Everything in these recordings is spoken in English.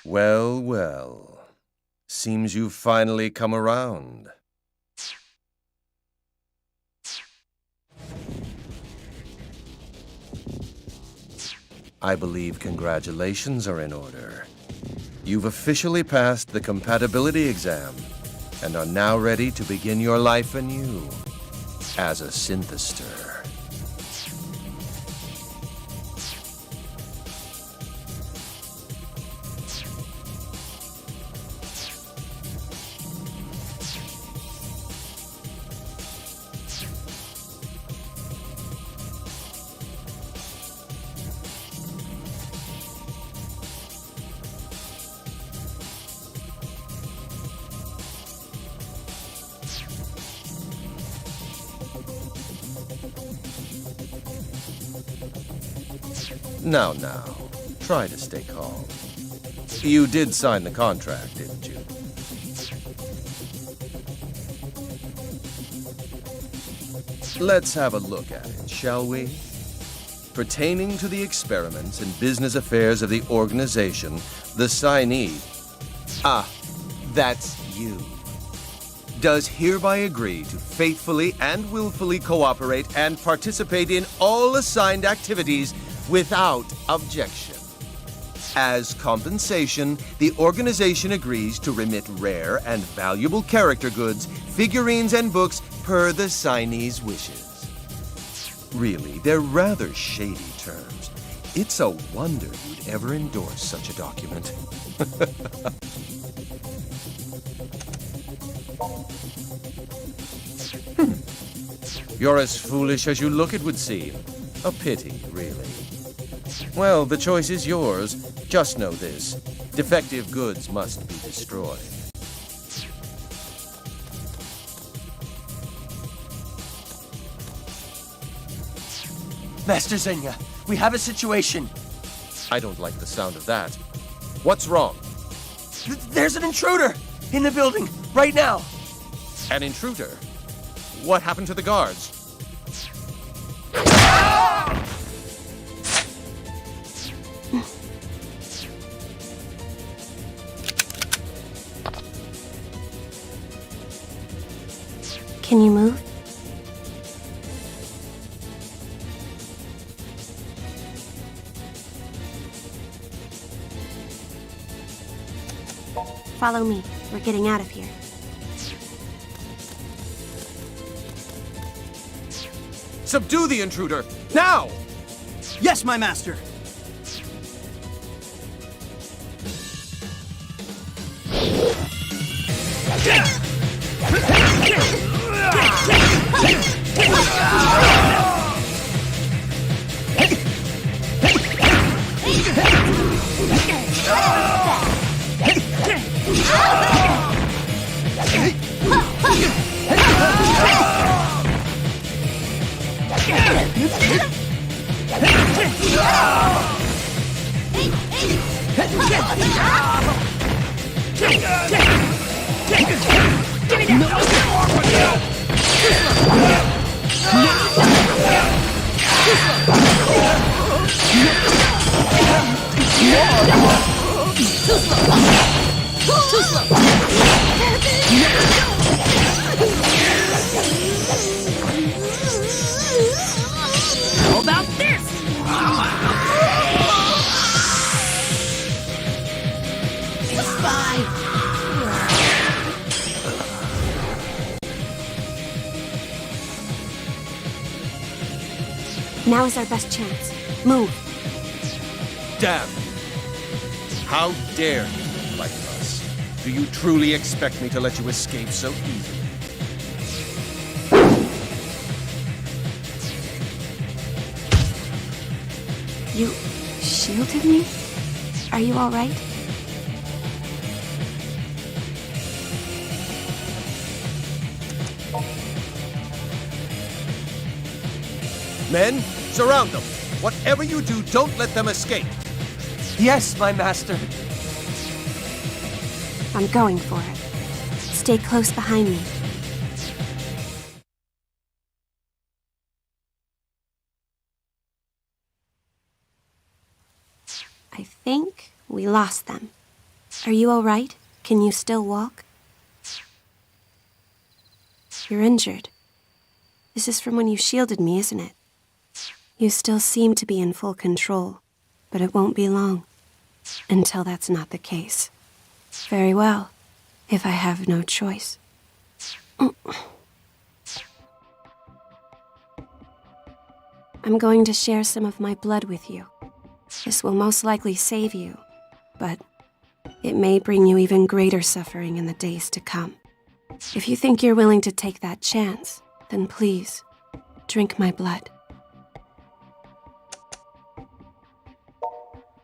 Well, well. Seems you've finally come around. I believe congratulations are in order. You've officially passed the compatibility exam and are now ready to begin your life anew as a synthester. Now, try to stay calm. You did sign the contract, didn't you? Let's have a look at it, shall we? Pertaining to the experiments and business affairs of the organization, the signee... that's you. Does hereby agree to faithfully and willfully cooperate and participate in all assigned activities without objection. As compensation, the organization agrees to remit rare and valuable character goods, figurines, and books per the signee's wishes. Really, they're rather shady terms. It's a wonder you'd ever endorse such a document. You're as foolish as you look, it would seem. A pity, really. Well, the choice is yours. Just know this. Defective goods must be destroyed. Master Xenia, we have a situation. I don't like the sound of that. What's wrong? There's an intruder in the building right now. An intruder? What happened to the guards? Can you move? Follow me. We're getting out of here. Subdue the intruder! Now! Yes, my master. How about this? Now is our best chance. Move. Damn! How dare you like us? Do you truly expect me to let you escape so easily? You shielded me? Are you all right? Men, surround them. Whatever you do, don't let them escape. Yes, my master. I'm going for it. Stay close behind me. I think we lost them. Are you all right? Can you still walk? You're injured. This is from when you shielded me, isn't it? You still seem to be in full control, but it won't be long. Until that's not the case. Very well, if I have no choice. I'm going to share some of my blood with you. This will most likely save you, but it may bring you even greater suffering in the days to come. If you think you're willing to take that chance, then please, drink my blood.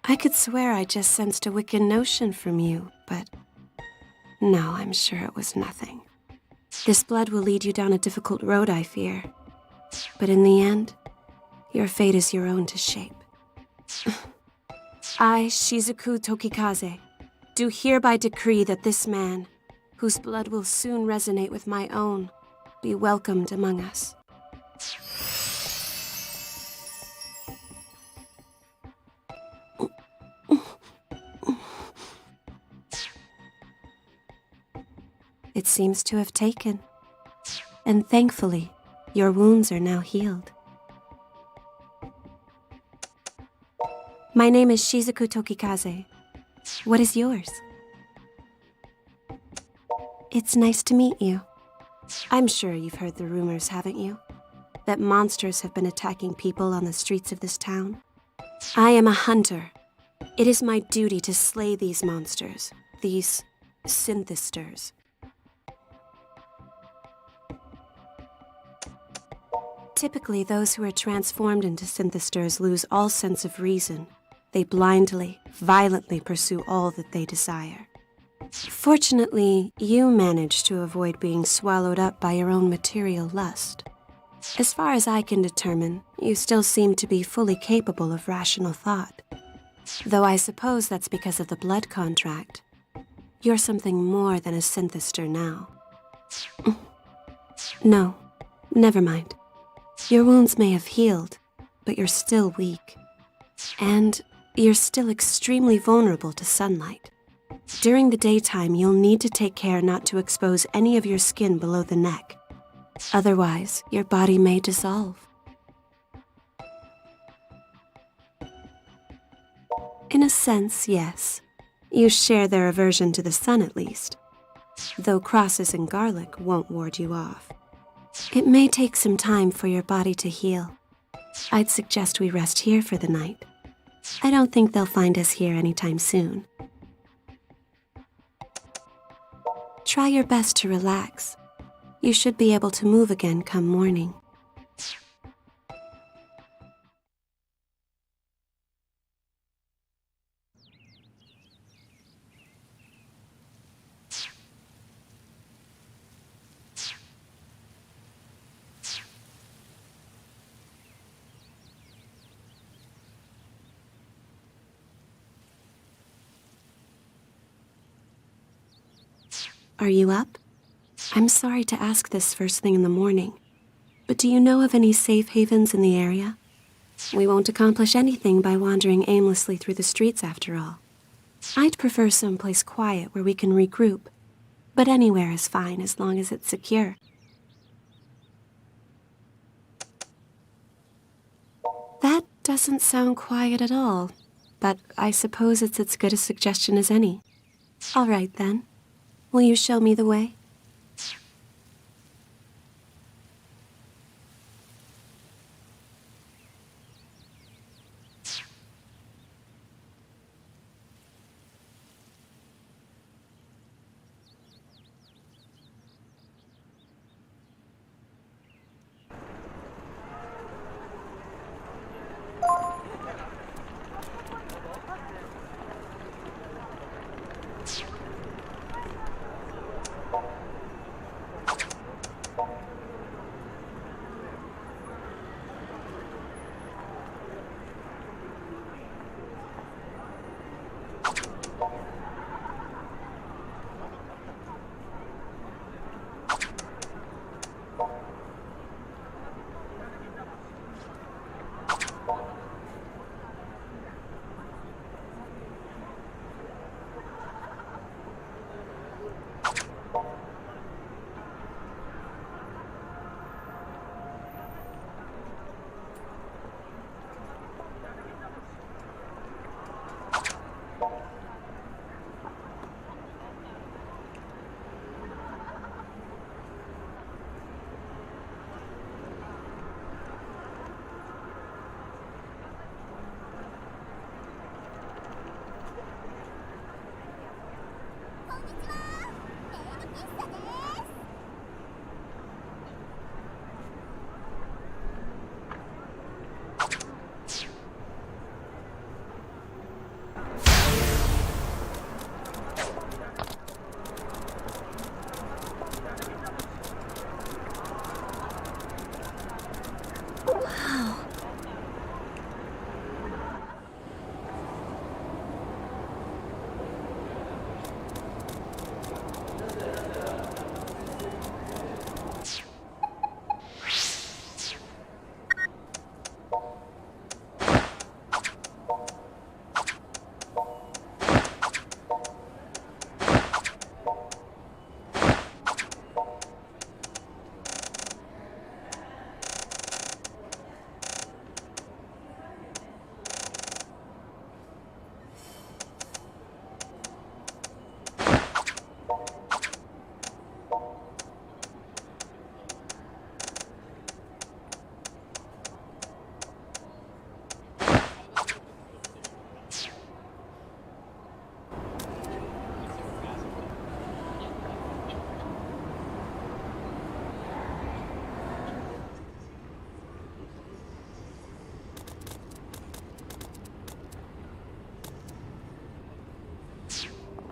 I could swear I just sensed a wicked notion from you, but no, I'm sure it was nothing. This blood will lead you down a difficult road, I fear. But in the end, your fate is your own to shape. I, Shizuku Tokikaze, do hereby decree that this man, whose blood will soon resonate with my own, be welcomed among us. It seems to have taken. And thankfully, your wounds are now healed. My name is Shizuku Tokikaze. What is yours? It's nice to meet you. I'm sure you've heard the rumors, haven't you? That monsters have been attacking people on the streets of this town. I am a hunter. It is my duty to slay these monsters, these synthesters. Typically, those who are transformed into synthesters lose all sense of reason. They blindly, violently pursue all that they desire. Fortunately, you managed to avoid being swallowed up by your own material lust. As far as I can determine, you still seem to be fully capable of rational thought. Though I suppose that's because of the blood contract. You're something more than a synthester now. No, never mind. Your wounds may have healed, but you're still weak. And you're still extremely vulnerable to sunlight. During the daytime, you'll need to take care not to expose any of your skin below the neck. Otherwise, your body may dissolve. In a sense, yes. You share their aversion to the sun at least. Though crosses and garlic won't ward you off. It may take some time for your body to heal. I'd suggest we rest here for the night. I don't think they'll find us here anytime soon. Try your best to relax. You should be able to move again come morning. Are you up? I'm sorry to ask this first thing in the morning, but do you know of any safe havens in the area? We won't accomplish anything by wandering aimlessly through the streets after all. I'd prefer someplace quiet where we can regroup, but anywhere is fine as long as it's secure. That doesn't sound quiet at all, but I suppose it's as good a suggestion as any. All right then. Will you show me the way?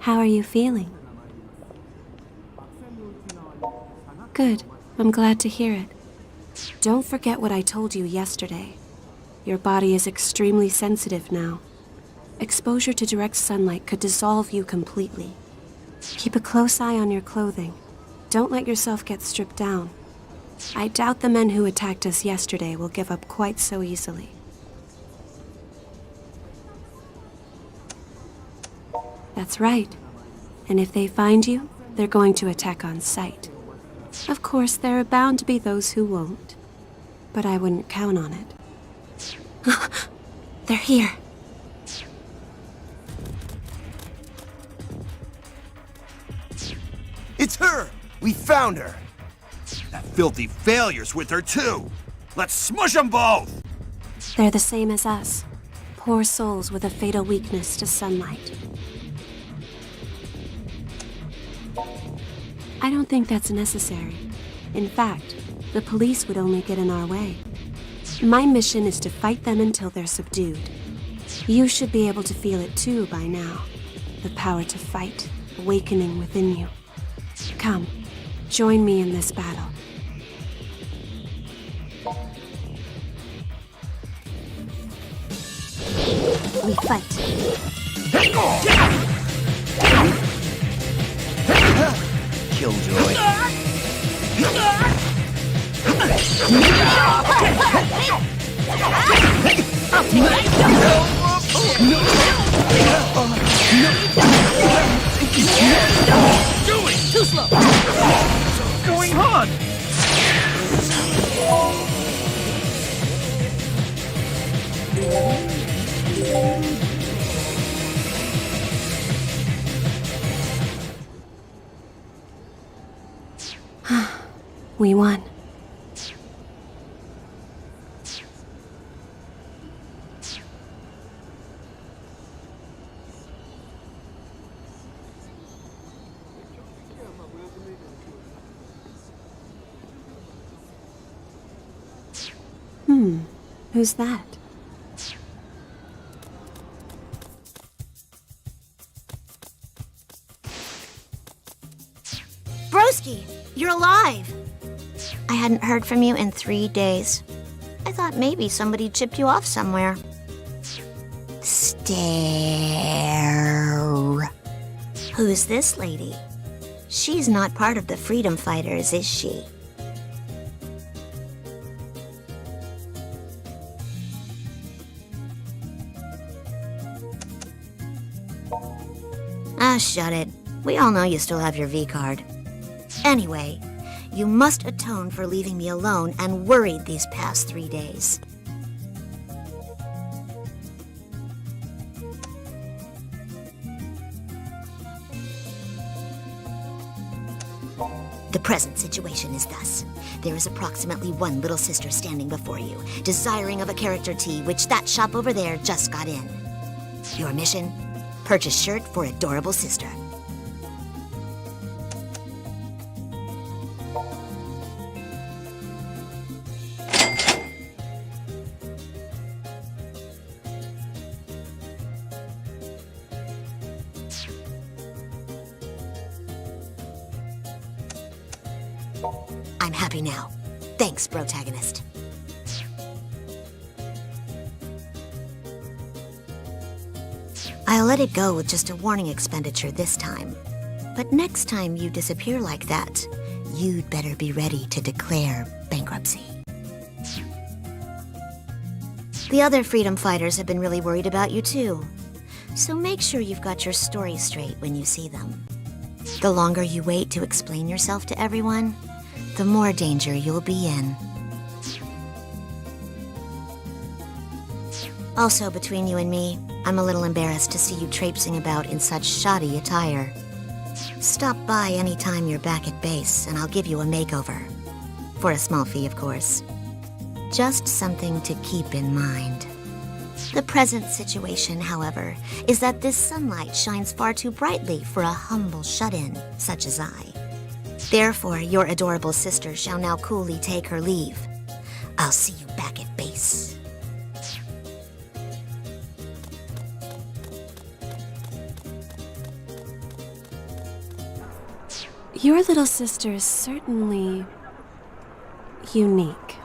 How are you feeling? Good. I'm glad to hear it. Don't forget what I told you yesterday. Your body is extremely sensitive now. Exposure to direct sunlight could dissolve you completely. Keep a close eye on your clothing. Don't let yourself get stripped down. I doubt the men who attacked us yesterday will give up quite so easily. That's right. And if they find you, they're going to attack on sight. Of course, there are bound to be those who won't. But I wouldn't count on it. They're here. It's her! We found her! That filthy failure's with her, too! Let's smush them both! They're the same as us. Poor souls with a fatal weakness to sunlight. I don't think that's necessary. In fact, the police would only get in our way. My mission is to fight them until they're subdued. You should be able to feel it too by now. The power to fight, awakening within you. Come, join me in this battle. We fight. Killjoy. Doing too slow. What's going on? We won. Who's that? Broski, you're alive! I hadn't heard from you in 3 days. I thought maybe somebody chipped you off somewhere. Stare. Who's this lady? She's not part of the Freedom Fighters, is she? Ah, shut it. We all know you still have your V-card. Anyway, you must atone for leaving me alone and worried these past 3 days. The present situation is thus. There is approximately one little sister standing before you, desiring of a character tea, which that shop over there just got in. Your mission? Purchase shirt for adorable sister. I'm happy now. Thanks, protagonist. I'll let it go with just a warning expenditure this time. But next time you disappear like that, you'd better be ready to declare bankruptcy. The other freedom fighters have been really worried about you too. So make sure you've got your story straight when you see them. The longer you wait to explain yourself to everyone, the more danger you'll be in. Also, between you and me, I'm a little embarrassed to see you traipsing about in such shoddy attire. Stop by any time you're back at base, and I'll give you a makeover. For a small fee, of course. Just something to keep in mind. The present situation, however, is that this sunlight shines far too brightly for a humble shut-in such as I. Therefore, your adorable sister shall now coolly take her leave. I'll see you back at base. Your little sister is certainly unique.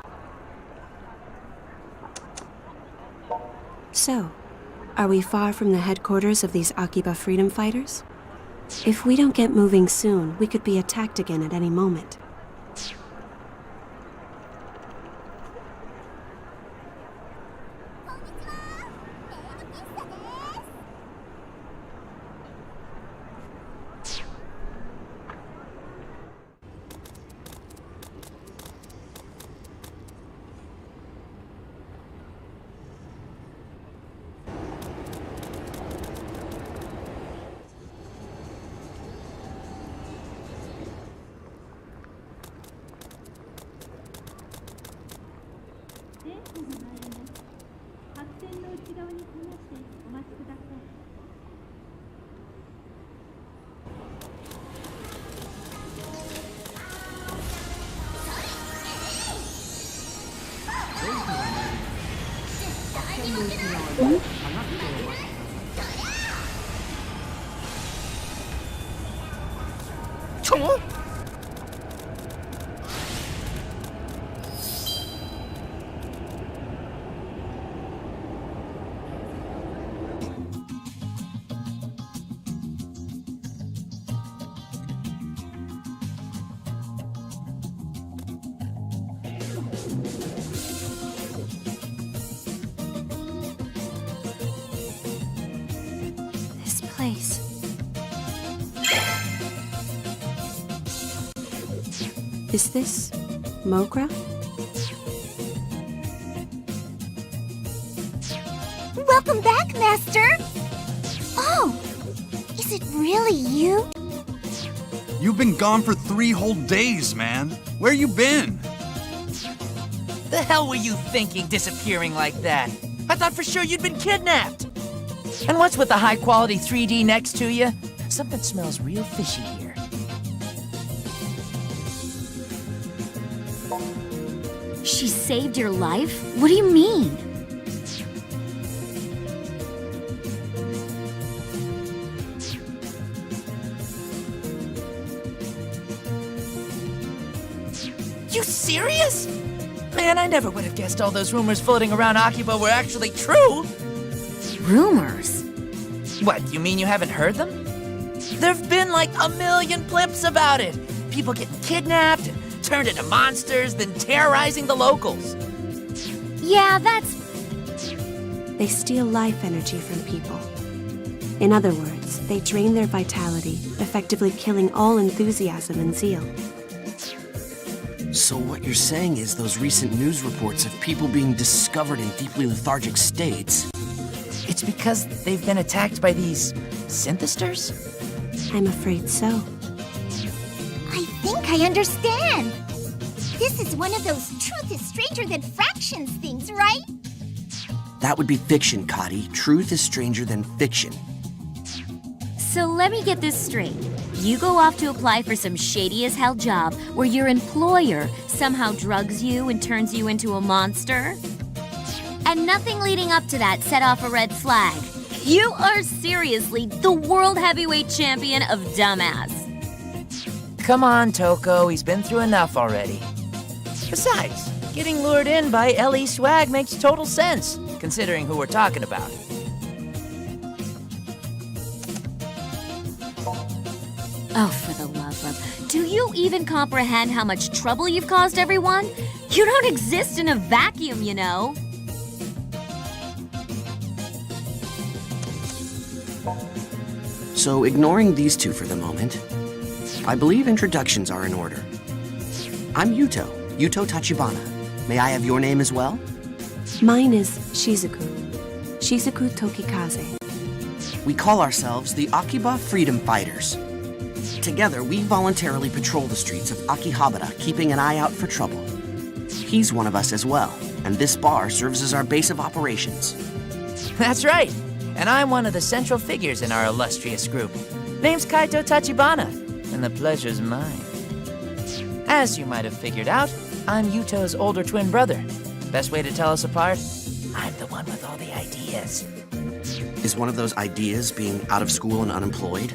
So, are we far from the headquarters of these Akiba freedom fighters? If we don't get moving soon, we could be attacked again at any moment. This place. Is this Mogra? Welcome back, Master! Oh, is it really you? You've been gone for 3 whole days, man. Where you been? The hell were you thinking disappearing like that? I thought for sure you'd been kidnapped. And what's with the high-quality 3D next to you? Something smells real fishy here. She saved your life? What do you mean? You serious? Man, I never would have guessed all those rumors floating around Akiba were actually true. Rumors? What, you mean you haven't heard them? There've been like a million blips about it. People getting kidnapped and turned into monsters, then terrorizing the locals. Yeah, that's... They steal life energy from people. In other words, they drain their vitality, effectively killing all enthusiasm and zeal. So what you're saying is those recent news reports of people being discovered in deeply lethargic states... It's because they've been attacked by these synthesters? I'm afraid so. I think I understand. This is one of those truth is stranger than fractions things, right? That would be fiction, Kati. Truth is stranger than fiction. So let me get this straight. You go off to apply for some shady-as-hell job where your employer somehow drugs you and turns you into a monster? And nothing leading up to that set off a red flag. You are seriously the world heavyweight champion of dumbass. Come on, Toko, he's been through enough already. Besides, getting lured in by LE swag makes total sense, considering who we're talking about. Oh, for the love of... Do you even comprehend how much trouble you've caused everyone? You don't exist in a vacuum, you know. So ignoring these two for the moment, I believe introductions are in order. I'm Yuto Tachibana. May I have your name as well? Mine is Shizuku. Shizuku Tokikaze. We call ourselves the Akiba Freedom Fighters. Together, we voluntarily patrol the streets of Akihabara, keeping an eye out for trouble. He's one of us as well, and this bar serves as our base of operations. That's right. And I'm one of the central figures in our illustrious group. Name's Kaito Tachibana, and the pleasure's mine. As you might have figured out, I'm Yuto's older twin brother. Best way to tell us apart? I'm the one with all the ideas. Is one of those ideas being out of school and unemployed?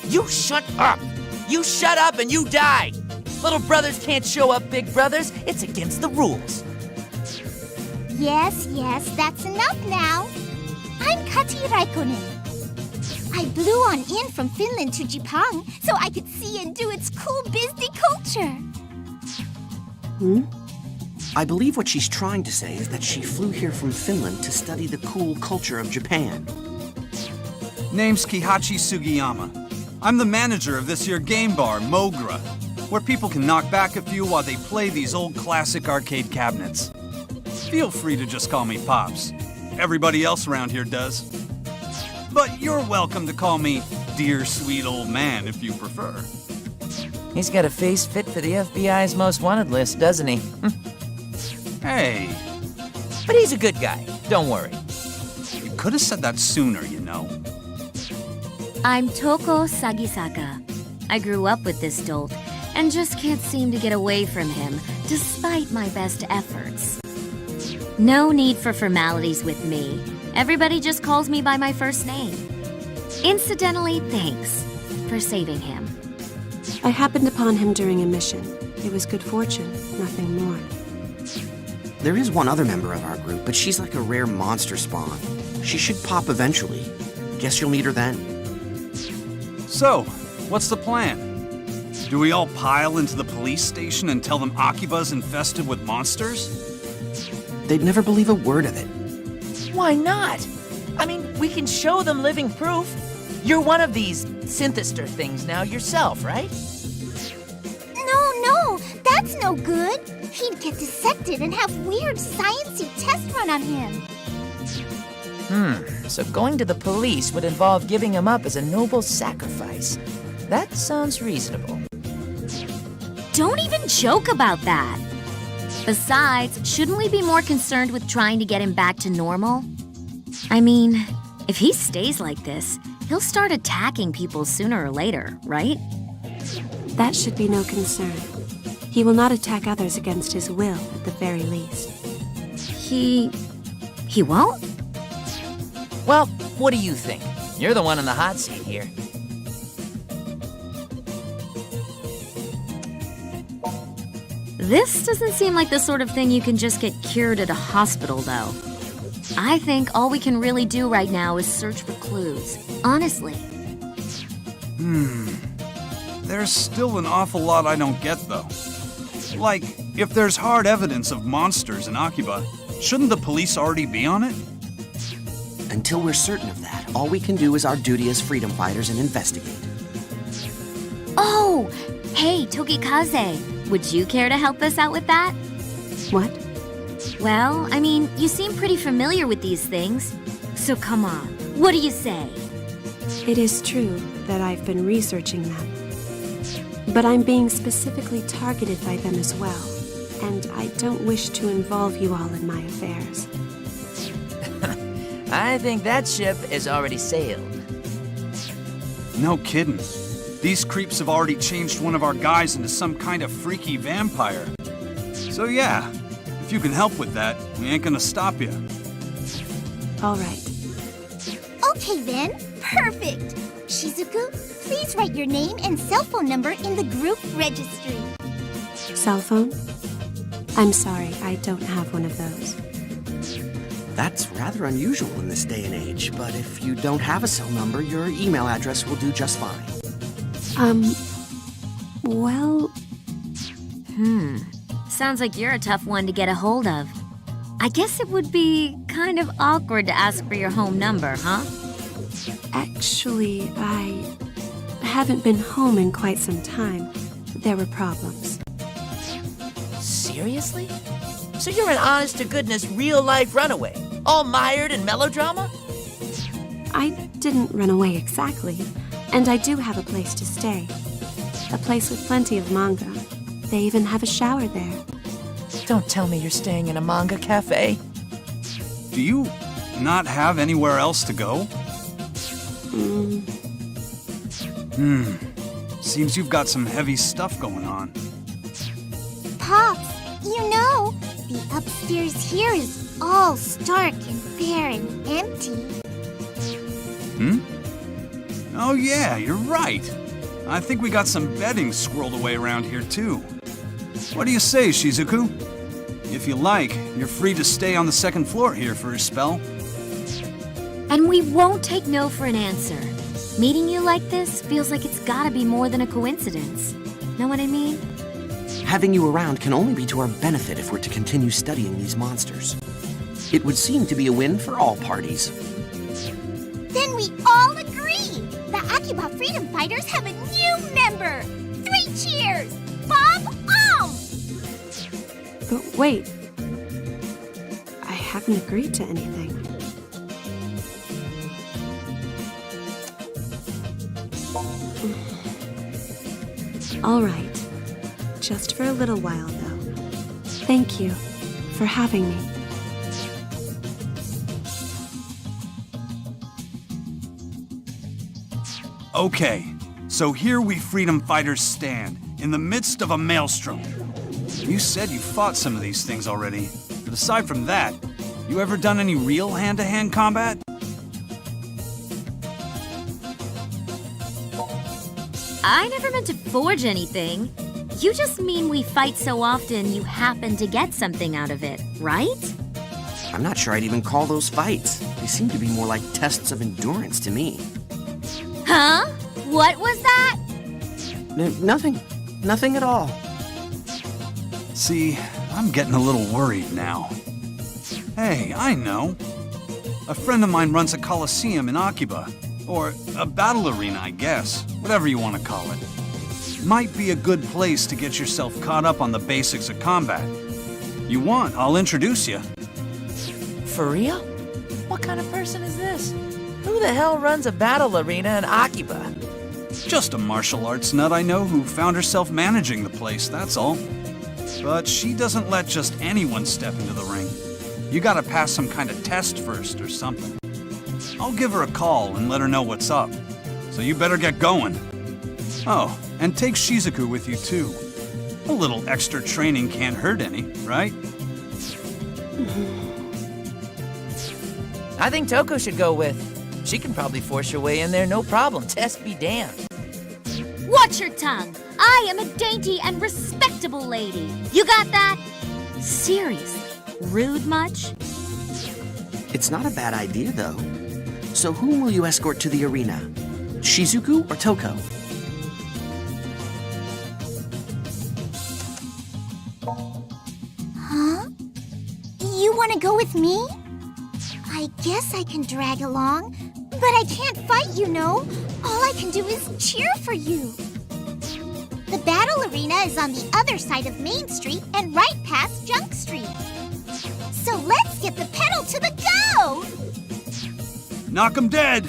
You shut up! You shut up and you die! Little brothers can't show up big brothers. It's against the rules. Yes, that's enough now. I'm Kati Raikkonen. I blew on in from Finland to Japan so I could see and do its cool bizdy culture. I believe what she's trying to say is that she flew here from Finland to study the cool culture of Japan. Name's Kihachi Sugiyama. I'm the manager of this here game bar, Mogra, where people can knock back a few while they play these old classic arcade cabinets. Feel free to just call me Pops. Everybody else around here does. But you're welcome to call me Dear Sweet Old Man if you prefer. He's got a face fit for the FBI's most wanted list, doesn't he? Hey, But he's a good guy, don't worry. you could have said that sooner, you know. I'm Toko Sagisaka. I grew up with this dolt and just can't seem to get away from him, despite my best efforts. No need for formalities with me. Everybody just calls me by my first name. Incidentally, thanks for saving him. I happened upon him during a mission. It was good fortune, nothing more. There is one other member of our group, but she's like a rare monster spawn. She should pop eventually. Guess you'll meet her then. So, what's the plan? Do we all pile into the police station and tell them Akiba's infested with monsters? They'd never believe a word of it. Why not? I mean, we can show them living proof. You're one of these synthester things now yourself, right? No, that's no good. He'd get dissected and have weird sciencey tests run on him. So going to the police would involve giving him up as a noble sacrifice. That sounds reasonable. Don't even joke about that. Besides, shouldn't we be more concerned with trying to get him back to normal? I mean, if he stays like this, he'll start attacking people sooner or later, right? That should be no concern. He will not attack others against his will, at the very least. He won't? Well, what do you think? You're the one in the hot seat here. This doesn't seem like the sort of thing you can just get cured at a hospital, though. I think all we can really do right now is search for clues. Honestly. There's still an awful lot I don't get, though. Like, if there's hard evidence of monsters in Akiba, shouldn't the police already be on it? Until we're certain of that, all we can do is our duty as freedom fighters and investigate. Oh! Hey, Tokikaze, would you care to help us out with that? What? Well, I mean, you seem pretty familiar with these things. So come on, what do you say? It is true that I've been researching them. But I'm being specifically targeted by them as well. And I don't wish to involve you all in my affairs. I think that ship has already sailed. No kidding. These creeps have already changed one of our guys into some kind of freaky vampire. So yeah, if you can help with that, we ain't gonna stop you. All right. Okay then, perfect. Shizuku, please write your name and cell phone number in the group registry. Cell phone? I'm sorry, I don't have one of those. That's rather unusual in this day and age, but if you don't have a cell number, your email address will do just fine. Well, Sounds like you're a tough one to get a hold of. I guess it would be kind of awkward to ask for your home number, huh? actually, I haven't been home in quite some time. There were problems. Seriously? So you're an honest-to-goodness real-life runaway, all mired in melodrama? I didn't run away exactly, and I do have a place to stay. A place with plenty of manga. They even have a shower there. Don't tell me you're staying in a manga cafe. Do you not have anywhere else to go? Seems you've got some heavy stuff going on. Pops, you know, the upstairs here is all stark and bare and empty. Oh yeah, you're right. I think we got some bedding squirreled away around here, too. What do you say, Shizuku? If you like, you're free to stay on the second floor here for a spell. And we won't take no for an answer. Meeting you like this feels like it's gotta be more than a coincidence. Know what I mean? Having you around can only be to our benefit if we're to continue studying these monsters. It would seem to be a win for all parties. Then we all agree! The Akiba Freedom Fighters have a new member! 3 cheers! Bob Om! But wait. I haven't agreed to anything. All right. Just for a little while, though. Thank you for having me. Okay, so here we freedom fighters stand, in the midst of a maelstrom. You said you fought some of these things already, but aside from that, you ever done any real hand-to-hand combat? I never meant to forge anything. You just mean we fight so often you happen to get something out of it, right? I'm not sure I'd even call those fights. They seem to be more like tests of endurance to me. Huh? What was that? Nothing. Nothing at all. See, I'm getting a little worried now. Hey, I know. A friend of mine runs a coliseum in Akiba. Or a battle arena, I guess. Whatever you want to call it. Might be a good place to get yourself caught up on the basics of combat. You want, I'll introduce you. For real? What kind of person is this? Who the hell runs a battle arena in Akiba? Just a martial arts nut I know who found herself managing the place, that's all. But she doesn't let just anyone step into the ring. You gotta pass some kind of test first or something. I'll give her a call and let her know what's up. So you better get going. Oh, and take Shizuku with you too. A little extra training can't hurt any, right? I think Toko should go with. She can probably force her way in there, no problem. Test be damned. Watch your tongue. I am a dainty and respectable lady. You got that? Seriously, rude much? It's not a bad idea, though. So whom will you escort to the arena? Shizuku or Toko? Huh? You want to go with me? I guess I can drag along, but I can't fight, you know. All I can do is cheer for you. The battle arena is on the other side of Main Street and right past Junk Street. So let's get the pedal to the go! Knock 'em dead!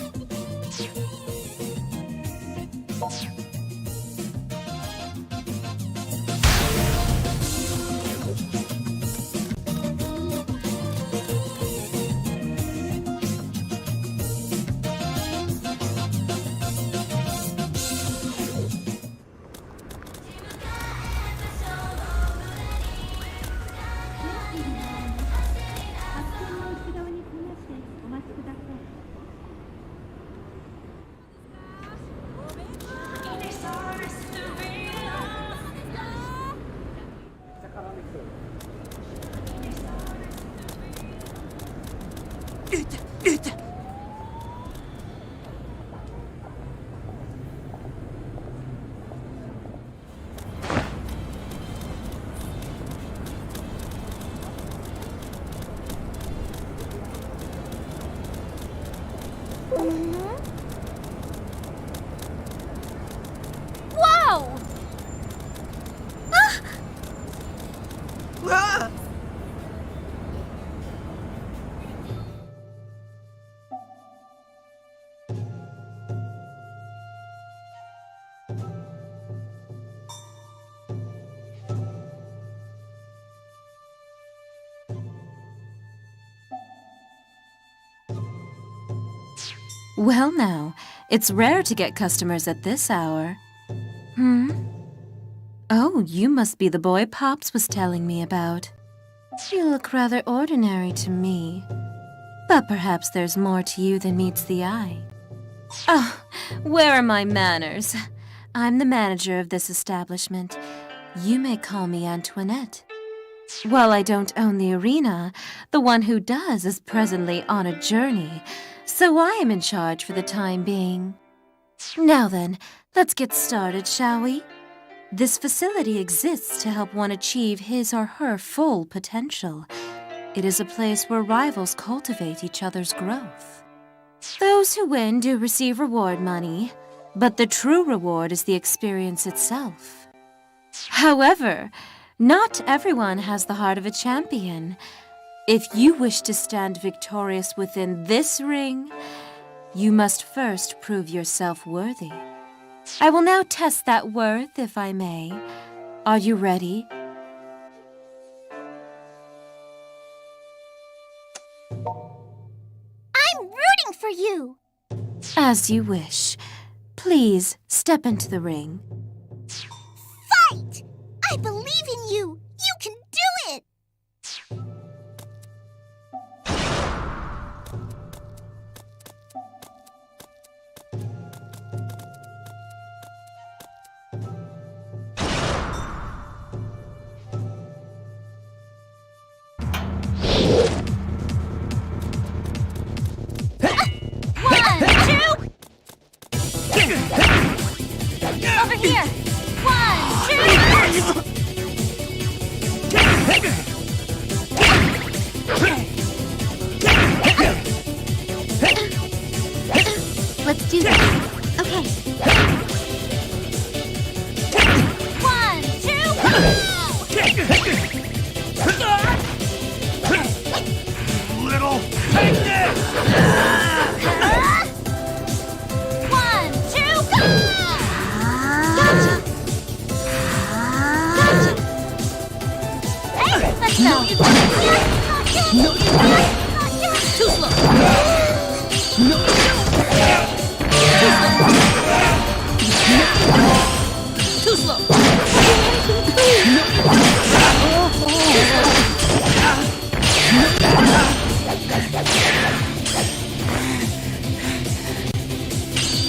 Whoa! Ah! Well now, it's rare to get customers at this hour. Oh, you must be the boy Pops was telling me about. You look rather ordinary to me. But perhaps there's more to you than meets the eye. Oh, where are my manners? I'm the manager of this establishment. You may call me Antoinette. While I don't own the arena, the one who does is presently on a journey, so I am in charge for the time being. Now then, let's get started, shall we? This facility exists to help one achieve his or her full potential. It is a place where rivals cultivate each other's growth. Those who win do receive reward money, but the true reward is the experience itself. However, not everyone has the heart of a champion. If you wish to stand victorious within this ring, you must first prove yourself worthy. I will now test that worth, if I may. Are you ready? I'm rooting for you! As you wish. Please, step into the ring. Fight! I believe in you! You can do it! Over here! 1, 2! Let's do this. Okay. 1, 2! Little, take this! 1, 2, go! Hey, let's go! Too slow! Too slow!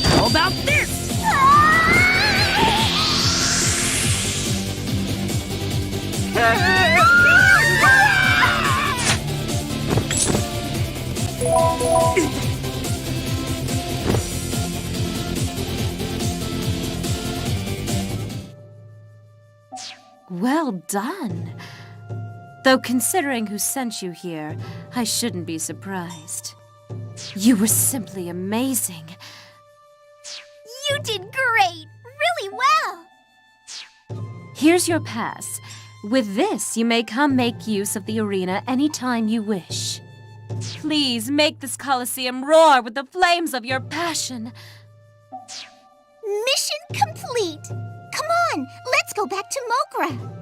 How about this? Well done. Though considering who sent you here, I shouldn't be surprised. You were simply amazing. You did great! Really well! Here's your pass. With this, you may come make use of the arena anytime you wish. Please make this Colosseum roar with the flames of your passion. Mission complete! Come on, let's go back to Mogra!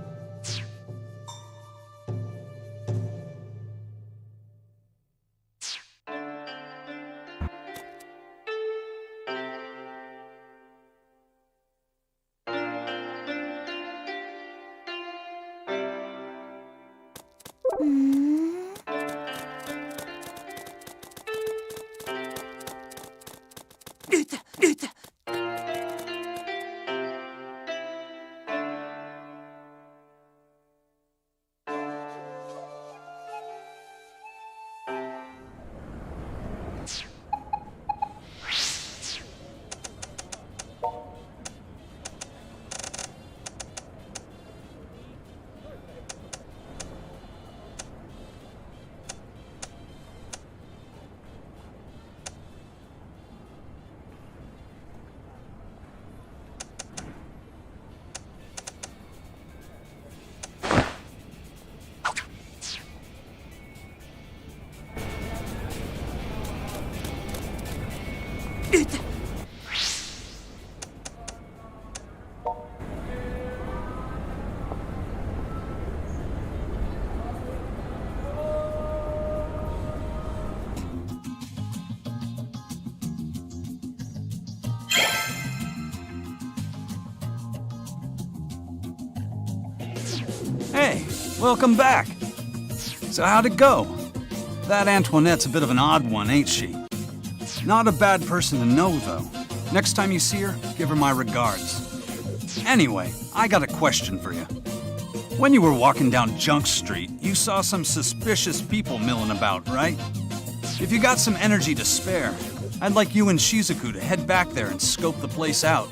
Hey, welcome back. So how'd it go? That Antoinette's a bit of an odd one, ain't she? Not a bad person to know, though. Next time you see her, give her my regards. Anyway, I got a question for you. When you were walking down Junk Street, you saw some suspicious people milling about, right? If you got some energy to spare, I'd like you and Shizuku to head back there and scope the place out.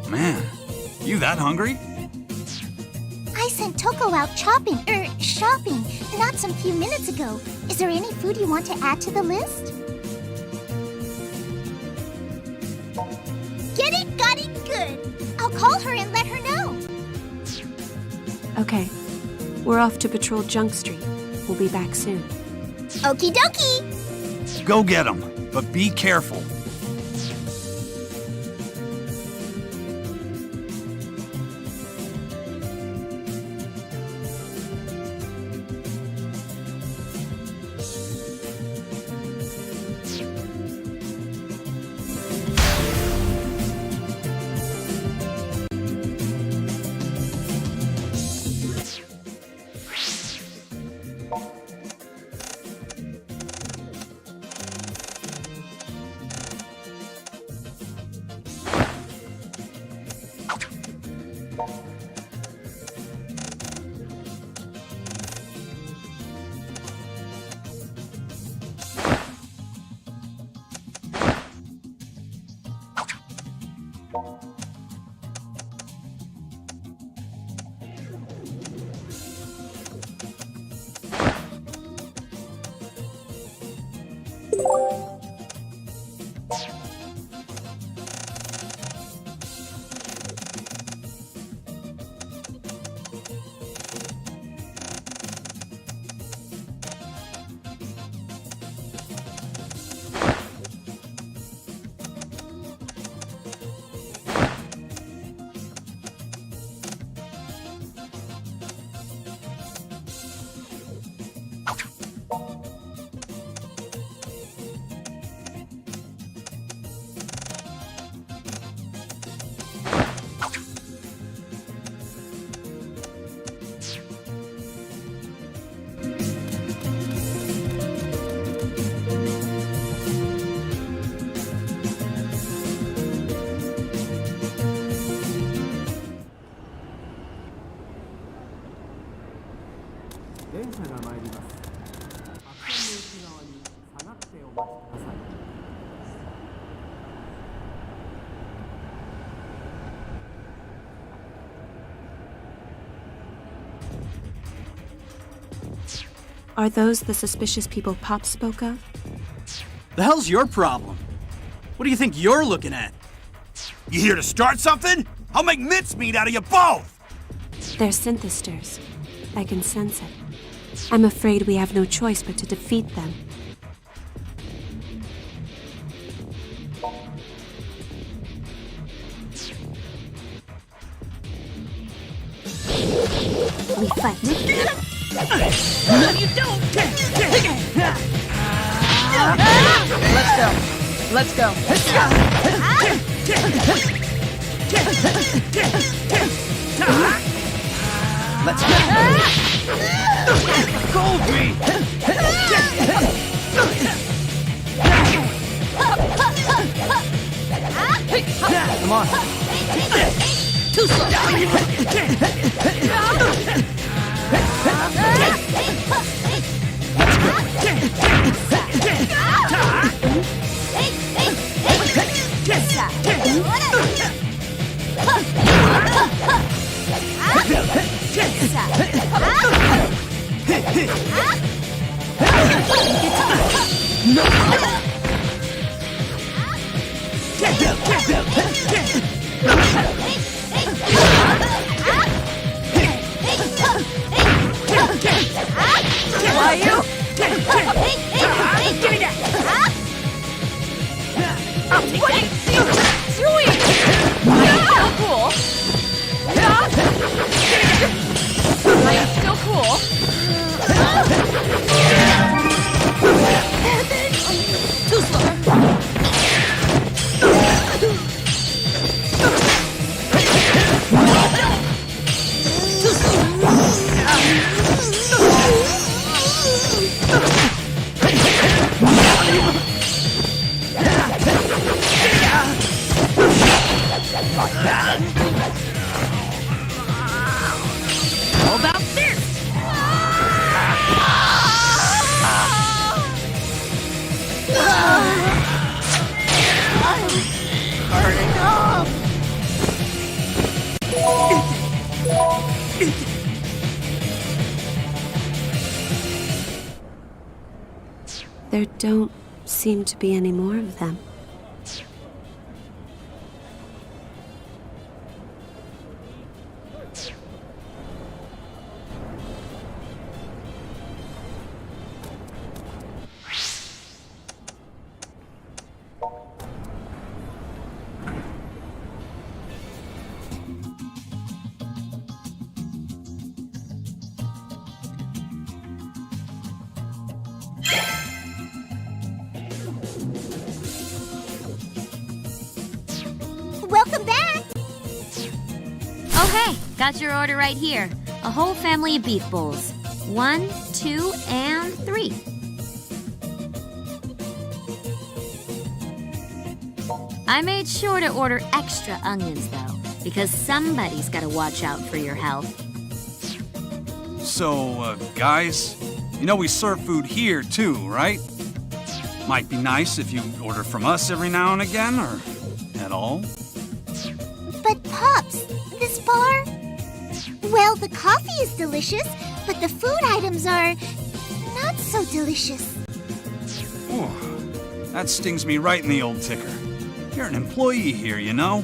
Man, you that hungry? I sent Toko out shopping not some few minutes ago. Is there any food you want to add to the list? Get it, got it, good. I'll call her and let her know. Okay, we're off to patrol Junk Street. We'll be back soon. Okie dokie. Go get 'em, but be careful. Are those the suspicious people Pop spoke of? The hell's your problem? What do you think you're looking at? You here to start something? I'll make mincemeat out of you both! They're synthesters. I can sense it. I'm afraid we have no choice but to defeat them. We fight. No, you don't! Let's go. Let's go. Gold me! Come on. Too slow! Why you? Give me that! I'll take What that! are you doing? Still cool. I am still cool. Too slow! There don't seem to be any more of them. Welcome back! Oh, hey, got your order right here. A whole family of beef bowls. 1, 2, and 3. I made sure to order extra onions, though, because somebody's got to watch out for your health. So, guys, you know we serve food here too, right? Might be nice if you order from us every now and again, or at all. But Pops, this bar... Well, the coffee is delicious, but the food items are not so delicious. Oh, that stings me right in the old ticker. You're an employee here, you know?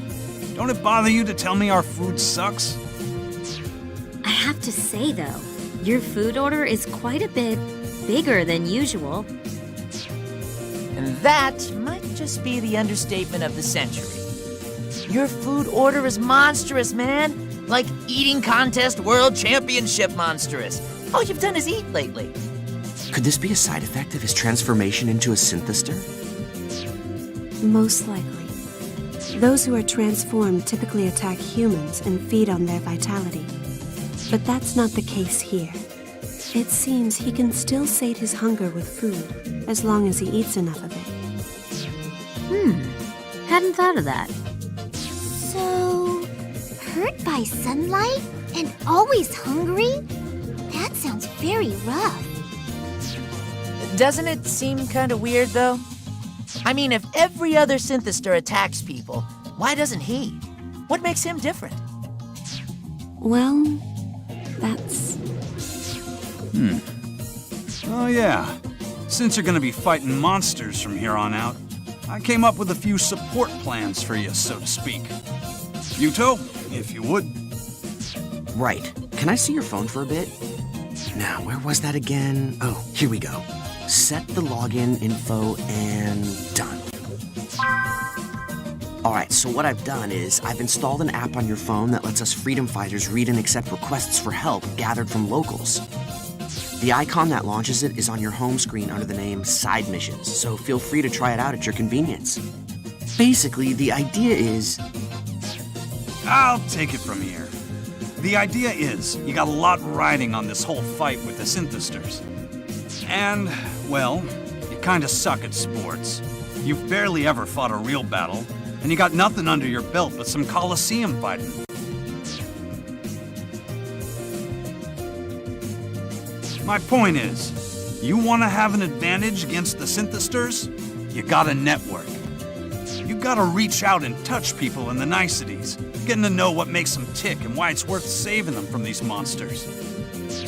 Don't it bother you to tell me our food sucks? I have to say, though, your food order is quite a bit bigger than usual. And that might just be the understatement of the century. Your food order is monstrous, man. Like eating contest world championship monstrous. All you've done is eat lately. Could this be a side effect of his transformation into a synthester? Most likely. Those who are transformed typically attack humans and feed on their vitality. But that's not the case here. It seems he can still sate his hunger with food, as long as he eats enough of it. Hadn't thought of that. So... hurt by sunlight and always hungry? That sounds very rough. Doesn't it seem kind of weird, though? I mean, if every other synthester attacks people, why doesn't he? What makes him different? Well, that's... Oh yeah. Since you're gonna be fighting monsters from here on out, I came up with a few support plans for you, so to speak. Yuto, if you would. Right. Can I see your phone for a bit? Now, where was that again? Oh, here we go. Set the login info and done. Alright, so what I've done is I've installed an app on your phone that lets us freedom fighters read and accept requests for help gathered from locals. The icon that launches it is on your home screen under the name Side Missions, so feel free to try it out at your convenience. Basically, the idea is... I'll take it from here. The idea is, you got a lot riding on this whole fight with the synthesters. And, well, you kinda suck at sports. You've barely ever fought a real battle, and you got nothing under your belt but some Coliseum fighting. My point is, you want to have an advantage against the synthesters? You gotta network. You gotta reach out and touch people in the niceties, getting to know what makes them tick and why it's worth saving them from these monsters.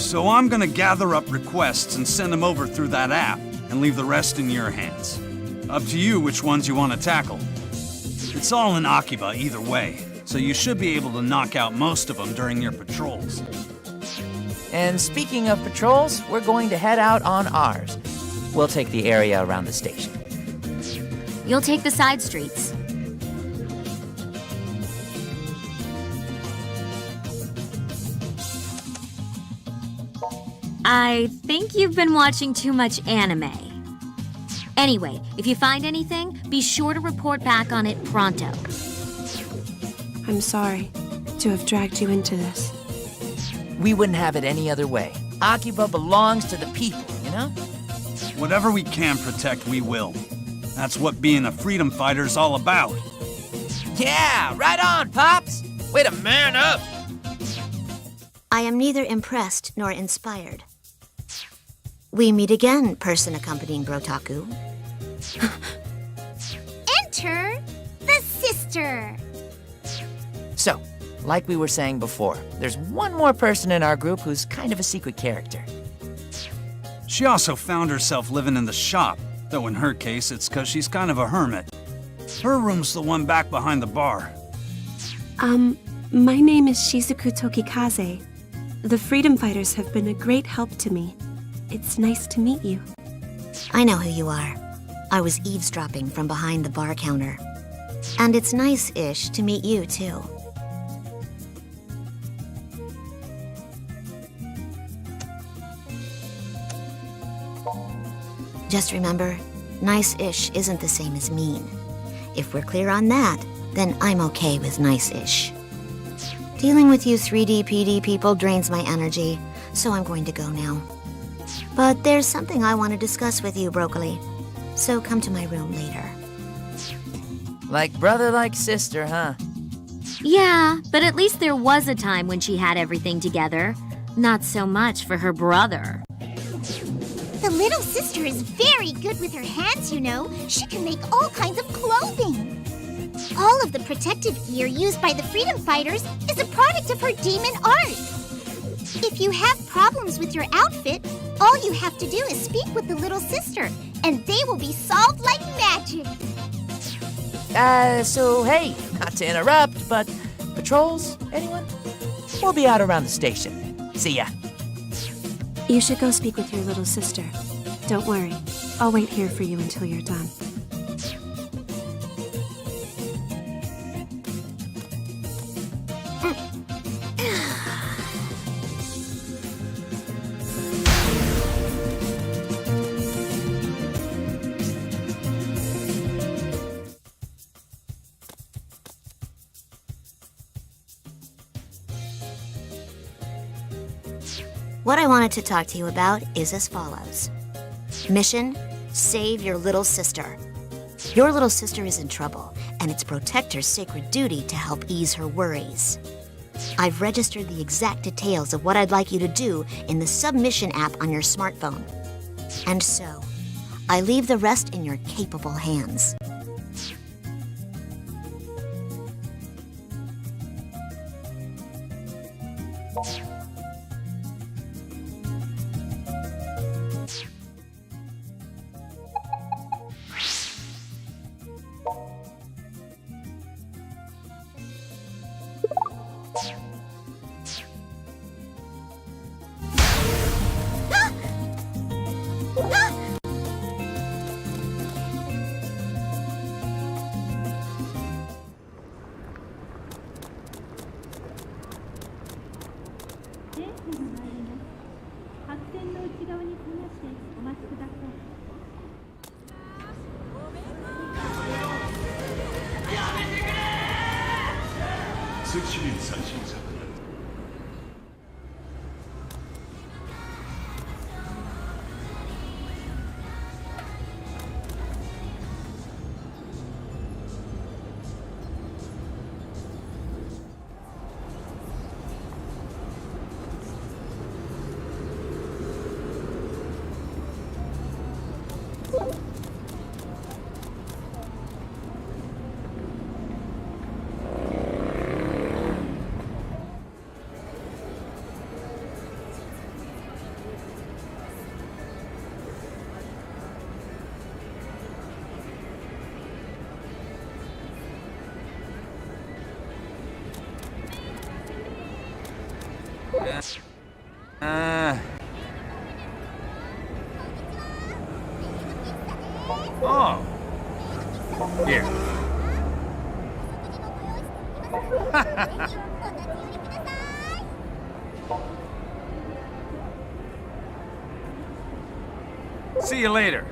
So I'm gonna gather up requests and send them over through that app, and leave the rest in your hands. Up to you which ones you want to tackle. It's all in Akiba either way, so you should be able to knock out most of them during your patrols. And speaking of patrols, we're going to head out on ours. We'll take the area around the station. You'll take the side streets. I think you've been watching too much anime. Anyway, if you find anything, be sure to report back on it pronto. I'm sorry to have dragged you into this. We wouldn't have it any other way. Akiba belongs to the people, you know? Whatever we can protect, we will. That's what being a freedom fighter's all about. Yeah, right on, Pops! Way to man up! I am neither impressed nor inspired. We meet again, person accompanying Brotaku. Enter the sister. So, like we were saying before, there's one more person in our group who's kind of a secret character. She also found herself living in the shop, though in her case, it's because she's kind of a hermit. Her room's the one back behind the bar. My name is Shizuku Tokikaze. The freedom fighters have been a great help to me. It's nice to meet you. I know who you are. I was eavesdropping from behind the bar counter. And it's nice-ish to meet you, too. Just remember, nice-ish isn't the same as mean. If we're clear on that, then I'm okay with nice-ish. Dealing with you 3D PD people drains my energy, so I'm going to go now. But there's something I want to discuss with you, Broccoli. So come to my room later. Like brother, like sister, huh? Yeah, but at least there was a time when she had everything together. Not so much for her brother. The little sister is very good with her hands, you know. She can make all kinds of clothing. All of the protective gear used by the freedom fighters is a product of her demon art. If you have problems with your outfit, all you have to do is speak with the little sister, and they will be solved like magic. So hey, not to interrupt, but patrols, anyone? We'll be out around the station. See ya. You should go speak with your little sister. Don't worry. I'll wait here for you until you're done. What I wanted to talk to you about is as follows. Mission: save your little sister. Your little sister is in trouble, and it's Protector's sacred duty to help ease her worries. I've registered the exact details of what I'd like you to do in the submission app on your smartphone. And so, I leave the rest in your capable hands. Oh. Here. See you later.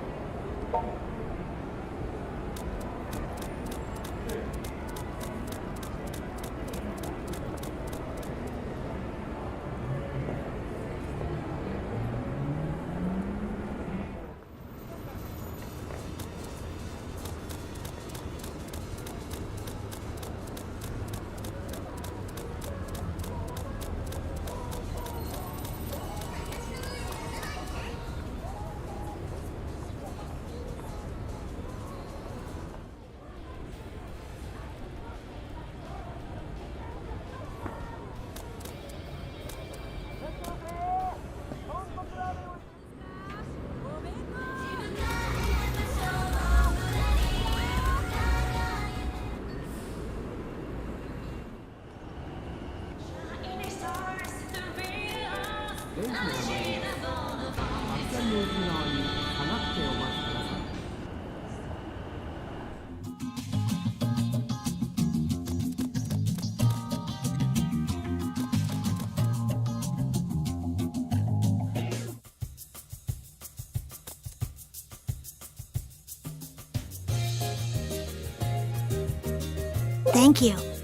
Thank you.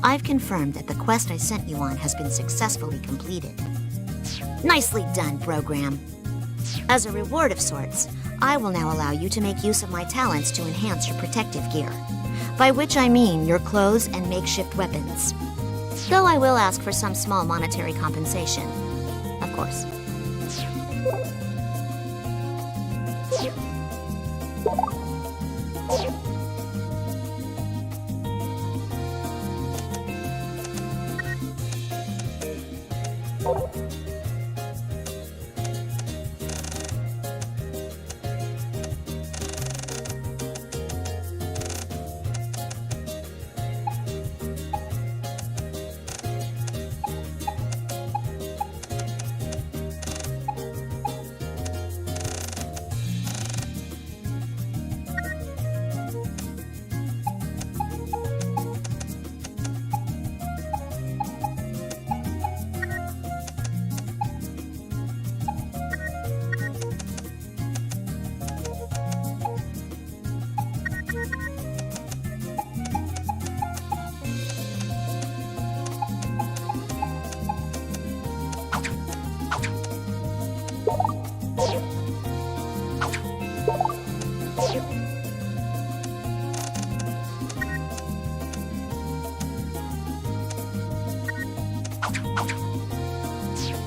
I've confirmed that the quest I sent you on has been successfully completed. Nicely done, program. As a reward of sorts, I will now allow you to make use of my talents to enhance your protective gear, by which I mean your clothes and makeshift weapons. Though I will ask for some small monetary compensation, of course.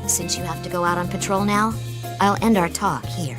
Since you have to go out on patrol now, I'll end our talk here.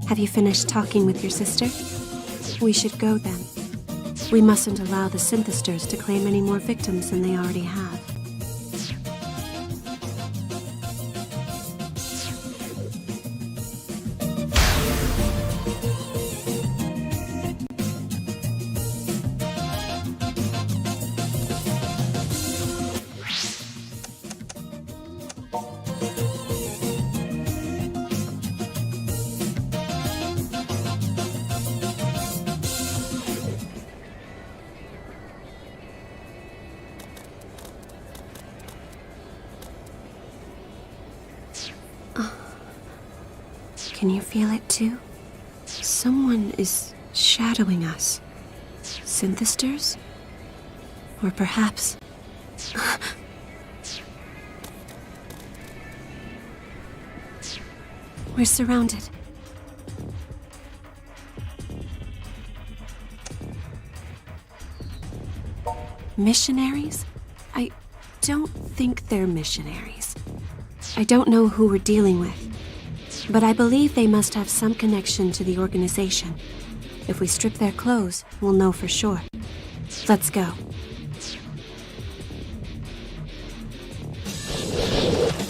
Have you finished talking with your sister? We should go then. We mustn't allow the synthesters to claim any more victims than they already have. Can you feel it too? Someone is shadowing us. Synthesters? Or perhaps... We're surrounded. Missionaries? I don't think they're missionaries. I don't know who we're dealing with, but I believe they must have some connection to the organization. If we strip their clothes, we'll know for sure. Let's go.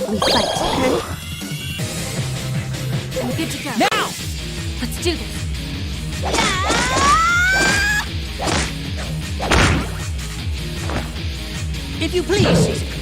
We fight, okay? I'm good to go. Now! Let's do this. If you please, Shizuku.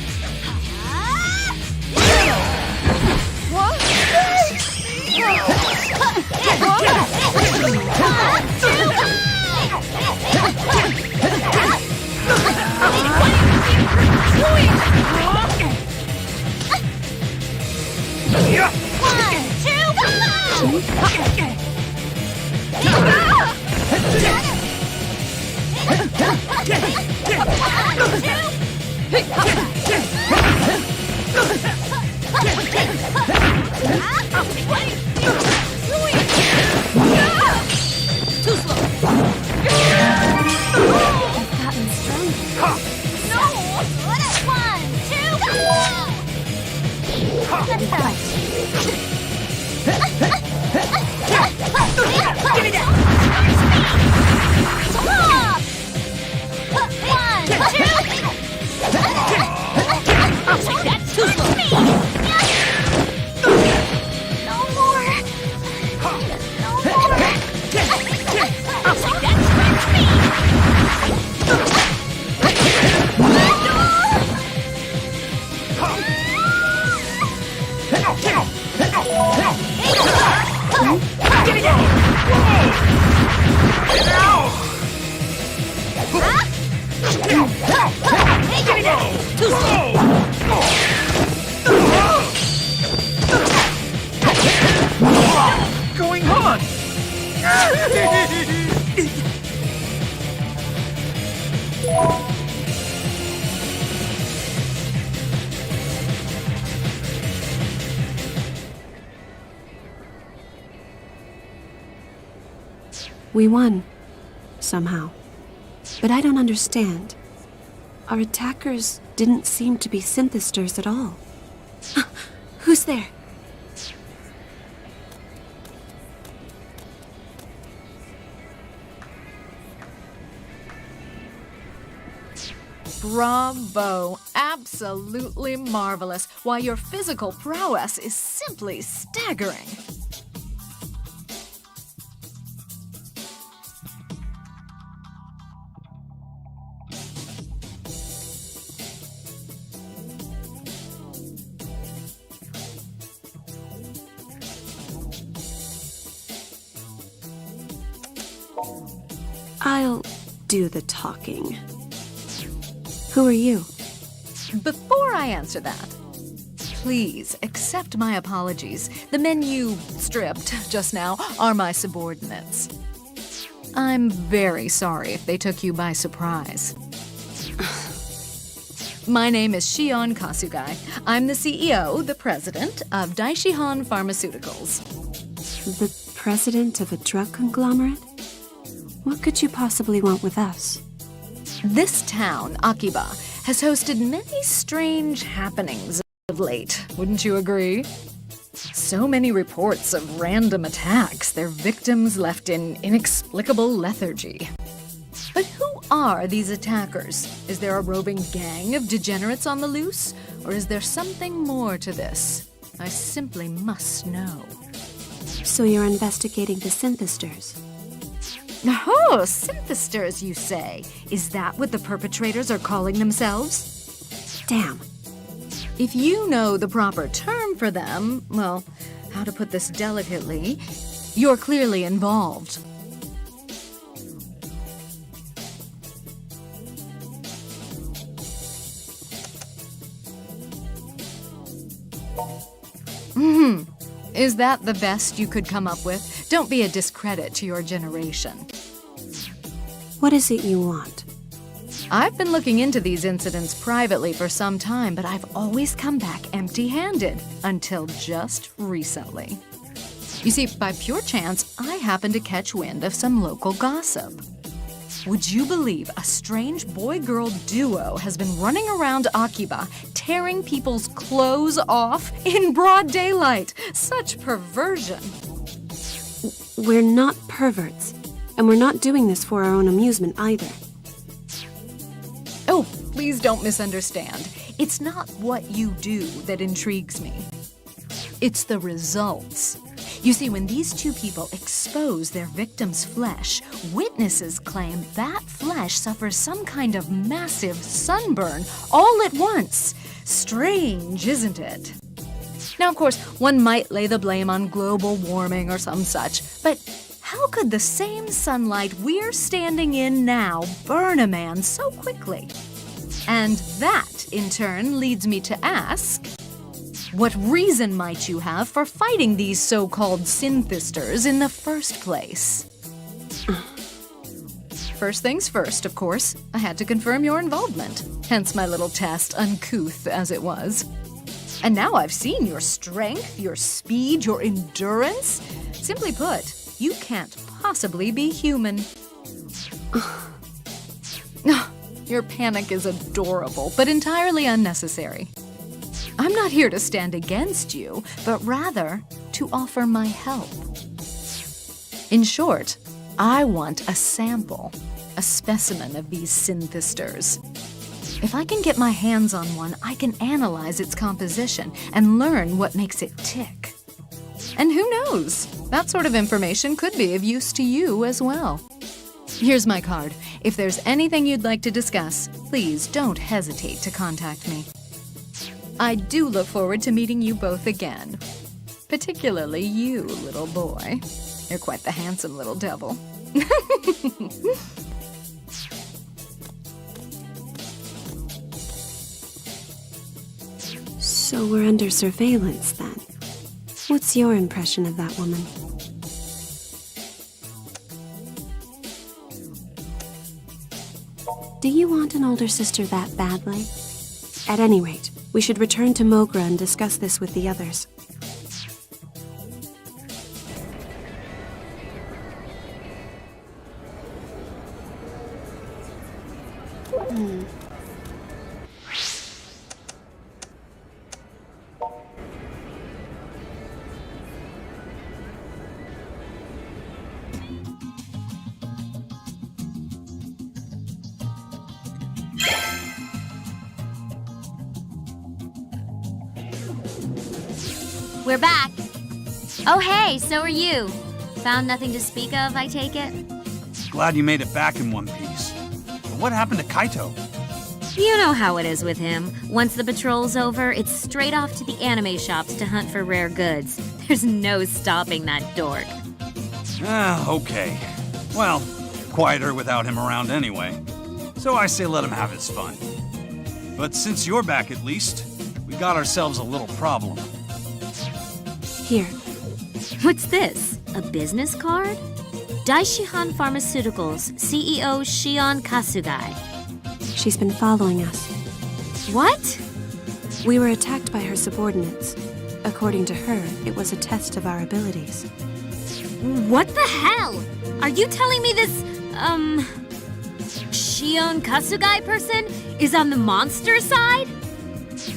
Too slow. I've gotten stronger. No! 1, 2, go! Let's fight. Give me that! Stop! 1, 2. That's too slow. No more. No more. That's me. Give me that! Too slow. Going on! We won. Somehow. But I don't understand. Our attackers didn't seem to be synthesters at all. Who's there? Bravo! Absolutely marvelous. Why, your physical prowess is simply staggering. I'll do the talking. Who are you? Before I answer that, please accept my apologies. The men you stripped just now are my subordinates. I'm very sorry if they took you by surprise. My name is Shion Kasugai. I'm the CEO, the president, of Daishihan Pharmaceuticals. The president of a drug conglomerate? What could you possibly want with us? This town, Akiba, has hosted many strange happenings of late. Wouldn't you agree? So many reports of random attacks, their victims left in inexplicable lethargy. But who are these attackers? Is there a roving gang of degenerates on the loose? Or is there something more to this? I simply must know. So you're investigating the synthesters? Oh, synthesters, you say? Is that what the perpetrators are calling themselves? Damn. If you know the proper term for them, well, how to put this delicately, you're clearly involved. Is that the best you could come up with? Don't be a discredit to your generation. What is it you want? I've been looking into these incidents privately for some time, but I've always come back empty-handed, until just recently. You see, by pure chance, I happened to catch wind of some local gossip. Would you believe a strange boy-girl duo has been running around Akiba, tearing people's clothes off in broad daylight? Such perversion. We're not perverts, and we're not doing this for our own amusement either. Oh, please don't misunderstand. It's not what you do that intrigues me. It's the results. You see, when these two people expose their victim's flesh, witnesses claim that flesh suffers some kind of massive sunburn all at once. Strange, isn't it? Now, of course, one might lay the blame on global warming or some such, but how could the same sunlight we're standing in now burn a man so quickly? And that, in turn, leads me to ask, what reason might you have for fighting these so-called synthesters in the first place? First things first, of course, I had to confirm your involvement, hence my little test, uncouth as it was. And now I've seen your strength, your speed, your endurance. Simply put, you can't possibly be human. Your panic is adorable, but entirely unnecessary. I'm not here to stand against you, but rather to offer my help. In short, I want a sample, a specimen of these synthesters. If I can get my hands on one, I can analyze its composition and learn what makes it tick. And who knows? That sort of information could be of use to you as well. Here's my card. If there's anything you'd like to discuss, please don't hesitate to contact me. I do look forward to meeting you both again. Particularly you, little boy. You're quite the handsome little devil. So we're under surveillance, then. What's your impression of that woman? Do you want an older sister that badly? At any rate, we should return to Mogra and discuss this with the others. We're back. Oh, hey, so are you. Found nothing to speak of, I take it? Glad you made it back in one piece. But what happened to Kaito? You know how it is with him. Once the patrol's over, it's straight off to the anime shops to hunt for rare goods. There's no stopping that dork. Okay. Well, quieter without him around anyway. So I say let him have his fun. But since you're back at least, we got ourselves a little problem. Here. What's this? A business card? Daishihan Pharmaceuticals, CEO Shion Kasugai. She's been following us. What? We were attacked by her subordinates. According to her, it was a test of our abilities. What the hell? Are you telling me this, Shion Kasugai person is on the monster side?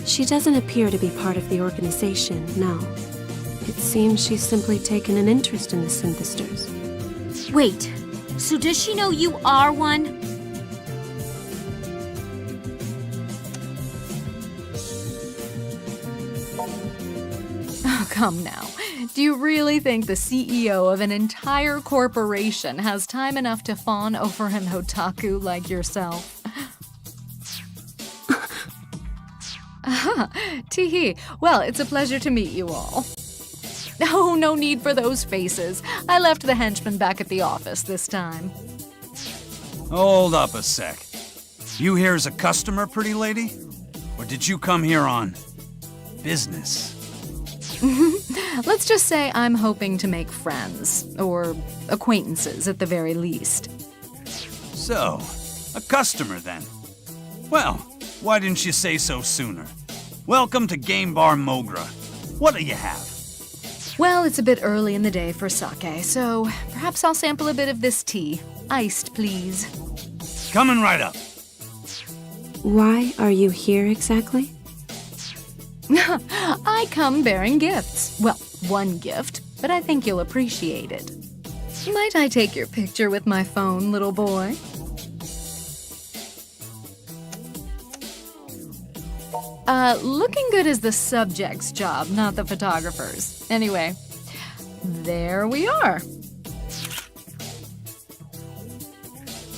She doesn't appear to be part of the organization, no. It seems she's simply taken an interest in the synthesters. Wait, so does she know you are one? Oh, come now. Do you really think the CEO of an entire corporation has time enough to fawn over an otaku like yourself? Teehee. Well, it's a pleasure to meet you all. Oh, no need for those faces. I left the henchman back at the office this time. Hold up a sec. You here as a customer, pretty lady? Or did you come here on business? Let's just say I'm hoping to make friends, or acquaintances at the very least. So, a customer then. Well, why didn't you say so sooner? Welcome to Game Bar Mogra. What do you have? Well, it's a bit early in the day for sake, so perhaps I'll sample a bit of this tea. Iced, please. Coming right up. Why are you here exactly? I come bearing gifts. Well, one gift, but I think you'll appreciate it. Might I take your picture with my phone, little boy? Looking good is the subject's job, not the photographer's. Anyway, there we are.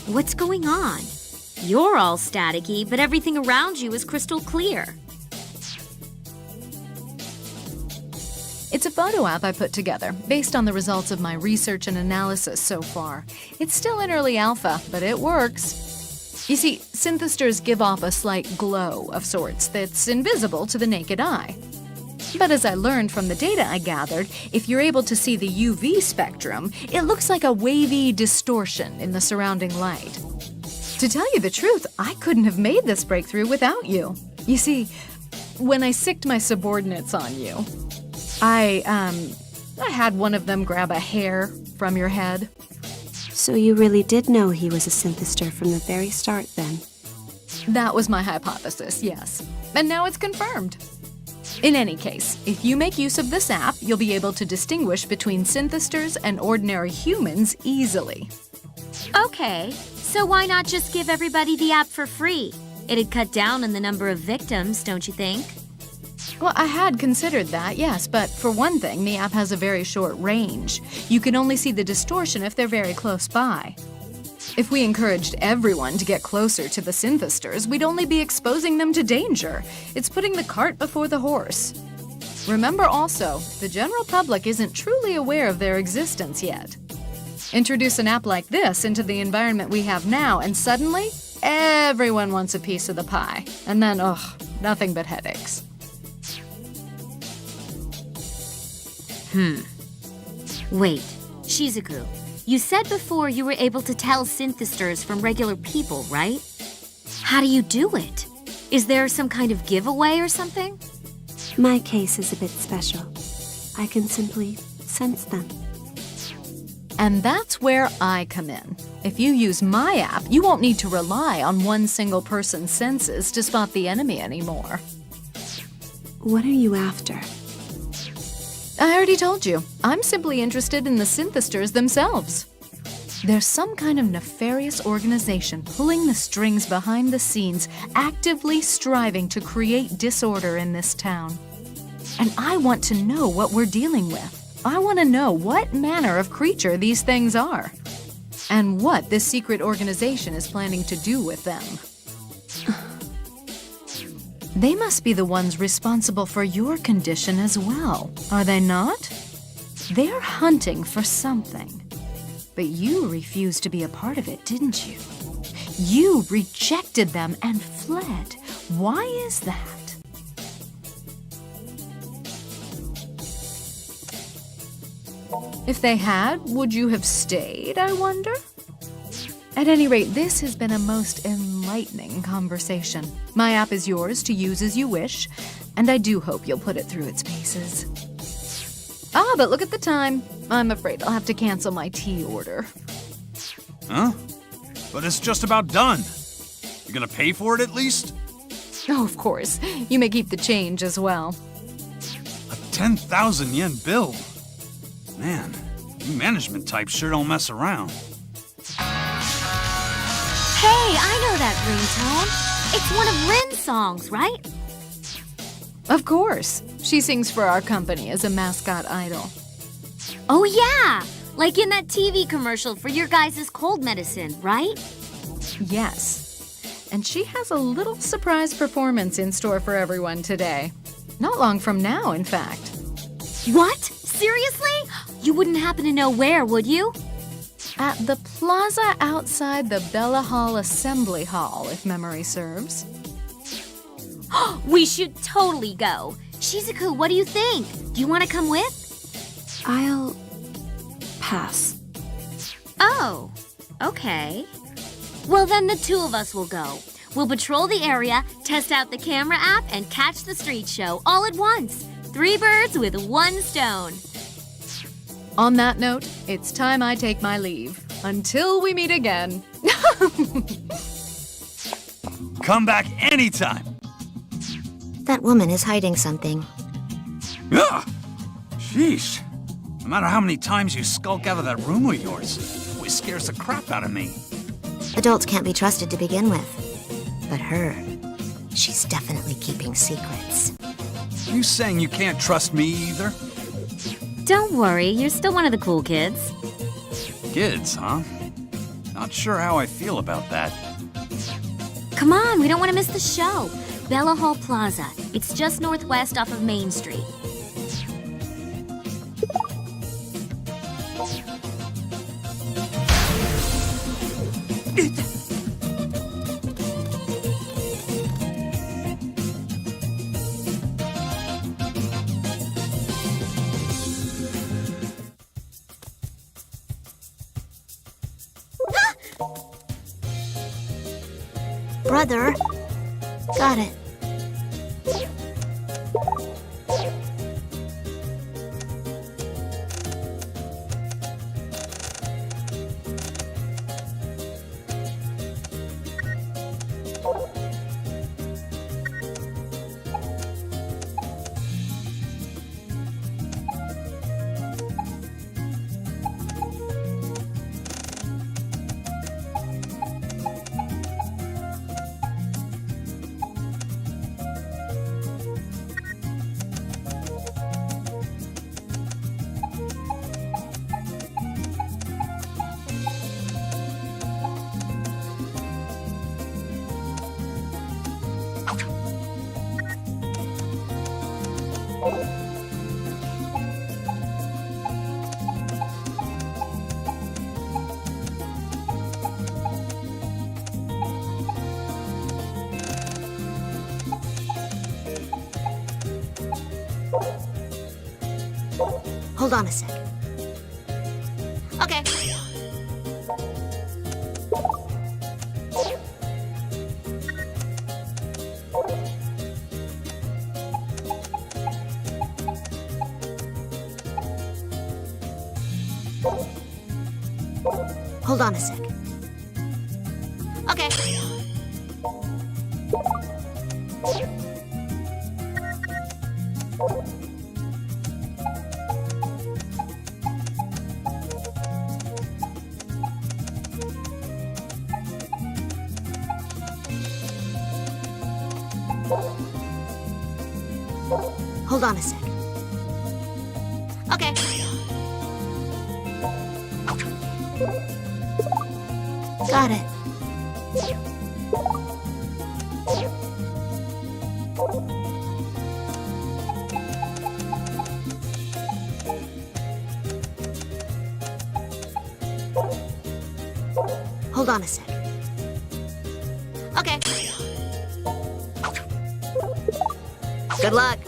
What's going on? You're all staticky, but everything around you is crystal clear. It's a photo app I put together, based on the results of my research and analysis so far. It's still in early alpha, but it works. You see, synthesters give off a slight glow of sorts that's invisible to the naked eye. But as I learned from the data I gathered, if you're able to see the UV spectrum, it looks like a wavy distortion in the surrounding light. To tell you the truth, I couldn't have made this breakthrough without you. You see, when I sicked my subordinates on you, I had one of them grab a hair from your head. So you really did know he was a synthester from the very start, then? That was my hypothesis, yes. And now it's confirmed. In any case, if you make use of this app, you'll be able to distinguish between synthesters and ordinary humans easily. Okay, so why not just give everybody the app for free? It'd cut down on the number of victims, don't you think? Well, I had considered that, yes, but for one thing, the app has a very short range. You can only see the distortion if they're very close by. If we encouraged everyone to get closer to the synthesters, we'd only be exposing them to danger. It's putting the cart before the horse. Remember also, the general public isn't truly aware of their existence yet. Introduce an app like this into the environment we have now, and suddenly, everyone wants a piece of the pie. And then, nothing but headaches. Wait, Shizuku, you said before you were able to tell synthesters from regular people, right? How do you do it? Is there some kind of giveaway or something? My case is a bit special. I can simply sense them. And that's where I come in. If you use my app, you won't need to rely on one single person's senses to spot the enemy anymore. What are you after? I already told you. I'm simply interested in the synthesters themselves. There's some kind of nefarious organization pulling the strings behind the scenes, actively striving to create disorder in this town. And I want to know what we're dealing with. I want to know what manner of creature these things are, and what this secret organization is planning to do with them. They must be the ones responsible for your condition as well, are they not? They're hunting for something. But you refused to be a part of it, didn't you? You rejected them and fled. Why is that? If they had, would you have stayed, I wonder? At any rate, this has been a most enlightening conversation. My app is yours to use as you wish, and I do hope you'll put it through its paces. Ah, but look at the time. I'm afraid I'll have to cancel my tea order. Huh? But it's just about done. You gonna pay for it at least? Oh, of course. You may keep the change as well. A 10,000 yen bill. Man, you management types sure don't mess around. Hey, I know that ringtone. It's one of Rin's songs, right? Of course. She sings for our company as a mascot idol. Oh, yeah! Like in that TV commercial for your guys' cold medicine, right? Yes. And she has a little surprise performance in store for everyone today. Not long from now, in fact. What? Seriously? You wouldn't happen to know where, would you? At the plaza outside the Bella Hall Assembly Hall, if memory serves. We should totally go. Shizuku, what do you think? Do you want to come with? I'll pass. Oh, okay. Well, then the two of us will go. We'll patrol the area, test out the camera app, and catch the street show all at once. 3 birds with 1 stone. On that note, it's time I take my leave. Until we meet again. Come back anytime. That woman is hiding something. Ugh! Sheesh. No matter how many times you skulk out of that room of yours, it always scares the crap out of me. Adults can't be trusted to begin with. But her, she's definitely keeping secrets. You saying you can't trust me either? Don't worry, you're still one of the cool kids. Kids, huh? Not sure how I feel about that. Come on, we don't want to miss the show. Bella Hall Plaza. It's just northwest off of Main Street. Brother. Got it. Hold on a sec. Okay. Hold on a sec. Okay. Hold on a sec. Okay. Got it. Hold on a sec. Okay. Good luck.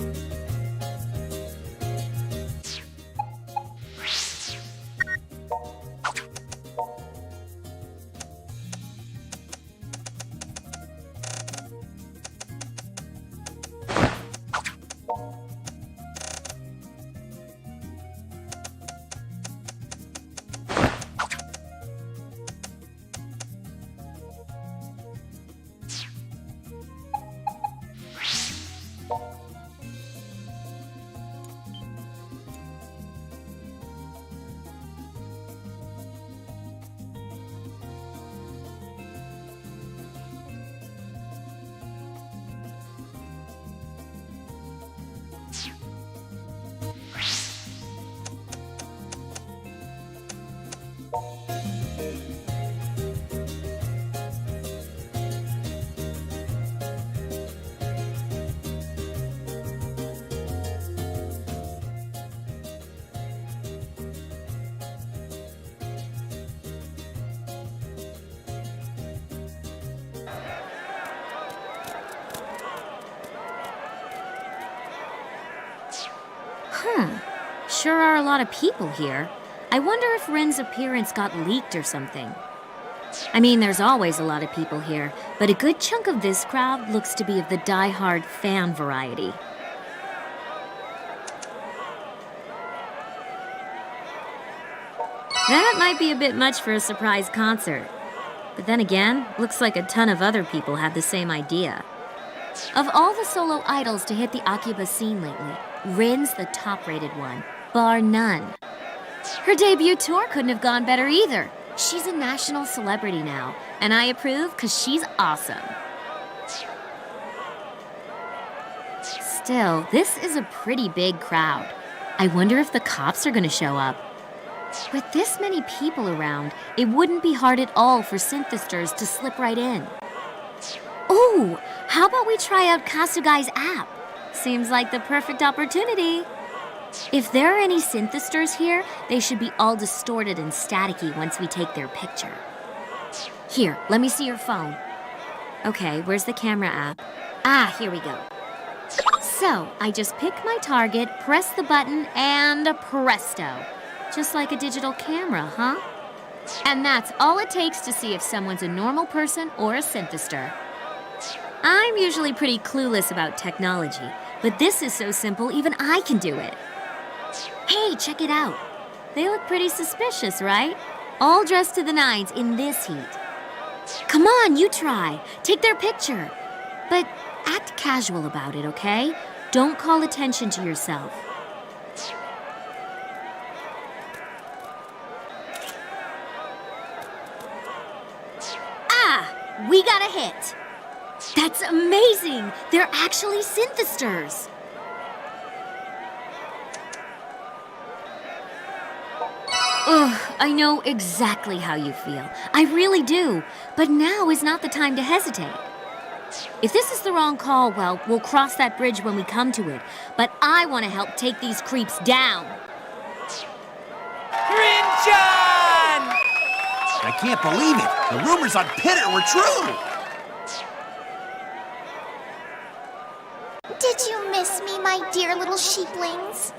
sure are a lot of people here. I wonder if Ren's appearance got leaked or something. I mean, there's always a lot of people here, but a good chunk of this crowd looks to be of the die-hard fan variety. That might be a bit much for a surprise concert. But then again, looks like a ton of other people have the same idea. Of all the solo idols to hit the Akiba scene lately, Ren's the top-rated one, bar none. Her debut tour couldn't have gone better either. She's a national celebrity now, and I approve because she's awesome. Still, this is a pretty big crowd. I wonder if the cops are going to show up. With this many people around, it wouldn't be hard at all for synthesters to slip right in. Ooh, how about we try out Kasugai's app? Seems like the perfect opportunity. If there are any synthesters here, they should be all distorted and staticky once we take their picture. Here, let me see your phone. Okay, where's the camera app? Ah, here we go. So, I just pick my target, press the button, and presto. Just like a digital camera, huh? And that's all it takes to see if someone's a normal person or a synthester. I'm usually pretty clueless about technology, but this is so simple even I can do it. Hey, check it out. They look pretty suspicious, right? All dressed to the nines in this heat. Come on, you try. Take their picture. But act casual about it, okay? Don't call attention to yourself. We got a hit! That's amazing! They're actually synthesters! Ugh, I know exactly how you feel. I really do. But now is not the time to hesitate. If this is the wrong call, well, we'll cross that bridge when we come to it. But I want to help take these creeps down. Rin-chan! I can't believe it. The rumors on Pitter were true. Did you miss me, my dear little sheeplings?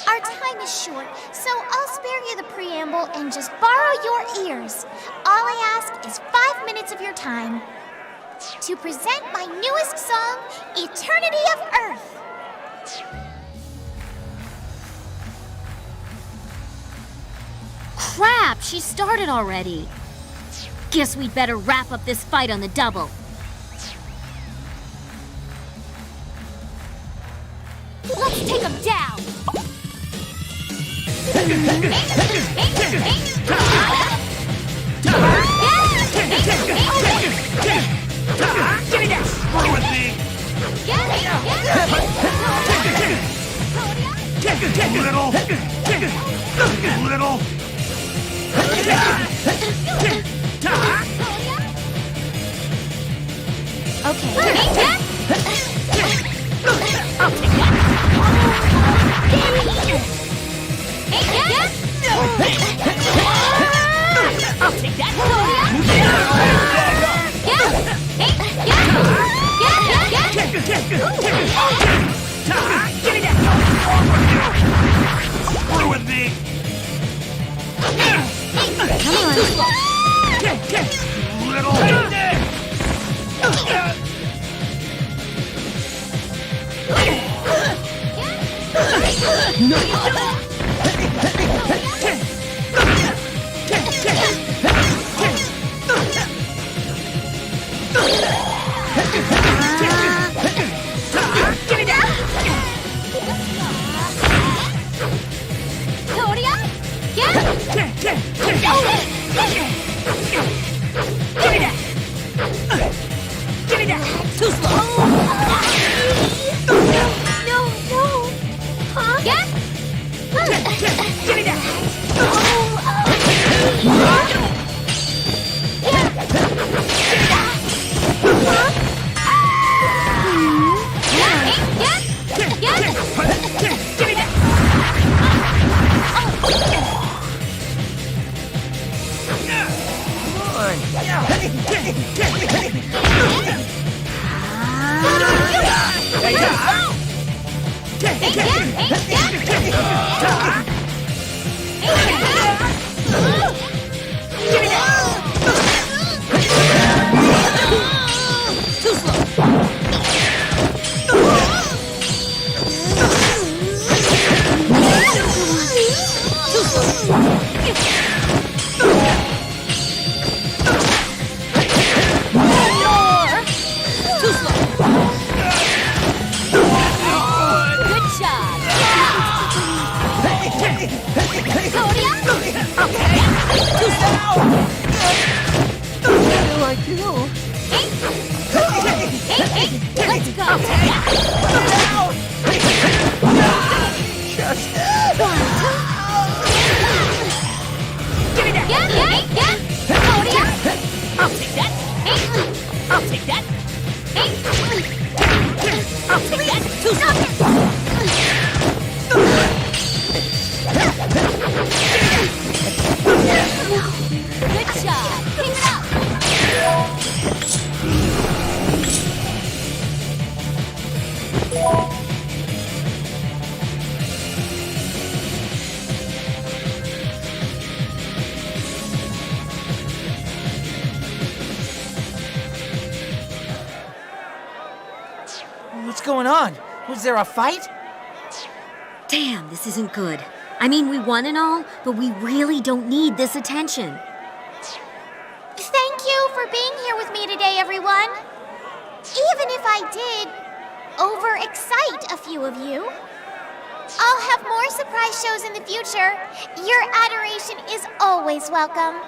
Our time is short, so I'll spare you the preamble and just borrow your ears. All I ask is 5 minutes of your time to present my newest song, Eternity of Earth. Crap, she started already. Guess we'd better wrap up this fight on the double. Let's take him down! Little. Okay. I'll take Screw with me. Come on. Little. Too slow. No. Huh? Yeah? Give me that. What's going on? Was there a fight? Damn, this isn't good. I mean, we won and all, but we really don't need this attention. Thank you for being here with me today, everyone. Even if I did overexcite a few of you, I'll have more surprise shows in the future. Your adoration is always welcome.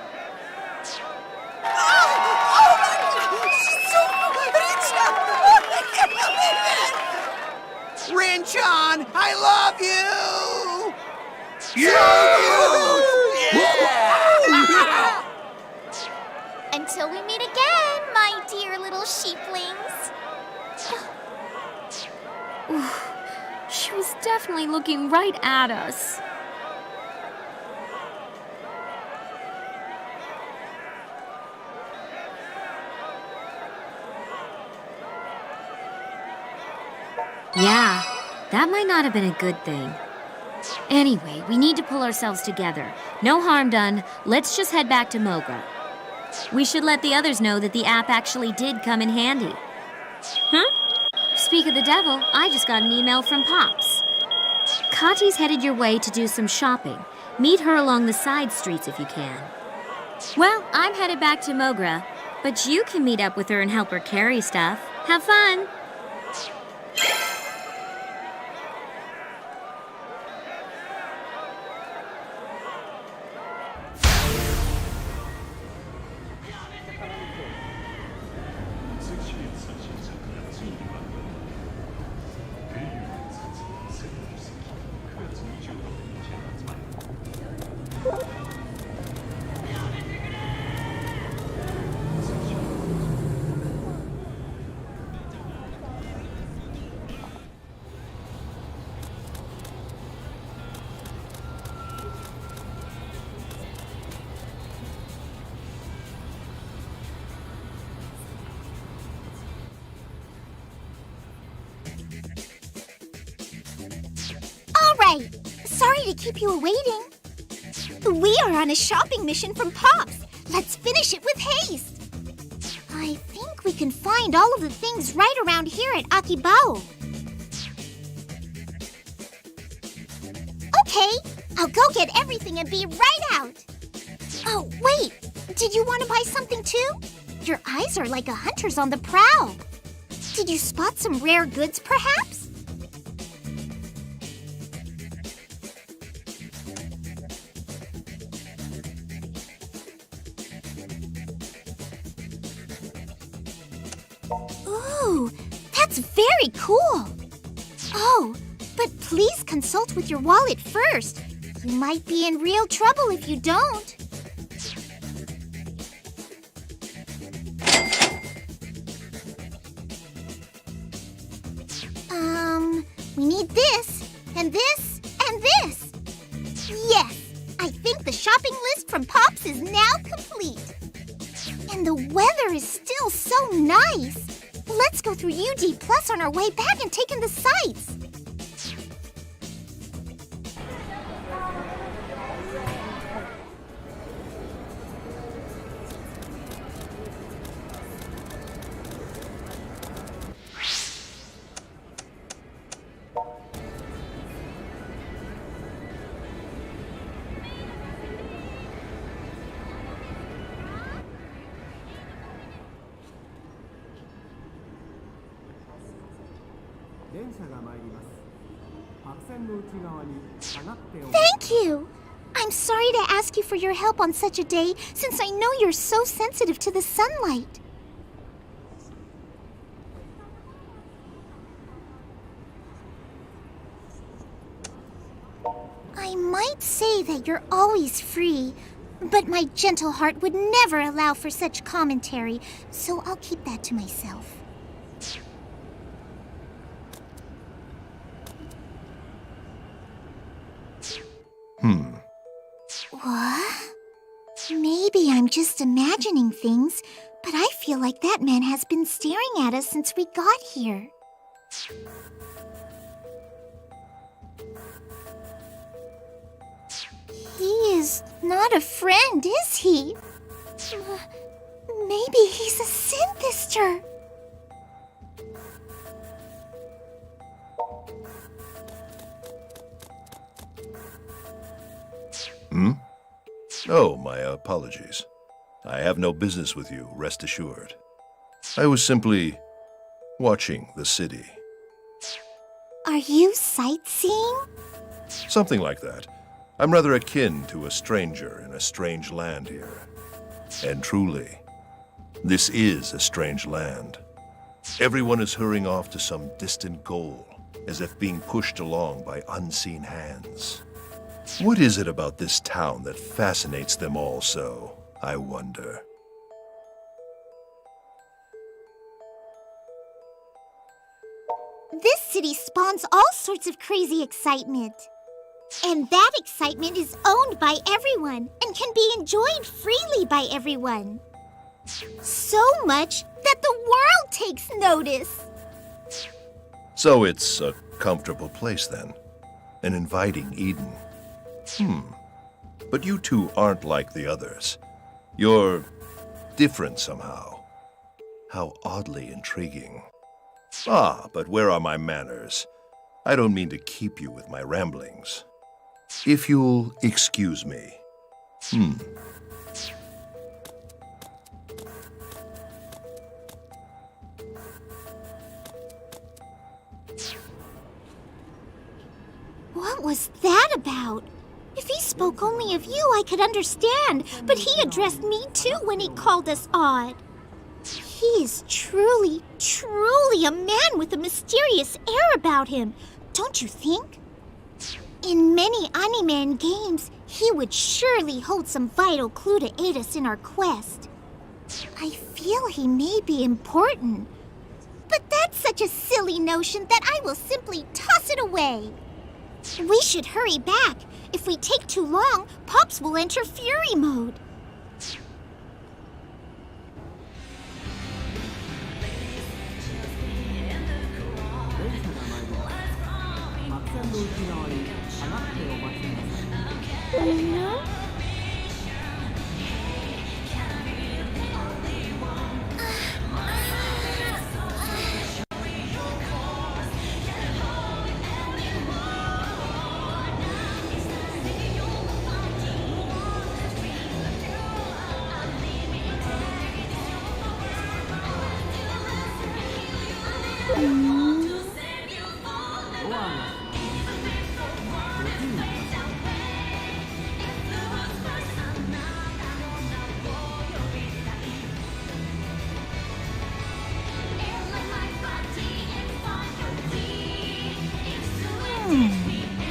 Rin-chan, I love you! Until we meet again, my dear little sheeplings. She was definitely looking right at us. Yeah, that might not have been a good thing. Anyway, we need to pull ourselves together. No harm done. Let's just head back to Mogra. We should let the others know that the app actually did come in handy. Huh? Speak of the devil, I just got an email from Pops. Kati's headed your way to do some shopping. Meet her along the side streets if you can. Well, I'm headed back to Mogra, but you can meet up with her and help her carry stuff. Have fun! Sorry to keep you waiting. We are on a shopping mission from Pops. Let's finish it with haste. I think we can find all of the things right around here at Akibao. Okay, I'll go get everything and be right out. Oh, wait. Did you want to buy something too? Your eyes are like a hunter's on the prowl. Did you spot some rare goods, perhaps? Ooh, that's very cool. Oh, but please consult with your wallet first. You might be in real trouble if you don't. We need this, and this, and this. Yes, I think the shopping list from Pops is now complete. And the weather is still so nice. Let's go through UD Plus on our way back and take in the sights. Thank you! I'm sorry to ask you for your help on such a day, since I know you're so sensitive to the sunlight. I might say that you're always free, but my gentle heart would never allow for such commentary, so I'll keep that to myself. What? Maybe I'm just imagining things, but I feel like that man has been staring at us since we got here. He is not a friend, is he? Maybe he's a synthester. Oh, my apologies. I have no business with you, rest assured. I was simply watching the city. Are you sightseeing? Something like that. I'm rather akin to a stranger in a strange land here. And truly, this is a strange land. Everyone is hurrying off to some distant goal, as if being pushed along by unseen hands. What is it about this town that fascinates them all so, I wonder? This city spawns all sorts of crazy excitement. And that excitement is owned by everyone and can be enjoyed freely by everyone. So much that the world takes notice. So it's a comfortable place then. An inviting Eden. But you two aren't like the others. You're different somehow. How oddly intriguing. Ah, but where are my manners? I don't mean to keep you with my ramblings. If you'll excuse me. What was that about? If he spoke only of you, I could understand, but he addressed me too when he called us odd. He is truly, truly a man with a mysterious air about him, don't you think? In many anime and games, he would surely hold some vital clue to aid us in our quest. I feel he may be important, but that's such a silly notion that I will simply toss it away. We should hurry back. If we take too long, Pops will enter fury mode.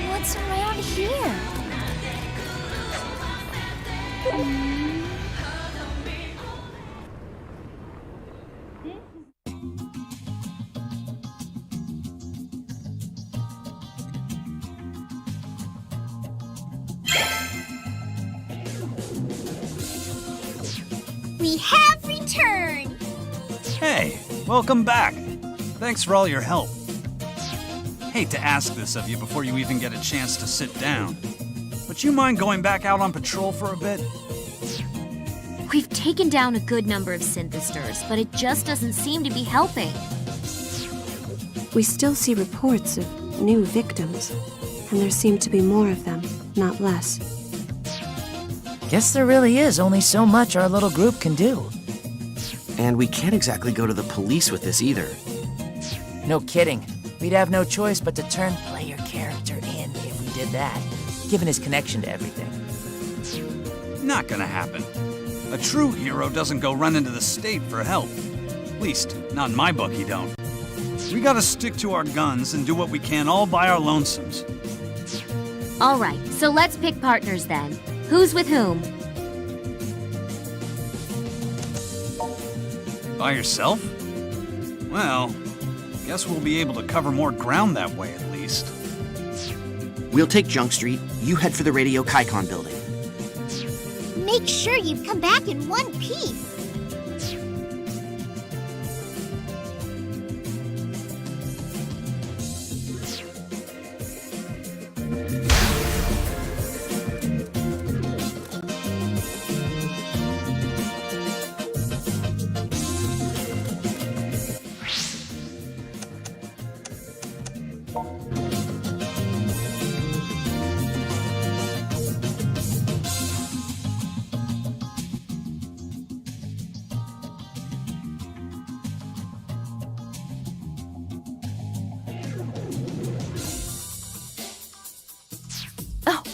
What's around here? We have returned! Hey, welcome back. Thanks for all your help. Hate to ask this of you before you even get a chance to sit down, but you mind going back out on patrol for a bit? We've taken down a good number of synthesters, but it just doesn't seem to be helping. We still see reports of new victims, and there seem to be more of them, not less. Guess there really is only so much our little group can do. And we can't exactly go to the police with this either. No kidding. We'd have no choice but to turn player character in if we did that, given his connection to everything. Not gonna happen. A true hero doesn't go run into the state for help. At least, not in my book, he don't. We gotta stick to our guns and do what we can all by our lonesomes. All right, so let's pick partners then. Who's with whom? By yourself? Well, guess we'll be able to cover more ground that way at least. We'll take Junk Street. You head for the Radio Kaikon building. Make sure you come back in one piece.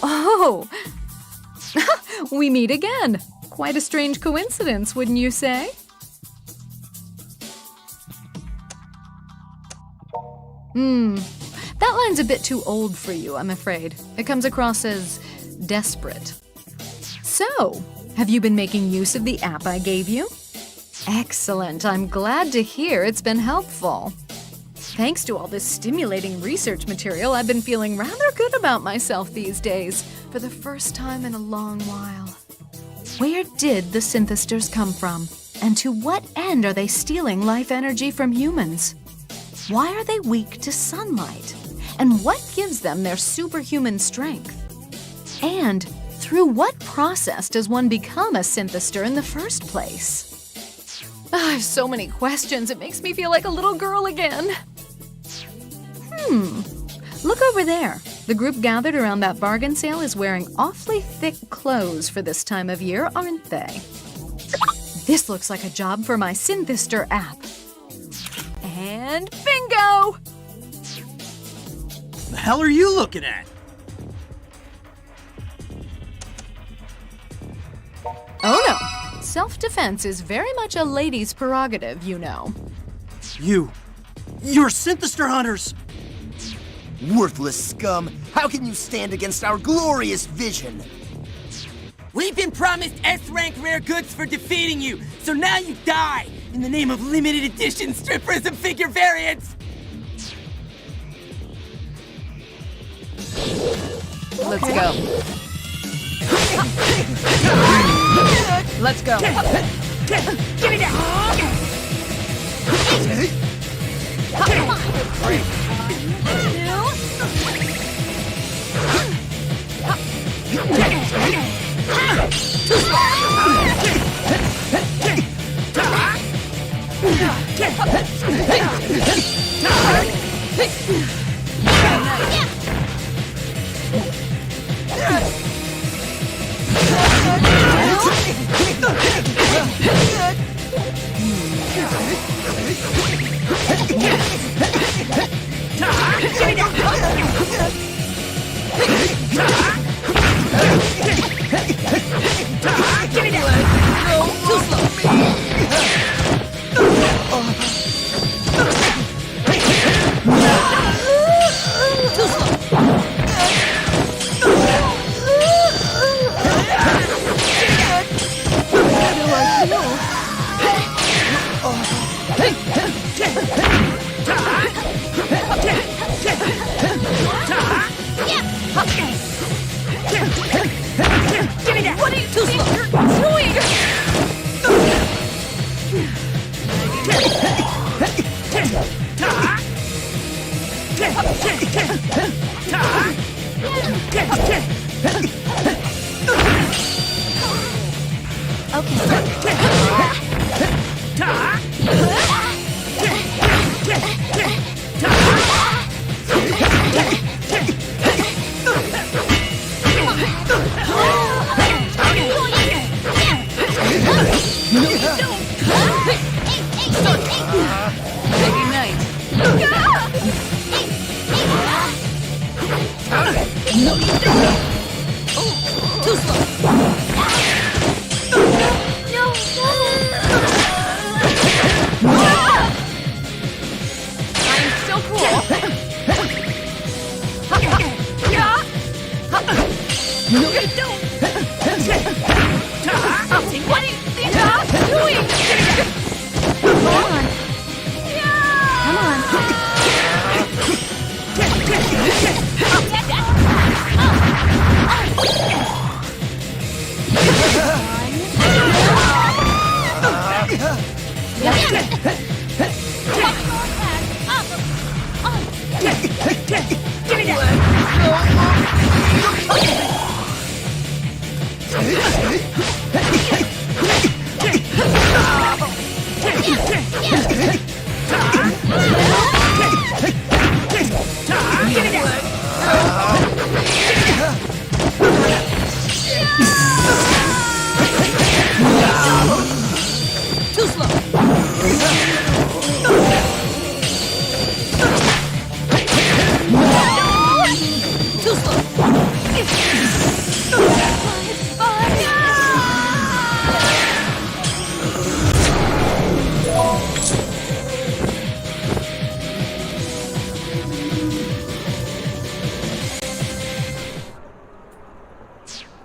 Oh! We meet again. Quite a strange coincidence, wouldn't you say? That line's a bit too old for you, I'm afraid. It comes across as desperate. So, have you been making use of the app I gave you? Excellent. I'm glad to hear it's been helpful. Thanks to all this stimulating research material, I've been feeling rather good about myself these days, for the first time in a long while. Where did the synthesters come from? And to what end are they stealing life energy from humans? Why are they weak to sunlight? And what gives them their superhuman strength? And through what process does one become a synthester in the first place? I have so many questions, it makes me feel like a little girl again. Look over there. The group gathered around that bargain sale is wearing awfully thick clothes for this time of year, aren't they? This looks like a job for my Synthester app. And bingo! The hell are you looking at? Oh no. Self-defense is very much a lady's prerogative, you know. You're Synthester hunters! Worthless scum! How can you stand against our glorious vision? We've been promised S-rank rare goods for defeating you, so now you die in the name of limited edition strip prism figure variants! Let's go. Let's go. Give me that! Come on!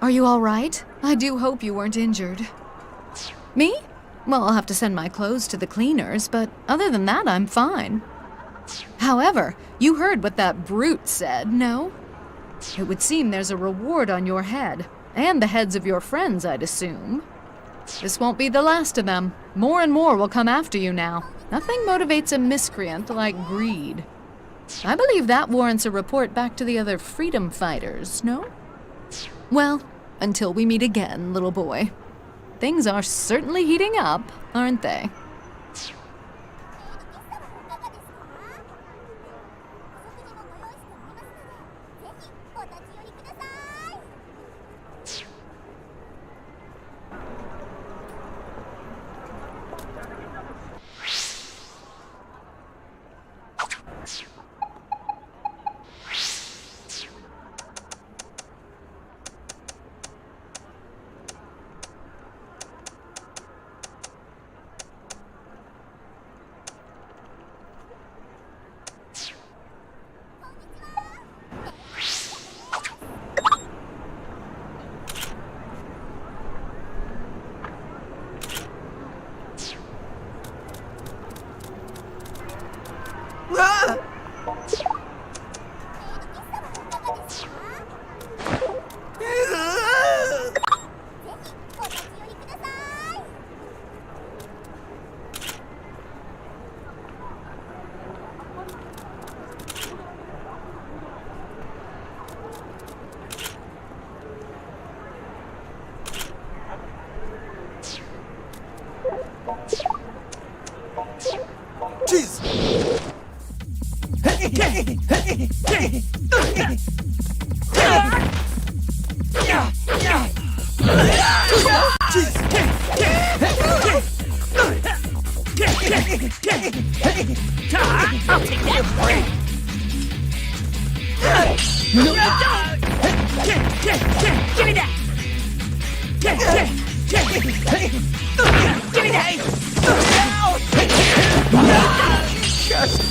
Are you all right? I do hope you weren't injured. Me? Well, I'll have to send my clothes to the cleaners, but other than that, I'm fine. However, you heard what that brute said, no? It would seem there's a reward on your head, and the heads of your friends, I'd assume. This won't be the last of them. More and more will come after you now. Nothing motivates a miscreant like greed. I believe that warrants a report back to the other freedom fighters, no? Well, until we meet again, little boy. Things are certainly heating up, aren't they? I'll take that break! No, you don't! Give me that! Give me that!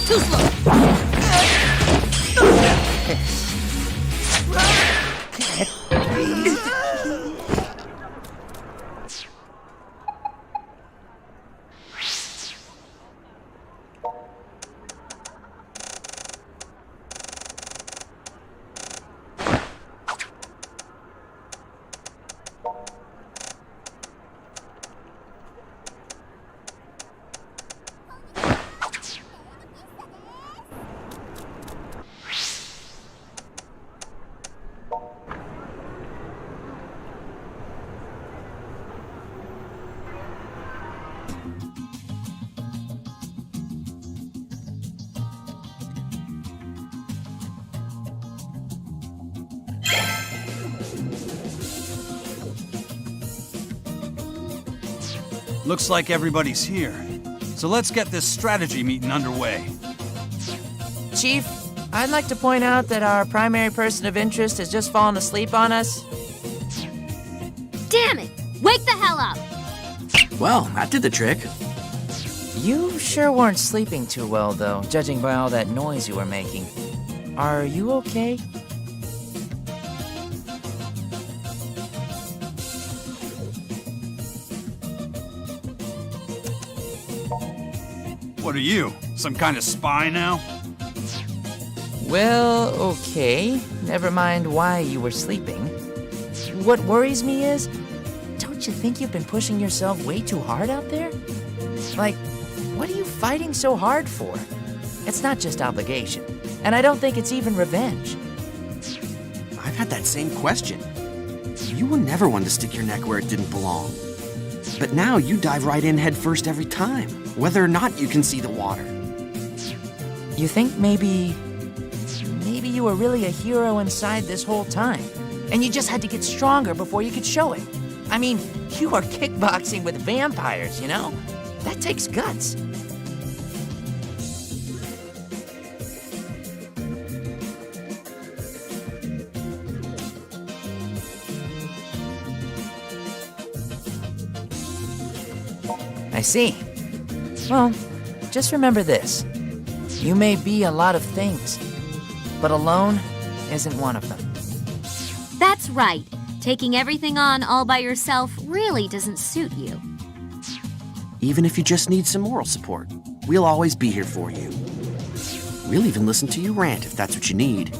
Too slow! Looks like everybody's here. So let's get this strategy meeting underway. Chief, I'd like to point out that our primary person of interest has just fallen asleep on us. Damn it! Wake the hell up! Well, that did the trick. You sure weren't sleeping too well, though, judging by all that noise you were making. Are you okay? What are you, some kind of spy now? Well, okay. Never mind why you were sleeping. What worries me is, don't you think you've been pushing yourself way too hard out there? Like, what are you fighting so hard for? It's not just obligation, and I don't think it's even revenge. I've had that same question. You were never one to stick your neck where it didn't belong. But now you dive right in head first every time, whether or not you can see the water. You think maybe you were really a hero inside this whole time, and you just had to get stronger before you could show it. I mean, you are kickboxing with vampires, you know? That takes guts. I see. Well, just remember this. You may be a lot of things, but alone isn't one of them. That's right. Taking everything on all by yourself really doesn't suit you. Even if you just need some moral support, we'll always be here for you. We'll even listen to you rant if that's what you need.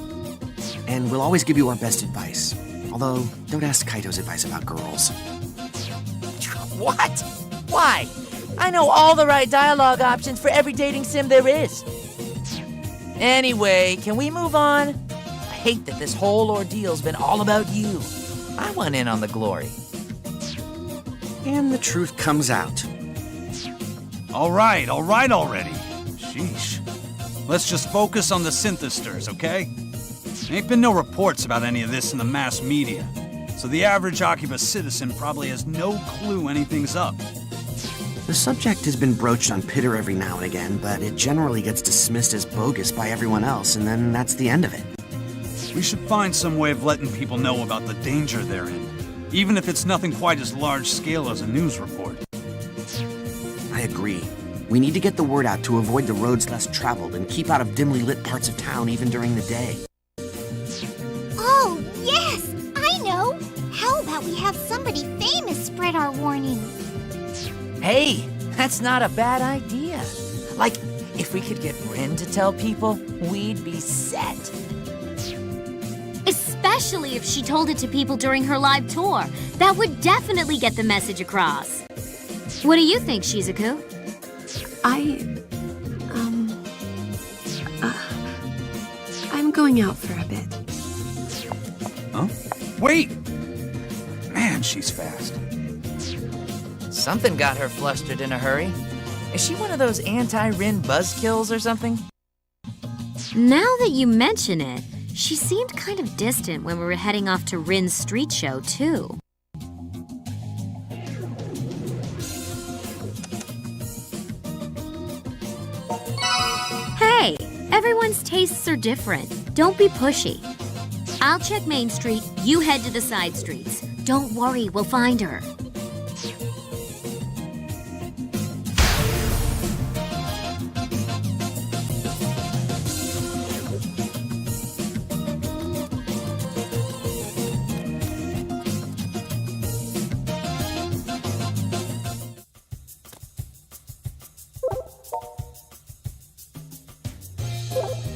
And we'll always give you our best advice. Although, don't ask Kaito's advice about girls. What? Why? I know all the right dialogue options for every dating sim there is. Anyway, can we move on? I hate that this whole ordeal's been all about you. I want in on the glory. And the truth comes out. All right already. Sheesh. Let's just focus on the synthesters, okay? Ain't been no reports about any of this in the mass media, so the average Akiba citizen probably has no clue anything's up. The subject has been broached on Pitter every now and again, but it generally gets dismissed as bogus by everyone else, and then that's the end of it. We should find some way of letting people know about the danger they're in, even if it's nothing quite as large scale as a news report. I agree. We need to get the word out to avoid the roads less traveled and keep out of dimly lit parts of town even during the day. Oh, yes! I know! How about we have somebody famous spread our warning? Hey, that's not a bad idea. Like, if we could get Rin to tell people, we'd be set. Especially if she told it to people during her live tour. That would definitely get the message across. What do you think, Shizuku? I'm going out for a bit. Huh? Wait! Man, she's fast. Something got her flustered in a hurry. Is she one of those anti-Rin buzzkills or something? Now that you mention it, she seemed kind of distant when we were heading off to Rin's street show, too. Hey, everyone's tastes are different. Don't be pushy. I'll check Main Street, you head to the side streets. Don't worry, we'll find her.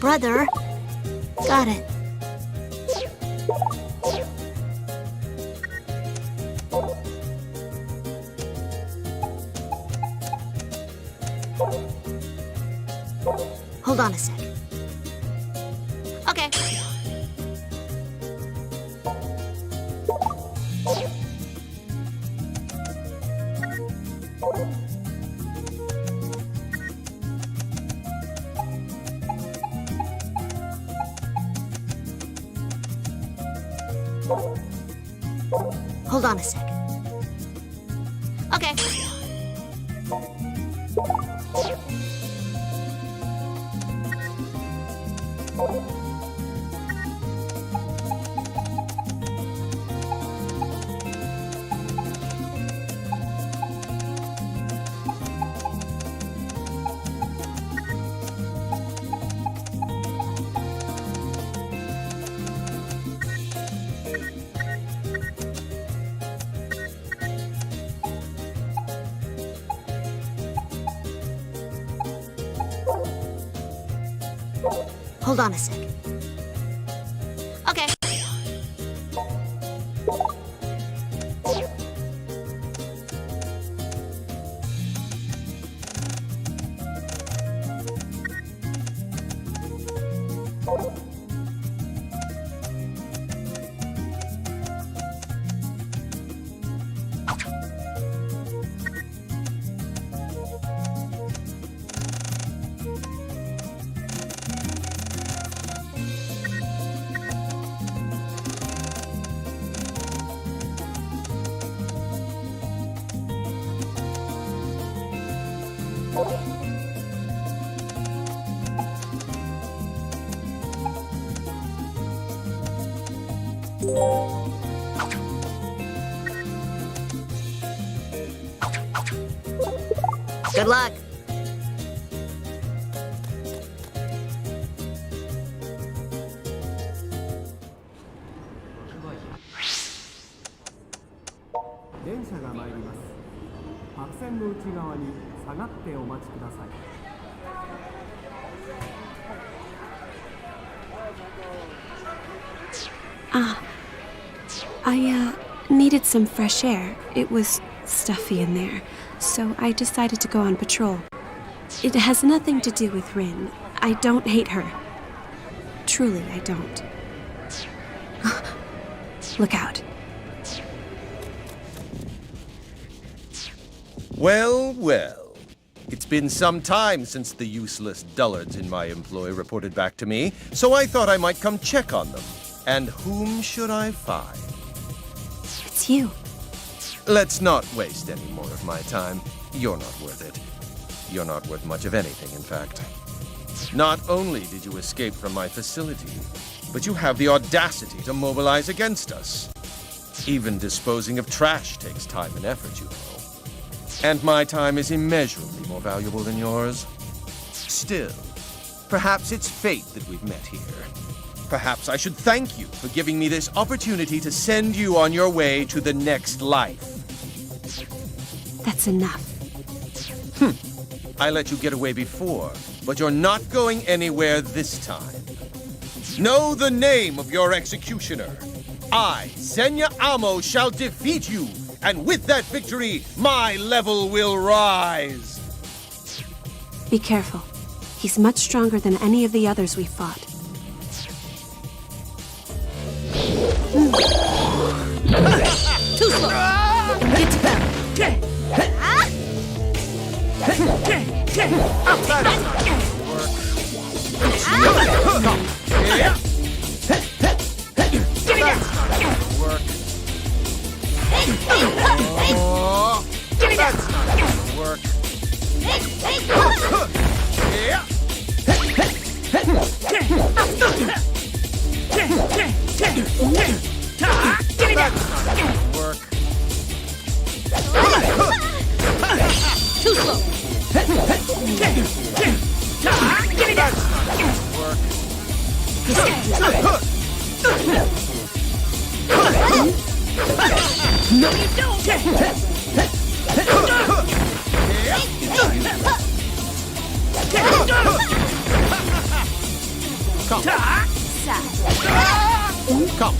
Brother, got it. Hold on a sec. Okay. Hold on a sec. Okay. Hold on a sec. Okay. Good luck. 側に下がってお待ちください。I needed some fresh air. It was stuffy in there, so I decided to go on patrol. It has nothing to do with Rin. I don't hate her. Truly, I don't. Look out. Well, well. It's been some time since the useless dullards in my employ reported back to me, so I thought I might come check on them. And whom should I find? It's you. Let's not waste any more of my time. You're not worth it. You're not worth much of anything, in fact. Not only did you escape from my facility, but you have the audacity to mobilize against us. Even disposing of trash takes time and effort, you know. And my time is immeasurably more valuable than yours. Still, perhaps it's fate that we've met here. Perhaps I should thank you for giving me this opportunity to send you on your way to the next life. That's enough. I let you get away before, but you're not going anywhere this time. Know the name of your executioner. I, Senya Amo, shall defeat you, and with that victory, my level will rise. Be careful. He's much stronger than any of the others we fought. Too slow. Get to them. Too slow. No, you don't. Come.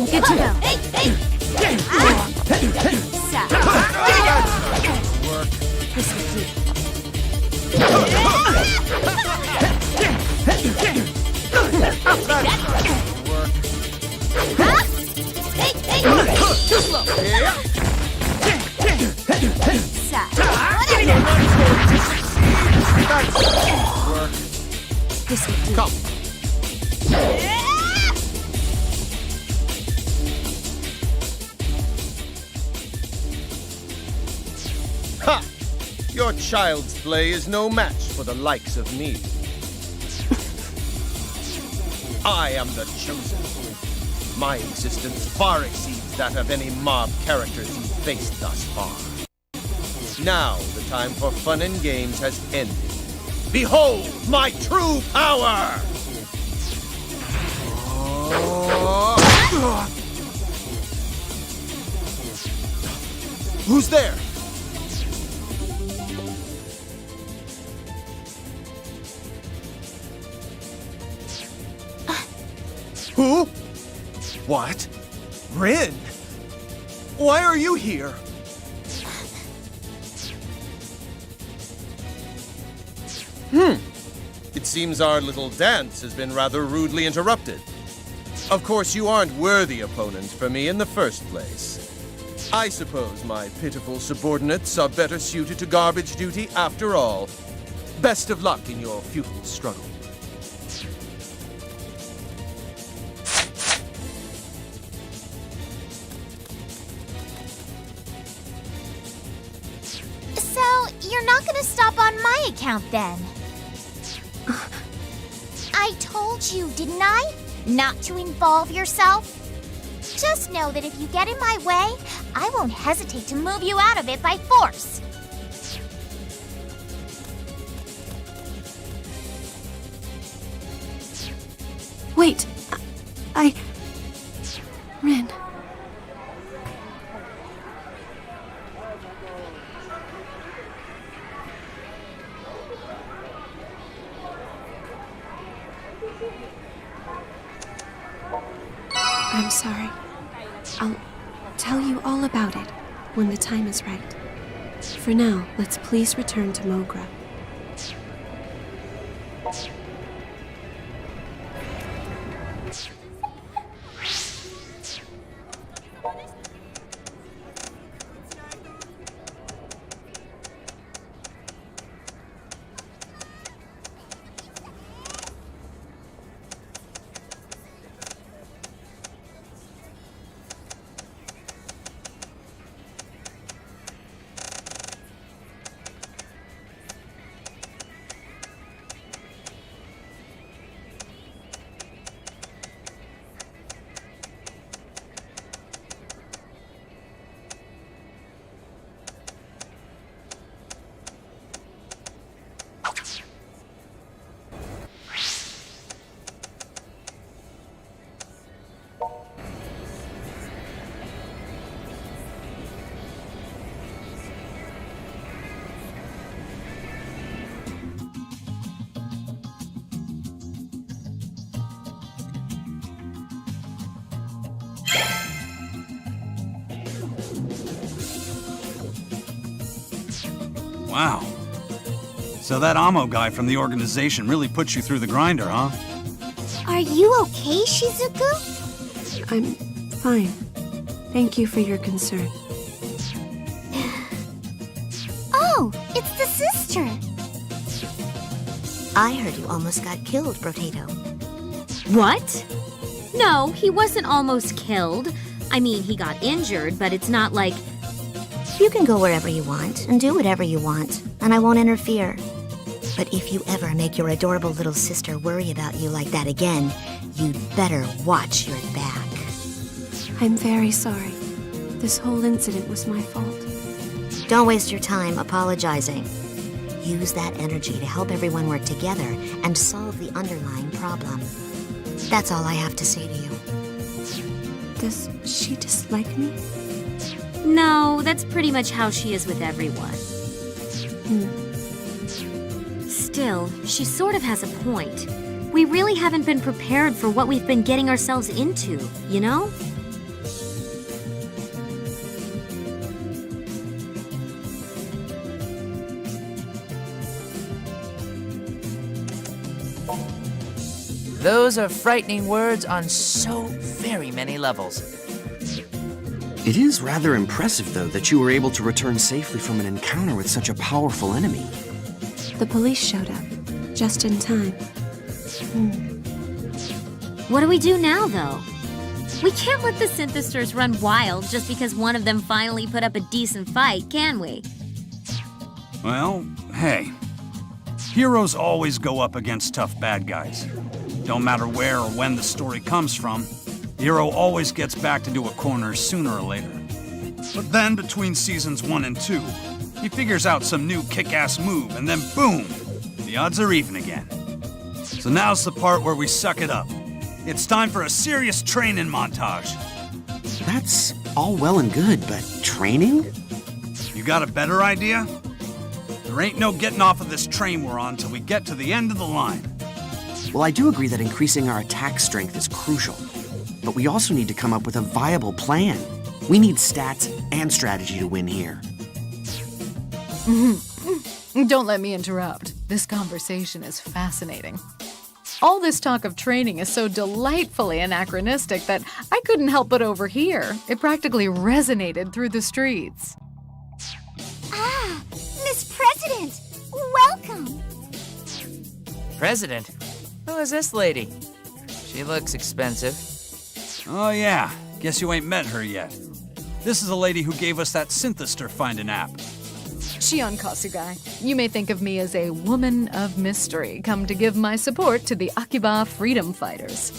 Good to go. This will do. Too slow. This will do. Come. Ha! Your child's play is no match for the likes of me. I am the chosen. My existence far exceeds that of any mob characters you've faced thus far. Now the time for fun and games has ended. Behold my true power! Who's there? Who? What? Rin? Why are you here? It seems our little dance has been rather rudely interrupted. Of course, you aren't worthy opponents for me in the first place. I suppose my pitiful subordinates are better suited to garbage duty after all. Best of luck in your futile struggle. you're not gonna stop on my account then. I told you, didn't I? Not to involve yourself? Just know that if you get in my way, I won't hesitate to move you out of it by force. Wait, Rin. I'm sorry. I'll tell you all about it when the time is right. For now, let's please return to Mogra. Wow. So that Amo guy from the organization really put you through the grinder, huh? Are you okay, Shizuku? I'm fine. Thank you for your concern. Oh, it's the sister. I heard you almost got killed, Brotato. What? No, he wasn't almost killed. I mean, he got injured, but it's not like... You can go wherever you want and do whatever you want, and I won't interfere. But if you ever make your adorable little sister worry about you like that again, you'd better watch your back. I'm very sorry. This whole incident was my fault. Don't waste your time apologizing. Use that energy to help everyone work together and solve the underlying problem. That's all I have to say to you. Does she dislike me? No, that's pretty much how she is with everyone. Still, she sort of has a point. We really haven't been prepared for what we've been getting ourselves into, you know? Those are frightening words on so very many levels. It is rather impressive, though, that you were able to return safely from an encounter with such a powerful enemy. The police showed up, just in time. What do we do now, though? We can't let the Synthesters run wild just because one of them finally put up a decent fight, can we? Well, hey. Heroes always go up against tough bad guys. Don't matter where or when the story comes from, the hero always gets backed into a corner sooner or later. But then, between seasons 1 and 2, he figures out some new kick-ass move, and then boom! The odds are even again. So now's the part where we suck it up. It's time for a serious training montage. That's all well and good, but training? You got a better idea? There ain't no getting off of this train we're on till we get to the end of the line. Well, I do agree that increasing our attack strength is crucial. But we also need to come up with a viable plan. We need stats and strategy to win here. Don't let me interrupt. This conversation is fascinating. All this talk of training is so delightfully anachronistic that I couldn't help but overhear. It practically resonated through the streets. Ah, Miss President, welcome. President? Who is this lady? She looks expensive. Oh yeah, guess you ain't met her yet. This is a lady who gave us that Synthester finding app. Shion Kasugai. You may think of me as a woman of mystery, come to give my support to the Akiba freedom fighters.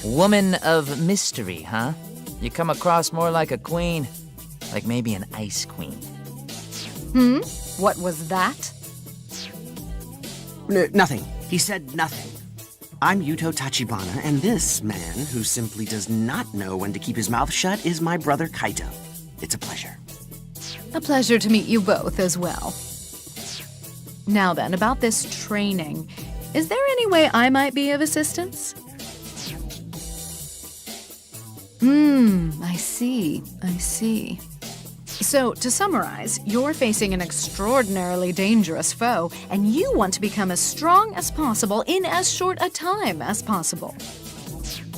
Woman of mystery, huh? You come across more like a queen. Like maybe an ice queen. What was that? Nothing. He said nothing. I'm Yuto Tachibana, and this man, who simply does not know when to keep his mouth shut, is my brother Kaito. It's a pleasure. A pleasure to meet you both as well. Now then, about this training. Is there any way I might be of assistance? I see. So, to summarize, you're facing an extraordinarily dangerous foe, and you want to become as strong as possible in as short a time as possible.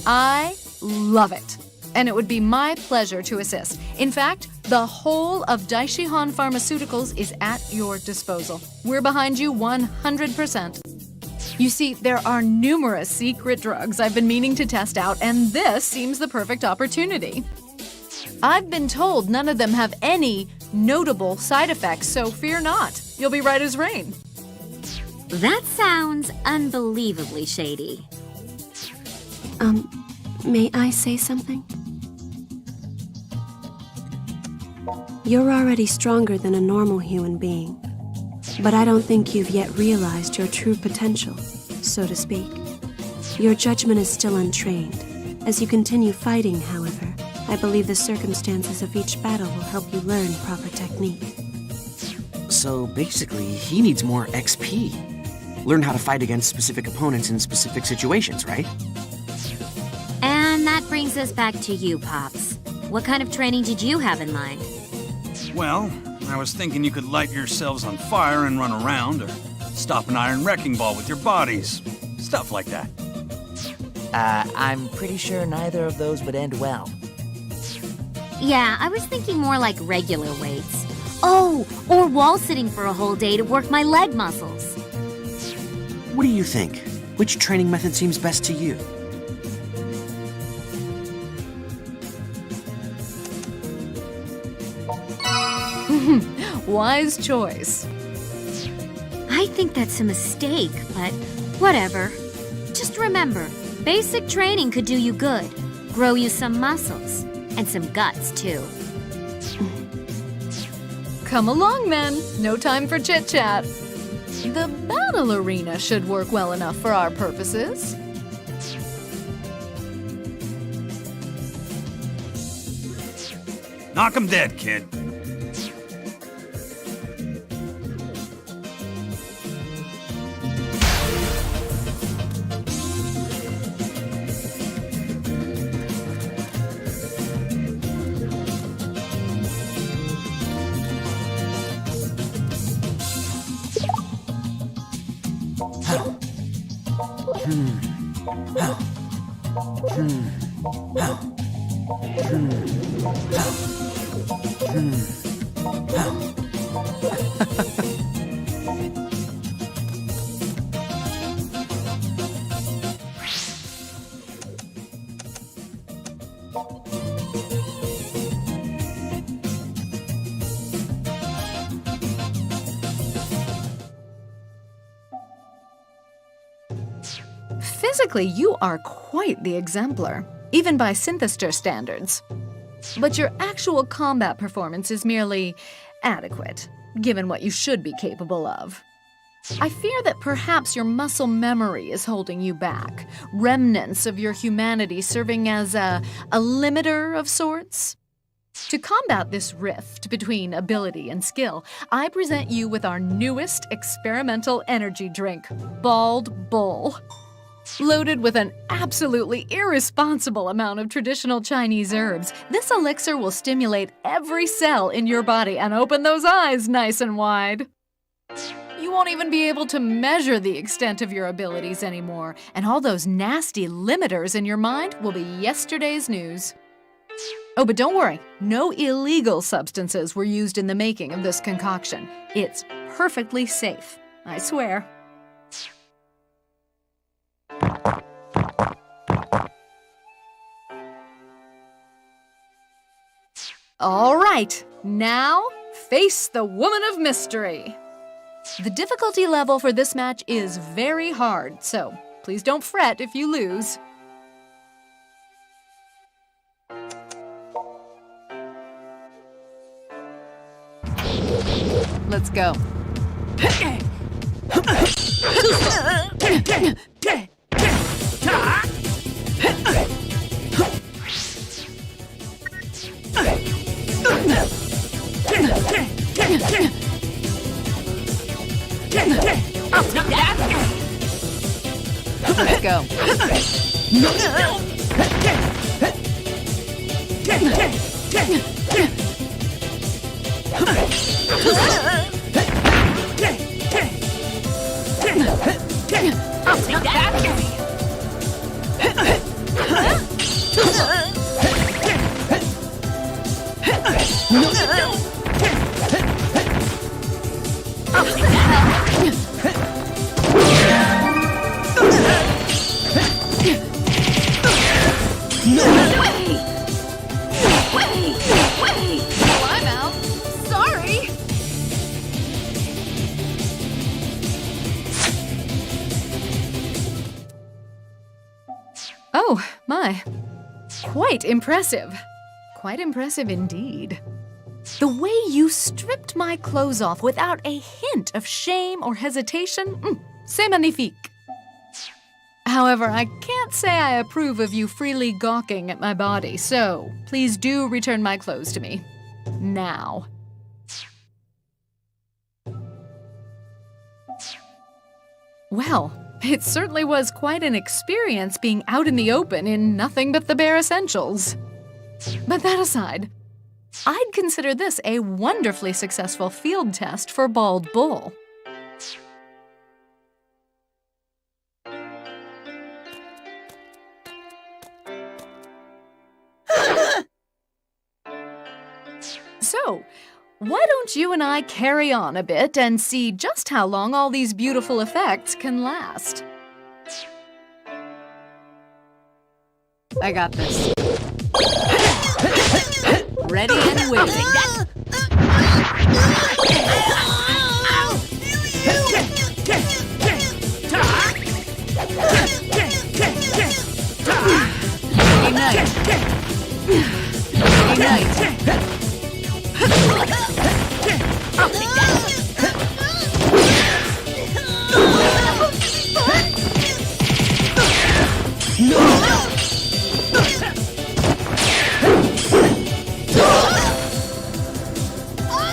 I love it, and it would be my pleasure to assist. In fact, the whole of Daishihan Pharmaceuticals is at your disposal. We're behind you 100%. You see, there are numerous secret drugs I've been meaning to test out, and this seems the perfect opportunity. I've been told none of them have any notable side effects, so fear not. You'll be right as rain. That sounds unbelievably shady. May I say something? You're already stronger than a normal human being, but I don't think you've yet realized your true potential, so to speak. Your judgment is still untrained. As you continue fighting, however, I believe the circumstances of each battle will help you learn proper technique. So basically, he needs more XP. Learn how to fight against specific opponents in specific situations, right? And that brings us back to you, Pops. What kind of training did you have in mind? Well, I was thinking you could light yourselves on fire and run around, or stop an iron wrecking ball with your bodies. Stuff like that. I'm pretty sure neither of those would end well. Yeah, I was thinking more like regular weights. Oh, or wall sitting for a whole day to work my leg muscles. What do you think? Which training method seems best to you? Wise choice. I think that's a mistake, but whatever. Just remember, basic training could do you good, grow you some muscles, and some guts, too. Come along, then. No time for chit-chat. The battle arena should work well enough for our purposes. Knock 'em dead, kid. Physically, you are quite the exemplar, even by Synthester standards. But your actual combat performance is merely adequate, given what you should be capable of. I fear that perhaps your muscle memory is holding you back, remnants of your humanity serving as a limiter of sorts. To combat this rift between ability and skill, I present you with our newest experimental energy drink, Bald Bull. Loaded with an absolutely irresponsible amount of traditional Chinese herbs, this elixir will stimulate every cell in your body and open those eyes nice and wide. You won't even be able to measure the extent of your abilities anymore, and all those nasty limiters in your mind will be yesterday's news. Oh, but don't worry, no illegal substances were used in the making of this concoction. It's perfectly safe, I swear. All right, now face the woman of mystery. The difficulty level for this match is very hard, so please don't fret if you lose. Let's go. Let's go. I'll take that. Well, I'm out. Sorry. Oh, my. Quite impressive. Quite impressive indeed. The way you stripped my clothes off without a hint of shame or hesitation, c'est magnifique. However, I can't say I approve of you freely gawking at my body, so please do return my clothes to me. Now. Well, it certainly was quite an experience being out in the open in nothing but the bare essentials. But that aside, I'd consider this a wonderfully successful field test for Bald Bull. So, why don't you and I carry on a bit and see just how long all these beautiful effects can last? I got this. Ready and waiting. Ignite. Ignite. I'll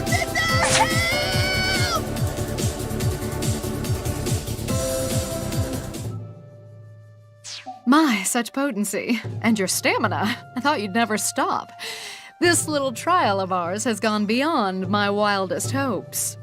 take that. My, such potency. And your stamina. I thought you'd never stop. This little trial of ours has gone beyond my wildest hopes.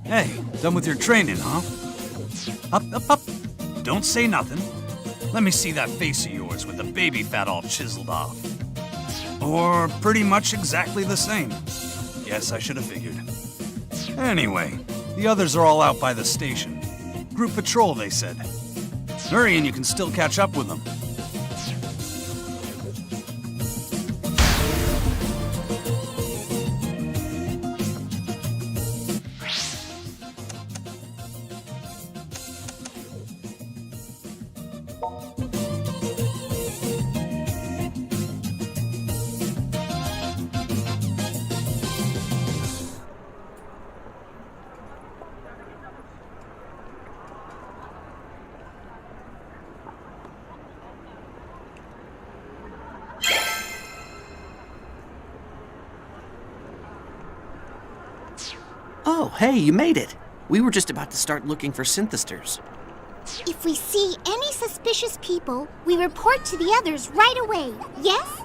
Hey, done with your training, huh? Up, up, up. Don't say nothing. Let me see that face of yours with the baby fat all chiseled off. Or pretty much exactly the same. Yes, I should have figured. Anyway, the others are all out by the station. Group patrol, they said. Hurry and you can still catch up with them. Oh, hey, you made it. We were just about to start looking for synthesters. If we see any suspicious people, we report to the others right away, yes?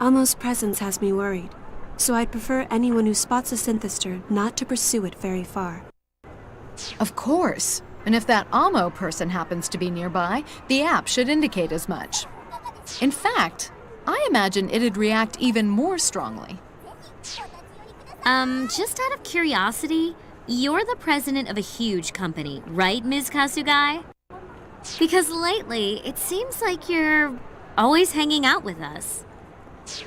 Almo's presence has me worried, so I'd prefer anyone who spots a synthester not to pursue it very far. Of course. And if that Amo person happens to be nearby, the app should indicate as much. In fact, I imagine it'd react even more strongly. Just out of curiosity, you're the president of a huge company, right, Ms. Kasugai? Because lately, it seems like you're always hanging out with us.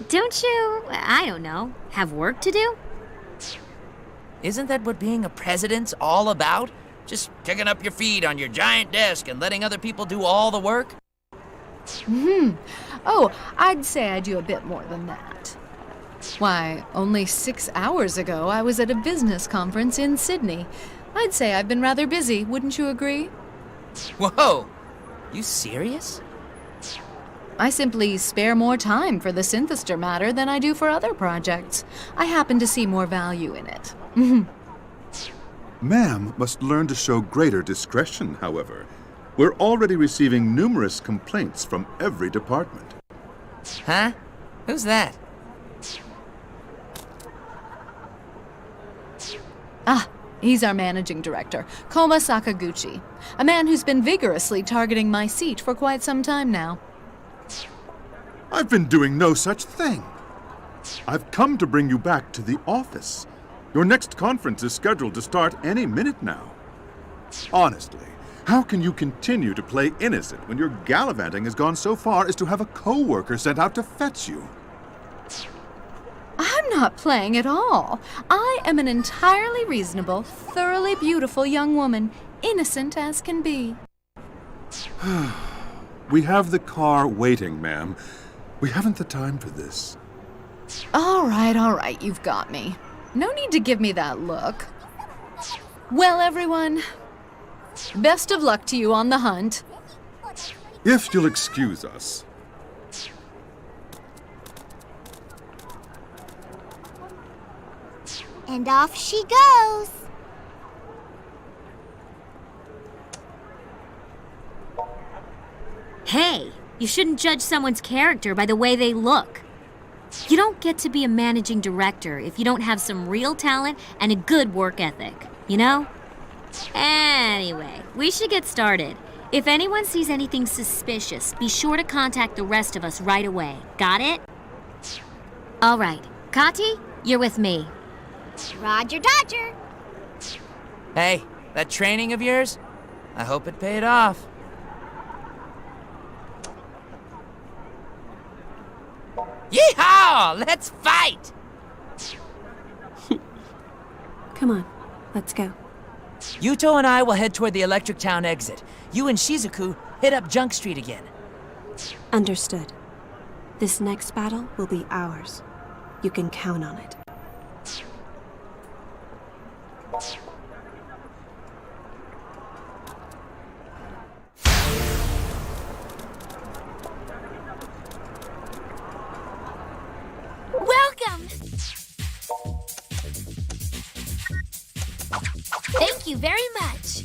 Don't you, I don't know, have work to do? Isn't that what being a president's all about? Just kicking up your feet on your giant desk and letting other people do all the work? Oh, I'd say I do a bit more than that. Why, only 6 hours ago I was at a business conference in Sydney. I'd say I've been rather busy, wouldn't you agree? Whoa! You serious? I simply spare more time for the synthester matter than I do for other projects. I happen to see more value in it. Ma'am must learn to show greater discretion, however. We're already receiving numerous complaints from every department. Huh? Who's that? He's our managing director, Koma Sakaguchi, a man who's been vigorously targeting my seat for quite some time now. I've been doing no such thing. I've come to bring you back to the office. Your next conference is scheduled to start any minute now. Honestly, how can you continue to play innocent when your gallivanting has gone so far as to have a co-worker sent out to fetch you? I'm not playing at all. I am an entirely reasonable, thoroughly beautiful young woman, innocent as can be. We have the car waiting, ma'am. We haven't the time for this. All right, you've got me. No need to give me that look. Well, everyone, best of luck to you on the hunt. If you'll excuse us. And off she goes. Hey, you shouldn't judge someone's character by the way they look. You don't get to be a managing director if you don't have some real talent and a good work ethic, you know? Anyway, we should get started. If anyone sees anything suspicious, be sure to contact the rest of us right away. Got it? All right. Kati, you're with me. Roger Dodger. Hey, that training of yours? I hope it paid off. Yeehaw! Let's fight! Come on, let's go. Yuto and I will head toward the Electric Town exit. You and Shizuku hit up Junk Street again. Understood. This next battle will be ours. You can count on it. Welcome! Thank you very much.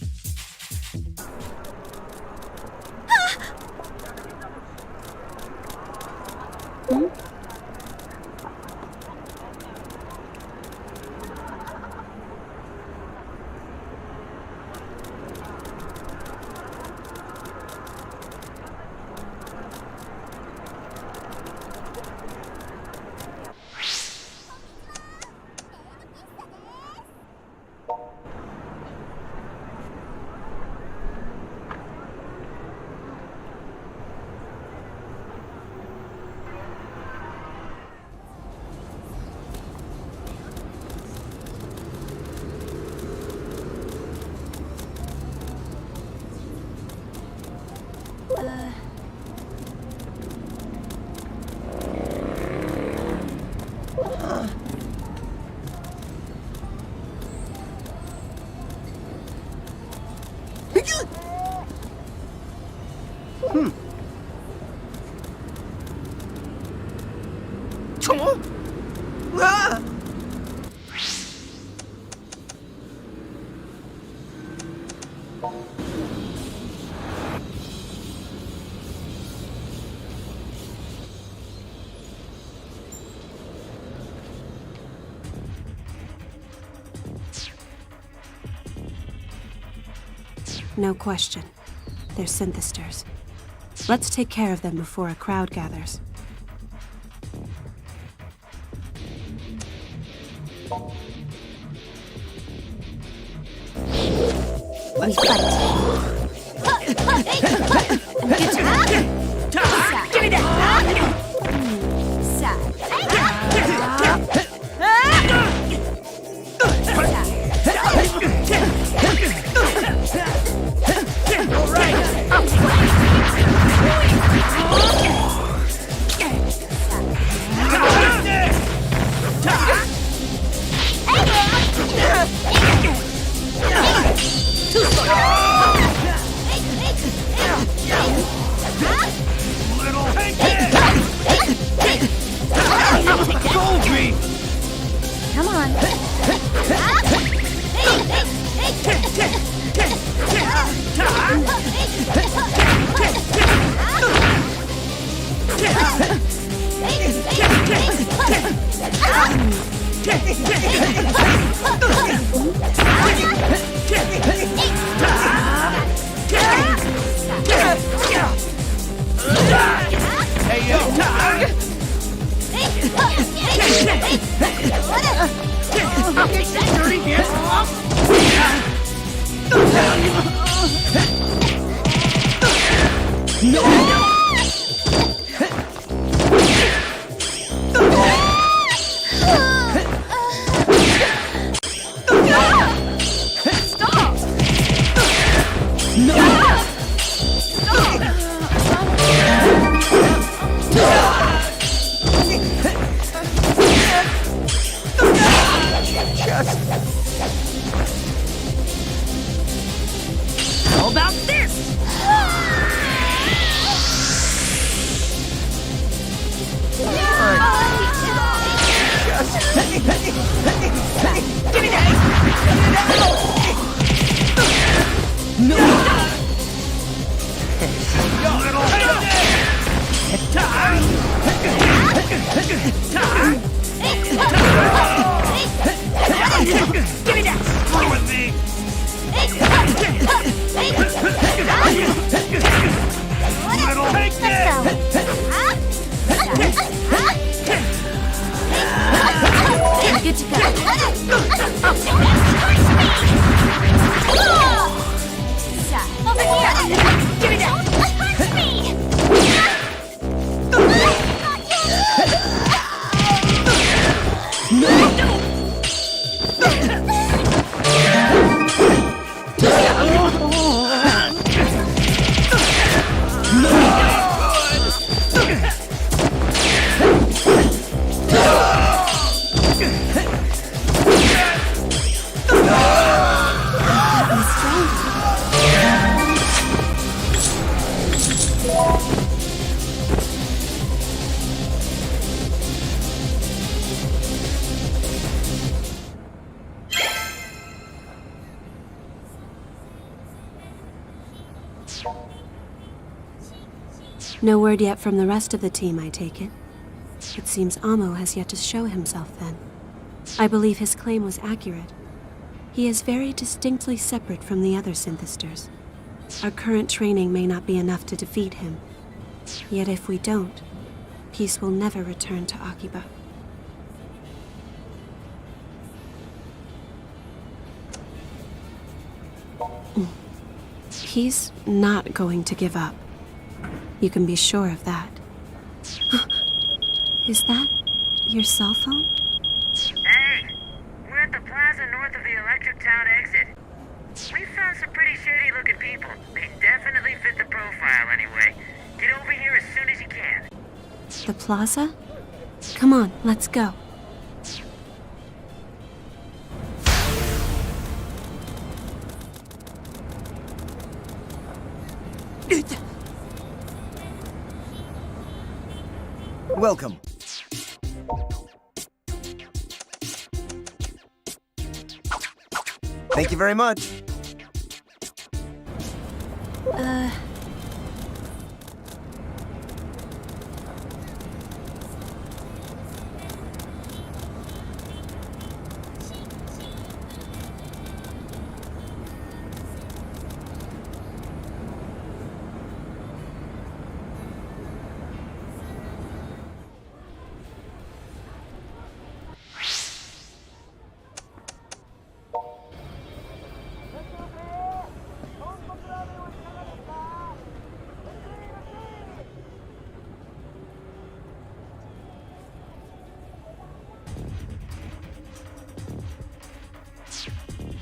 No question. They're synthesters. Let's take care of them before a crowd gathers. We fight. Give me that! Come on. Hey, yo! Dirty get How about this? Give me that! No! Give me that! Screw with me! Little take this! Good to go. Over here! Give me that! No word yet from the rest of the team, I take it. It seems Amo has yet to show himself then. I believe his claim was accurate. He is very distinctly separate from the other synthesters. Our current training may not be enough to defeat him. Yet if we don't, peace will never return to Akiba. He's not going to give up. You can be sure of that. Is that your cell phone? Hey, we're at the plaza north of the Electric Town exit. We found some pretty shady-looking people. They definitely fit the profile anyway. Get over here as soon as you can. The plaza? Come on, let's go. Welcome. Thank you very much.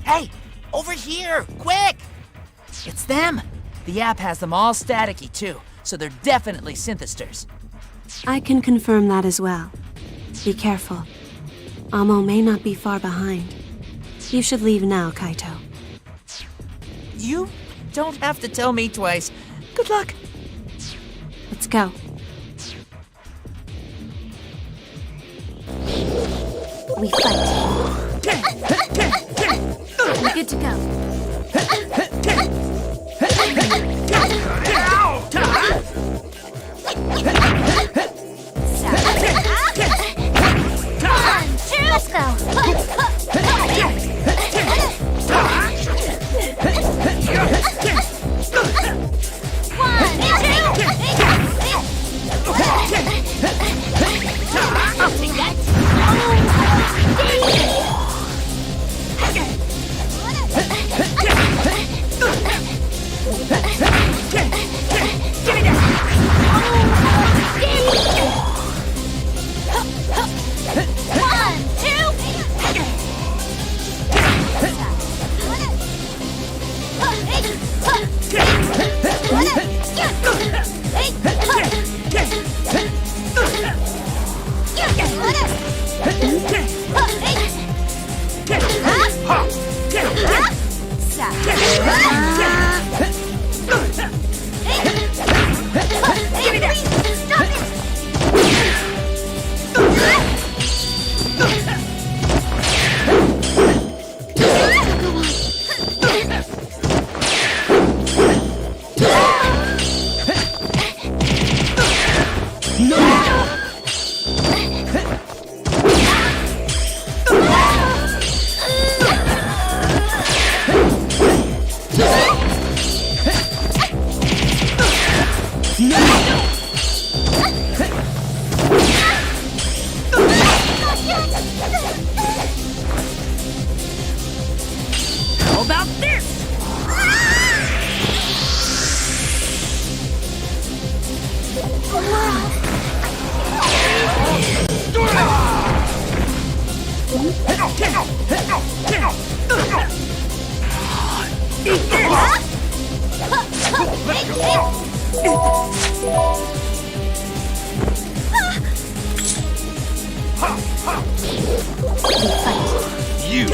Hey, over here, quick! It's them. The app has them all staticky too, so they're definitely synthesters. I can confirm that as well. Be careful. Amo may not be far behind. You should leave now, Kaito. You don't have to tell me twice. Good luck. Let's go. We fight. We're good to go. Let's go. I'll take that. How about this? You.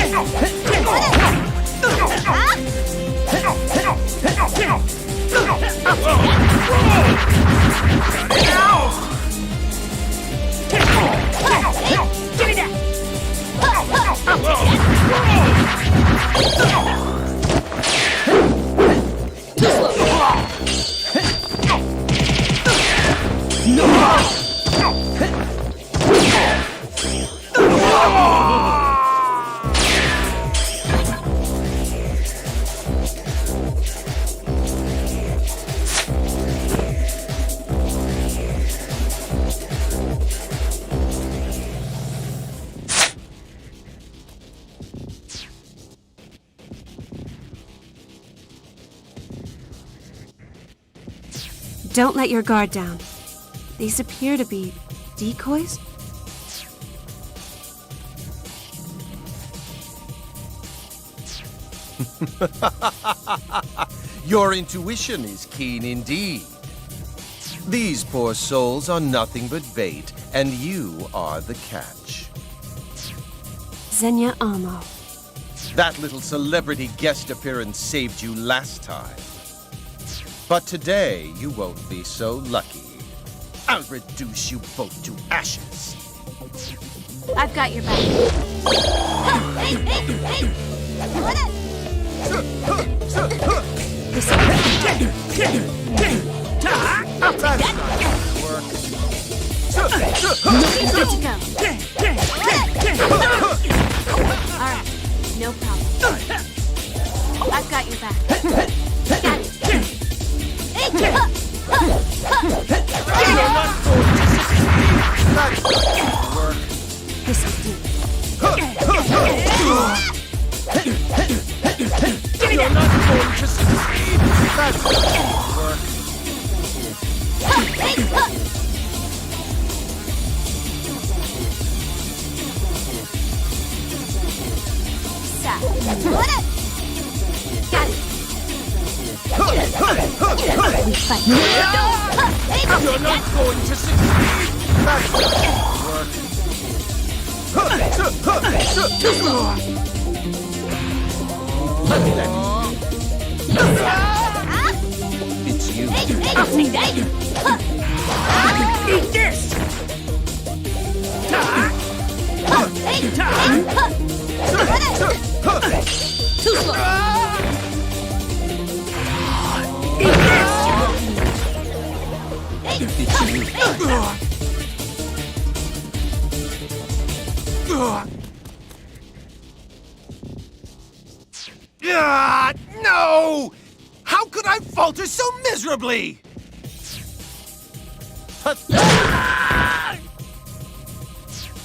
Don't let your guard down. These appear to be decoys? Your intuition is keen indeed. These poor souls are nothing but bait, and you are the catch. Zenya Amo. That little celebrity guest appearance saved you last time. But today, you won't be so lucky. I'll reduce you both to ashes. I've got your back. This to go. Alright, no problem. I've got your back. Got it. You're not going to succeed! That's not gonna work. This'll do. You're not going to succeed! That's not gonna work. Got it. We fight. You're not going to succeed! That's not gonna work. Let me let you. It's you. I'll take that. Eat this! Too slow. Eat this! No! How could I falter so miserably?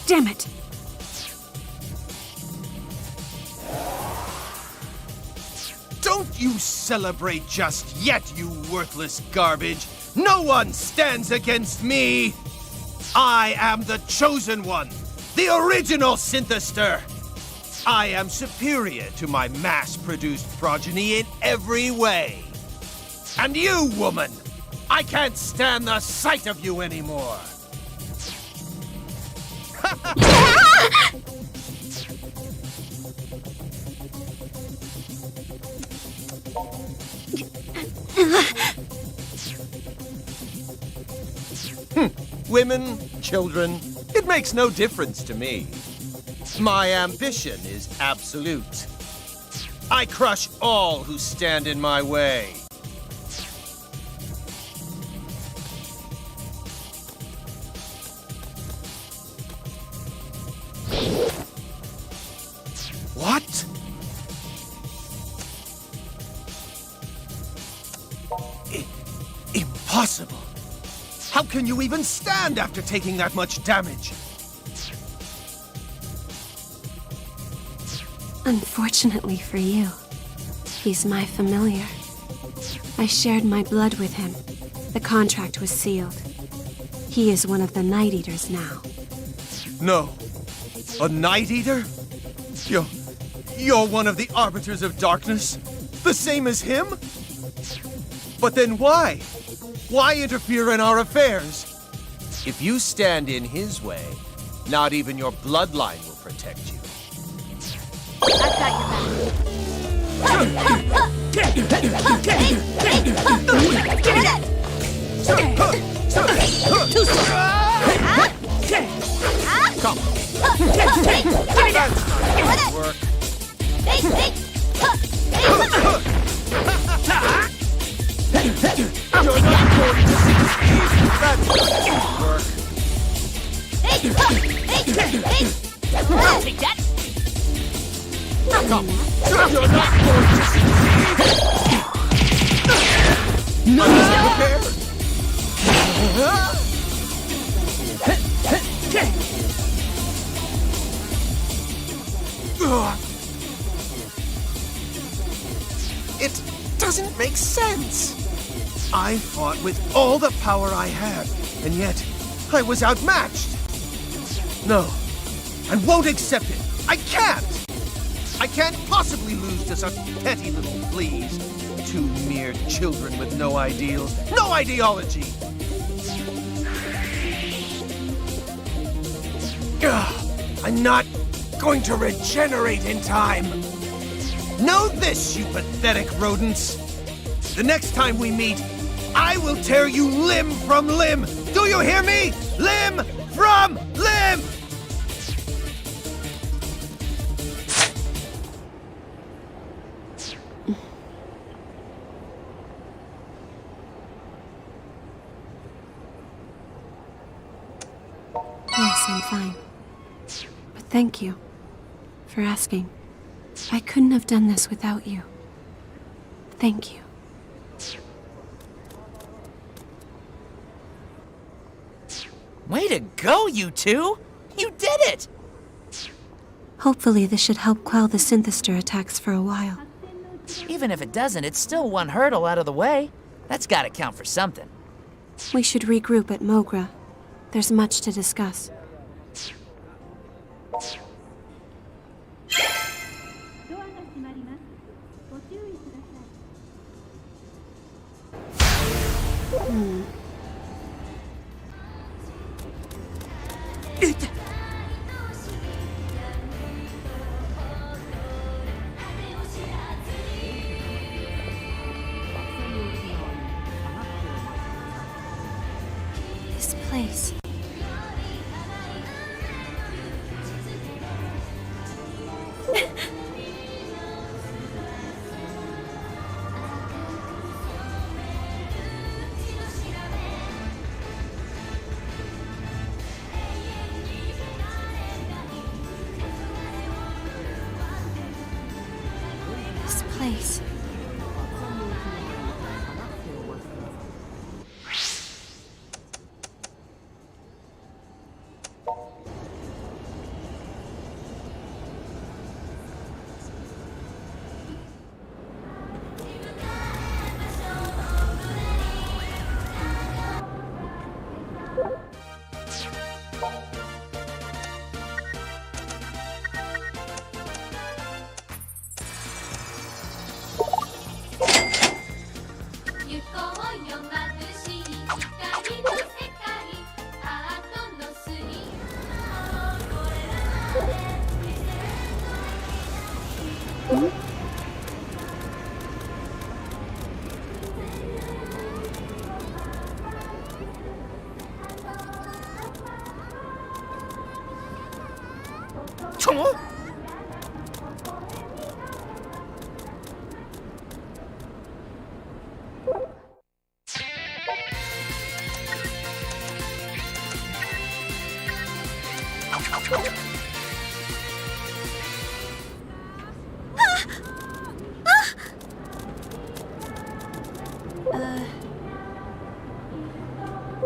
Damn it. Don't you celebrate just yet, you worthless garbage! No one stands against me! I am the chosen one, the original synthester! I am superior to my mass-produced progeny in every way. And you, woman, I can't stand the sight of you anymore! Women, children, it makes no difference to me. My ambition is absolute. I crush all who stand in my way. What? Impossible! How can you even stand after taking that much damage? Unfortunately for you, he's my familiar. I shared my blood with him. The contract was sealed. He is one of the Night Eaters now. No. A Night Eater? You're one of the Arbiters of Darkness? The same as him? But then why? Why interfere in our affairs? If you stand in his way, not even your bloodline will protect you. I've got your Come. That's not gonna work. You're not going to succeed. That's not gonna work. I'll take that. Come. You're not going to succeed. No prepared. It doesn't make sense. I fought with all the power I had, and yet I was outmatched. No, I won't accept it. I can't. I can't possibly lose to such petty little fleas. Two mere children with no ideals, no ideology. I'm not going to regenerate in time. Know this, you pathetic rodents. The next time we meet, I will tear you limb from limb. Do you hear me? Limb from limb! Yes, I'm fine. But thank you for asking. I couldn't have done this without you. Thank you. Way to go, you two! You did it! Hopefully this should help quell the Synthester attacks for a while. Even if it doesn't, it's still one hurdle out of the way. That's gotta count for something. We should regroup at Mogra. There's much to discuss. This place. This place.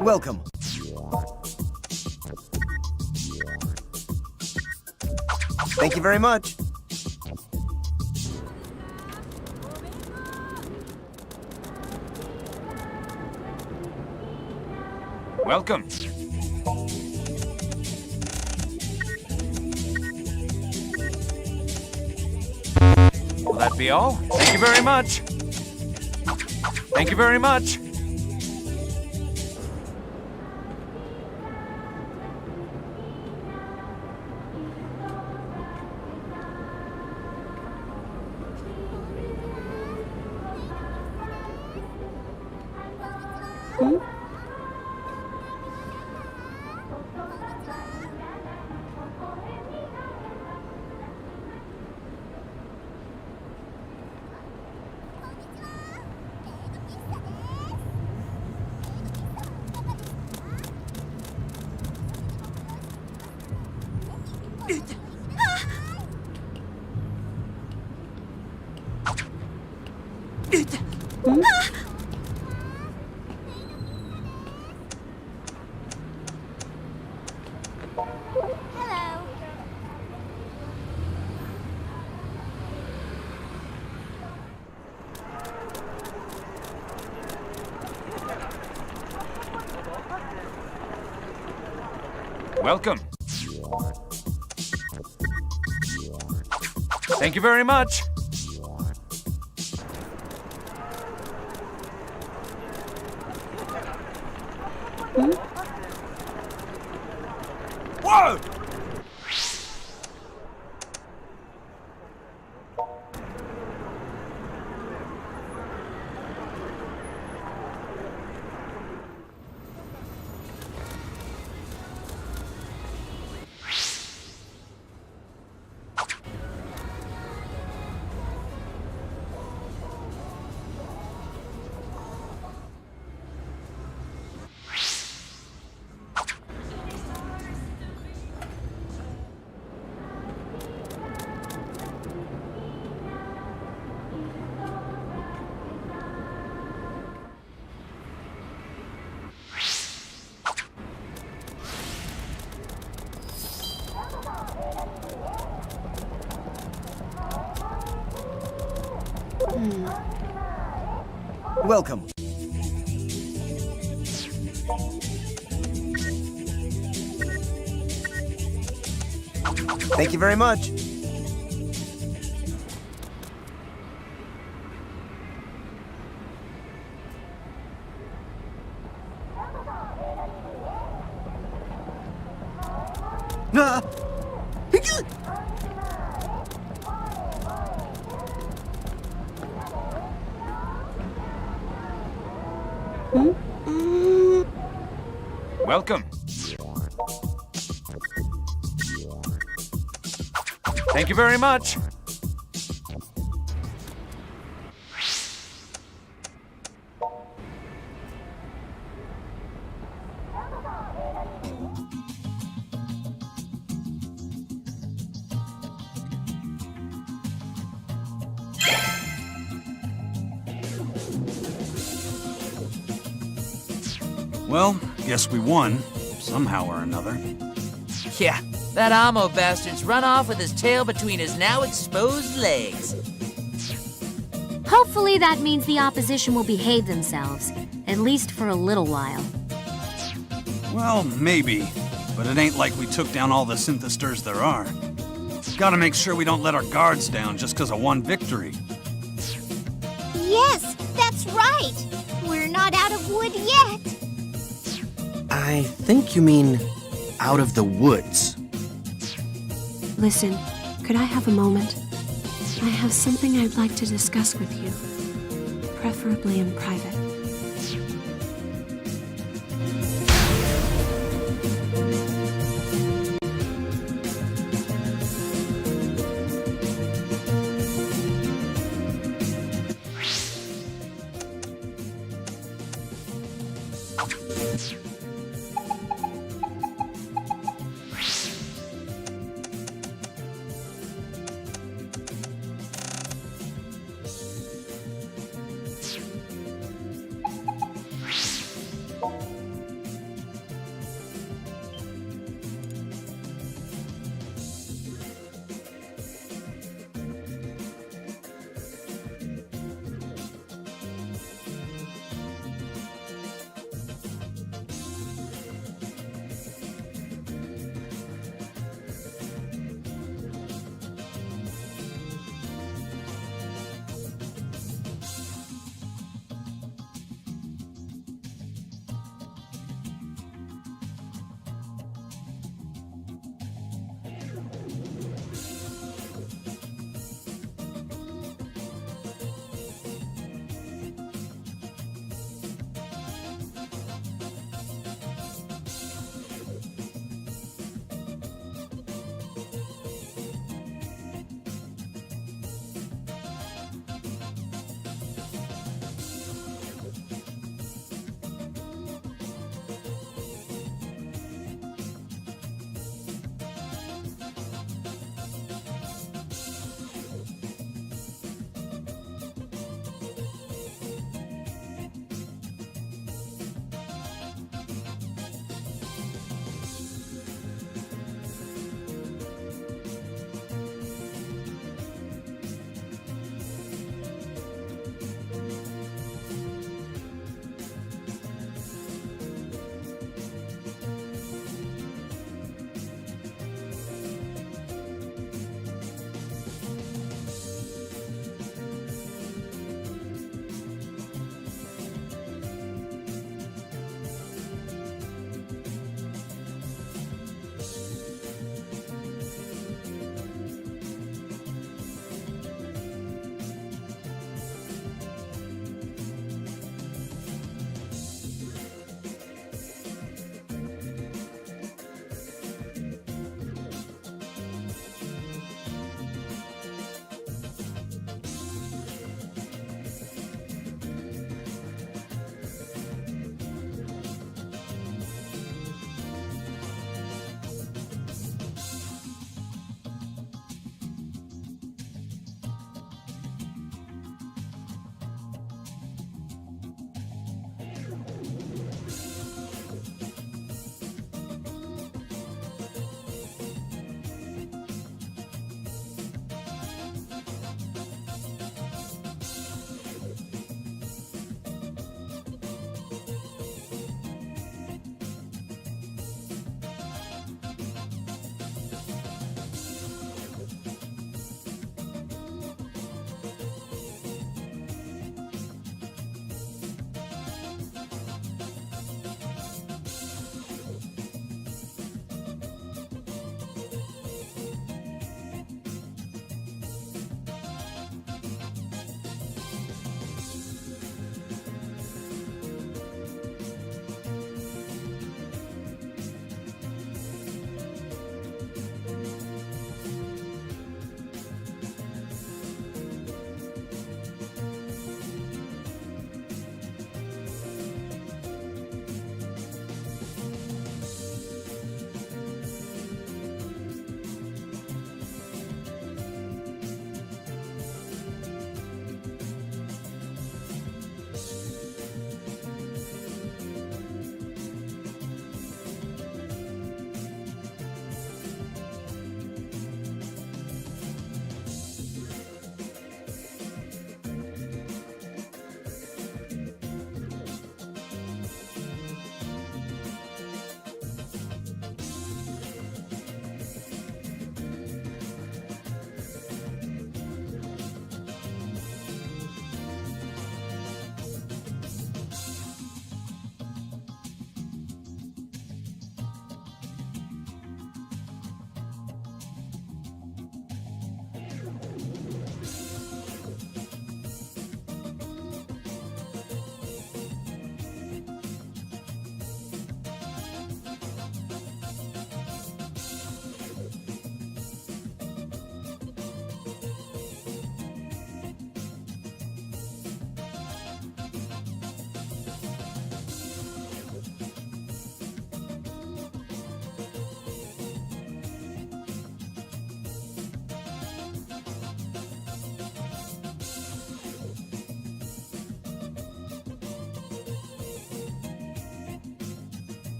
Welcome. Thank you very much. Welcome. Will that be all? Thank you very much. Thank you very much. Welcome. Thank you very much. Whoa! Welcome. Thank you very much. Welcome. Thank you very much. Well, guess we won, somehow or another. Yeah, that Amo bastard's run off with his tail between his now exposed legs. Hopefully that means the opposition will behave themselves, at least for a little while. Well, maybe, but it ain't like we took down all the synthesters there are. Gotta make sure we don't let our guards down just because of one victory. Yes, that's right. We're not out of wood yet. I think you mean out of the woods. Listen, could I have a moment? I have something I'd like to discuss with you, preferably in private.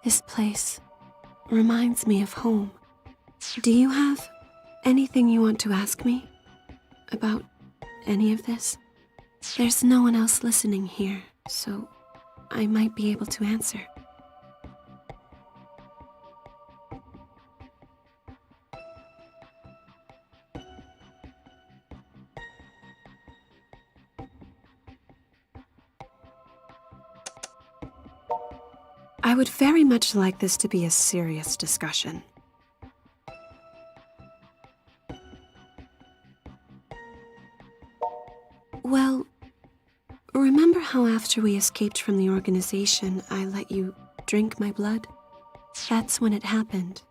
This place reminds me of home. Do you have anything you want to ask me about any of this? There's no one else listening here, so I might be able to answer. I would very much like this to be a serious discussion. Well, remember how after we escaped from the organization, I let you drink my blood? That's when it happened.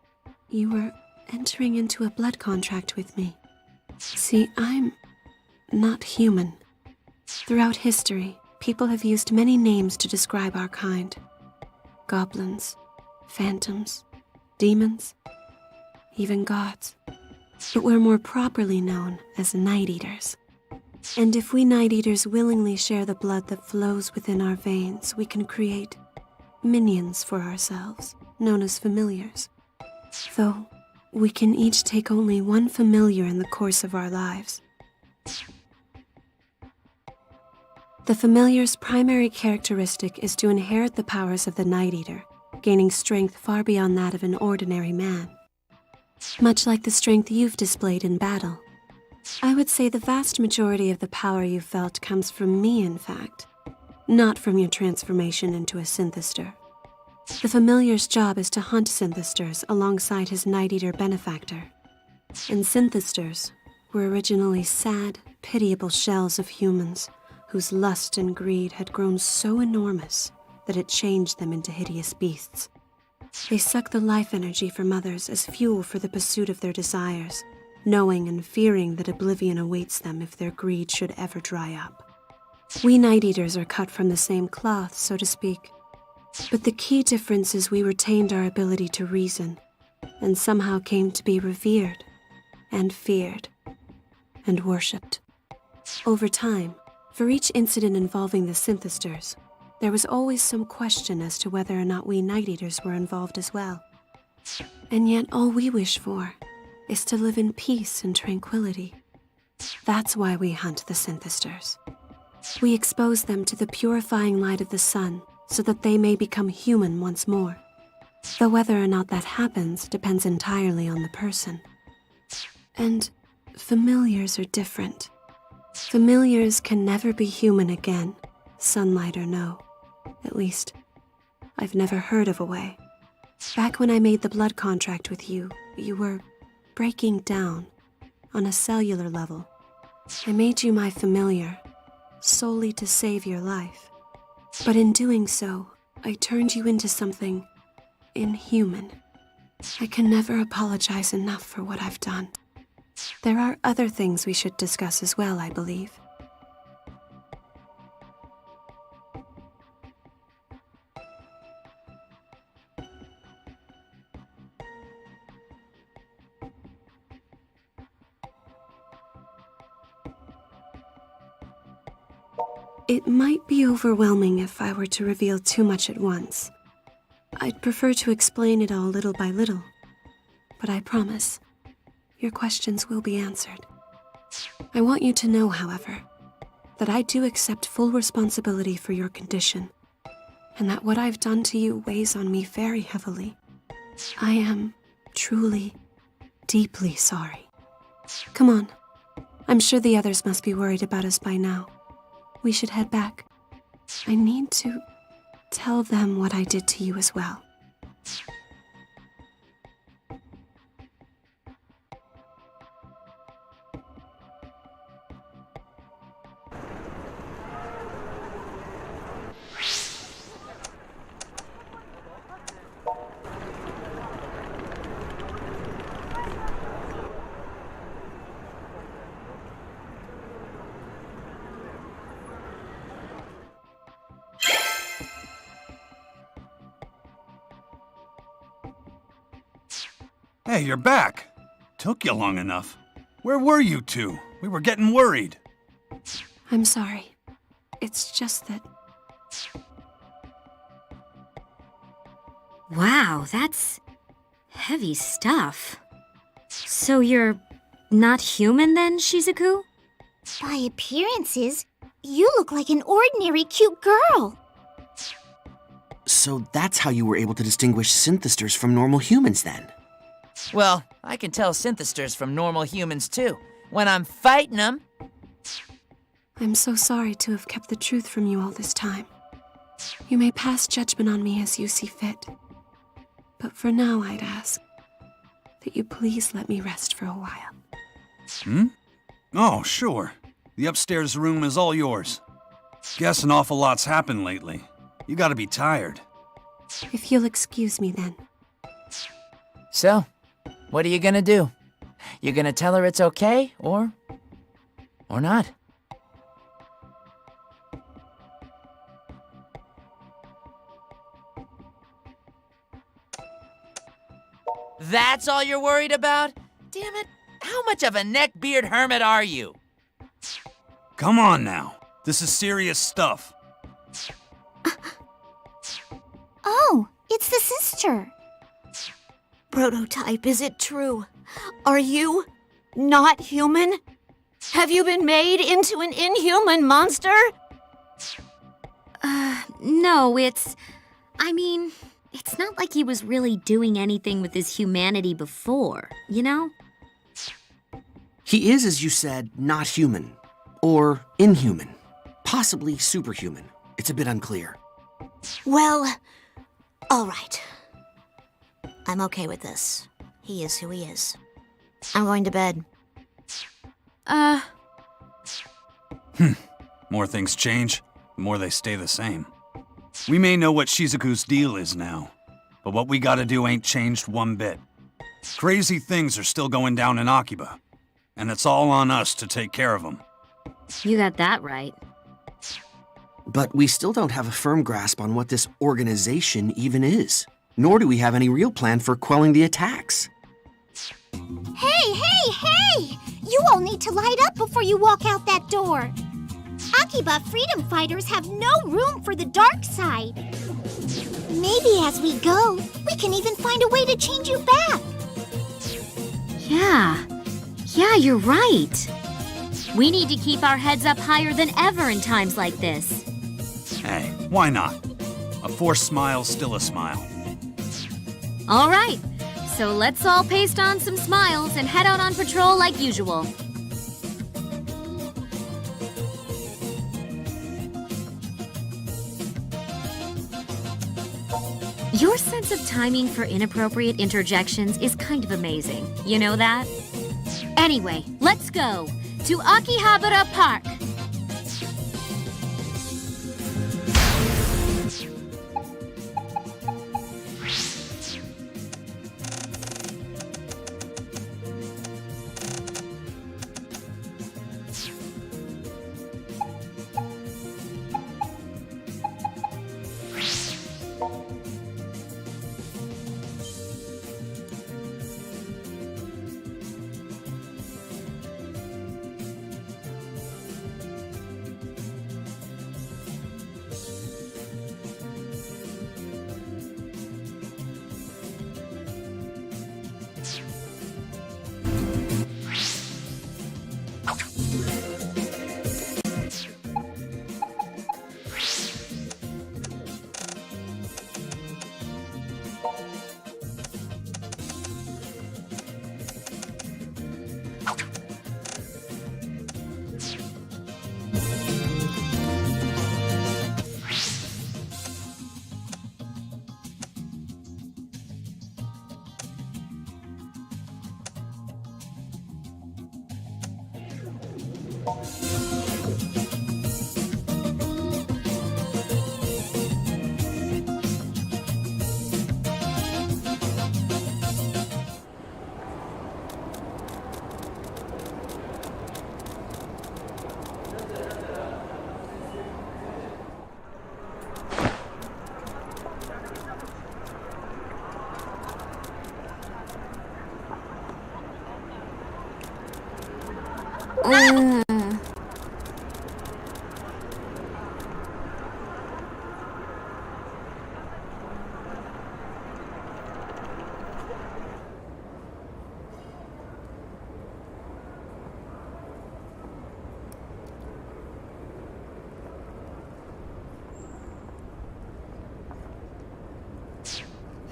You were entering into a blood contract with me. See, I'm not human. Throughout history, people have used many names to describe our kind. Goblins, phantoms, demons, even gods. But we're more properly known as Night Eaters. And if we Night Eaters willingly share the blood that flows within our veins, we can create minions for ourselves, known as familiars. Though, we can each take only one familiar in the course of our lives. The familiar's primary characteristic is to inherit the powers of the Night Eater, gaining strength far beyond that of an ordinary man. Much like the strength you've displayed in battle. I would say the vast majority of the power you felt comes from me, in fact, not from your transformation into a synthester. The familiar's job is to hunt synthesters alongside his Night Eater benefactor. And synthesters were originally sad, pitiable shells of humans whose lust and greed had grown so enormous that it changed them into hideous beasts. They suck the life energy from others as fuel for the pursuit of their desires, knowing and fearing that oblivion awaits them if their greed should ever dry up. We Night Eaters are cut from the same cloth, so to speak. But the key difference is we retained our ability to reason, and somehow came to be revered, and feared, and worshipped. Over time, for each incident involving the synthesters, there was always some question as to whether or not we Night Eaters were involved as well. And yet all we wish for is to live in peace and tranquility. That's why we hunt the synthesters. We expose them to the purifying light of the sun so that they may become human once more. Though whether or not that happens depends entirely on the person. And familiars are different. Familiars can never be human again, sunlight or no. At least, I've never heard of a way. Back when I made the blood contract with you, you were breaking down on a cellular level. I made you my familiar, solely to save your life. But in doing so, I turned you into something inhuman. I can never apologize enough for what I've done. There are other things we should discuss as well, I believe. It might be overwhelming if I were to reveal too much at once. I'd prefer to explain it all little by little, but I promise, your questions will be answered. I want you to know, however, that I do accept full responsibility for your condition, and that what I've done to you weighs on me very heavily. I am truly, deeply sorry. Come on. I'm sure the others must be worried about us by now. We should head back. I need to tell them what I did to you as well. Hey, you're back. Took you long enough. Where were you two? We were getting worried. I'm sorry. It's just that... Wow, that's heavy stuff. So you're not human then, Shizuku? By appearances, you look like an ordinary cute girl. So that's how you were able to distinguish synthesters from normal humans then? Well, I can tell synthesters from normal humans too. When I'm fighting them. I'm so sorry to have kept the truth from you all this time. You may pass judgment on me as you see fit. But for now, I'd ask that you please let me rest for a while. Oh, sure. The upstairs room is all yours. Guess an awful lot's happened lately. You gotta be tired. If you'll excuse me then. So, what are you gonna do? You gonna tell her it's okay, or not? That's all you're worried about? Damn it, how much of a neckbeard hermit are you? Come on now. This is serious stuff. Oh, it's the sister. Prototype, is it true? Are you not human? Have you been made into an inhuman monster? No, I mean, it's not like he was really doing anything with his humanity before, you know? He is, as you said, not human. Or inhuman. Possibly superhuman. It's a bit unclear. Well, all right. I'm okay with this. He is who he is. I'm going to bed. More things change, the more they stay the same. We may know what Shizuku's deal is now, but what we gotta do ain't changed one bit. Crazy things are still going down in Akiba, and it's all on us to take care of them. You got that right. But we still don't have a firm grasp on what this organization even is. Nor do we have any real plan for quelling the attacks. Hey! You all need to light up before you walk out that door. Akiba freedom fighters have no room for the dark side. Maybe as we go, we can even find a way to change you back. Yeah, you're right. We need to keep our heads up higher than ever in times like this. Hey, why not? A forced smile's still a smile. All right, so let's all paste on some smiles and head out on patrol like usual. Your sense of timing for inappropriate interjections is kind of amazing. You know that? Anyway, let's go to Akihabara Park.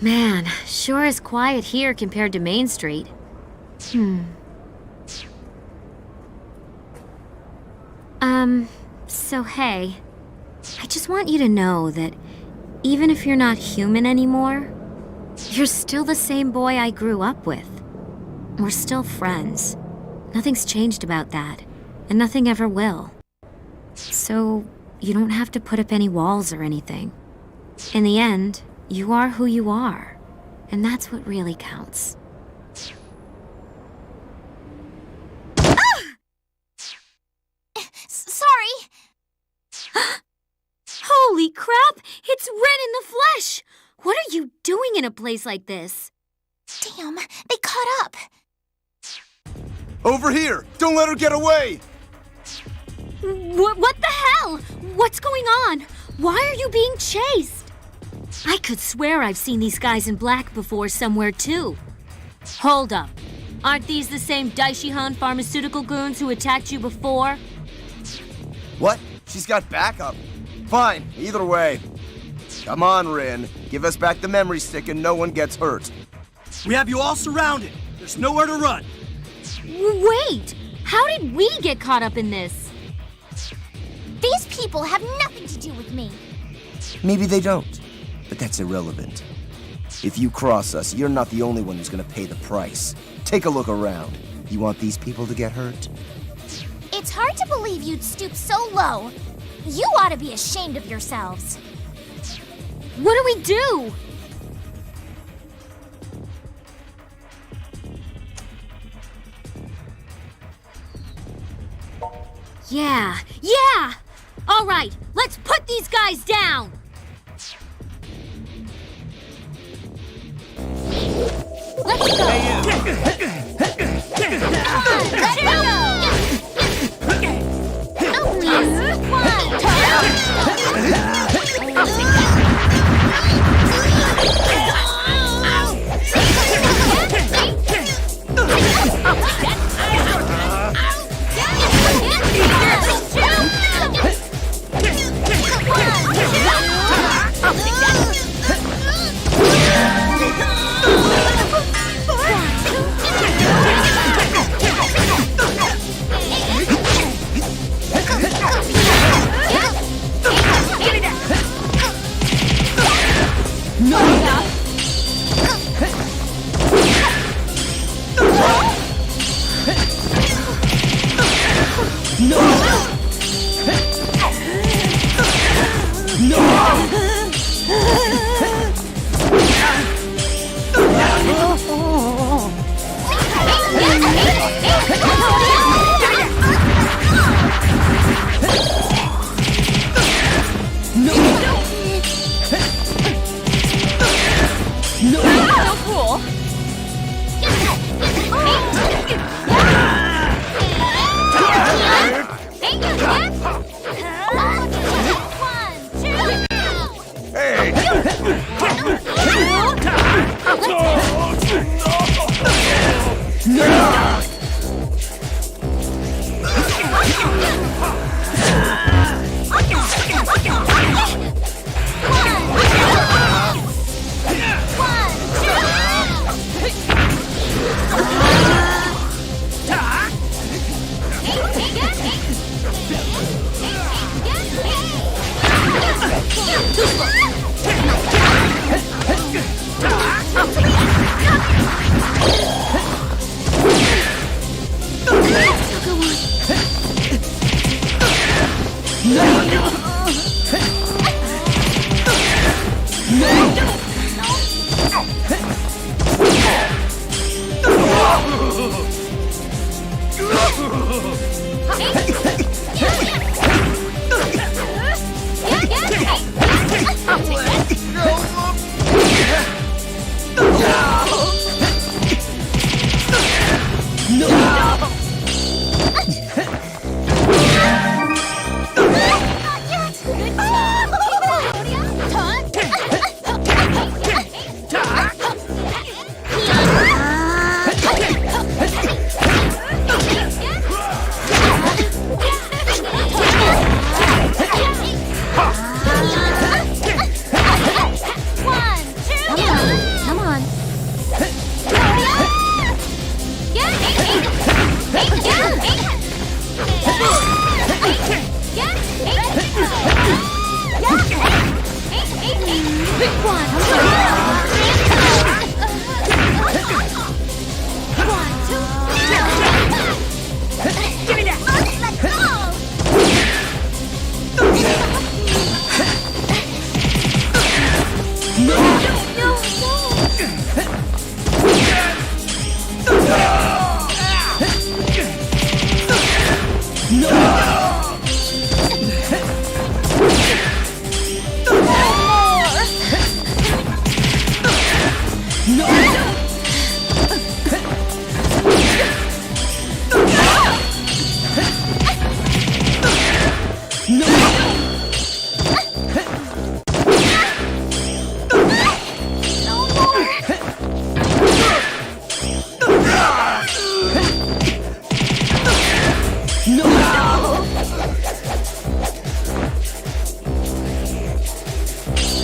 Man, sure is quiet here compared to Main Street. So hey, I just want you to know that even if you're not human anymore, you're still the same boy I grew up with. We're still friends. Nothing's changed about that, and nothing ever will. So, you don't have to put up any walls or anything. In the end, you are who you are, and that's what really counts. Sorry. Holy crap! It's Ren in the flesh! What are you doing in a place like this? Damn, they caught up. Over here! Don't let her get away! What the hell? What's going on? Why are you being chased? I could swear I've seen these guys in black before somewhere too. Hold up. Aren't these the same Daishihan pharmaceutical goons who attacked you before? What? She's got backup. Fine, either way. Come on, Rin. Give us back the memory stick and no one gets hurt. We have you all surrounded. There's nowhere to run. Wait! How did we get caught up in this? These people have nothing to do with me. Maybe they don't, but that's irrelevant. If you cross us, you're not the only one who's gonna pay the price. Take a look around. You want these people to get hurt? It's hard to believe you'd stoop so low. You ought to be ashamed of yourselves. What do we do? Yeah! All right, let's put these guys down! Let's go! Let's go! Good job! Give me that! Let's go!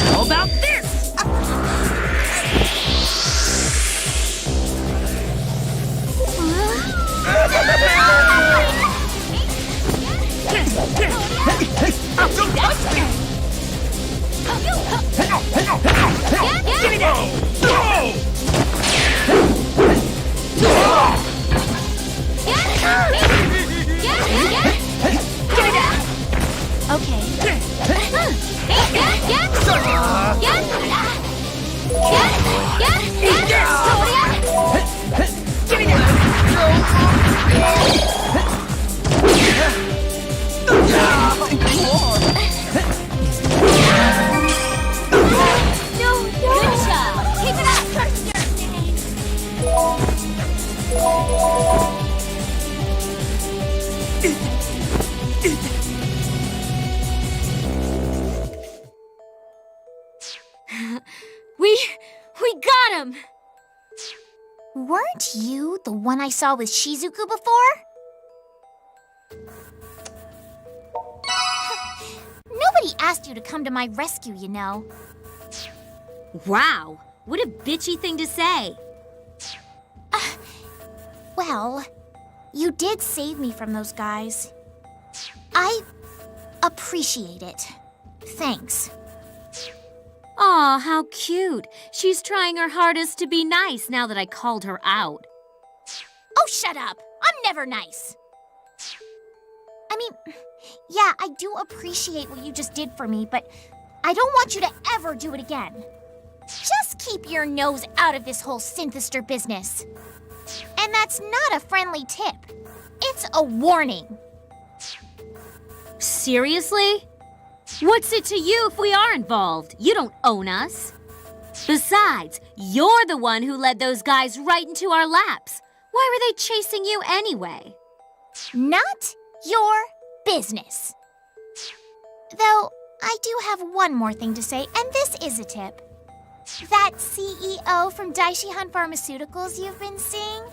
How about this? Give me We got him! Weren't you the one I saw with Shizuku before? Nobody asked you to come to my rescue, you know. Wow, what a bitchy thing to say. Well, you did save me from those guys. I appreciate it. Thanks. Aw, how cute. She's trying her hardest to be nice now that I called her out. Oh, shut up. I'm never nice. I mean, yeah, I do appreciate what you just did for me, but I don't want you to ever do it again. Just keep your nose out of this whole synthester business. And that's not a friendly tip. It's a warning. Seriously? What's it to you if we are involved? You don't own us. Besides, you're the one who led those guys right into our laps. Why were they chasing you anyway? Not your business. Though, I do have one more thing to say, and this is a tip. That CEO from Daishihan Pharmaceuticals you've been seeing?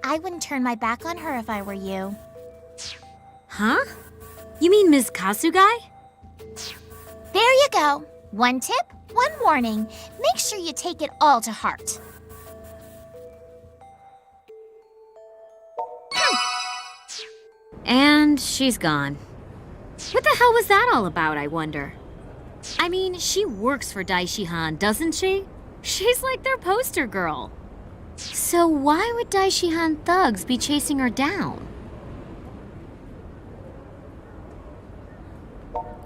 I wouldn't turn my back on her if I were you. Huh? You mean Ms. Kasugai? There you go. One tip, one warning. Make sure you take it all to heart. And she's gone. What the hell was that all about, I wonder? I mean, she works for Daishihan, doesn't she? She's like their poster girl. So why would Daishihan thugs be chasing her down?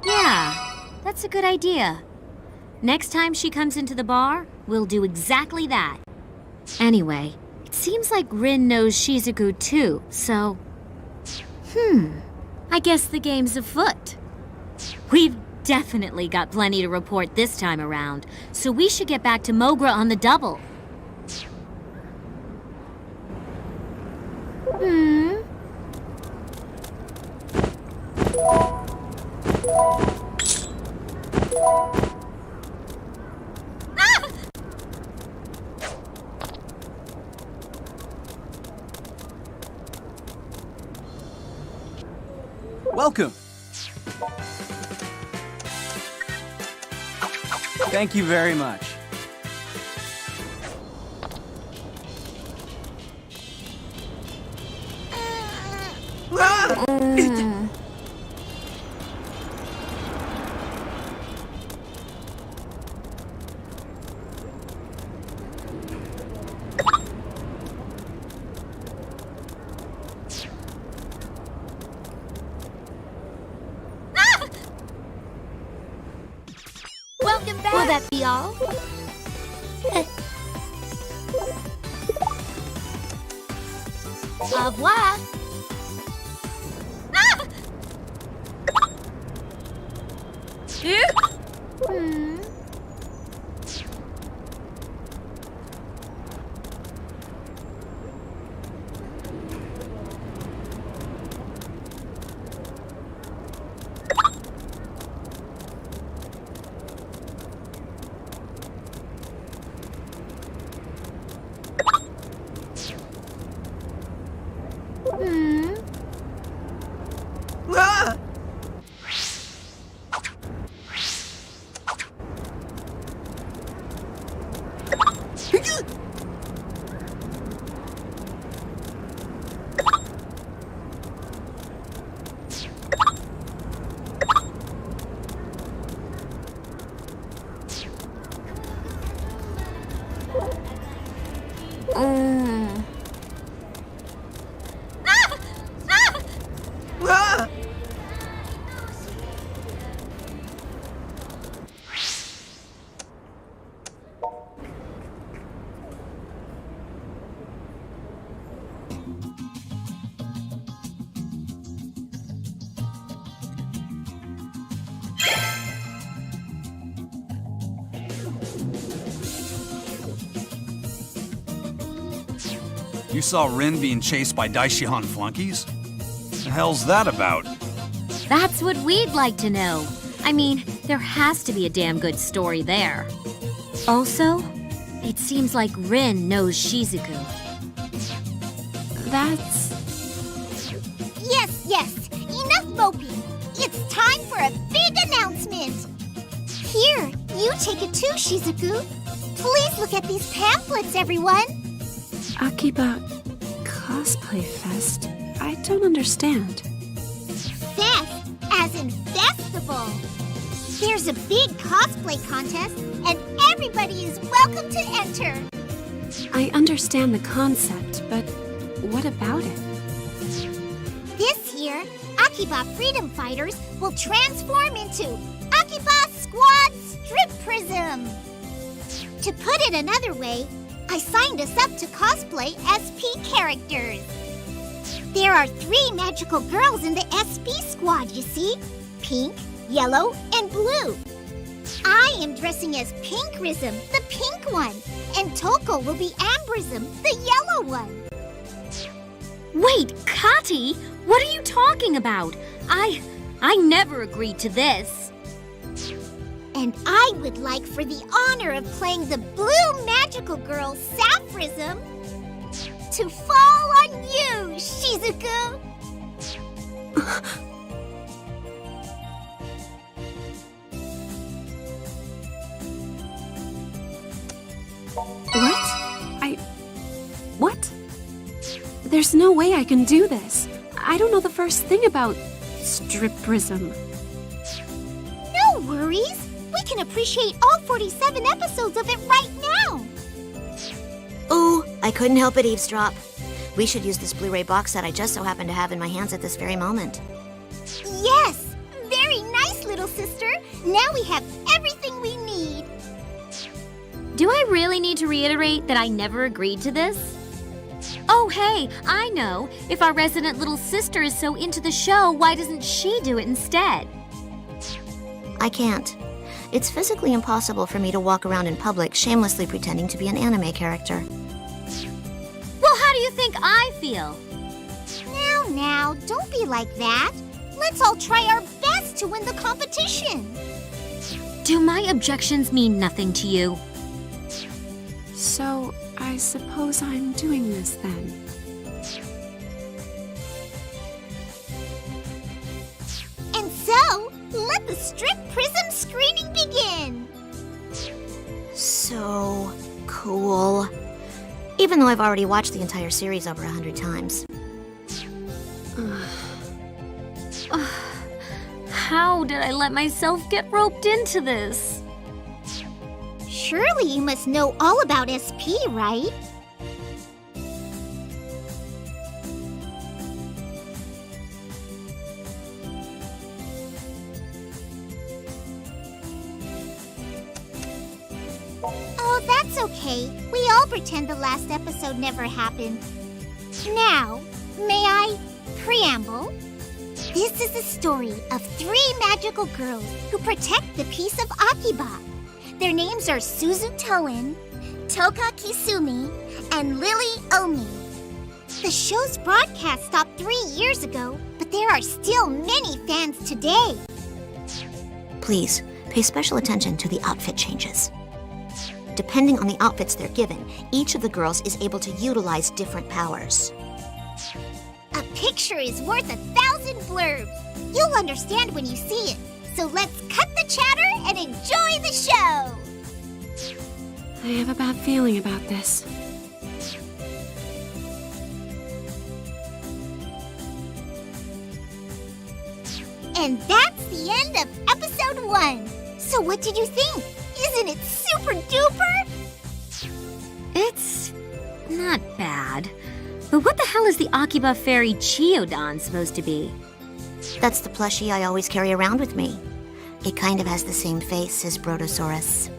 Yeah, that's a good idea. Next time she comes into the bar, we'll do exactly that. Anyway, it seems like Rin knows Shizuku too, so... I guess the game's afoot. We've definitely got plenty to report this time around, so we should get back to Mogra on the double. Welcome. Thank you very much. Welcome back. Will that be all? Au revoir. Ah! Hmm. Ah! Ah! You saw Rin being chased by Daishihan flunkies? The hell's that about? That's what we'd like to know. I mean, there has to be a damn good story there. Also, it seems like Rin knows Shizuku. That's... Yes. Enough moping. It's time for a big announcement. Here, you take it too, Shizuku. Please look at these pamphlets, everyone. Akiba Cosplay Fest? I don't understand. Fest, as in festival. There's a big cosplay contest, and everybody is welcome to enter. I understand the concept, but what about it? This year, Akiba Freedom Fighters will transform into Akiba Squad Strip Prism. To put it another way, I signed us up to cosplay SP characters. There are 3 magical girls in the SP squad, you see? Pink, yellow, and blue. I am dressing as Pinkrism, the pink one, and Toko will be Ambrism, the yellow one. Wait, Kati, what are you talking about? I never agreed to this. And I would like for the honor of playing the blue magical girl, Sapphism, to fall on you, Shizuku! What? There's no way I can do this. I don't know the first thing about striprism. No worries! We can appreciate all 47 episodes of it right now! Ooh, I couldn't help but eavesdrop. We should use this Blu-ray box set I just so happen to have in my hands at this very moment. Yes! Very nice, little sister! Now we have everything we need! Do I really need to reiterate that I never agreed to this? Oh, hey, I know. If our resident little sister is so into the show, why doesn't she do it instead? I can't. It's physically impossible for me to walk around in public shamelessly pretending to be an anime character. Well, how do you think I feel? Now, don't be like that. Let's all try our best to win the competition. Do my objections mean nothing to you? So, I suppose I'm doing this then. And so, let the Strip Prism screening begin! So cool. Even though I've already watched the entire series over 100 times. How did I let myself get roped into this? Surely you must know all about SP, right? Oh, that's okay. We all pretend the last episode never happened. Now, may I preamble? This is the story of 3 magical girls who protect the peace of Akiba. Their names are Suzu Toen, Toka Kisumi, and Lily Omi. The show's broadcast stopped 3 years ago, but there are still many fans today. Please, pay special attention to the outfit changes. Depending on the outfits they're given, each of the girls is able to utilize different powers. A picture is worth 1,000 blurbs. You'll understand when you see it. So let's cut the chatter and enjoy the show! I have a bad feeling about this. And that's the end of episode 1. So what did you think? Isn't it super duper? It's not bad. But what the hell is the Akiba fairy Showdown supposed to be? That's the plushie I always carry around with me. It kind of has the same face as Brontosaurus.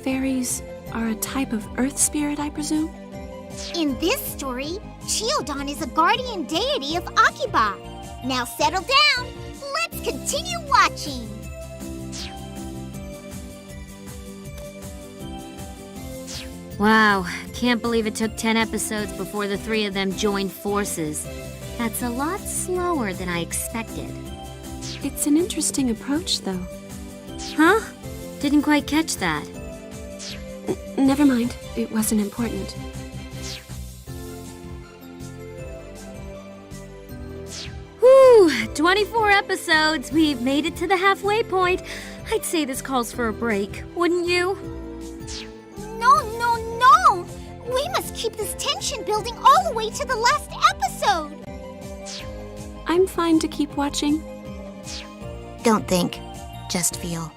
Fairies are a type of earth spirit, I presume? In this story, Showdown is a guardian deity of Akiba. Now settle down. Let's continue watching. Wow, can't believe it took 10 episodes before the 3 of them joined forces. That's a lot slower than I expected. It's an interesting approach, though. Huh? Didn't quite catch that. Never mind. It wasn't important. Whew, 24 episodes. We've made it to the halfway point. I'd say this calls for a break, wouldn't you? No! We must keep this tension building all the way to the last episode! I'm fine to keep watching. Don't think, just feel.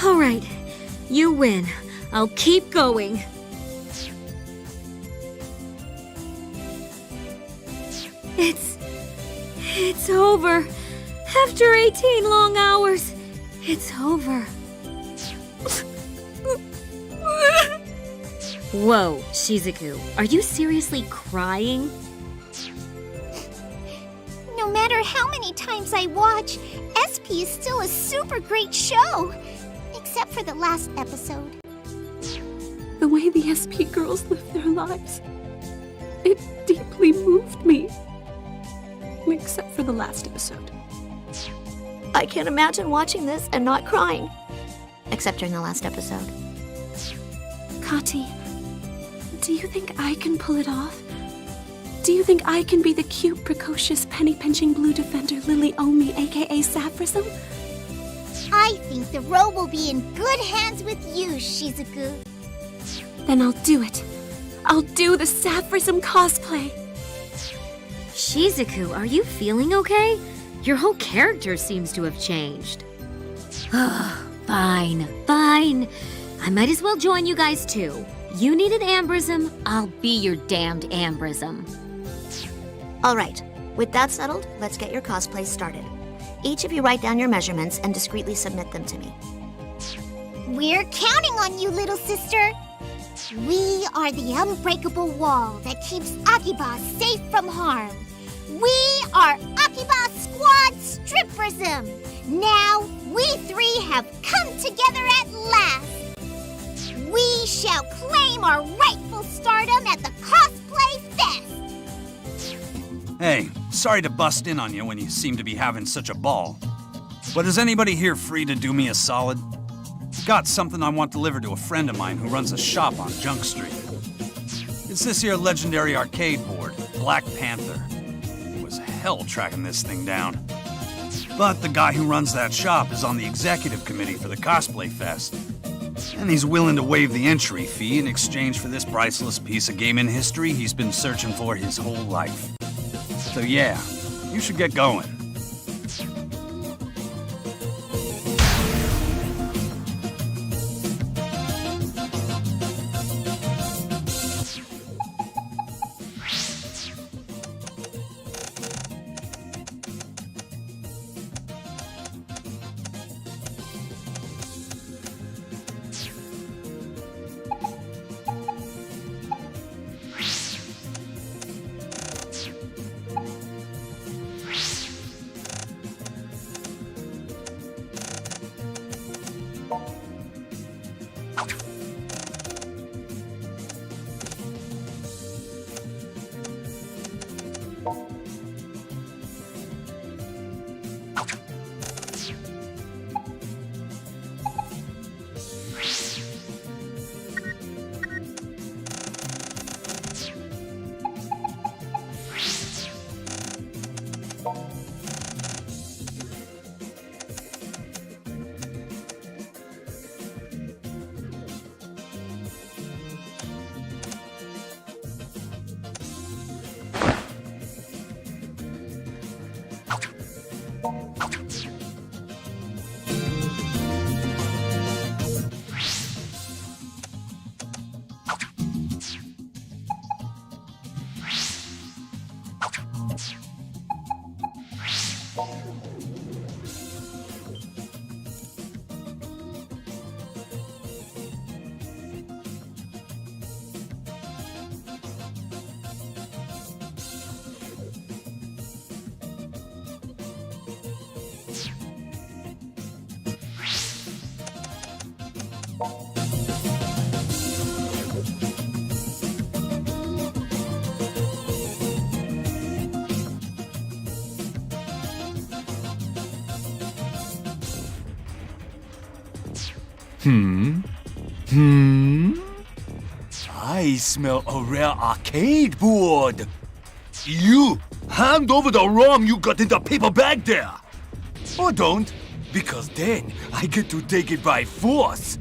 All right, you win. I'll keep going. It's over. After 18 long hours, it's over. Whoa, Shizuku, are you seriously crying? No matter how many times I watch, SP is still a super great show. Except for the last episode. The way the SP girls live their lives, it deeply moved me. Except for the last episode. I can't imagine watching this and not crying. Except during the last episode. Kati, do you think I can pull it off? Do you think I can be the cute, precocious, penny-pinching blue defender Lily Omi, aka Sapphism? I think the role will be in good hands with you, Shizuku. Then I'll do it. I'll do the Sapphism cosplay. Shizuku, are you feeling okay? Your whole character seems to have changed. Fine. I might as well join you guys too. You need an ambrism, I'll be your damned ambrism. All right, with that settled, let's get your cosplay started. Each of you write down your measurements and discreetly submit them to me. We're counting on you, little sister. We are the unbreakable wall that keeps Akiba safe from harm. We are Akiba Squad Stripperism. Now, we 3 have come together at last. We shall claim our rightful stardom at the Cosplay Fest. Hey, sorry to bust in on you when you seem to be having such a ball. But is anybody here free to do me a solid? Got something I want delivered to a friend of mine who runs a shop on Junk Street. It's this here legendary arcade board, Black Panther. It was hell tracking this thing down. But the guy who runs that shop is on the executive committee for the Cosplay Fest. And he's willing to waive the entry fee in exchange for this priceless piece of gaming history he's been searching for his whole life. So yeah, you should get going. I smell a rare arcade board. You, hand over the ROM you got in the paper bag there. Or don't, because then I get to take it by force.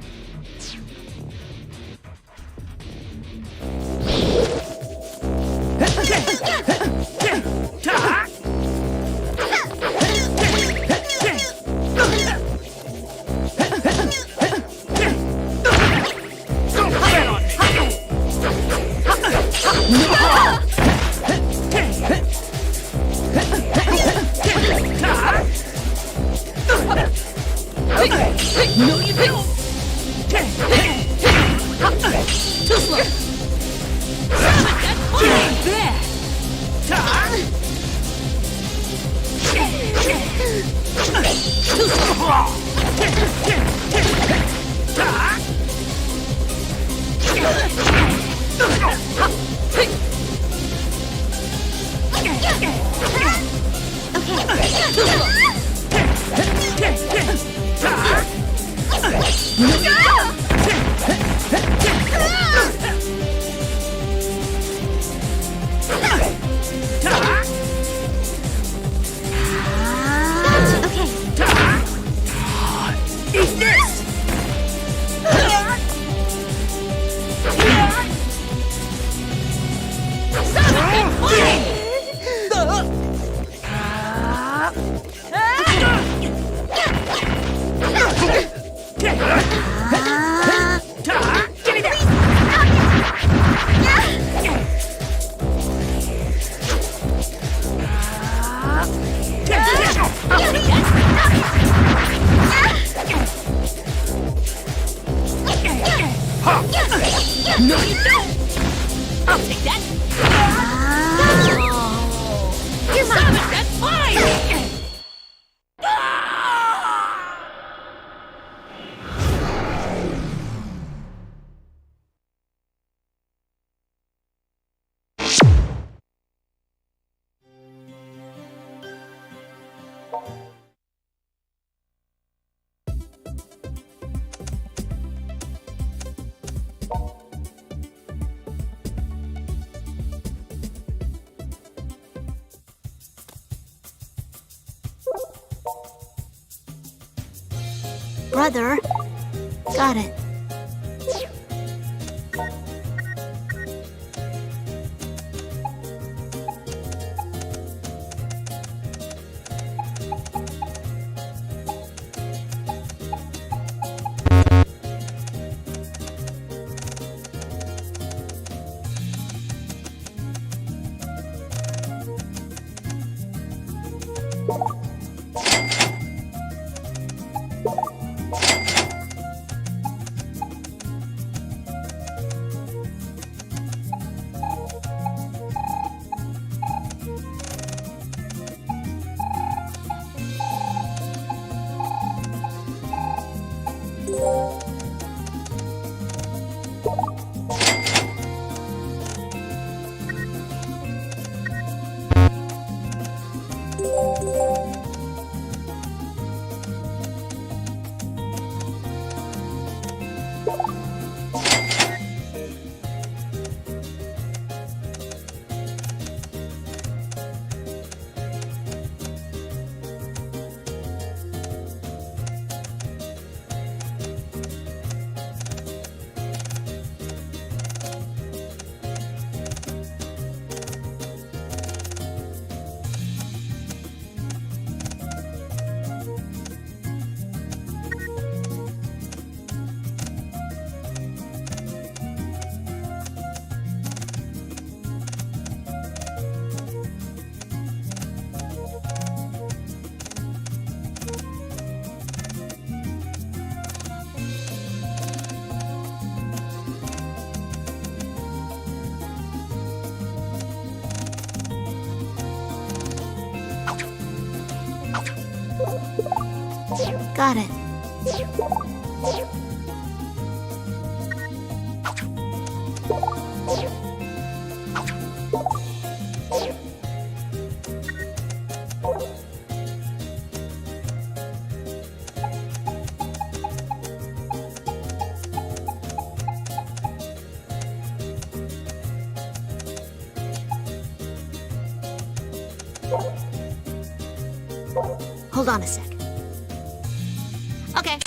Brother, got it. Got it. Hold on a sec. Okay.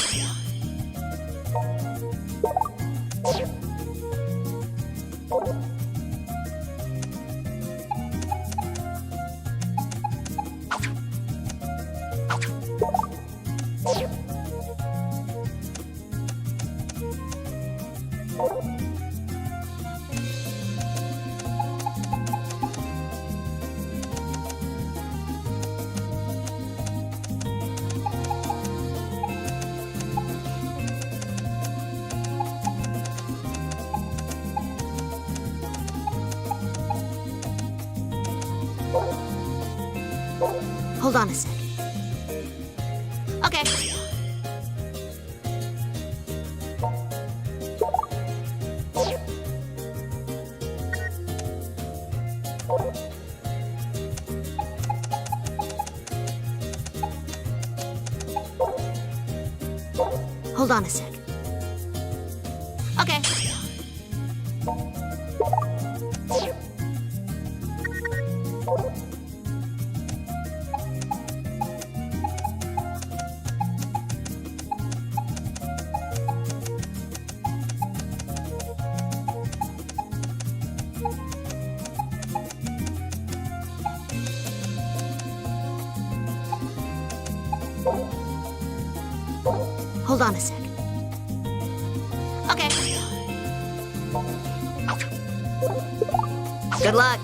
Hold on a sec. Okay. Hold on a sec. Okay. Hold on a sec. Okay. Good luck.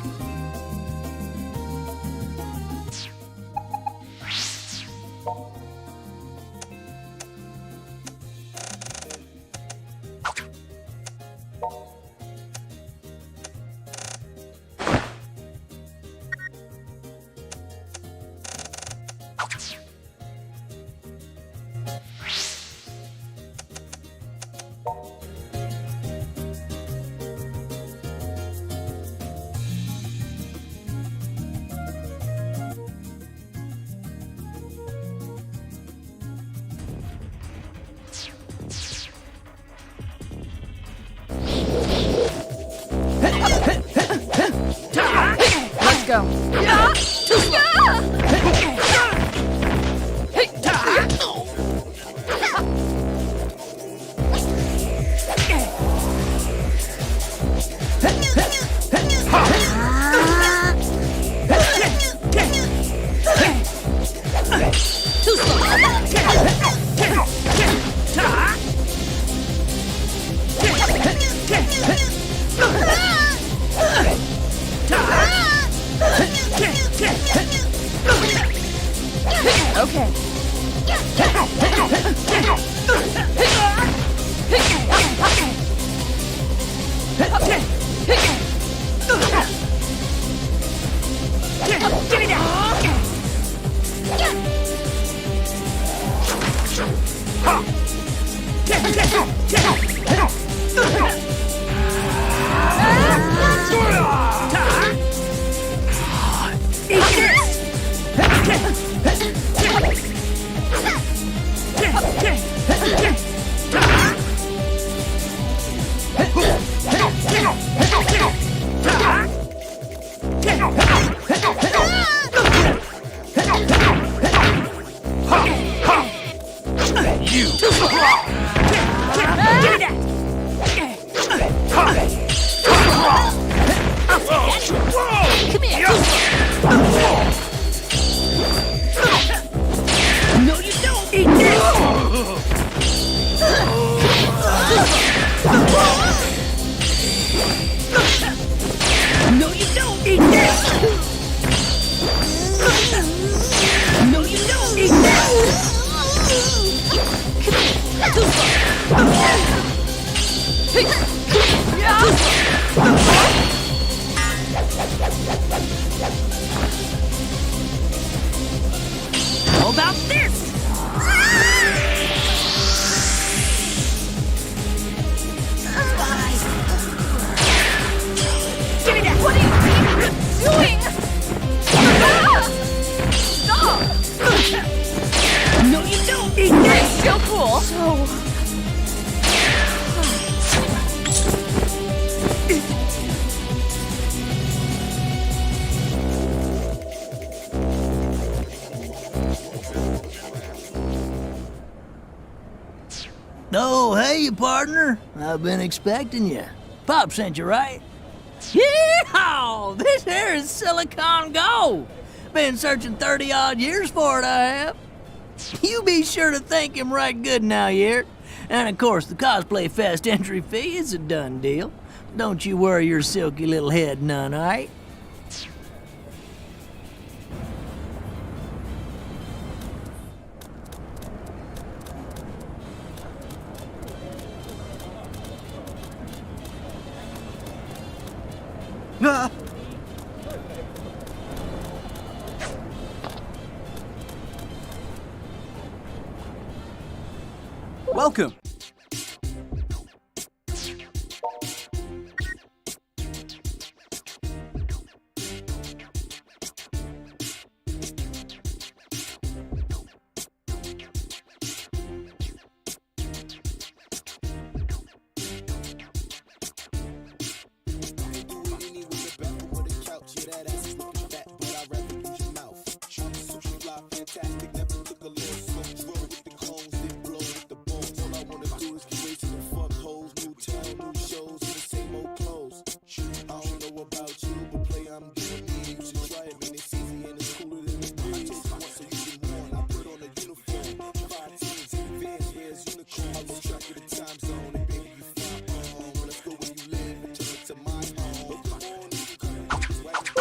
Let's go. Okay. Get it down! How about this? so... Oh, hey, partner. I've been expecting you. Pop sent you, right? Yeehaw! This here is silicon gold. Been searching 30-odd years for it, I have. You be sure to thank him right good now, Yert. And of course, the Cosplay Fest entry fee is a done deal. Don't you worry your silky little head none, all right? Ah! Welcome.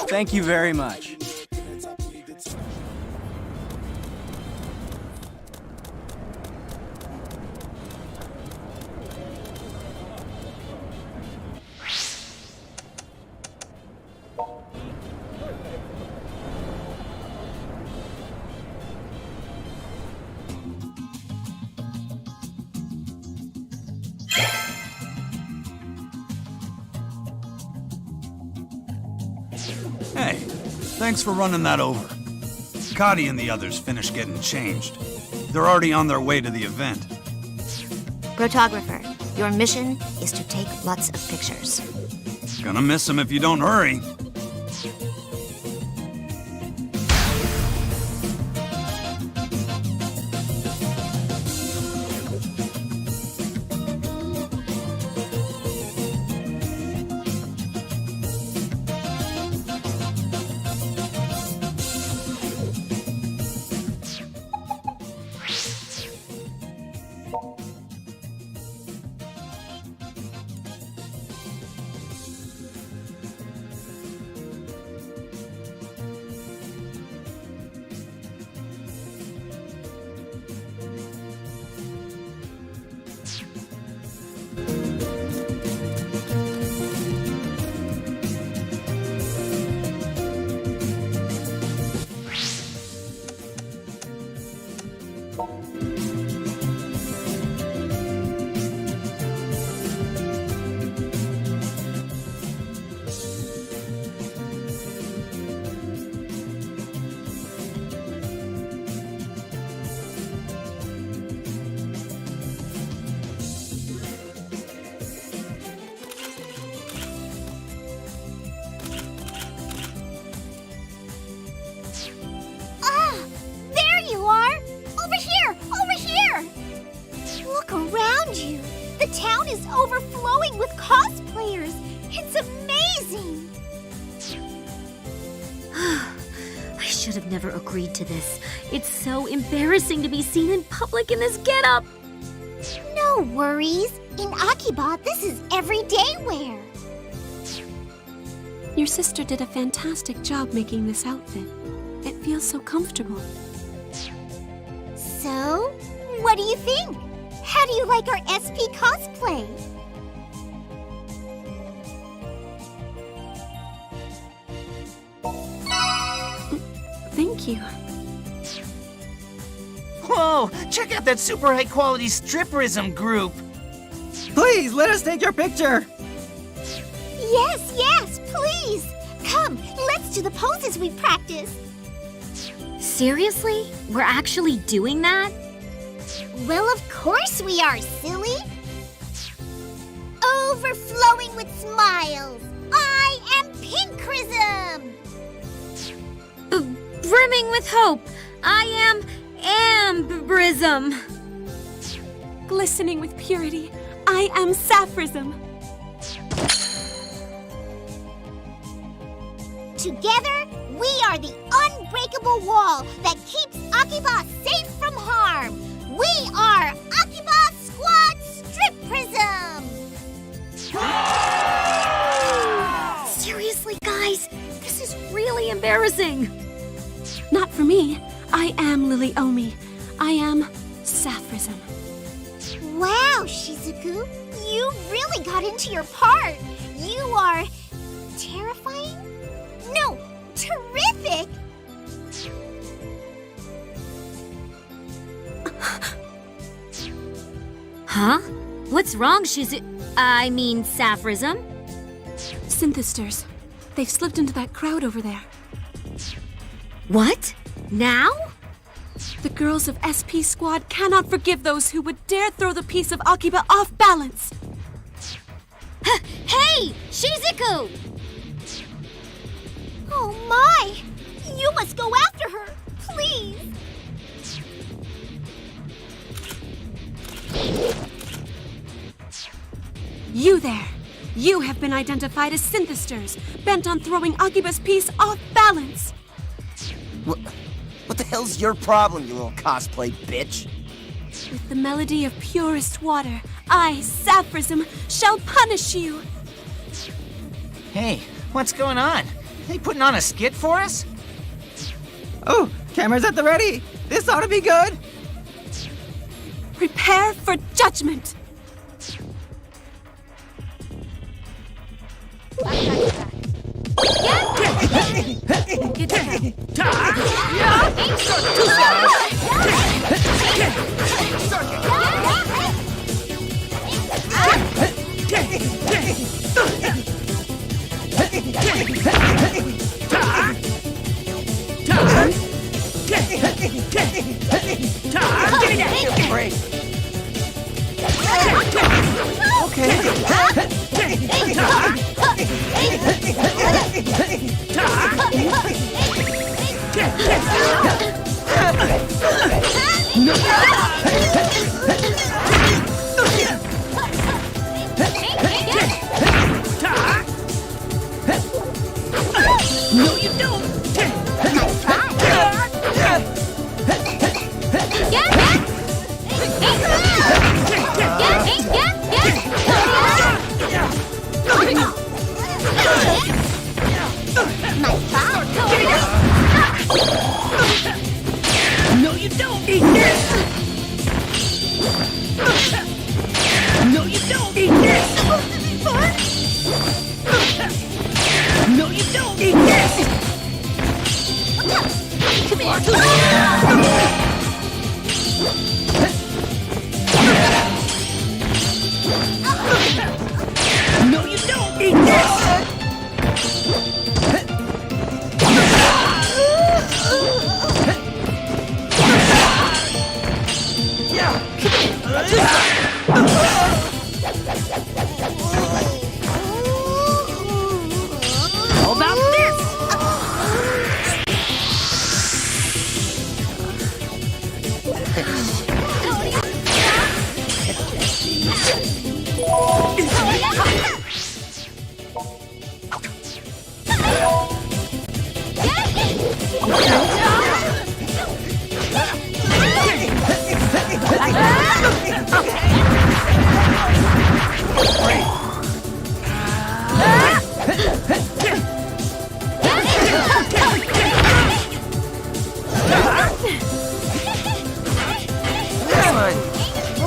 Thank you very much. Hey, thanks for running that over. Cotty and the others finished getting changed. They're already on their way to the event. Photographer, your mission is to take lots of pictures. Gonna miss them if you don't hurry. The town is overflowing with cosplayers. It's amazing. I should have never agreed to this. It's so embarrassing to be seen in public in this getup. No worries. In Akiba, this is everyday wear. Your sister did a fantastic job making this outfit. It feels so comfortable. So, what do you think? How do you like our SP cosplay? Thank you. Whoa! Check out that super high-quality stripperism group! Please, let us take your picture! Yes, yes, please! Come, let's do the poses we practiced. Seriously? We're actually doing that? Well, of course we are, silly. Overflowing with smiles. I am Pink Prism. Brimming with hope. I am Ambrism. Glistening with purity. I am Sapphism. Together, we are the unbreakable wall that keeps Akiba safe from harm. We are Akiba Squad Strip Prism! Seriously, guys, this is really embarrassing. Not for me. I am Lily Omi. I am Sapphism. Wow, Shizuku, you really got into your part. You are terrifying? No, terrific! Huh? What's wrong, I mean, Sapphism? Synthesters. They've slipped into that crowd over there. What? Now? The girls of SP Squad cannot forgive those who would dare throw the piece of Akiba off balance. Hey, Shizuku! Oh my! You must go after her, please! You there! You have been identified as synthesters, bent on throwing Akiba's piece off balance! What the hell's your problem, you little cosplay bitch? With the melody of purest water, I, Sapphism, shall punish you! Hey, what's going on? They putting on a skit for us? Oh, cameras at the ready! This ought to be good! Prepare for judgment! No, you don't! No, you don't! Eat this! No, you don't! Eat this! No, you don't! Eat this! Come here! No, you don't! Eat this! How about this?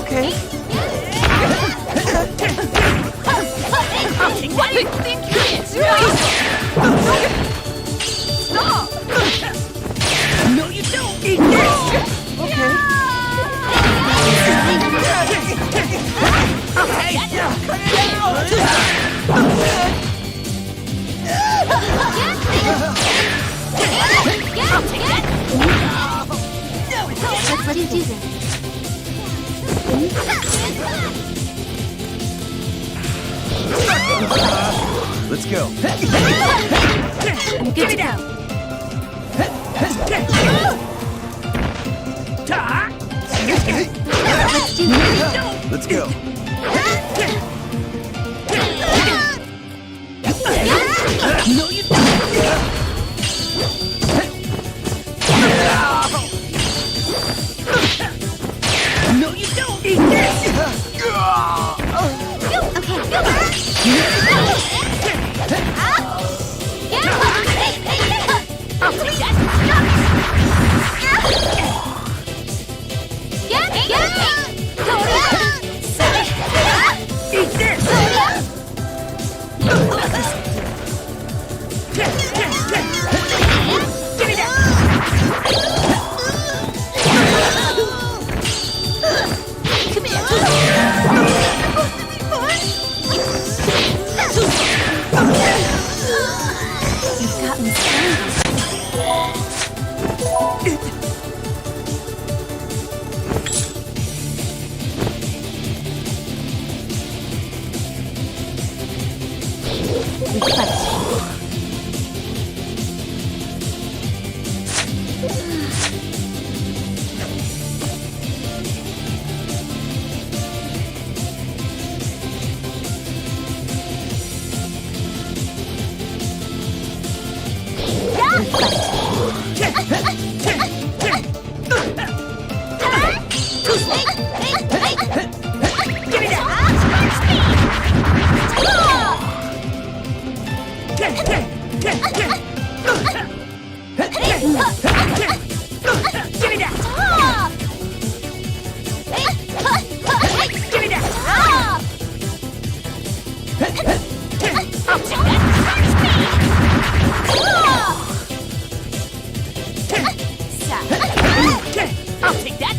Okay. What do you think it is? Stop! No, you don't! Eat this! Okay. What do you do then? Let's go. I'm good to go. Let's do this. Let's go. No, you don't! No, you don't! Eat this! Eat this! Give me You've got me started. I'll take that!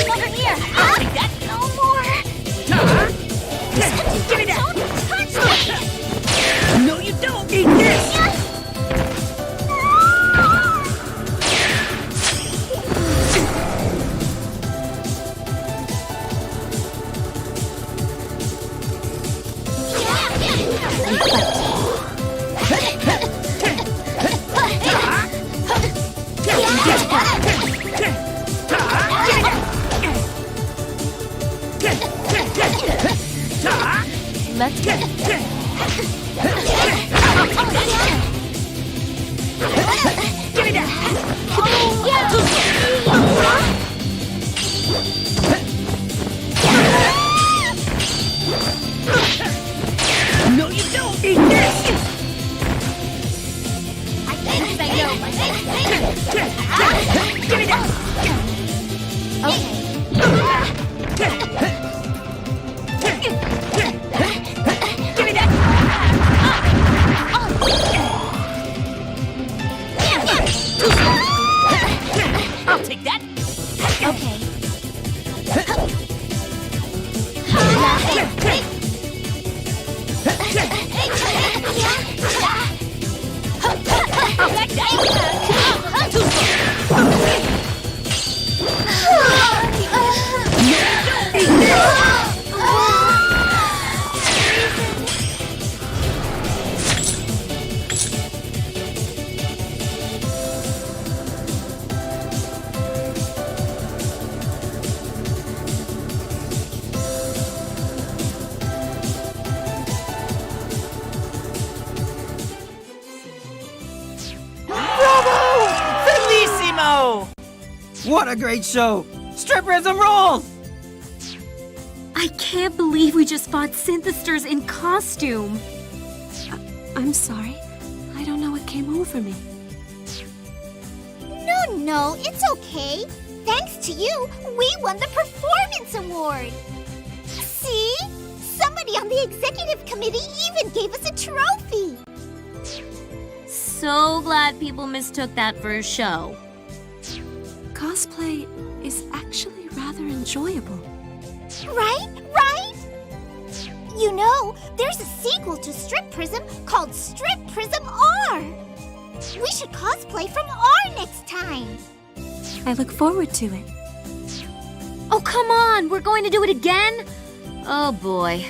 Over here! I'll take that! No more! Give me that! Don't touch me! No, you don't! Eat this! Let's go. Give me that! No, you don't! Eat this! I think they know. Give me that! Give me that! I'll take that! Okay. I'll take that! What a great show! Stripperism rules! I can't believe we just fought synthesters in costume. I'm sorry. I don't know what came over me. No, it's okay. Thanks to you, we won the Performance Award. See? Somebody on the executive committee even gave us a trophy. So glad people mistook that for a show. Cosplay is actually rather enjoyable. Right? You know, there's a sequel to Strip Prism called Strip Prism R. We should cosplay from R next time. I look forward to it. come on! We're going to do it again? Oh boy.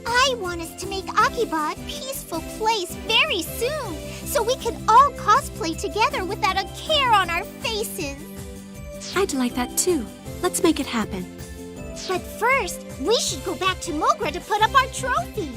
I want us to make Akiba a peaceful place very soon, so we can all cosplay together without a care on our faces. I'd like that too. Let's make it happen. But first, we should go back to Mogra to put up our trophy.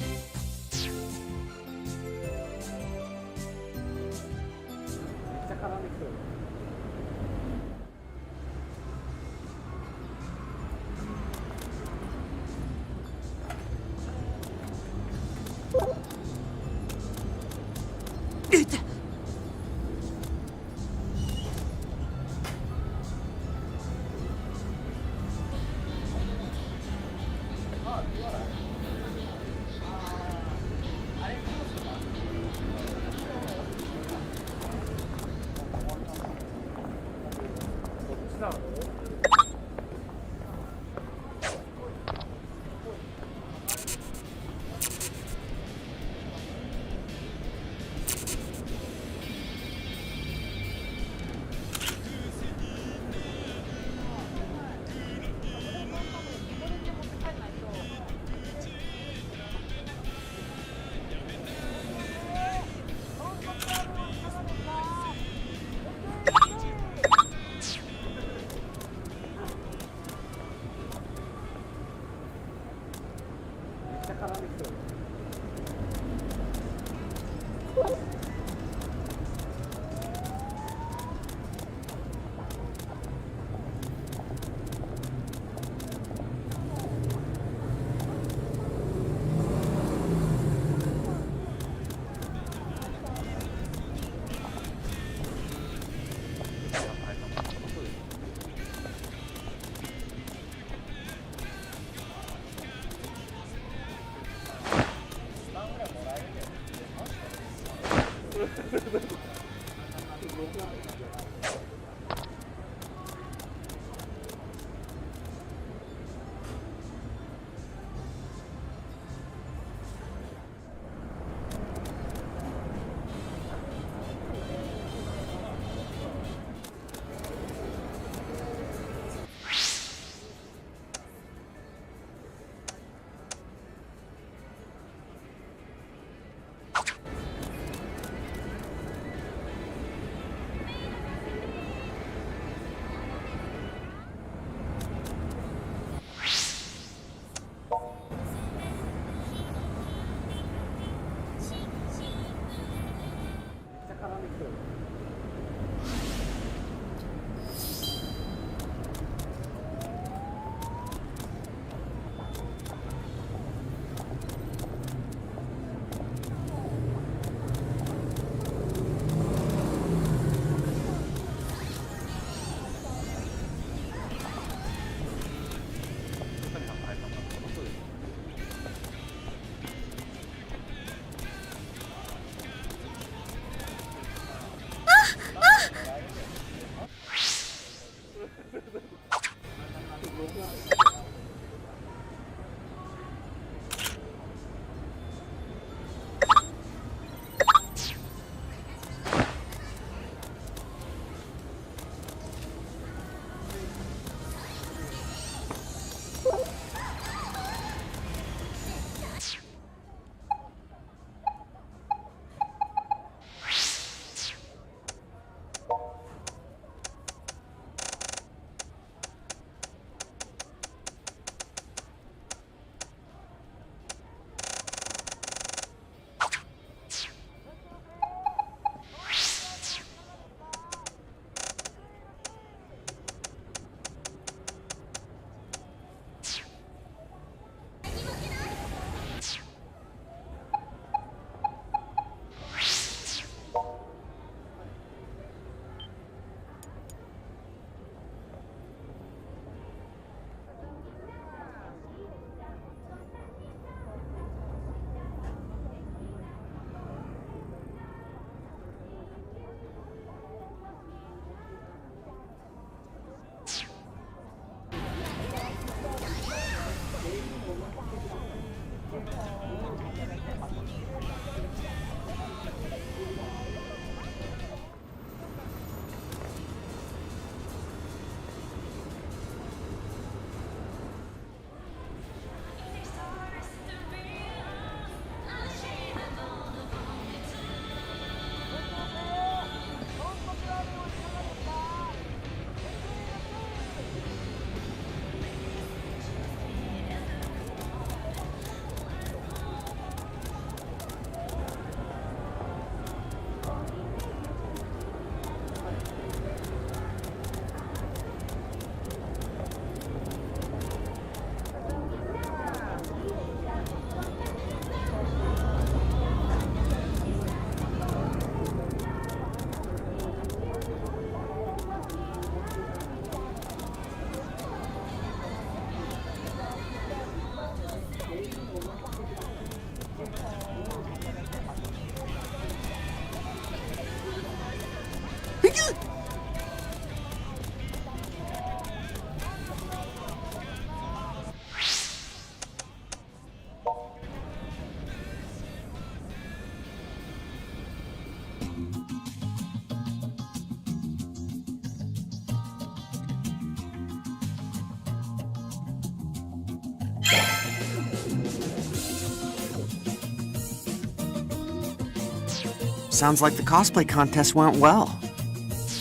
Sounds like the cosplay contest went well.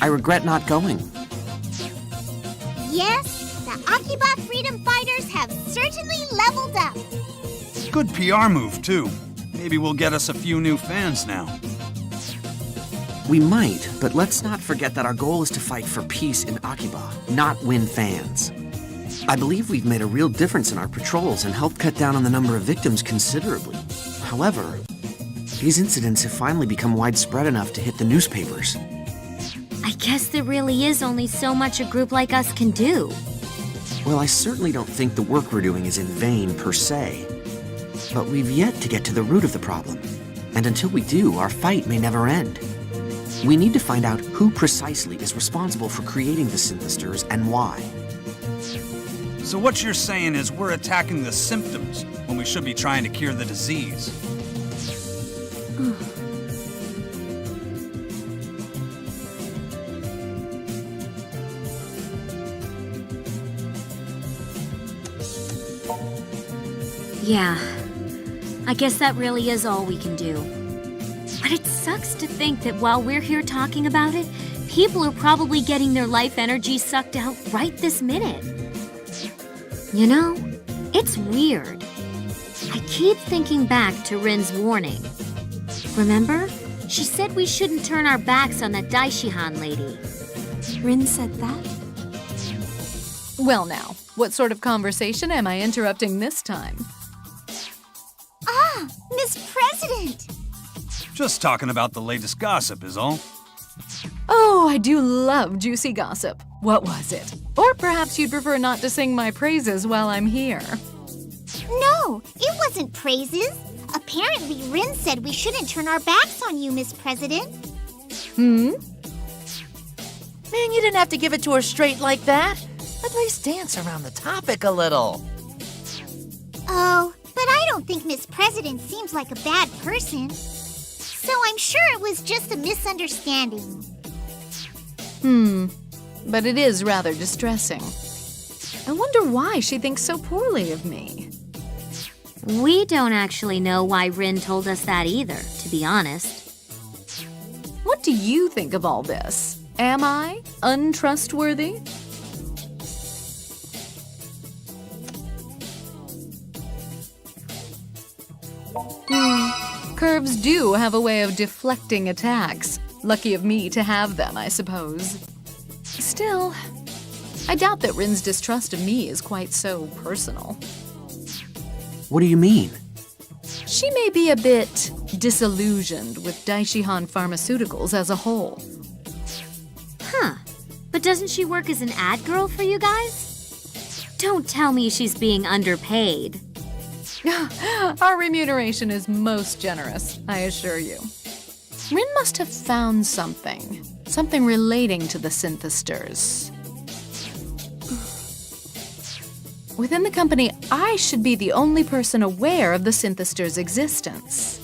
I regret not going. Yes, the Akiba Freedom Fighters have certainly leveled up. Good PR move, too. Maybe we'll get us a few new fans now. We might, but let's not forget that our goal is to fight for peace in Akiba, not win fans. I believe we've made a real difference in our patrols and helped cut down on the number of victims considerably. However, these incidents have finally become widespread enough to hit the newspapers. I guess there really is only so much a group like us can do. Well, I certainly don't think the work we're doing is in vain per se. But we've yet to get to the root of the problem. And until we do, our fight may never end. We need to find out who precisely is responsible for creating the synthesters and why. So what you're saying is we're attacking the symptoms when we should be trying to cure the disease. Yeah, I guess that really is all we can do. But it sucks to think that while we're here talking about it, people are probably getting their life energy sucked out right this minute. You know, it's weird. I keep thinking back to Rin's warning. Remember? She said we shouldn't turn our backs on that Daishihan lady. Rin said that? Well now, what sort of conversation am I interrupting this time? Ah, Miss President! Just talking about the latest gossip is all. Oh, I do love juicy gossip. What was it? Or perhaps you'd prefer not to sing my praises while I'm here. No, it wasn't praises. Apparently, Rin said we shouldn't turn our backs on you, Miss President. Man, you didn't have to give it to her straight like that. At least dance around the topic a little. Oh, but I don't think Miss President seems like a bad person. So I'm sure it was just a misunderstanding. But it is rather distressing. I wonder why she thinks so poorly of me. We don't actually know why Rin told us that either, to be honest. What do you think of all this? Am I untrustworthy? Curves do have a way of deflecting attacks. Lucky of me to have them, I suppose. Still, I doubt that Rin's distrust of me is quite so personal. What do you mean? She may be a bit disillusioned with Daishihan Pharmaceuticals as a whole. Huh. But doesn't she work as an ad girl for you guys? Don't tell me she's being underpaid. Our remuneration is most generous, I assure you. Rin must have found something relating to the synthesters. Within the company, I should be the only person aware of the synthesters' existence.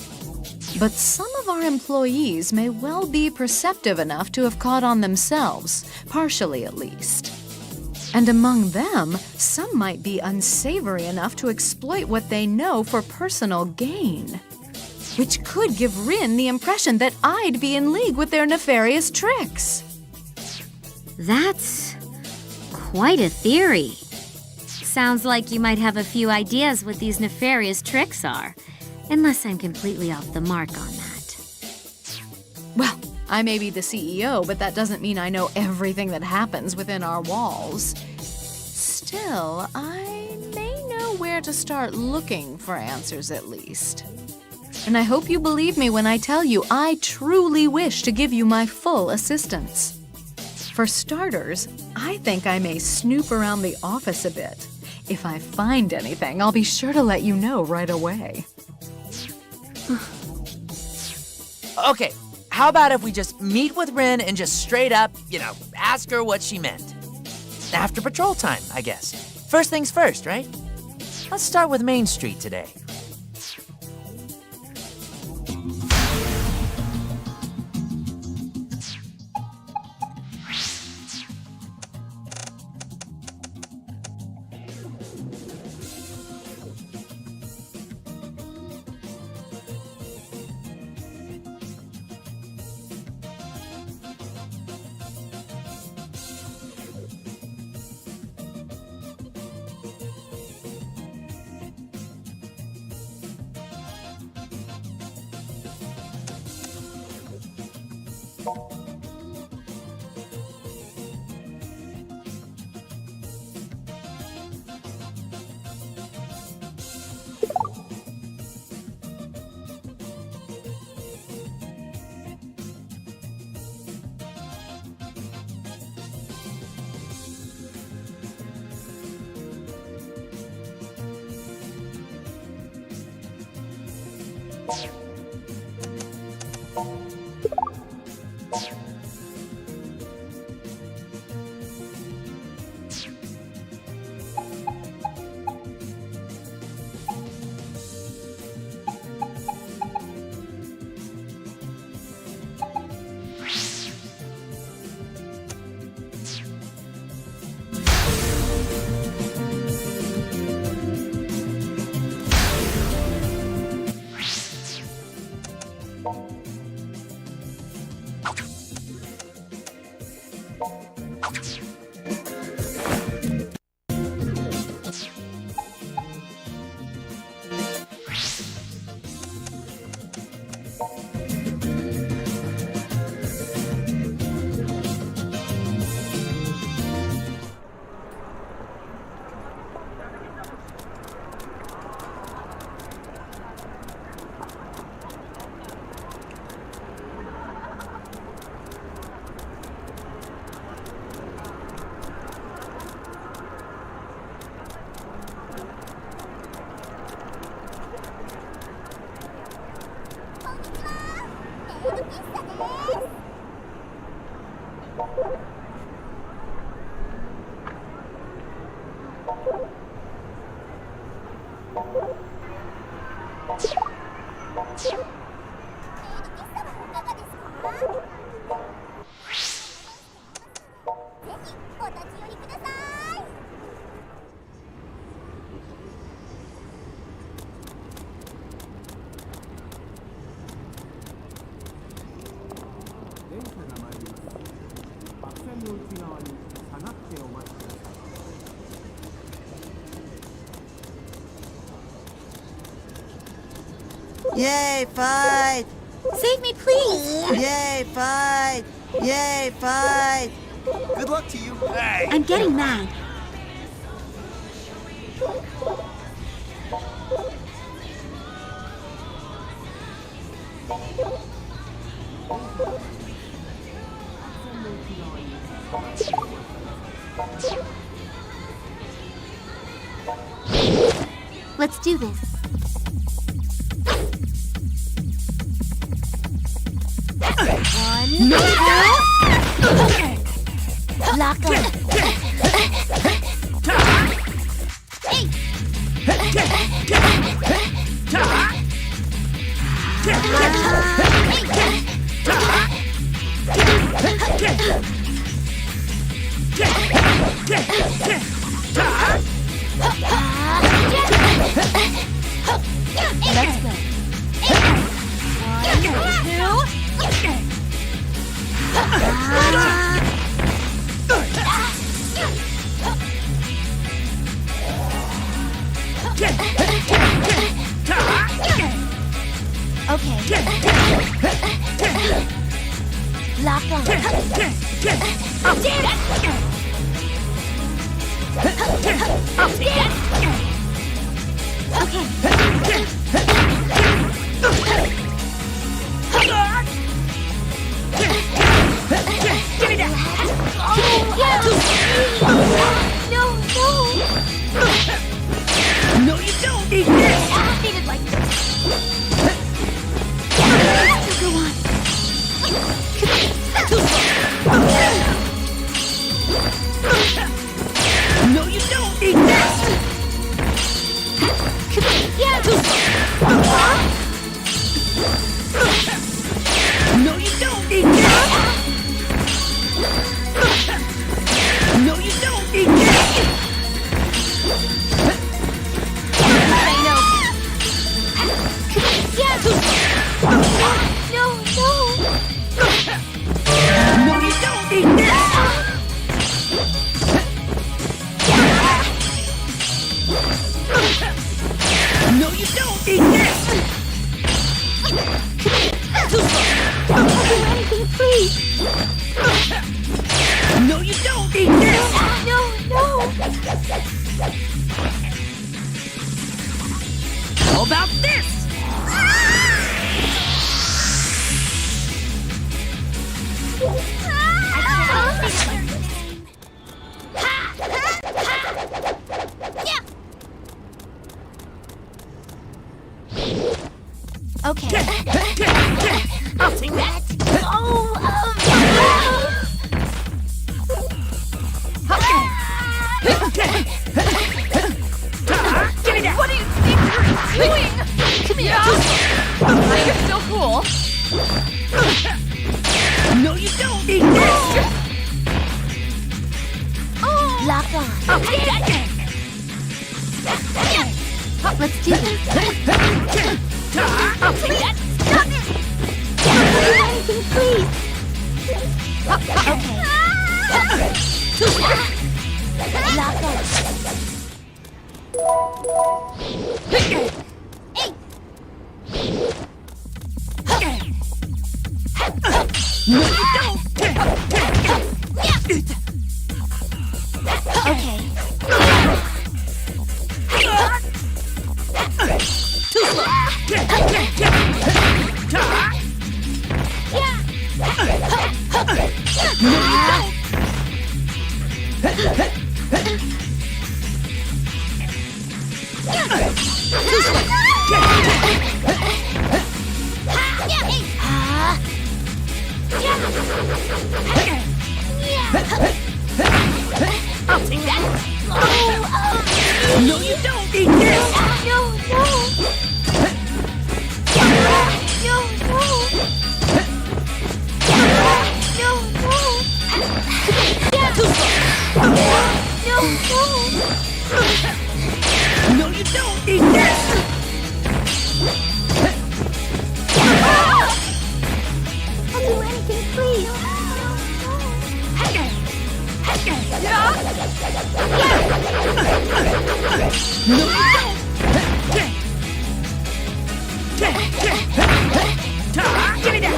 But some of our employees may well be perceptive enough to have caught on themselves, partially at least. And among them, some might be unsavory enough to exploit what they know for personal gain. Which could give Rin the impression that I'd be in league with their nefarious tricks. That's quite a theory. Sounds like you might have a few ideas what these nefarious tricks are, unless I'm completely off the mark on that. Well, I may be the CEO, but that doesn't mean I know everything that happens within our walls. Still, I may know where to start looking for answers at least. And I hope you believe me when I tell you I truly wish to give you my full assistance. For starters, I think I may snoop around the office a bit. If I find anything, I'll be sure to let you know right away. Okay, how about if we just meet with Rin and just straight up, ask her what she meant? After patrol time, I guess. First things first, right? Let's start with Main Street today. Yay, fight! Save me, please! Yay, fight! Yay, fight! Good luck to you. Hey! I'm getting mad. Let's do this. One, lock on. Let's go. 1, 2. Okay. Lock on. Give me that! No, you don't need this! I don't need it like this! Go on! No, you don't need this! No, you don't need this! No, you don't need this! I know. No, you don't need this! How about this? Okay. I'll take that. Give me that. What do you think you're doing? Come here. You're so cool. No, you don't need this. Lock on. I'll take that. Let's do this. I'll take that. Stop it! Anything, please. Okay. Lock on. No, you don't. Okay. Too slow. I'll take that. No, you don't need this. No. No, you don't need this. I'll do anything, please. No, you don't. Give me that.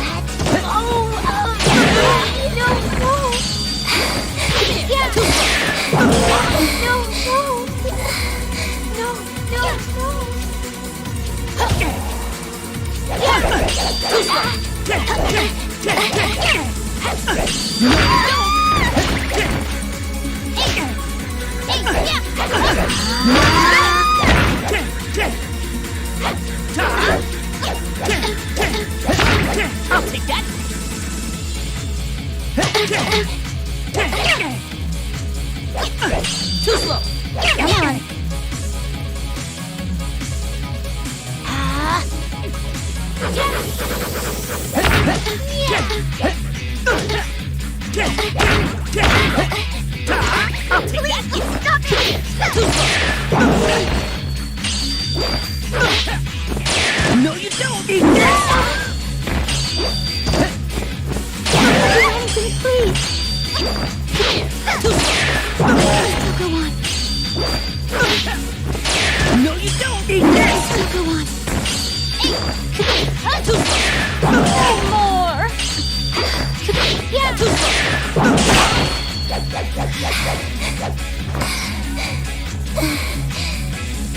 I'll take that. Too slow. Come on. I'll take that. Stop it! No, you don't need this. Anything, please. Go on. No, you don't need this. Go on. More.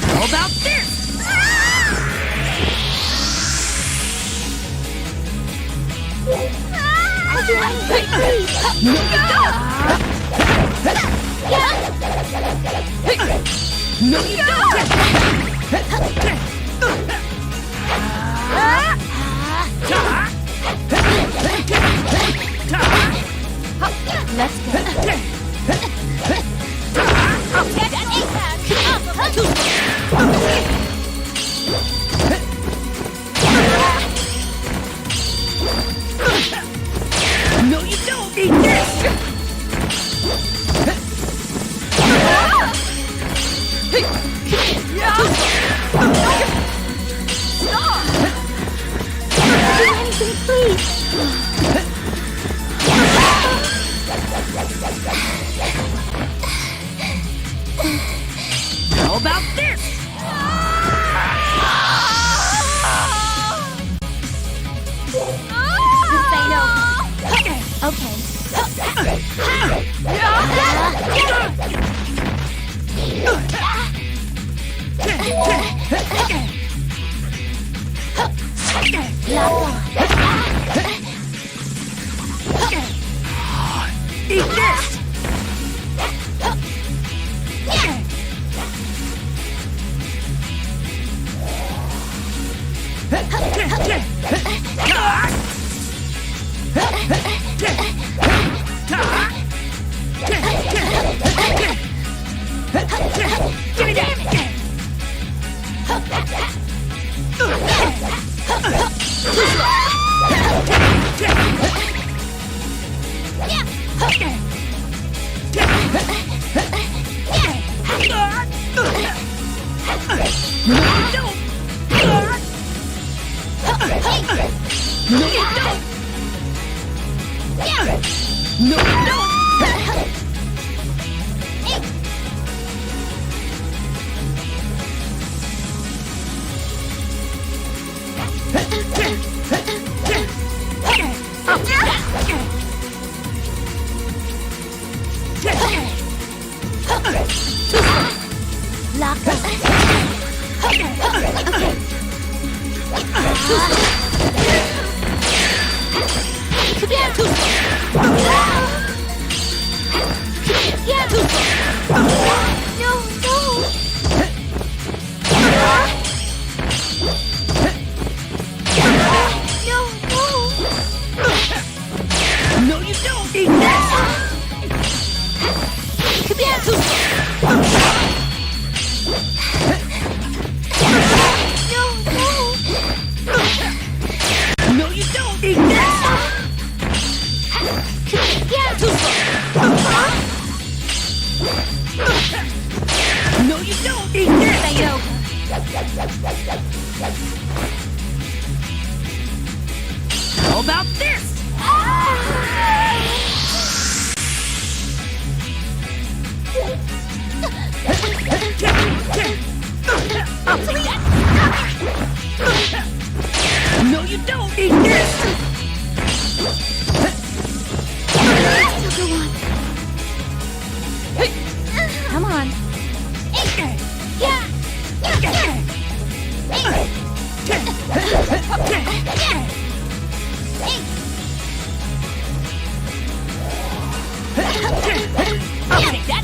How about this? I'll do anything, please. No, you don't. No, you don't. Let's go. I'll take that. No, you don't need this. Anything, please. How about this? Say no. Okay. Lock on. Okay. No, you don't eat that! No, you don't eat that! No, you don't eat that! How about this? No, you don't eat this! Come on. I'll take that!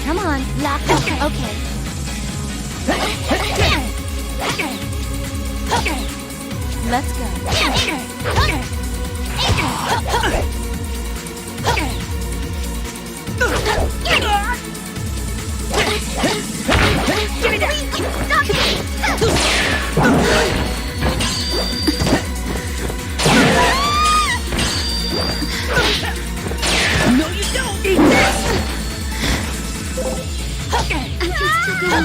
Come on. Lock on. Okay. Let's go. Give me that! No, you don't eat this! I can still go on.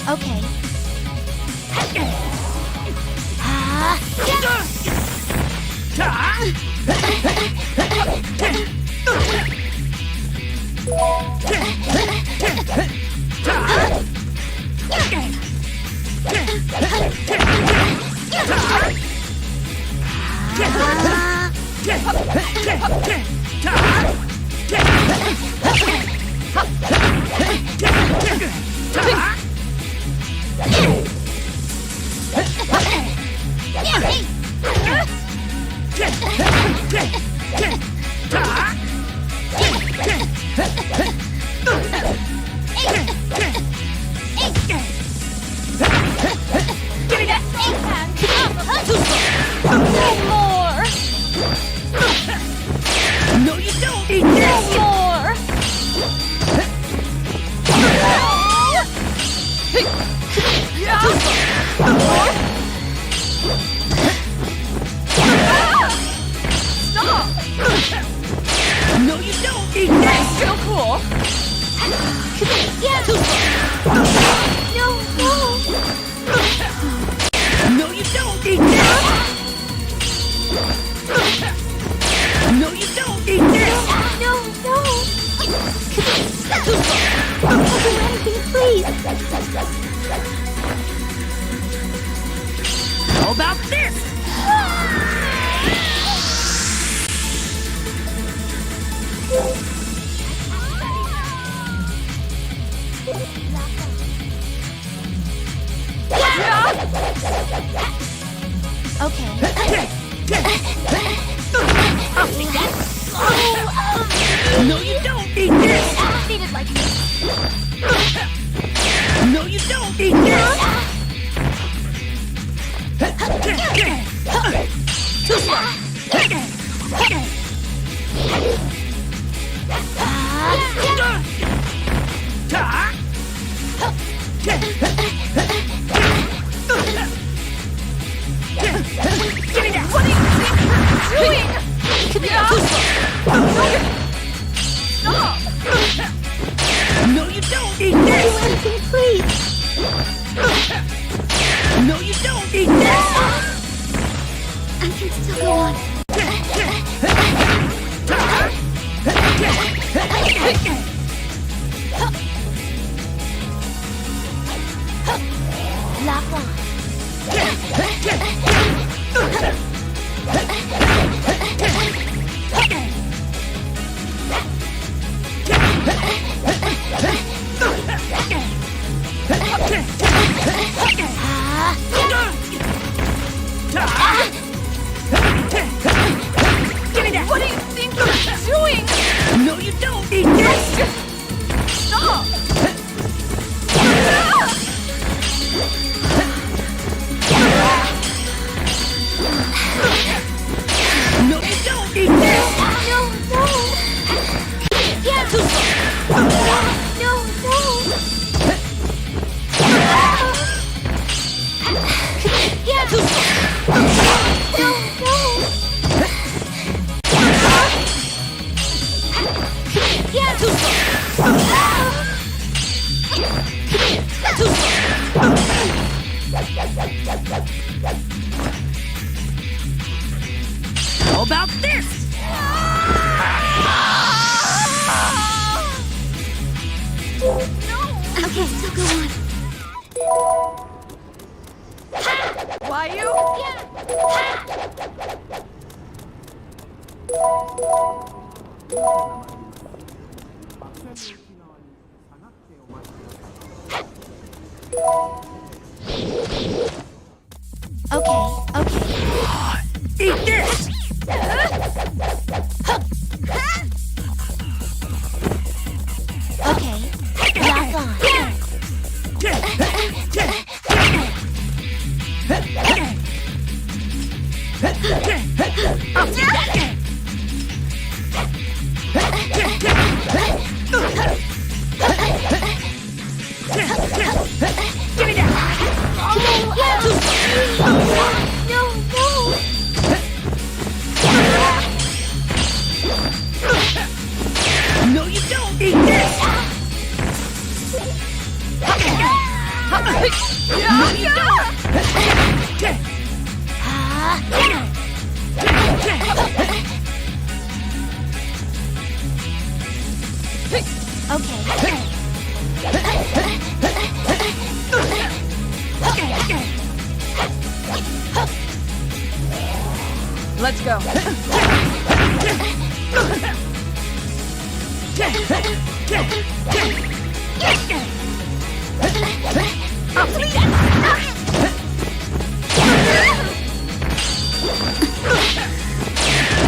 Okay. No, you don't eat this! More! Stop! No, you don't eat this! Still cool. No, you don't eat this! No, you don't eat this! I'll do anything, please. How about this? Okay. I'll take that! No, you don't eat this! Need it like this. No, you don't eat this! Too slow! Give me that! What are you doing? Stop! No, you don't eat this! Do anything, please. No, you don't eat this! I can still go on. Lock on. What do you think you're doing? No, you don't! Eat this! Stop! No, you don't! Eat this! No, no! Yeah! No, no! Yeah! No, no! Yeah! How about this? Okay, so go on. Why you? Okay. Eat this! Okay, lock on. Give me that! No, no! No, you don't! Eat this! No, you don't! Let's go.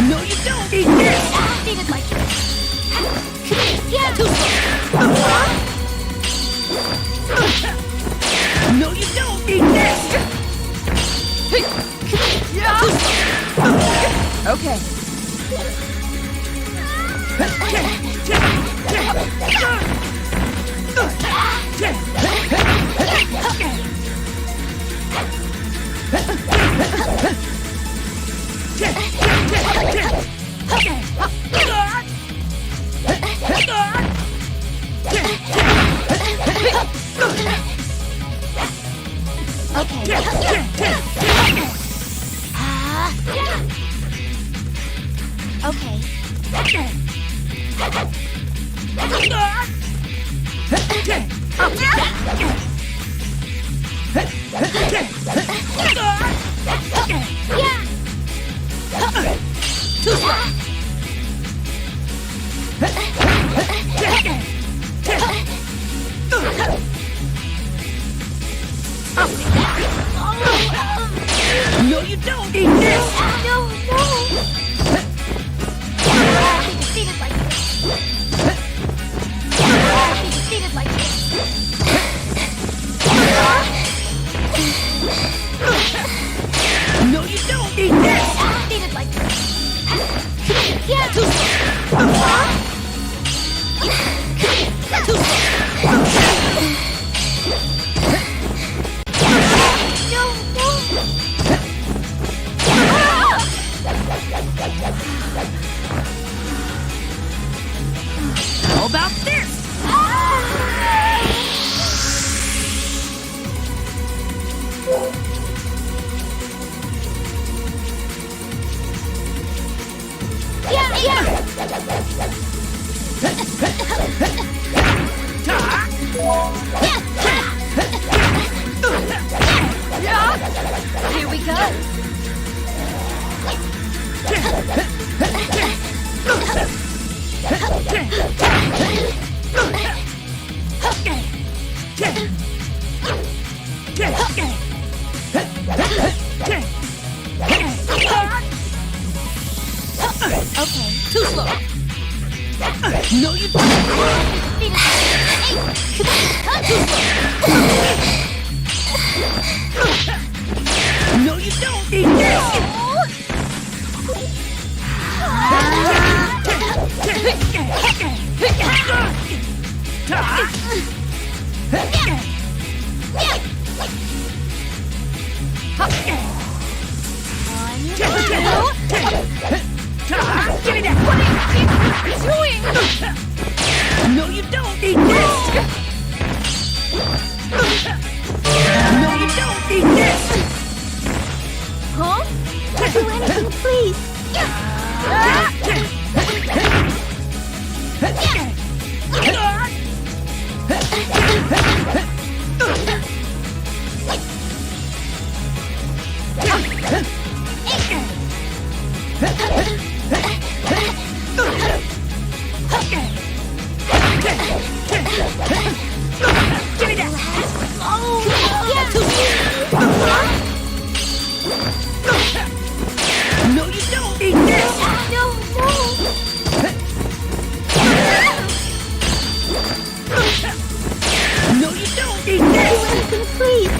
No, you don't! Eat this! Eat it like this. No, you don't! Eat this! Okay. No, you don't! Eat this! No, no! Eat it like this. Eat it like this. No, you don't! Eat this! Eat it like this. How about this? Okay. Too slow. No, you don't. No, you don't. Eat Give me that! What are you doing? No, you don't eat this! No, you don't eat this! Huh? Do anything, please! Give me that! Oh! No, you don't eat this! No, no! No, you don't eat this! Do anything, please!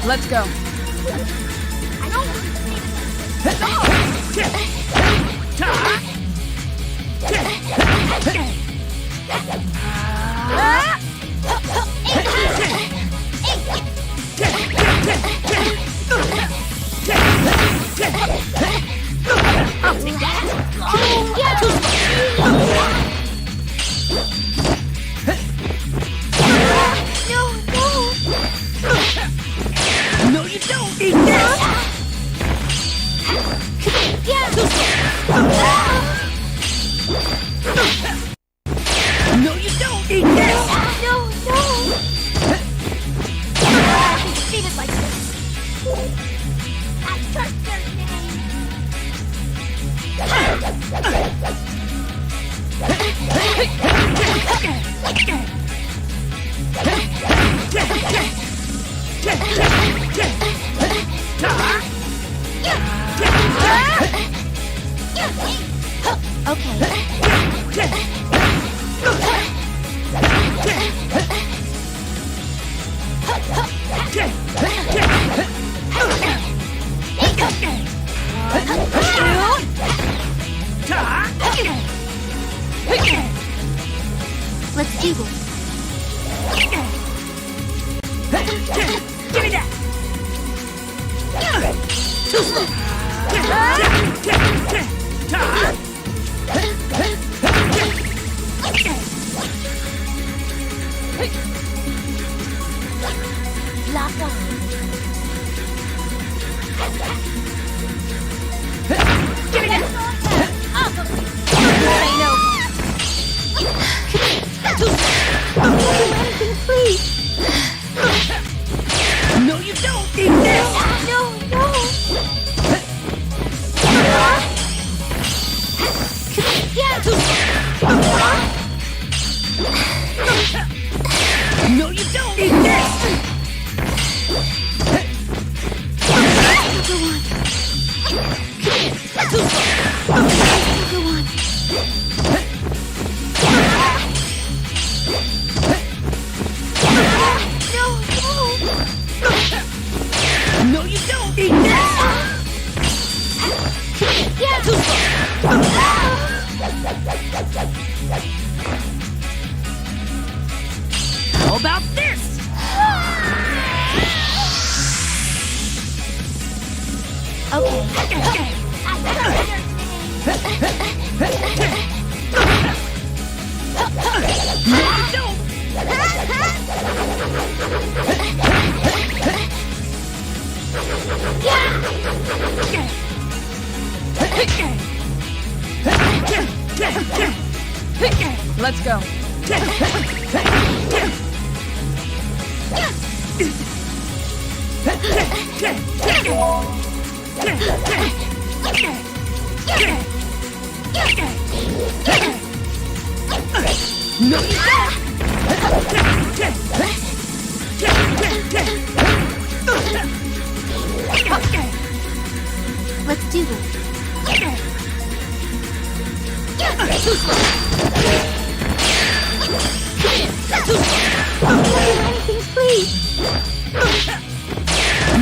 Let's go. I don't want to say I'll take that! Oh, yeah! No, you don't eat this! No, you don't eat this! No! Treat it like this. I trust their Let's do this. Give me that! Too slow! Lock on. Give me that! Say no. Do anything, please. No, you don't eat this! No! No, you don't eat this! Go on. No, you don't eat this! How about this? Okay. No, you don't! Let's go. No, you don't! Let's do this. Anything, please.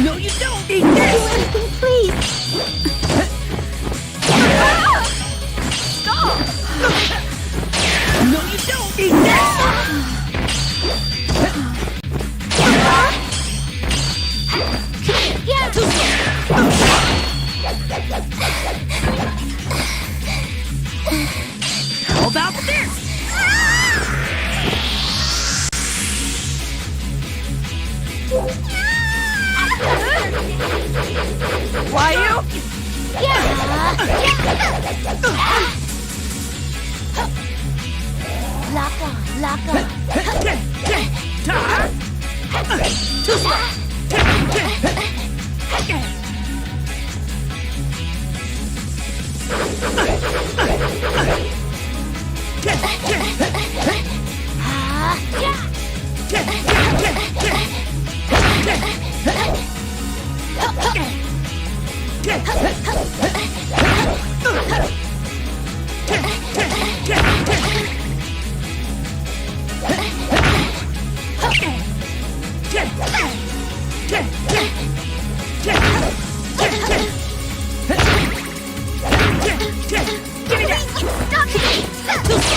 No, you don't! Eat Anything, please. Stop! No, you don't! Eat How about this? Why you? Lock on, lock on.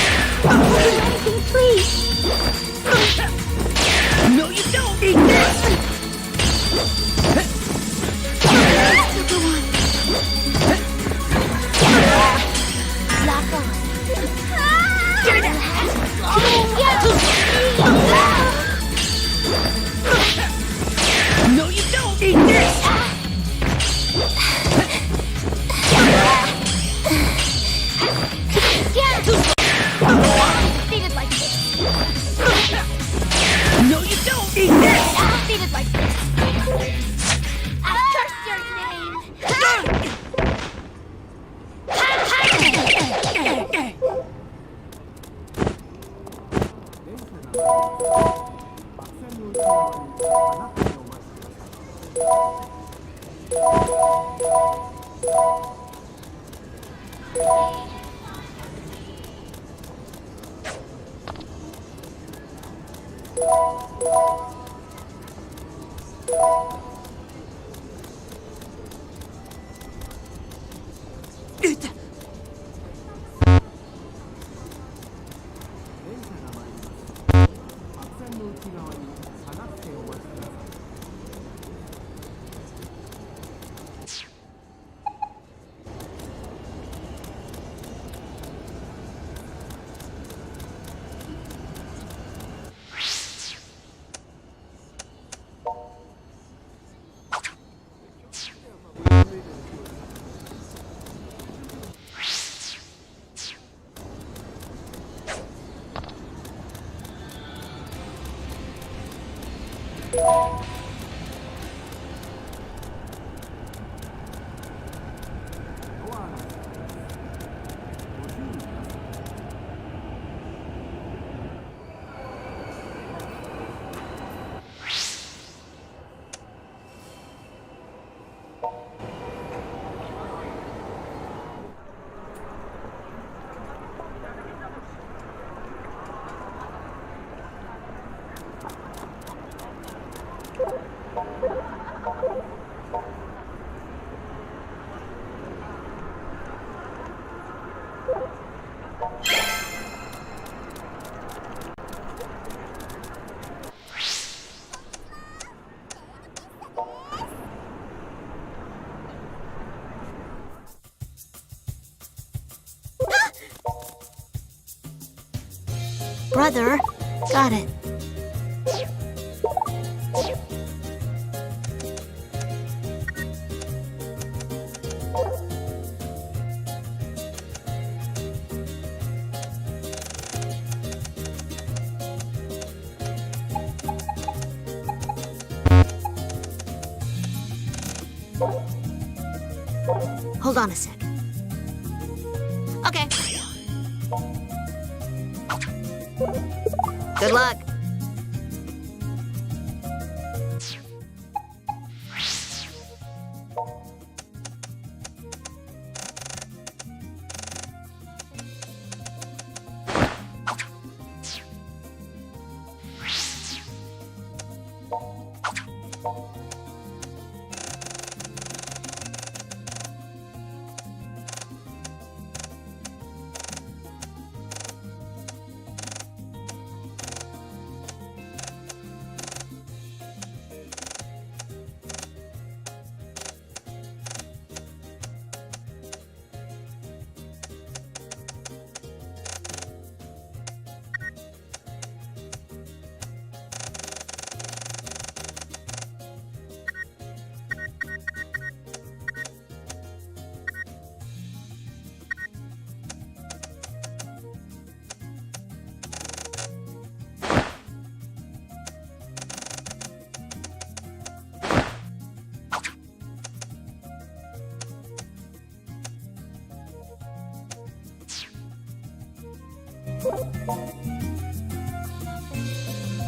Anything, please. No, you don't! Eat this! Sugar one. Lock on. Give me that! No, you don't! Eat this! Beat it like this. No, you don't! Eat this! Beat it like this. I curse your name. Brother, got it. Hold on a sec. Okay. Good luck.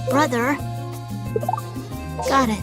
Brother. Got it.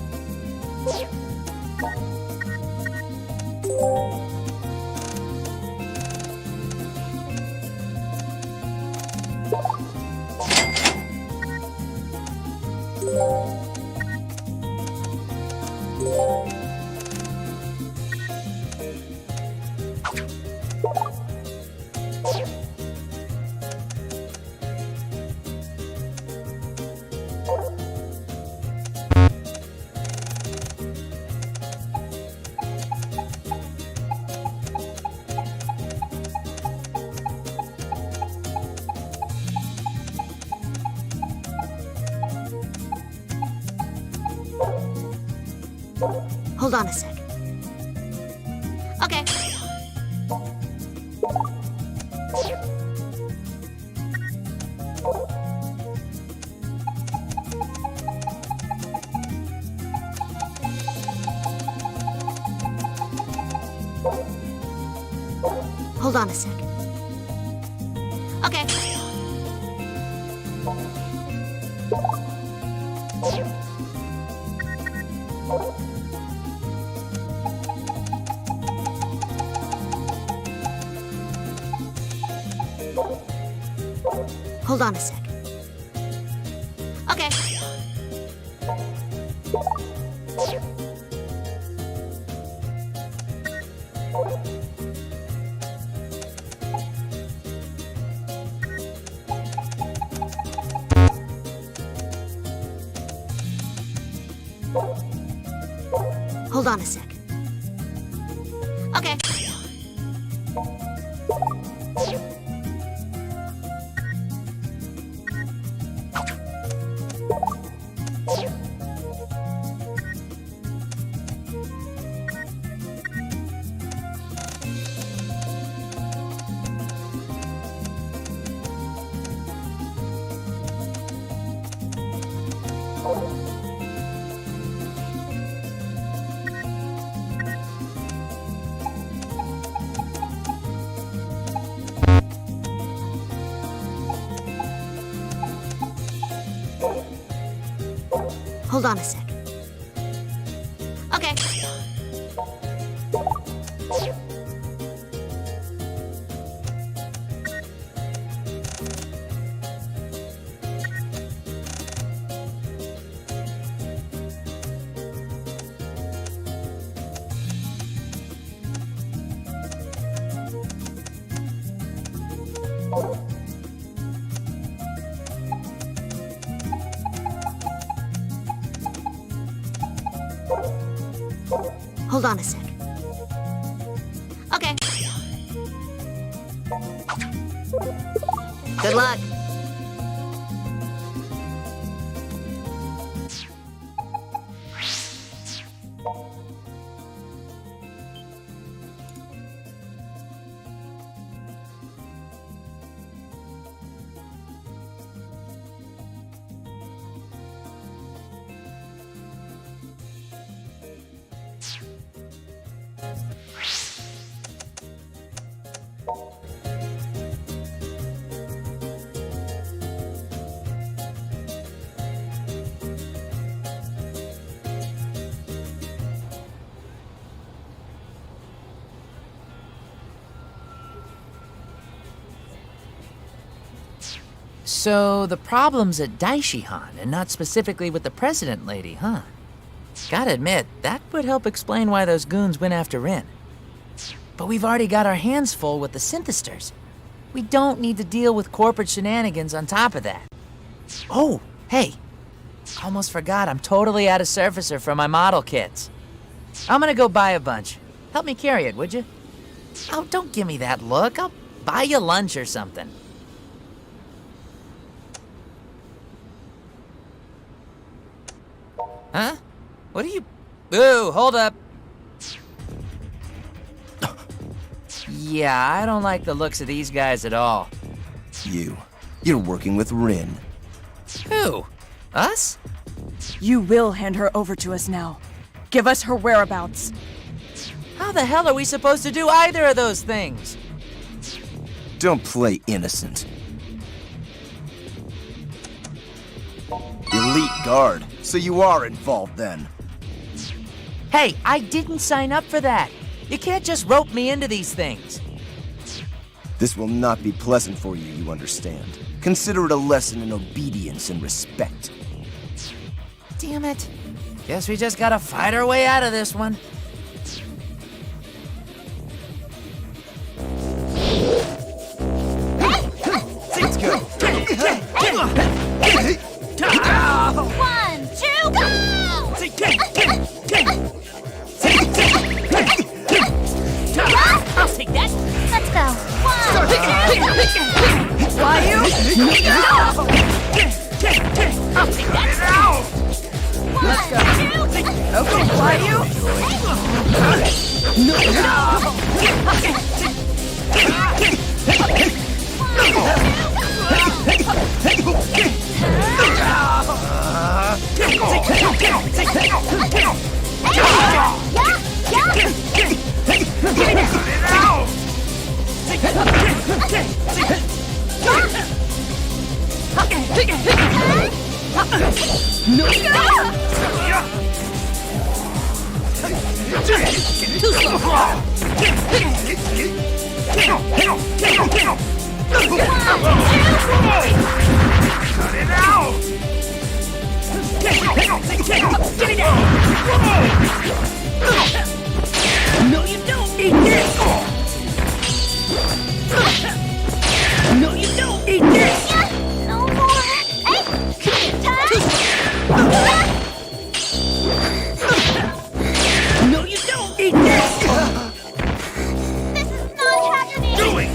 Hold on a sec. Okay. Hold on a sec. Okay. Hold on a sec. Okay. Hold on a sec. Okay. Hold on a sec. Okay. Hold on a sec. Okay. Good luck. So the problem's at Daishihan and not specifically with the president lady, huh? Gotta admit, that would help explain why those goons went after Rin. But we've already got our hands full with the synthesters. We don't need to deal with corporate shenanigans on top of that. Oh, hey. Almost forgot I'm totally out of surfacer for my model kits. I'm gonna go buy a bunch. Help me carry it, would you? Oh, don't give me that look. I'll buy you lunch or something. Huh? What are you... Ooh, hold up. Yeah, I don't like the looks of these guys at all. You're working with Rin. Who? Us? You will hand her over to us now. Give us her whereabouts. How the hell are we supposed to do either of those things? Don't play innocent. Elite guard, so you are involved then. Hey, I didn't sign up for that. You can't just rope me into these things. This will not be pleasant for you, you understand. Consider it a lesson in obedience and respect. Damn it. Guess we just gotta fight our way out of this one. Let's go. 1, 2, go! I'll take that. Let's go. 1, 2, Why you? I'll take that. 1, 2, Okay, why you? Too slow. Cut it out! Get it out! No, you don't eat this! No, you don't eat this! No more. Hey, time. No, you don't eat this! This is not happening. Do it!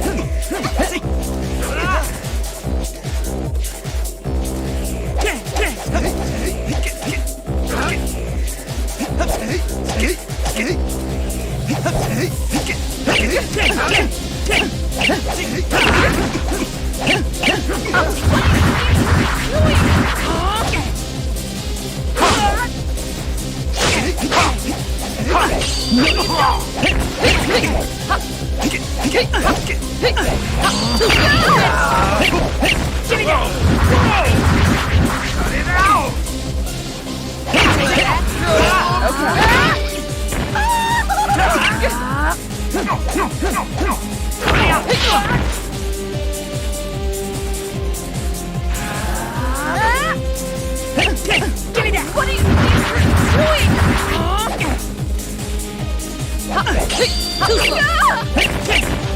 What are you doing?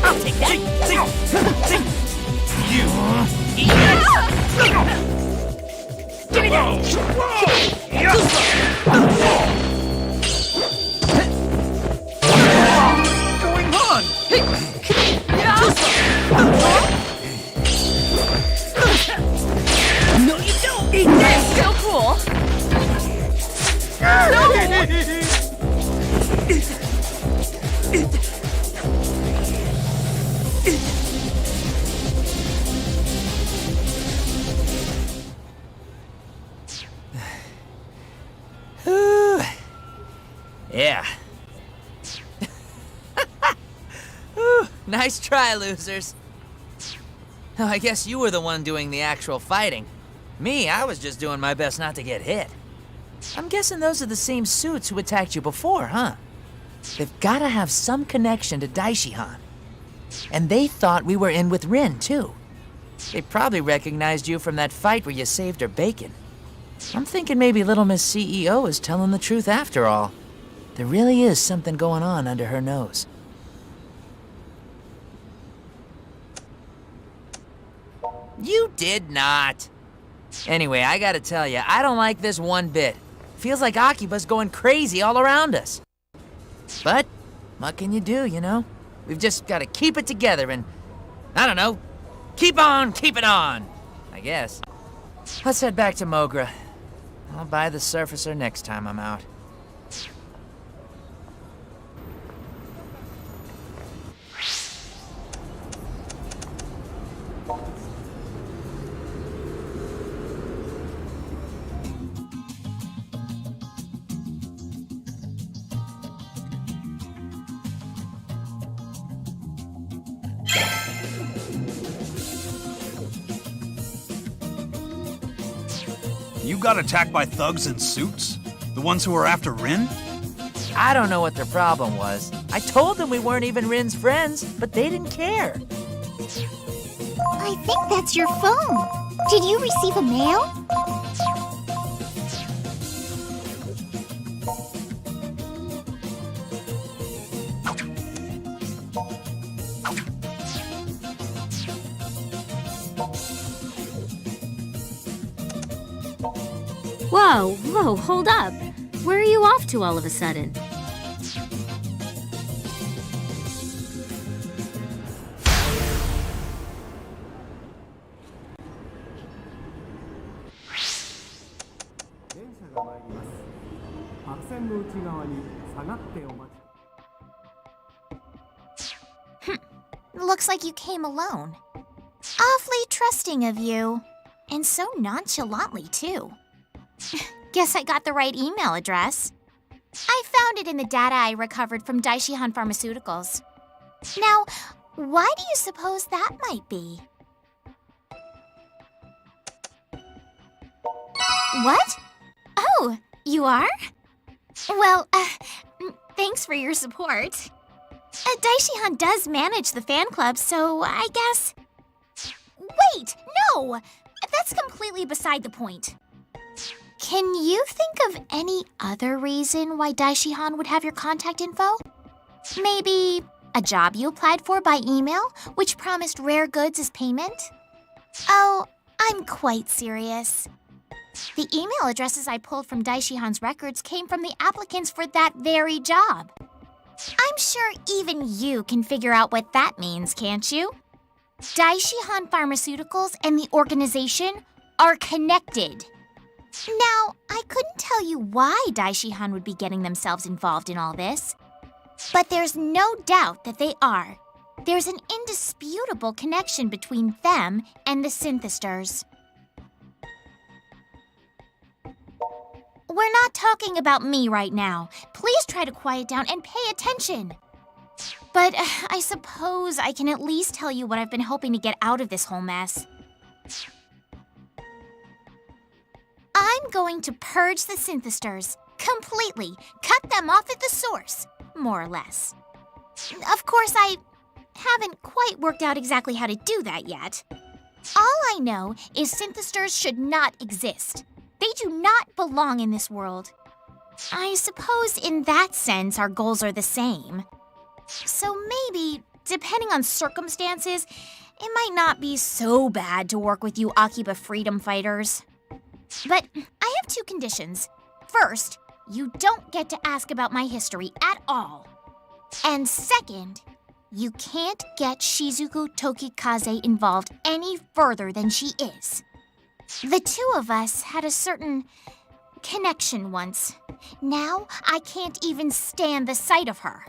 I'll take that. You eat Give me that. What's going on? No, you don't eat this! So cool. Yeah. Whew, nice try, losers. Oh, I guess you were the one doing the actual fighting. Me, I was just doing my best not to get hit. I'm guessing those are the same suits who attacked you before, huh? They've gotta have some connection to Daishihan. And they thought we were in with Rin, too. They probably recognized you from that fight where you saved her bacon. I'm thinking maybe Little Miss CEO is telling the truth after all. There really is something going on under her nose. You did not. Anyway, I gotta tell you, I don't like this one bit. Feels like Akiba's going crazy all around us. But, what can you do, you know? We've just gotta keep it together and, I don't know, keep on keeping on, I guess. Let's head back to Mogra. I'll buy the surfacer next time I'm out. You got attacked by thugs in suits? The ones who were after Rin? I don't know what their problem was. I told them we weren't even Rin's friends, but they didn't care. I think that's your phone. Did you receive a mail? Whoa, hold up. Where are you off to all of a sudden? Looks like you came alone. Awfully trusting of you. And so nonchalantly, too. Guess I got the right email address. I found it in the data I recovered from Daishihan Pharmaceuticals. Now, why do you suppose that might be? What? Oh, you are? Well, thanks for your support. Daishihan does manage the fan club, so I guess... Wait, no! That's completely beside the point. Can you think of any other reason why Daishihan would have your contact info? Maybe a job you applied for by email, which promised rare goods as payment? Oh, I'm quite serious. The email addresses I pulled from Daishihan's records came from the applicants for that very job. I'm sure even you can figure out what that means, can't you? Daishihan Pharmaceuticals and the organization are connected. Now, I couldn't tell you why Daishihan would be getting themselves involved in all this, but there's no doubt that they are. There's an indisputable connection between them and the Synthesters. We're not talking about me right now. Please try to quiet down and pay attention. But I suppose I can at least tell you what I've been hoping to get out of this whole mess. I'm going to purge the Synthesters completely, cut them off at the source, more or less. Of course, I haven't quite worked out exactly how to do that yet. All I know is Synthesters should not exist. They do not belong in this world. I suppose in that sense our goals are the same. So maybe, depending on circumstances, it might not be so bad to work with you Akiba freedom fighters. But I have two conditions. First, you don't get to ask about my history at all. And second, you can't get Shizuku Tokikaze involved any further than she is. The two of us had a certain connection once. Now, I can't even stand the sight of her.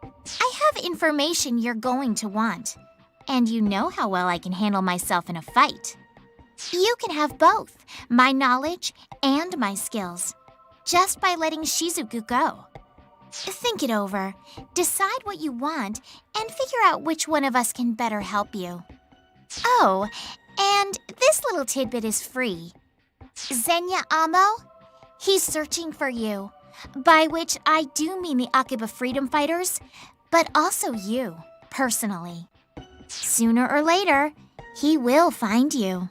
I have information you're going to want, and you know how well I can handle myself in a fight. You can have both, my knowledge and my skills, just by letting Shizuku go. Think it over, decide what you want, and figure out which one of us can better help you. Oh, and this little tidbit is free. Zenya Amo, he's searching for you, by which I do mean the Akiba freedom fighters, but also you, personally. Sooner or later, He will find you.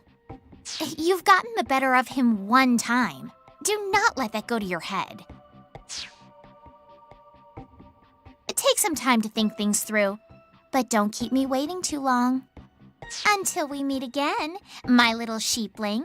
You've gotten the better of him one time. Do not let that go to your head. Take some time to think things through, but don't keep me waiting too long. Until we meet again, my little sheepling.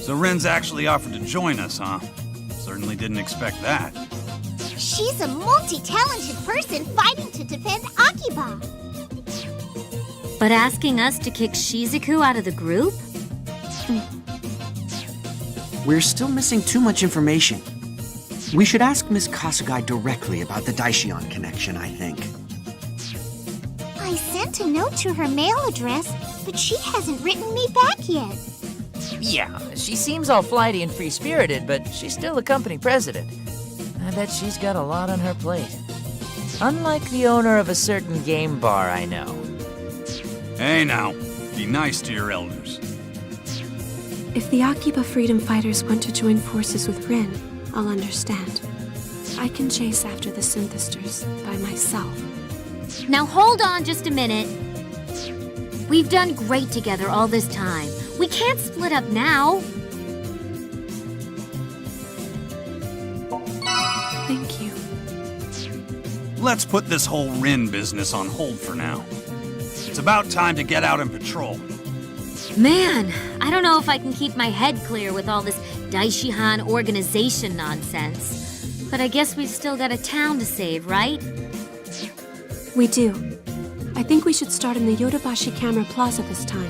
So Ren's actually offered to join us, huh? Certainly didn't expect that. She's a multi-talented person fighting to defend Akiba. But asking us to kick Shizuku out of the group? We're still missing too much information. We should ask Miss Kasugai directly about the Daishion connection, I think. I sent a note to her mail address, but she hasn't written me back yet. Yeah, she seems all flighty and free-spirited, but she's still a company president. I bet she's got a lot on her plate. Unlike the owner of a certain game bar I know. Hey now, be nice to your elders. If the Akiba freedom fighters want to join forces with Rin, I'll understand. I can chase after the Synthesters by myself. Now hold on just a minute. We've done great together all this time. We can't split up now. Thank you. Let's put this whole Rin business on hold for now. It's about time to get out and patrol. Man, I don't know if I can keep my head clear with all this Daishihan organization nonsense. But I guess we've still got a town to save, right? We do. I think we should start in the Yodobashi Camera Plaza this time.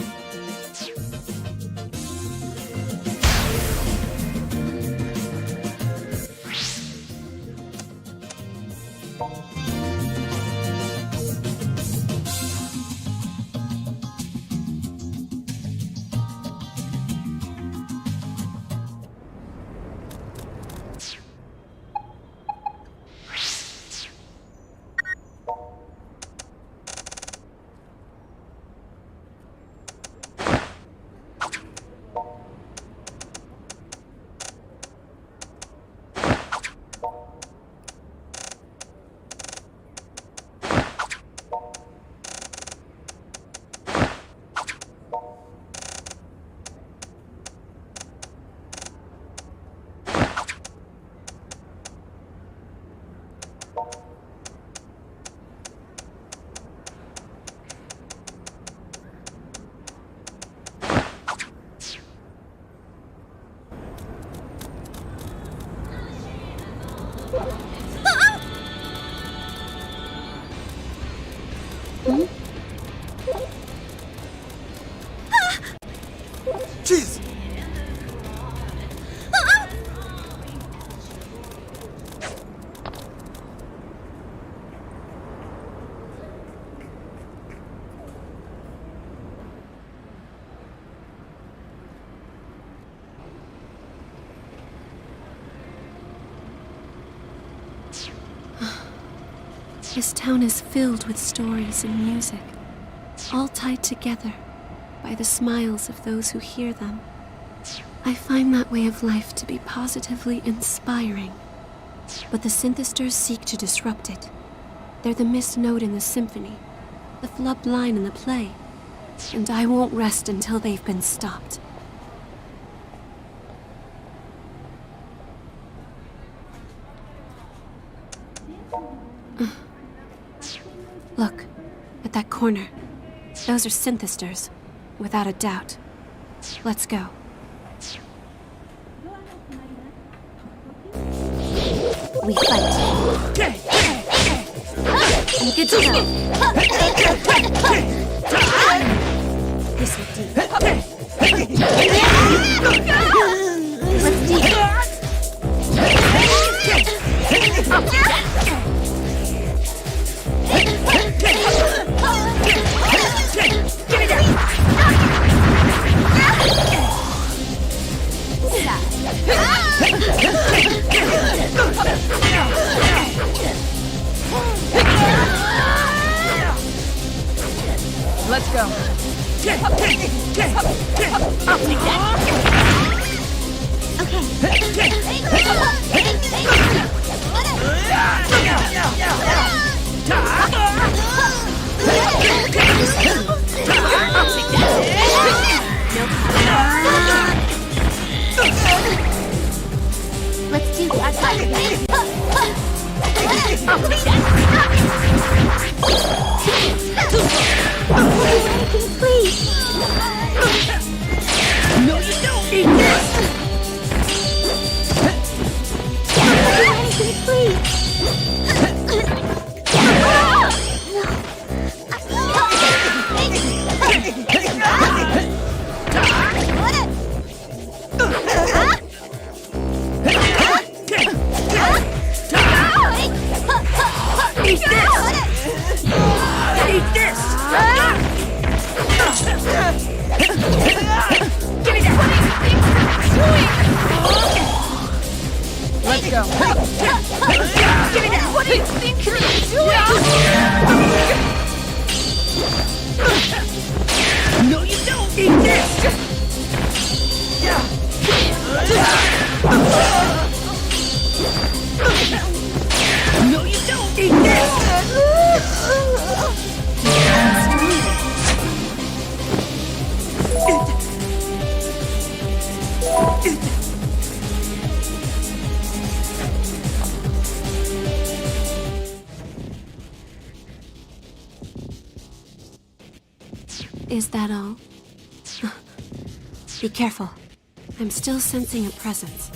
Jeez! This town is filled with stories and music, all tied together by the smiles of those who hear them. I find that way of life to be positively inspiring. But the Synthesters seek to disrupt it. They're the missed note in the symphony, the flubbed line in the play, and I won't rest until they've been stopped. Look, at that corner. Those are Synthesters, without a doubt. Let's go. We fight. Good to go. This will do. Let's do it. Let's go. I'll take that. Let's do that. I'll take that. Please. No, you don't. Eat this. Please. Let's go. Give me that. What do you think you're doing? No, you don't. Eat this. No, you don't. Eat this. Is that all? Be careful. I'm still sensing a presence.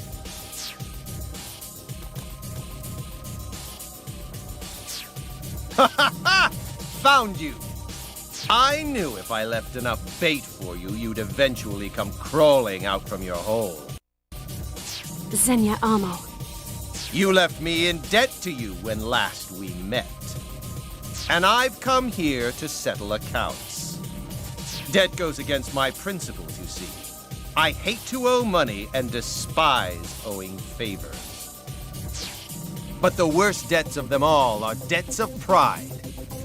Ha ha ha! Found you! I knew if I left enough bait for you, you'd eventually come crawling out from your hole. Xenia Amo. You left me in debt to you when last we met. And I've come here to settle accounts. Debt goes against my principles, you see. I hate to owe money and despise owing favors. But the worst debts of them all are debts of pride,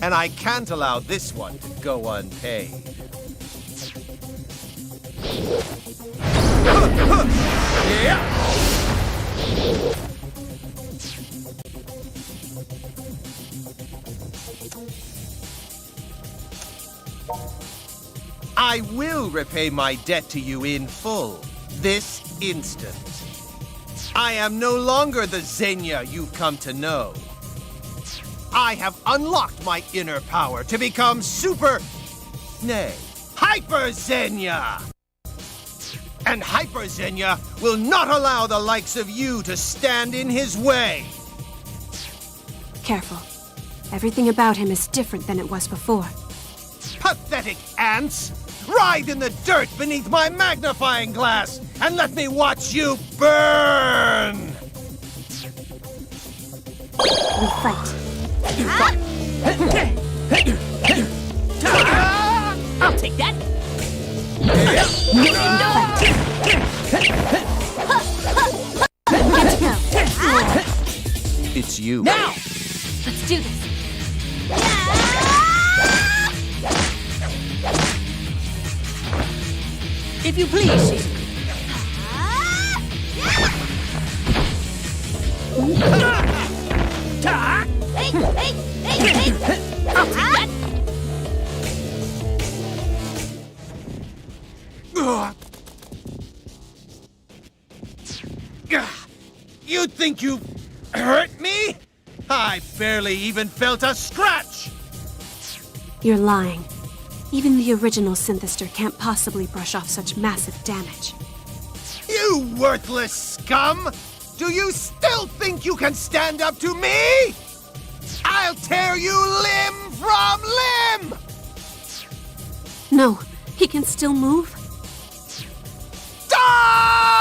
and I can't allow this one to go unpaid. Yeah. I will repay my debt to you in full, this instant. I am no longer the Xenia you've come to know. I have unlocked my inner power to become Hyper Xenia! And Hyper Xenia will not allow the likes of you to stand in his way! Careful. Everything about him is different than it was before. Pathetic ants! Ride in the dirt beneath my magnifying glass and let me watch you burn! We fight. I'll take that. Let's go. It's you. Now! Let's do this. If you please, Shizuku. I'll take that. You think you hurt me? I barely even felt a scratch! You're lying. Even the original Synthester can't possibly brush off such massive damage. You worthless scum! Do you still think you can stand up to me? I'll tear you limb from limb! No, he can still move. Die!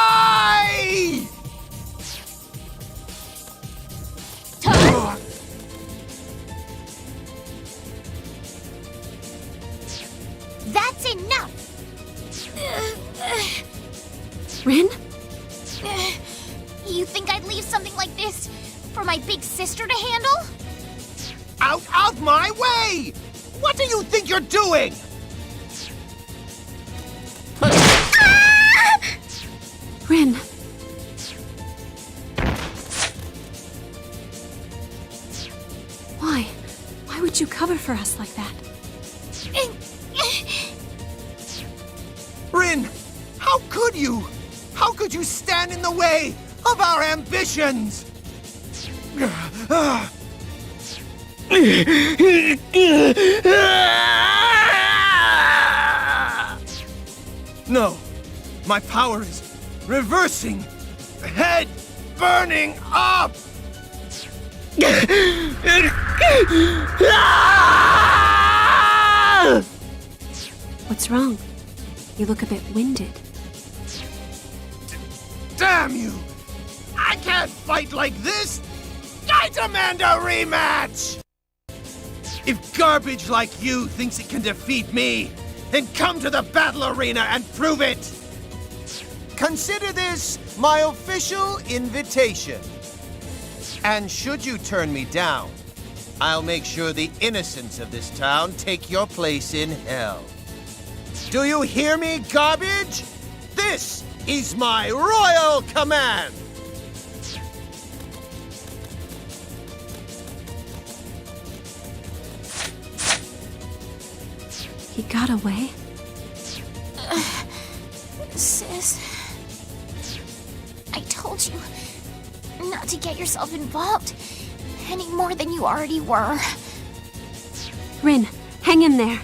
That's enough! Rin? You think I'd leave something like this for my big sister to handle? Out of my way! What do you think you're doing? Rin. Why? Why would you cover for us like that? Rin, how could you? How could you stand in the way of our ambitions? No, my power is reversing, head burning up! What's wrong? You look a bit winded. Damn you! I can't fight like this! I demand a rematch! If garbage like you thinks it can defeat me, then come to the battle arena and prove it! Consider this my official invitation. And should you turn me down, I'll make sure the innocents of this town take your place in hell. Do you hear me, garbage? This is my royal command! He got away? Sis, I told you not to get yourself involved any more than you already were. Rin, hang in there.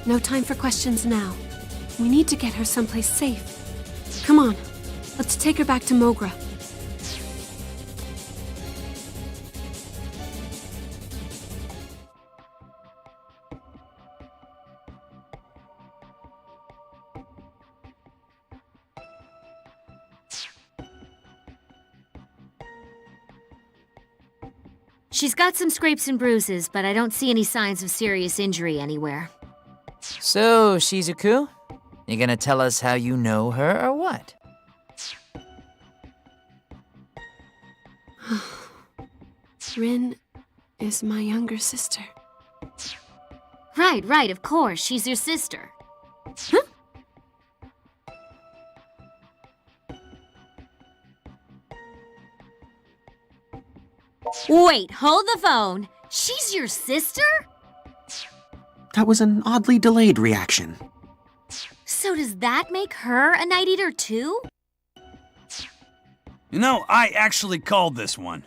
No time for questions now. We need to get her someplace safe. Come on, let's take her back to Mogra. She's got some scrapes and bruises, but I don't see any signs of serious injury anywhere. So, Shizuku, you gonna tell us how you know her or what? Rin is my younger sister. Right, of course. She's your sister. Huh? Wait, hold the phone. She's your sister? That was an oddly delayed reaction. So does that make her a Night Eater too? You know, I actually called this one.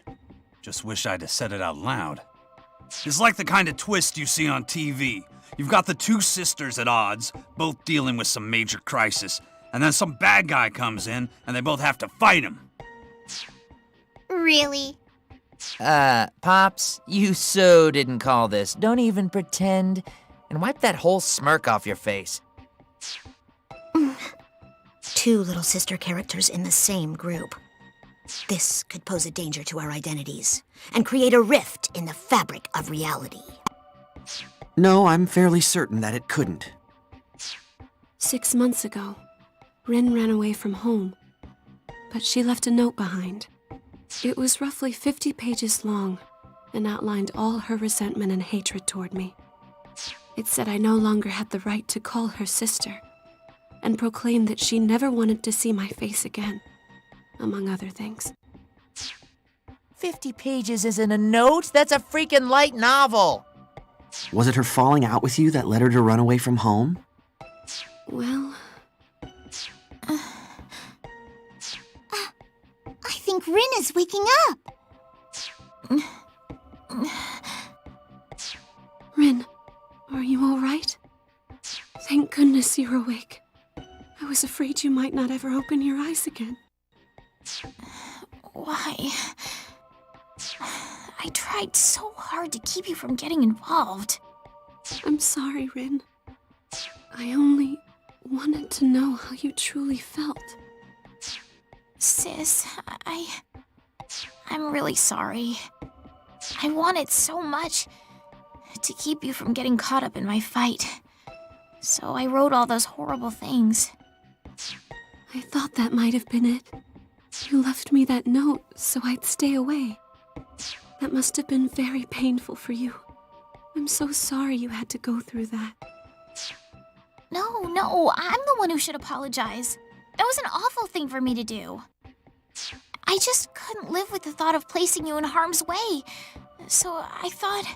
Just wish I'd have said it out loud. It's like the kind of twist you see on TV. You've got the two sisters at odds, both dealing with some major crisis, and then some bad guy comes in, and they both have to fight him. Really? Pops, you so didn't call this. Don't even pretend. And wipe that whole smirk off your face. Two little sister characters in the same group. This could pose a danger to our identities and create a rift in the fabric of reality. No, I'm fairly certain that it couldn't. 6 months ago, Rin ran away from home, but she left a note behind. It was roughly 50 pages long and outlined all her resentment and hatred toward me. It said I no longer had the right to call her sister, and proclaimed that she never wanted to see my face again, among other things. 50 pages isn't a note, that's a freaking light novel. Was it her falling out with you that led her to run away from home? Well... I think Rin is waking up. Rin, are you all right? Thank goodness you're awake. I was afraid you might not ever open your eyes again. Why? I tried so hard to keep you from getting involved. I'm sorry, Rin. I only wanted to know how you truly felt. Sis, I'm really sorry. I wanted so much to keep you from getting caught up in my fight. So I wrote all those horrible things. I thought that might have been it. You left me that note so I'd stay away. That must have been very painful for you. I'm so sorry you had to go through that. No, I'm the one who should apologize. That was an awful thing for me to do. I just couldn't live with the thought of placing you in harm's way. So I thought...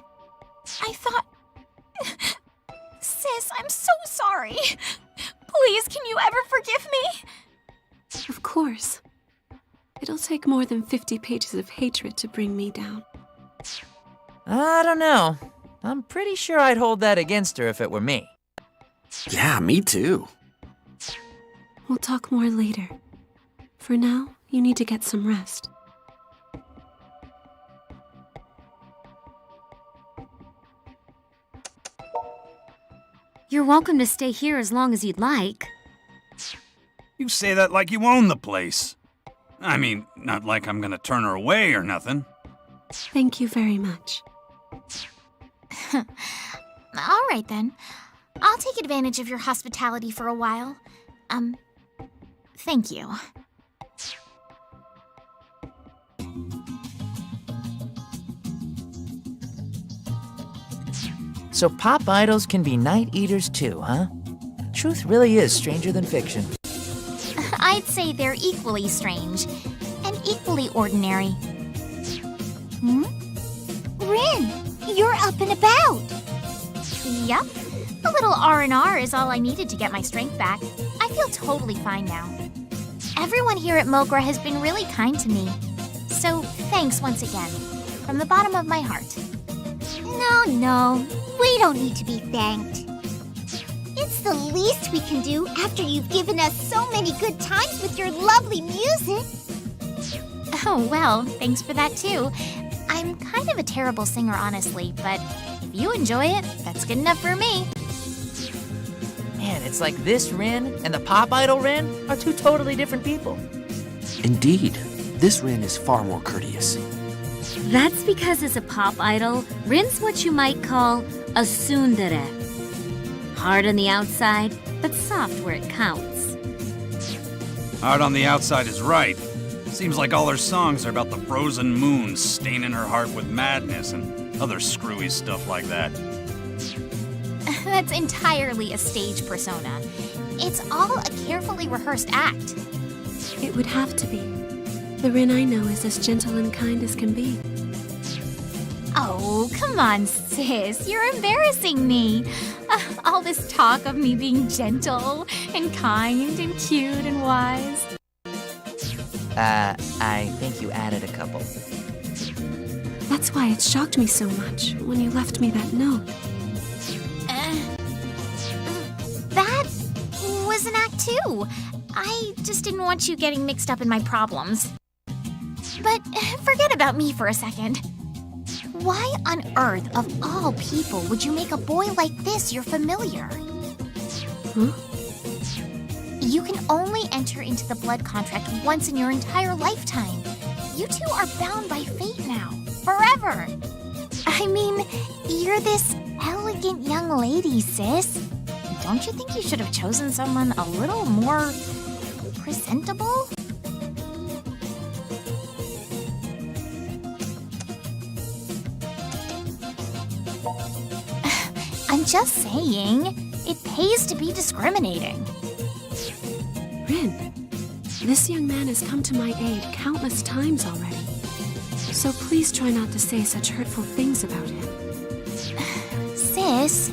Sis, I'm so sorry. Please, can you ever forgive me? Of course. It'll take more than 50 pages of hatred to bring me down. I don't know. I'm pretty sure I'd hold that against her if it were me. Yeah, me too. We'll talk more later. For now, you need to get some rest. You're welcome to stay here as long as you'd like. You say that like you own the place. I mean, not like I'm gonna turn her away or nothing. Thank you very much. All right then. I'll take advantage of your hospitality for a while. Thank you. So pop idols can be night eaters too, huh? Truth really is stranger than fiction. I'd say they're equally strange and equally ordinary. Rin, you're up and about. Yep. A little R&R is all I needed to get my strength back. I feel totally fine now. Everyone here at Mogra has been really kind to me. So thanks once again, from the bottom of my heart. No, we don't need to be thanked. It's the least we can do after you've given us so many good times with your lovely music. Oh, well, thanks for that too. I'm kind of a terrible singer, honestly, but if you enjoy it, that's good enough for me. Man, it's like this Rin and the pop idol Rin are two totally different people. Indeed. This Rin is far more courteous. That's because as a pop idol, Rin's what you might call a tsundere. Hard on the outside, but soft where it counts. Hard on the outside is right. Seems like all her songs are about the frozen moon staining her heart with madness and other screwy stuff like that. That's entirely a stage persona. It's all a carefully rehearsed act. It would have to be. The Rin I know is as gentle and kind as can be. Oh, come on, sis. You're embarrassing me. All this talk of me being gentle and kind and cute and wise. I think you added a couple. That's why it shocked me so much when you left me that note. That was an act too. I just didn't want you getting mixed up in my problems. But forget about me for a second. Why on earth, of all people, would you make a boy like this your familiar? Huh? You can only enter into the blood contract once in your entire lifetime. You two are bound by fate now, forever. I mean, you're this elegant young lady, sis. Don't you think you should have chosen someone a little more presentable? I'm just saying, it pays to be discriminating. Rin, this young man has come to my aid countless times already. So please try not to say such hurtful things about him. Sis,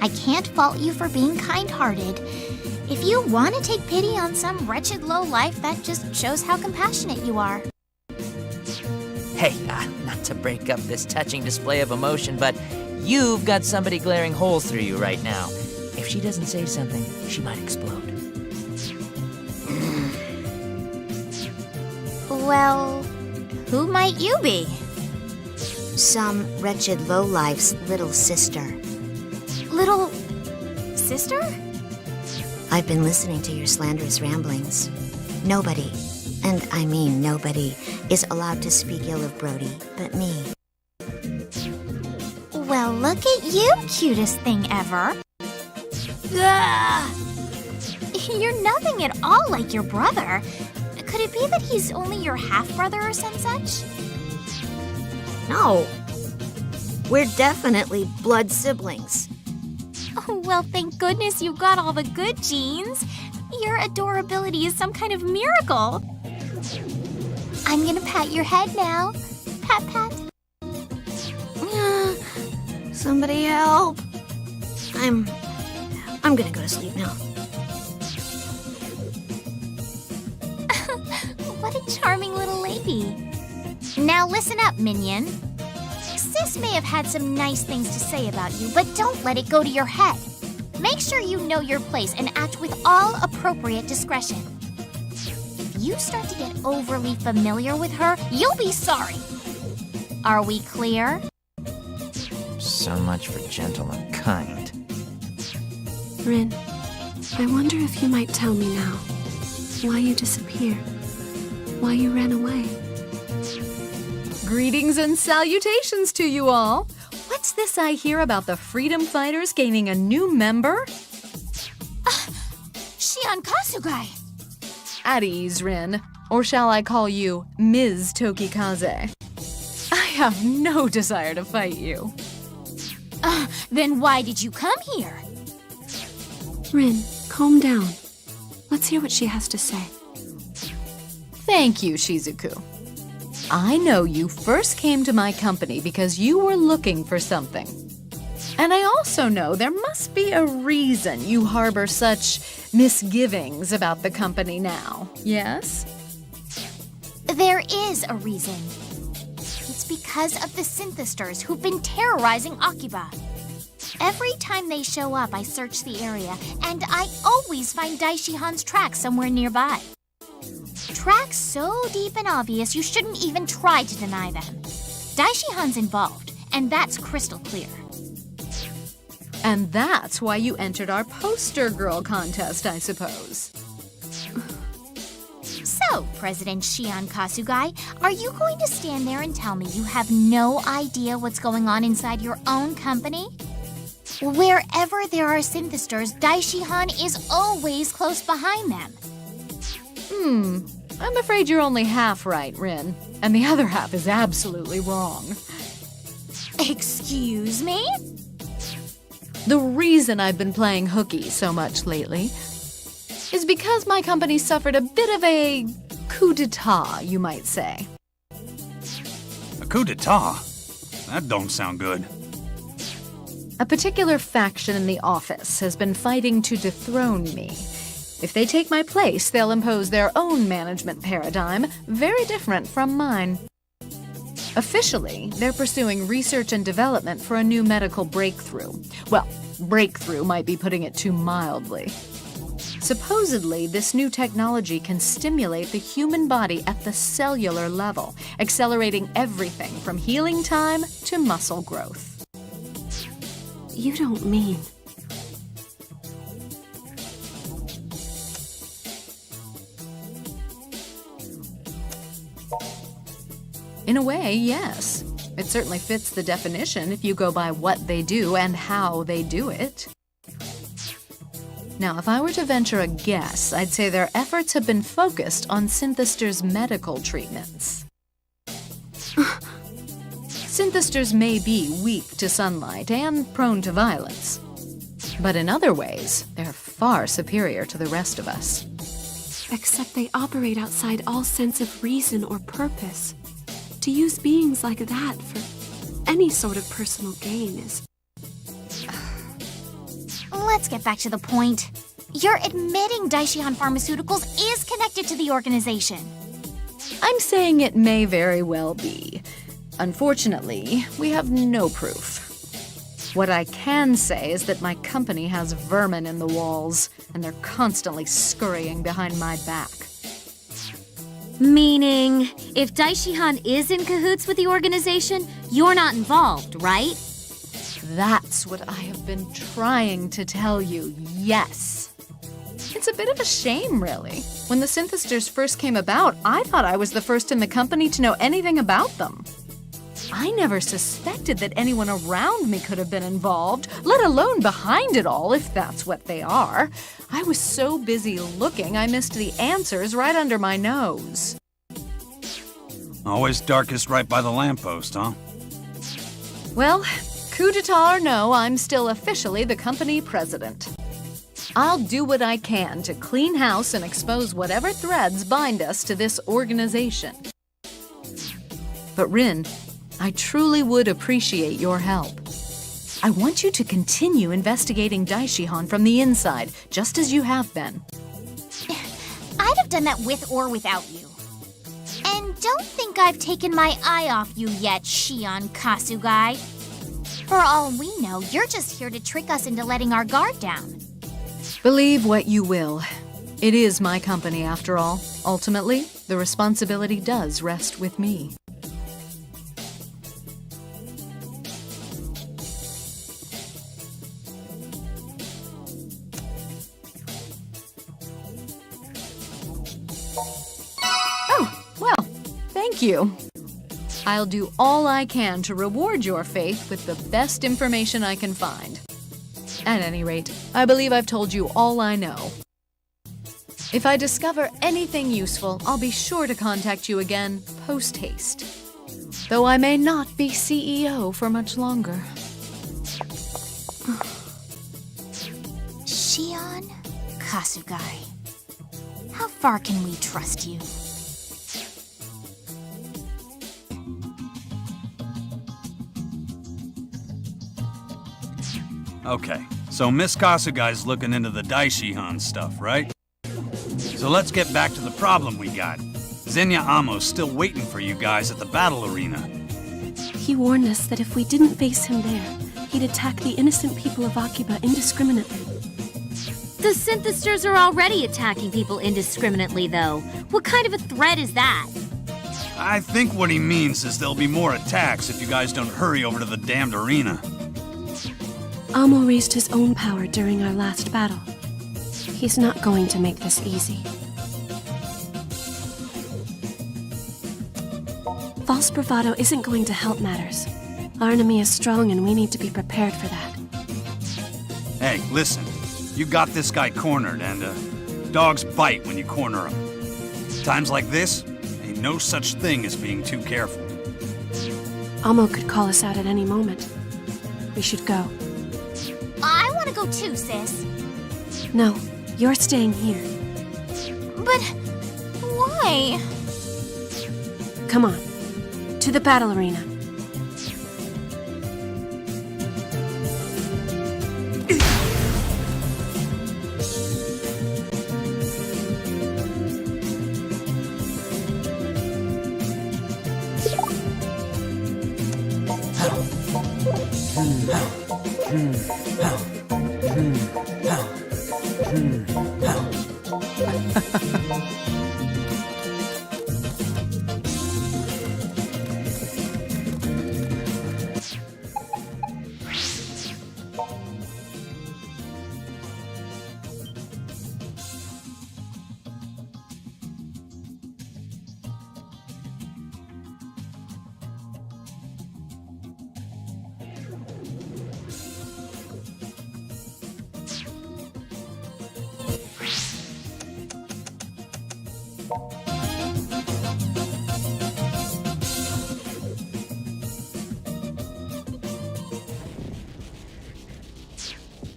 I can't fault you for being kind-hearted. If you want to take pity on some wretched lowlife, that just shows how compassionate you are. Hey, not to break up this touching display of emotion, but you've got somebody glaring holes through you right now. If she doesn't say something, she might explode. Well, who might you be? Some wretched lowlife's little sister. Little sister? I've been listening to your slanderous ramblings. Nobody, and I mean nobody, is allowed to speak ill of Brody but me. Well, look at you, cutest thing ever. Ugh. You're nothing at all like your brother. Could it be that he's only your half-brother or some such? No. We're definitely blood siblings. Oh, well, thank goodness you got all the good genes. Your adorability is some kind of miracle. I'm gonna pat your head now. Pat, pat. Somebody help. I'm gonna go to sleep now. What a charming little lady. Now listen up, Minion. Sis may have had some nice things to say about you, but don't let it go to your head. Make sure you know your place and act with all appropriate discretion. If you start to get overly familiar with her, you'll be sorry. Are we clear? So much for gentle and kind. Rin, I wonder if you might tell me now why you disappeared, why you ran away. Greetings and salutations to you all. What's this I hear about the Freedom Fighters gaining a new member? Shion Kasugai. At ease, Rin. Or shall I call you Ms. Tokikaze? I have no desire to fight you. Then why did you come here? Rin, calm down. Let's hear what she has to say. Thank you, Shizuku. I know you first came to my company because you were looking for something. And I also know there must be a reason you harbor such misgivings about the company now, yes? There is a reason. It's because of the Synthesters who've been terrorizing Akiba. Every time they show up, I search the area, and I always find Daishihan's tracks somewhere nearby. Tracks so deep and obvious you shouldn't even try to deny them. Daishihan's involved, and that's crystal clear. And that's why you entered our poster girl contest, I suppose. So, President Shion Kasugai, are you going to stand there and tell me you have no idea what's going on inside your own company? Wherever there are Synthesters, Daishihan is always close behind them. I'm afraid you're only half right, Rin, and the other half is absolutely wrong. Excuse me? The reason I've been playing hooky so much lately is because my company suffered a bit of a coup d'etat, you might say. A coup d'etat? That don't sound good. A particular faction in the office has been fighting to dethrone me. If they take my place, they'll impose their own management paradigm, very different from mine. Officially, they're pursuing research and development for a new medical breakthrough. Well, breakthrough might be putting it too mildly. Supposedly, this new technology can stimulate the human body at the cellular level, accelerating everything from healing time to muscle growth. You don't mean... In a way, yes. It certainly fits the definition if you go by what they do and how they do it. Now, if I were to venture a guess, I'd say their efforts have been focused on Synthesters' medical treatments. Synthesters may be weak to sunlight and prone to violence, but in other ways, they're far superior to the rest of us. Except they operate outside all sense of reason or purpose. To use beings like that for any sort of personal gain is... Let's get back to the point. You're admitting Daishihan Pharmaceuticals is connected to the organization. I'm saying it may very well be. Unfortunately, we have no proof. What I can say is that my company has vermin in the walls, and they're constantly scurrying behind my back. Meaning, if Daishihan is in cahoots with the organization, you're not involved, right? That's what I have been trying to tell you, yes. It's a bit of a shame, really. When the synthesters first came about, I thought I was the first in the company to know anything about them. I never suspected that anyone around me could have been involved, let alone behind it all, if that's what they are. I was so busy looking, I missed the answers right under my nose. Always darkest right by the lamppost, huh? Well, coup d'etat or no, I'm still officially the company president. I'll do what I can to clean house and expose whatever threads bind us to this organization. But Rin, I truly would appreciate your help. I want you to continue investigating Daishihan from the inside, just as you have been. I'd have done that with or without you. And don't think I've taken my eye off you yet, Shion Kasugai. For all we know, you're just here to trick us into letting our guard down. Believe what you will. It is my company, after all. Ultimately, the responsibility does rest with me. Oh, well, thank you. I'll do all I can to reward your faith with the best information I can find. At any rate, I believe I've told you all I know. If I discover anything useful, I'll be sure to contact you again post-haste. Though I may not be CEO for much longer. Shion Kasugai. How far can we trust you? Okay, so Miss Kasugai's looking into the Daishihan stuff, right? So let's get back to the problem we got. Zenya Amo's still waiting for you guys at the battle arena. He warned us that if we didn't face him there, he'd attack the innocent people of Akiba indiscriminately. The synthesters are already attacking people indiscriminately, though. What kind of a threat is that? I think what he means is there'll be more attacks if you guys don't hurry over to the damned arena. Amo raised his own power during our last battle. He's not going to make this easy. False bravado isn't going to help matters. Our enemy is strong and we need to be prepared for that. Hey, listen. You got this guy cornered, and dogs bite when you corner them. Times like this, ain't no such thing as being too careful. Amo could call us out at any moment. We should go. I want to go too, sis. No, you're staying here. But why? Come on, to the battle arena.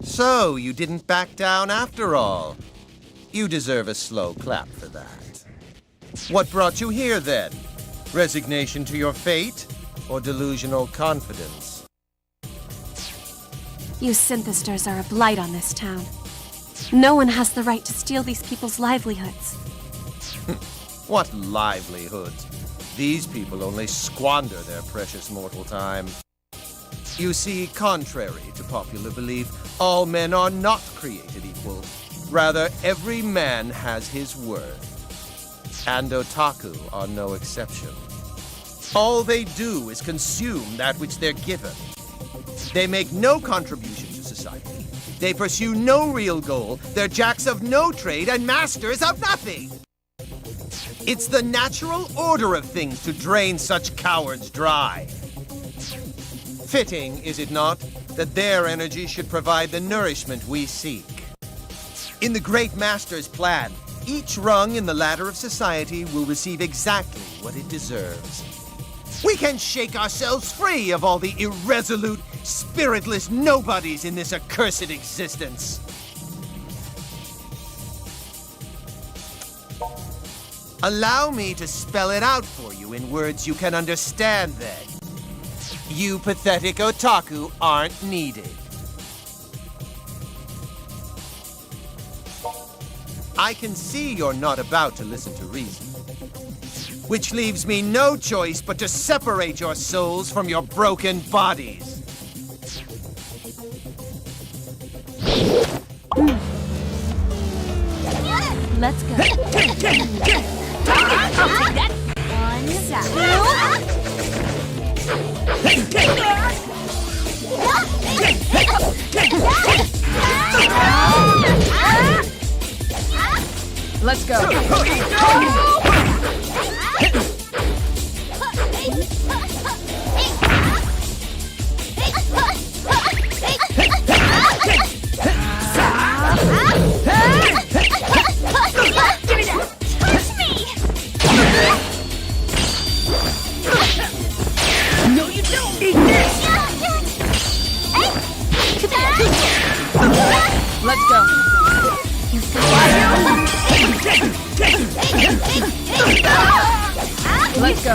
So, you didn't back down after all. You deserve a slow clap for that. What brought you here, then? Resignation to your fate, or delusional confidence? You synthesters are a blight on this town. No one has the right to steal these people's livelihoods. What livelihoods? These people only squander their precious mortal time. You see, contrary to popular belief, all men are not created equal. Rather, every man has his worth. And otaku are no exception. All they do is consume that which they're given. They make no contribution to society. They pursue no real goal, they're jacks of no trade and masters of nothing! It's the natural order of things to drain such cowards dry. Fitting, is it not, that their energy should provide the nourishment we seek. In the Great Master's plan, each rung in the ladder of society will receive exactly what it deserves. We can shake ourselves free of all the irresolute, spiritless nobodies in this accursed existence. Allow me to spell it out for you in words you can understand, then. You pathetic otaku aren't needed. I can see you're not about to listen to reason. Which leaves me no choice but to separate your souls from your broken bodies. Let's go. One side. Let's go. No, you don't! Eat this! Let's go. Let's go.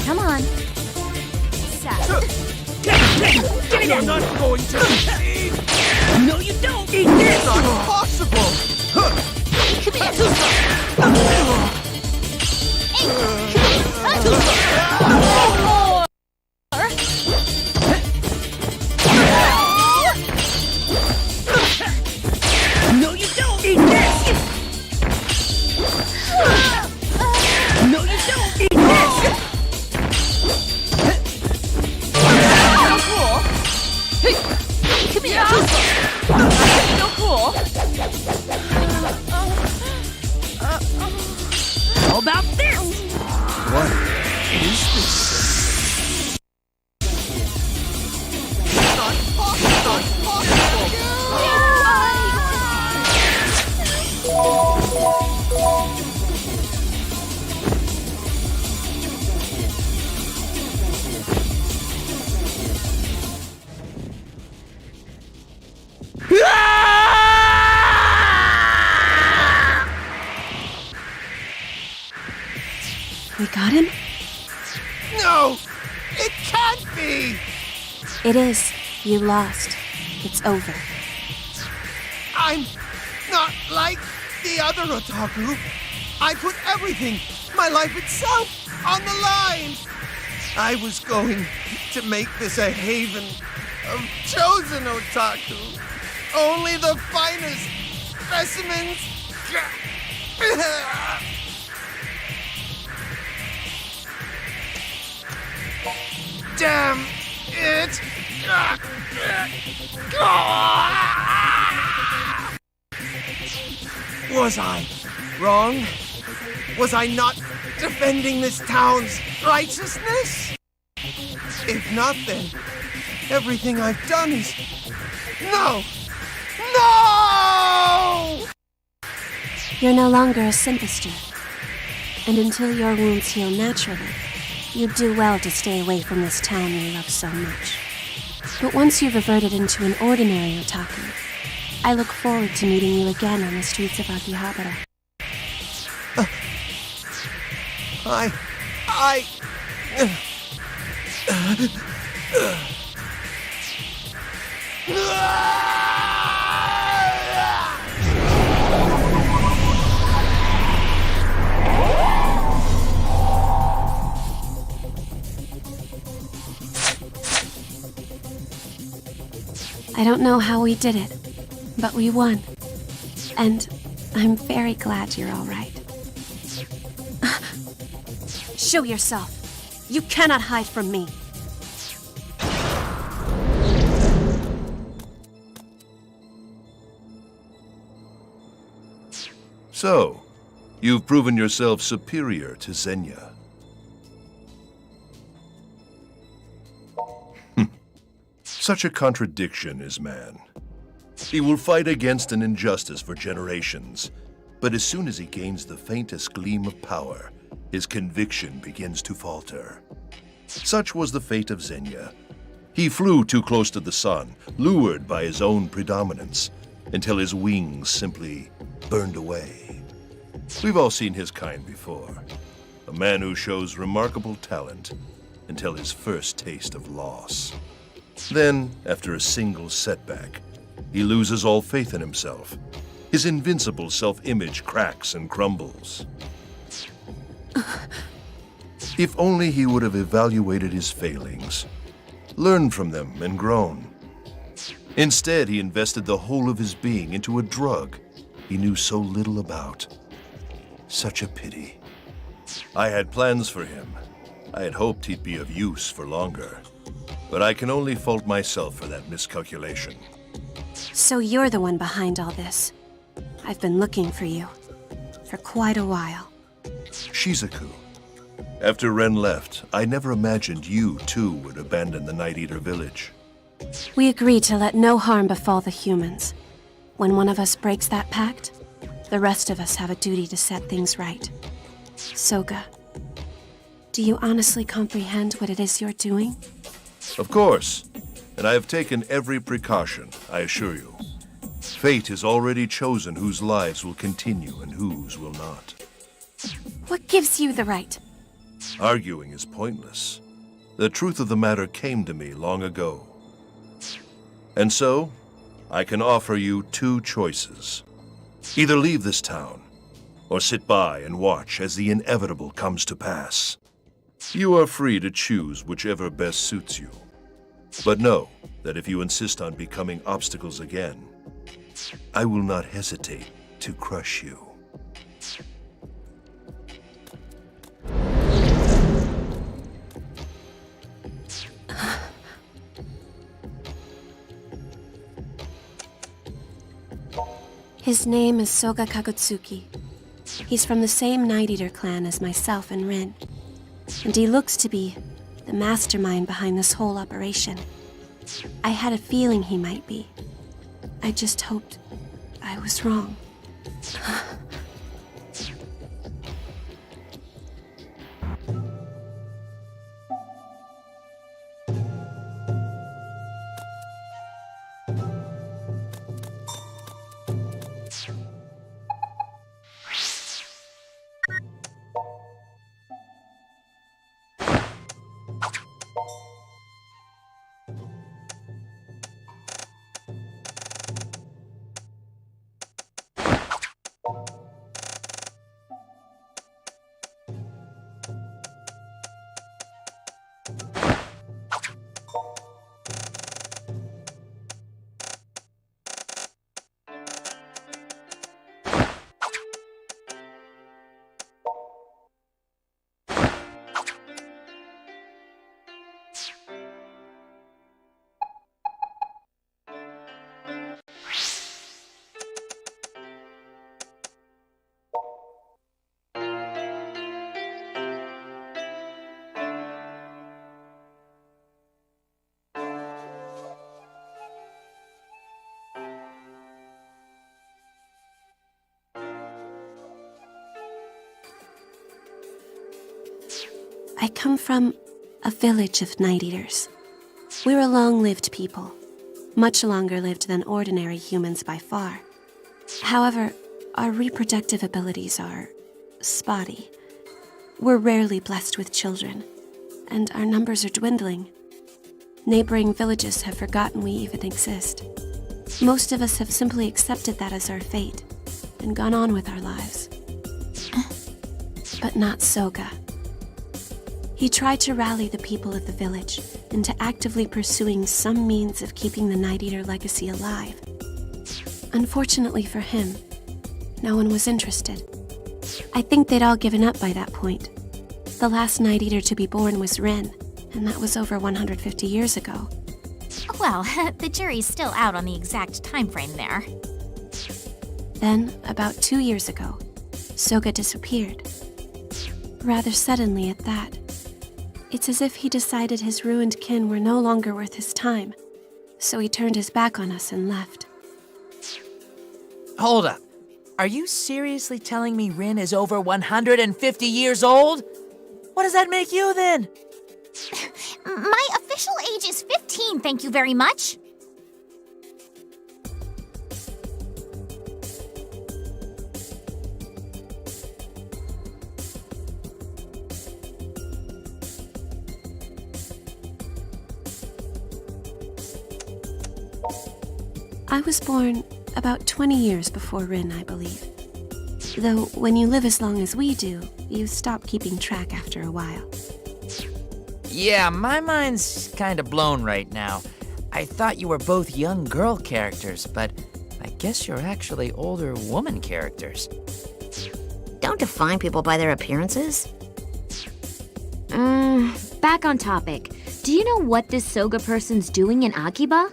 Come on. You're not going to succeed! No, you don't! Eat this! It's not possible! No, you don't! Eat this! No, you don't! Eat this! How about this? What is this? Not possible! We got him? No! It can't be! It is. You lost. It's over. I'm not like the other otaku. I put everything, my life itself, on the line. I was going to make this a haven of chosen otaku. Only the finest specimens. Damn it! Was I wrong? Was I not defending this town's righteousness? If not, then everything I've done is... No! No! You're no longer a sympaster. And until your wounds heal naturally, you'd do well to stay away from this town you love so much. But once you've reverted into an ordinary otaku, I look forward to meeting you again on the streets of Akihabara. I don't know how we did it, but we won. And I'm very glad you're all right. Show yourself. You cannot hide from me. So, you've proven yourself superior to Xenia. Such a contradiction is man. He will fight against an injustice for generations, but as soon as he gains the faintest gleam of power, his conviction begins to falter. Such was the fate of Xenia. He flew too close to the sun, lured by his own predominance, until his wings simply burned away. We've all seen his kind before. A man who shows remarkable talent until his first taste of loss. Then, after a single setback, he loses all faith in himself. His invincible self-image cracks and crumbles. If only he would have evaluated his failings, learned from them and grown. Instead, he invested the whole of his being into a drug he knew so little about. Such a pity. I had plans for him. I had hoped he'd be of use for longer. But I can only fault myself for that miscalculation. So you're the one behind all this. I've been looking for you. For quite a while. Shizuku. After Ren left, I never imagined you, too, would abandon the Night Eater village. We agreed to let no harm befall the humans. When one of us breaks that pact, the rest of us have a duty to set things right. Soga, do you honestly comprehend what it is you're doing? Of course, and I have taken every precaution, I assure you. Fate has already chosen whose lives will continue and whose will not. What gives you the right? Arguing is pointless. The truth of the matter came to me long ago. And so, I can offer you two choices. Either leave this town, or sit by and watch as the inevitable comes to pass. You are free to choose whichever best suits you. But know that if you insist on becoming obstacles again, I will not hesitate to crush you. His name is Soga Kagutsuki. He's from the same Night Eater clan as myself and Rin. And he looks to be the mastermind behind this whole operation. I had a feeling he might be. I just hoped I was wrong. I come from a village of Night Eaters. We're a long-lived people, much longer lived than ordinary humans by far. However, our reproductive abilities are spotty. We're rarely blessed with children, and our numbers are dwindling. Neighboring villages have forgotten we even exist. Most of us have simply accepted that as our fate and gone on with our lives. But not Soga. He tried to rally the people of the village into actively pursuing some means of keeping the Night Eater legacy alive. Unfortunately for him, no one was interested. I think they'd all given up by that point. The last Night Eater to be born was Rin, and that was over 150 years ago. Well, the jury's still out on the exact time frame there. Then, about 2 years ago, Soga disappeared. Rather suddenly at that. It's as if he decided his ruined kin were no longer worth his time, so he turned his back on us and left. Hold up. Are you seriously telling me Rin is over 150 years old? What does that make you then? My official age is 15, thank you very much. I was born about 20 years before Rin, I believe. Though, when you live as long as we do, you stop keeping track after a while. Yeah, my mind's kinda blown right now. I thought you were both young girl characters, but I guess you're actually older woman characters. Don't define people by their appearances. Back on topic. Do you know what this Soga person's doing in Akiba?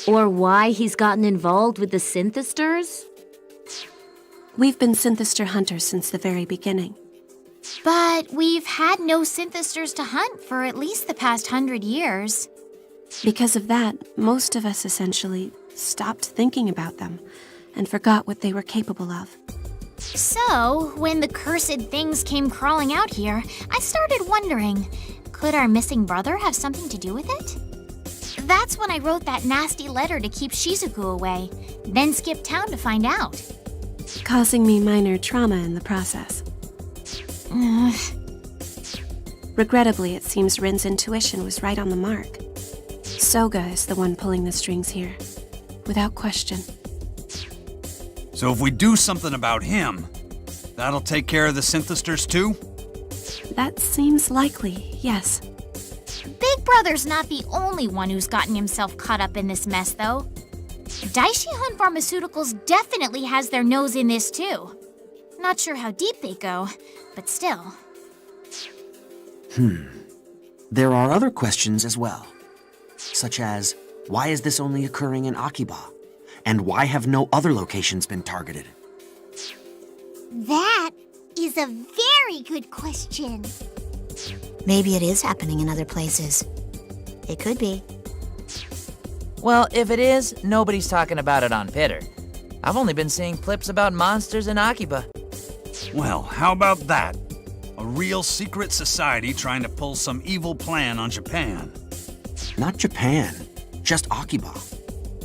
Or why he's gotten involved with the Synthesters? We've been Synthester hunters since the very beginning. But we've had no Synthesters to hunt for at least the past 100 years. Because of that, most of us essentially stopped thinking about them and forgot what they were capable of. So, when the cursed things came crawling out here, I started wondering, could our missing brother have something to do with it? That's when I wrote that nasty letter to keep Shizuku away, then skipped town to find out. Causing me minor trauma in the process. Regrettably, it seems Rin's intuition was right on the mark. Soga is the one pulling the strings here, without question. So if we do something about him, that'll take care of the Synthesters too? That seems likely, yes. Big Brother's not the only one who's gotten himself caught up in this mess, though. Daishihan Pharmaceuticals definitely has their nose in this, too. Not sure how deep they go, but still. There are other questions as well. Such as, why is this only occurring in Akiba? And why have no other locations been targeted? That is a very good question. Maybe it is happening in other places. It could be. Well, if it is, nobody's talking about it on Pitter. I've only been seeing clips about monsters in Akiba. Well, how about that? A real secret society trying to pull some evil plan on Japan. Not Japan, just Akiba.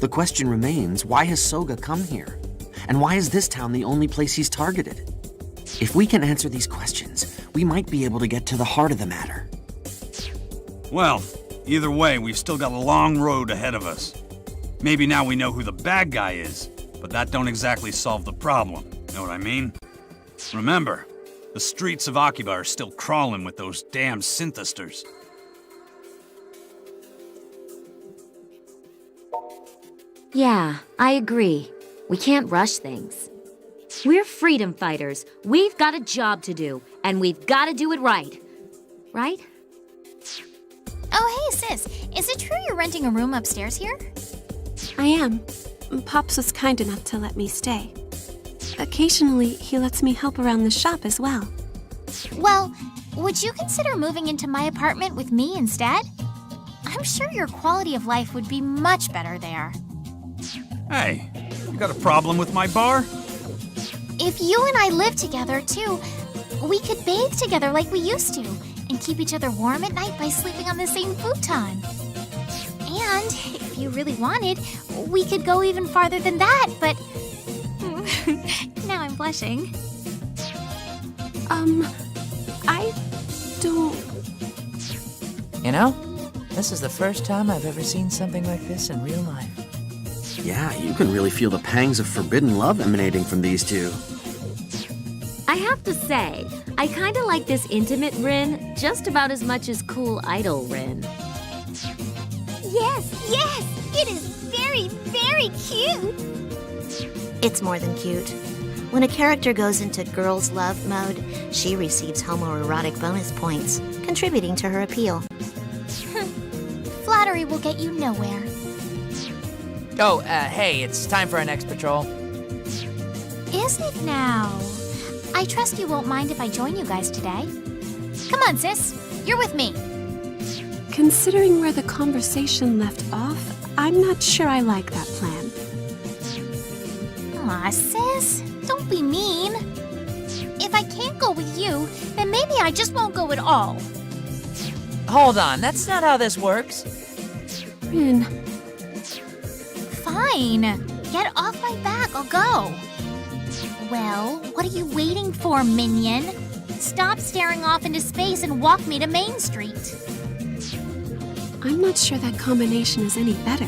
The question remains, why has Soga come here? And why is this town the only place he's targeted? If we can answer these questions, we might be able to get to the heart of the matter. Well, either way, we've still got a long road ahead of us. Maybe now we know who the bad guy is, but that don't exactly solve the problem. Know what I mean? Remember, the streets of Akiba are still crawling with those damn Synthesters. Yeah, I agree. We can't rush things. We're freedom fighters. We've got a job to do, and we've got to do it right. Right? Oh, hey, sis. Is it true you're renting a room upstairs here? I am. Pops was kind enough to let me stay. Occasionally, he lets me help around the shop as well. Well, would you consider moving into my apartment with me instead? I'm sure your quality of life would be much better there. Hey, you got a problem with my bar? If you and I lived together, too, we could bathe together like we used to, and keep each other warm at night by sleeping on the same futon. And, if you really wanted, we could go even farther than that, but... now I'm blushing. I don't... You know, this is the first time I've ever seen something like this in real life. Yeah, you can really feel the pangs of forbidden love emanating from these two. I have to say, I kinda like this intimate Rin just about as much as cool idol Rin. Yes, yes! It is very, very cute! It's more than cute. When a character goes into girls' love mode, she receives homoerotic bonus points, contributing to her appeal. Flattery will get you nowhere. Oh, hey, it's time for our next patrol. Is it now? I trust you won't mind if I join you guys today. Come on, sis. You're with me. Considering where the conversation left off, I'm not sure I like that plan. Aw, sis. Don't be mean. If I can't go with you, then maybe I just won't go at all. Hold on, that's not how this works. Rin. Fine. Get off my back, I'll go. Well, what are you waiting for, minion? Stop staring off into space and walk me to Main Street. I'm not sure that combination is any better.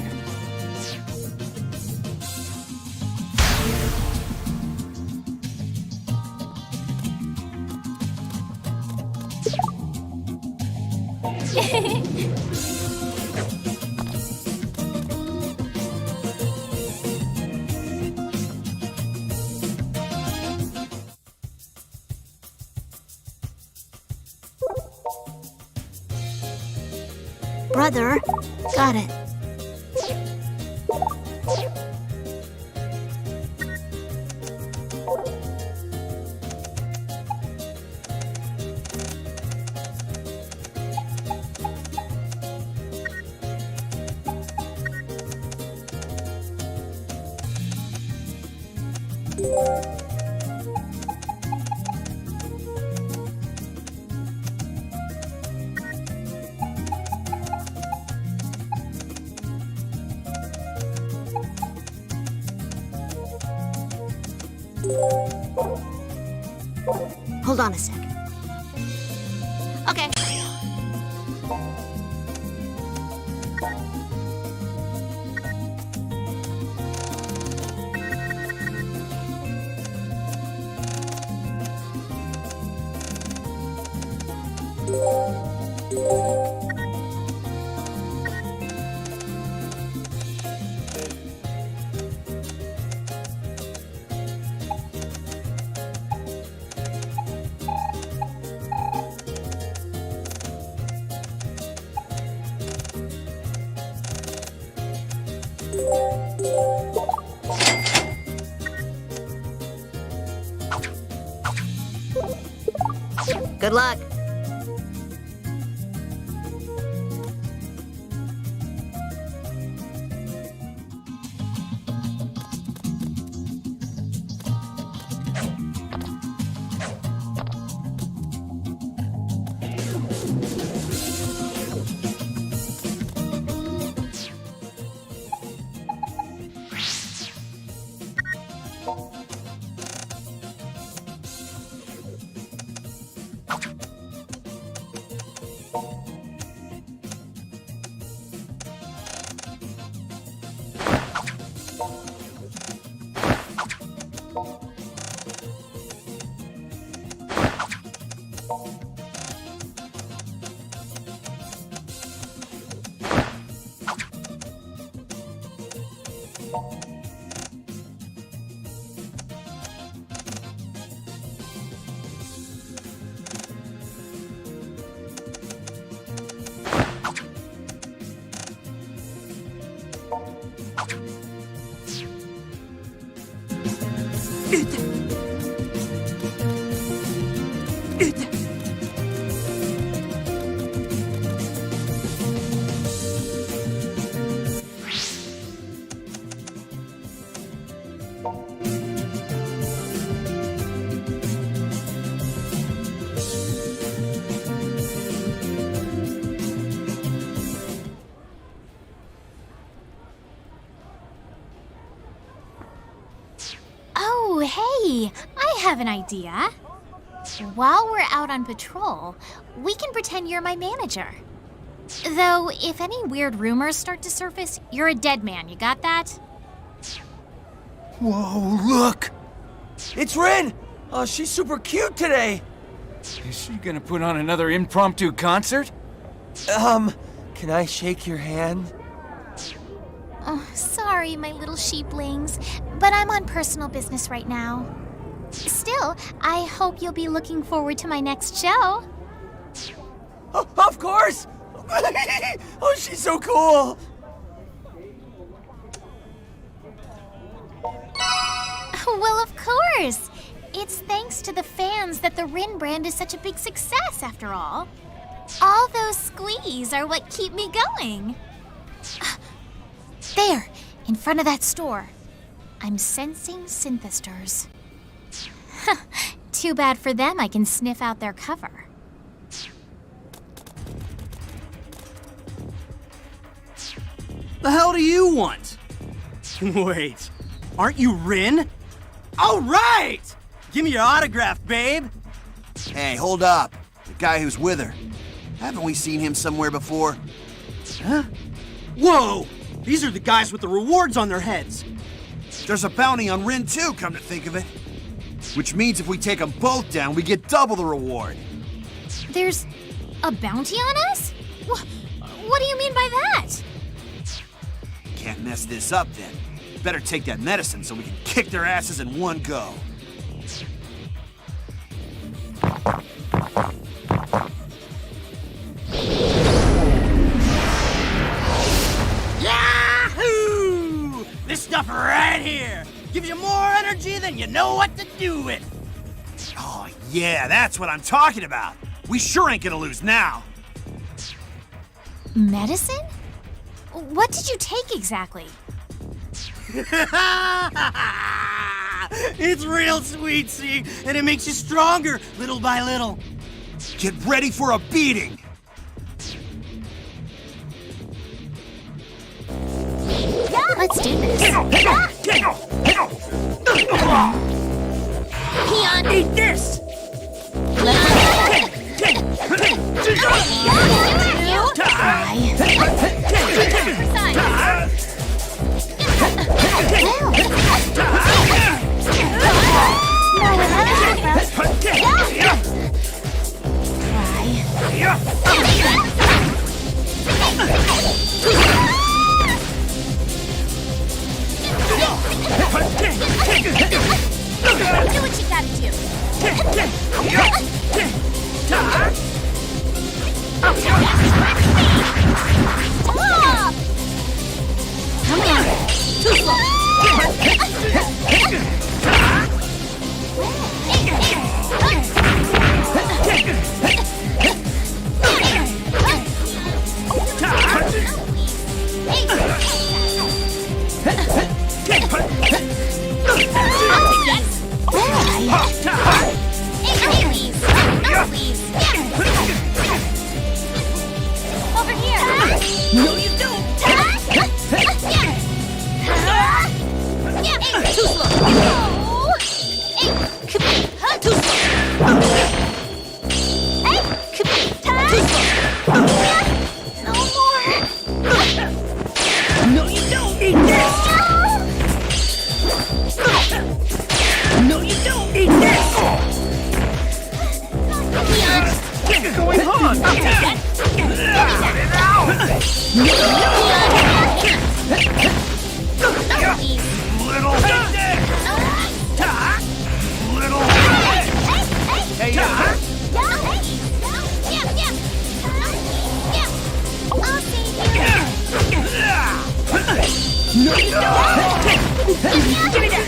Brother, got it. Hold on a sec. Okay. Good luck. Oh, hey, I have an idea. While we're out on patrol, we can pretend you're my manager. Though, if any weird rumors start to surface, you're a dead man, you got that? Whoa, look! It's Rin! Oh, she's super cute today! Is she gonna put on another impromptu concert? Can I shake your hand? Oh, sorry, my little sheeplings, but I'm on personal business right now. Still, I hope you'll be looking forward to my next show. Oh, of course! Oh, she's so cool! Well, of course! It's thanks to the fans that the Rin brand is such a big success, after all. All those squees are what keep me going. There, in front of that store. I'm sensing synthesters. Too bad for them I can sniff out their cover. The hell do you want? Wait, aren't you Rin? All right! Give me your autograph, babe. Hey, hold up. The guy who's with her. Haven't we seen him somewhere before? Huh? Whoa! These are the guys with the rewards on their heads. There's a bounty on Rin too, come to think of it. Which means if we take them both down, we get double the reward. There's a bounty on us? What do you mean by that? Can't mess this up then. Better take that medicine so we can kick their asses in one go. Yahoo! This stuff right here gives you more energy than you know what to do with. Oh, yeah, that's what I'm talking about. We sure ain't gonna lose now. Medicine? What did you take exactly? It's real sweet, see? And it makes you stronger, little by little. Get ready for a beating! Let's do this. Shion, eat this! Do what you gotta do. Stop! Come on. Too slow. Over here. No, you don't. Too slow. Too slow. No more. No, you don't. Eat this. No, you don't. Eat this. What's going on? Little. Little. Hey, No, you don't. Give me that.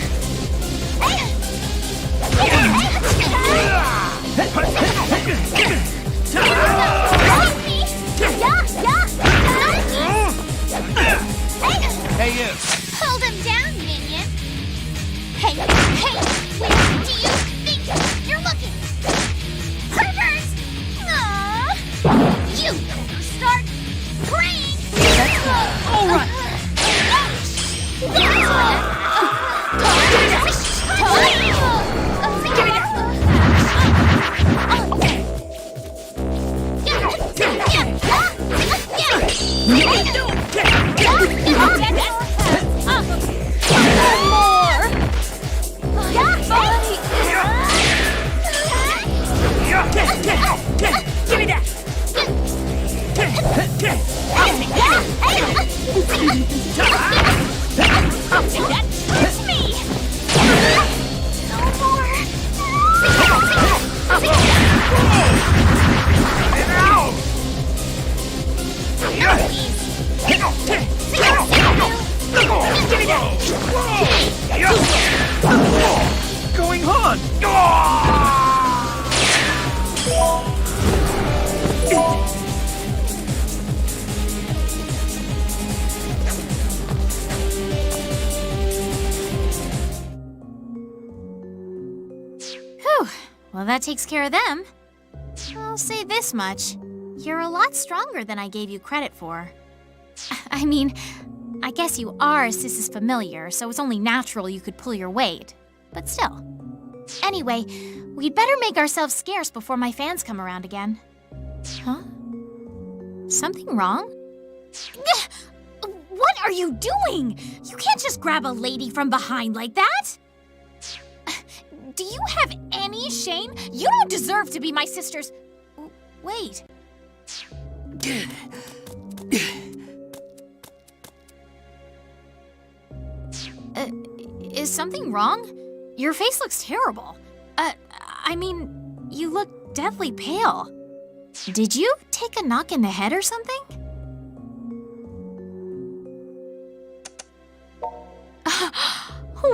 Hey, you. Hold him down, minion. Hey, where do you think you're looking? Pervert! Aww. You better start praying. All right. Give me that. Well, that takes care of them. I'll say this much. You're a lot stronger than I gave you credit for. I mean, I guess you are Sis's familiar, so it's only natural you could pull your weight. But still. Anyway, we'd better make ourselves scarce before my fans come around again. Huh? Something wrong? What are you doing? You can't just grab a lady from behind like that! Do you have any shame? You don't deserve to be my sister's... Wait. Is something wrong? Your face looks terrible. I mean, you look deathly pale. Did you take a knock in the head or something?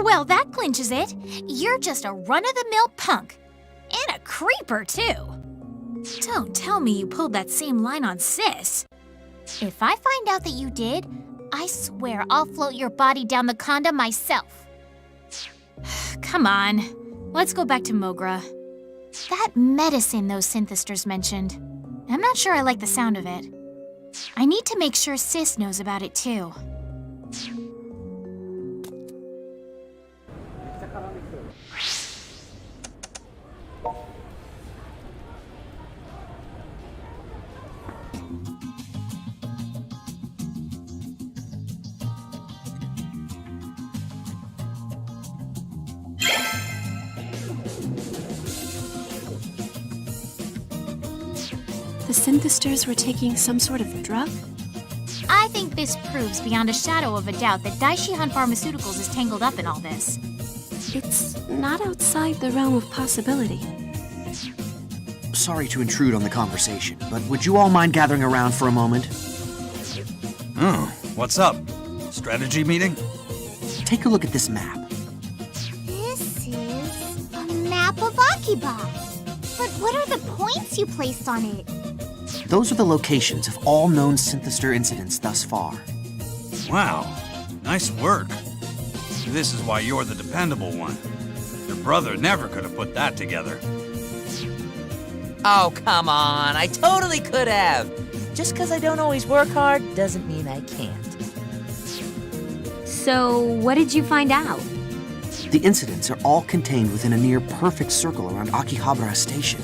Well, that clinches it. You're just a run-of-the-mill punk. And a creeper, too. Don't tell me you pulled that same line on Sis. If I find out that you did, I swear I'll float your body down the conda myself. Come on, let's go back to Mogra. That medicine those synthesters mentioned, I'm not sure I like the sound of it. I need to make sure Sis knows about it too. The synthesters were taking some sort of drug? I think this proves beyond a shadow of a doubt that Daishihan Pharmaceuticals is tangled up in all this. It's not outside the realm of possibility. Sorry to intrude on the conversation, but would you all mind gathering around for a moment? Oh, what's up? Strategy meeting? Take a look at this map. This is a map of Akiba. But what are the points you placed on it? Those are the locations of all known synthester incidents thus far. Wow, nice work. This is why you're the dependable one. Your brother never could have put that together. Oh, come on. I totally could have. Just because I don't always work hard doesn't mean I can't. So, what did you find out? The incidents are all contained within a near-perfect circle around Akihabara Station.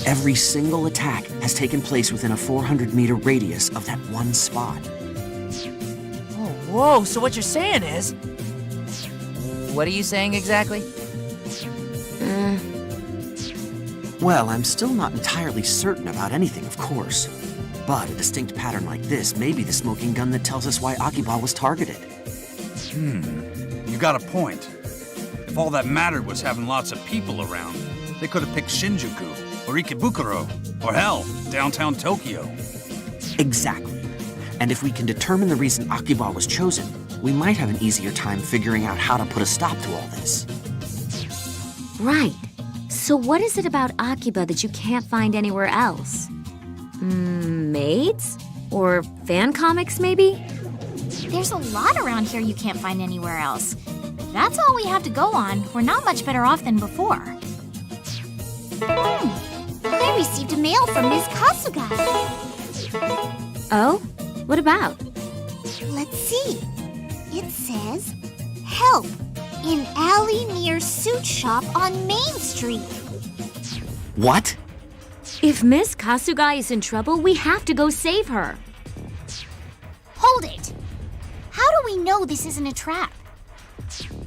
Every single attack has taken place within a 400-meter radius of that one spot. Oh, whoa, so what you're saying is... What are you saying exactly? Well, I'm still not entirely certain about anything, of course. But a distinct pattern like this may be the smoking gun that tells us why Akiba was targeted. You got a point. If all that mattered was having lots of people around, they could have picked Shinjuku, or Ikebukuro, or hell, downtown Tokyo. Exactly. And if we can determine the reason Akiba was chosen, we might have an easier time figuring out how to put a stop to all this. Right. So what is it about Akiba that you can't find anywhere else? Maids? Or fan comics, maybe? There's a lot around here you can't find anywhere else. If that's all we have to go on, we're not much better off than before. I received a mail from Ms. Kasuga. Oh? What about? Let's see. It says, help, in alley near suit shop on Main Street. What? If Miss Kasuga is in trouble, we have to go save her. Hold it! How do we know this isn't a trap?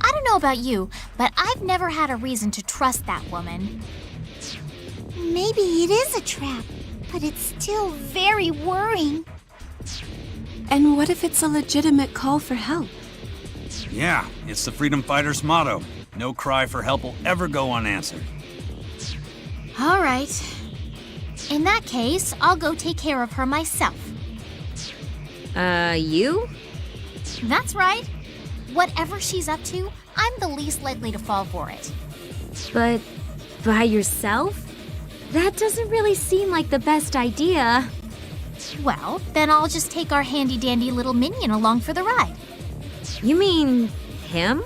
I don't know about you, but I've never had a reason to trust that woman. Maybe it is a trap, but it's still very worrying. And what if it's a legitimate call for help? Yeah, it's the Freedom Fighters' motto. No cry for help will ever go unanswered. All right. In that case, I'll go take care of her myself. You? That's right. Whatever she's up to, I'm the least likely to fall for it. But by yourself? That doesn't really seem like the best idea. Well, then I'll just take our handy-dandy little minion along for the ride. You mean him?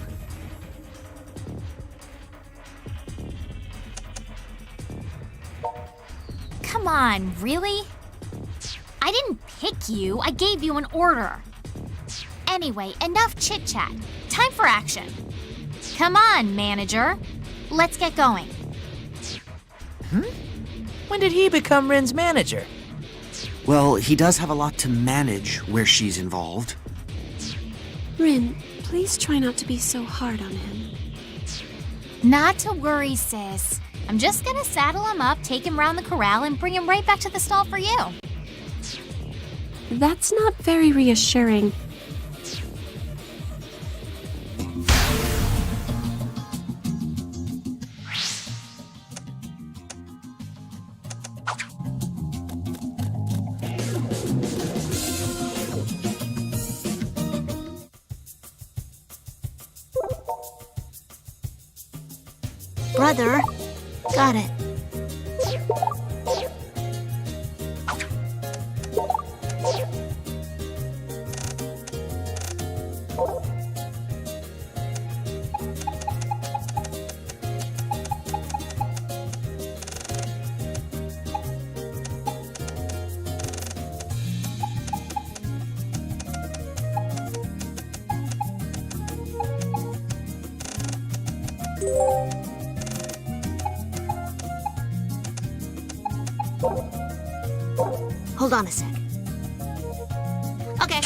Come on, really? I didn't pick you, I gave you an order. Anyway, enough chit-chat. Time for action. Come on, manager. Let's get going. When did he become Rin's manager? Well, he does have a lot to manage where she's involved. Rin, please try not to be so hard on him. Not to worry, sis. I'm just gonna saddle him up, take him round the corral, and bring him right back to the stall for you. That's not very reassuring. Brother, got it. Hold on a sec. Okay.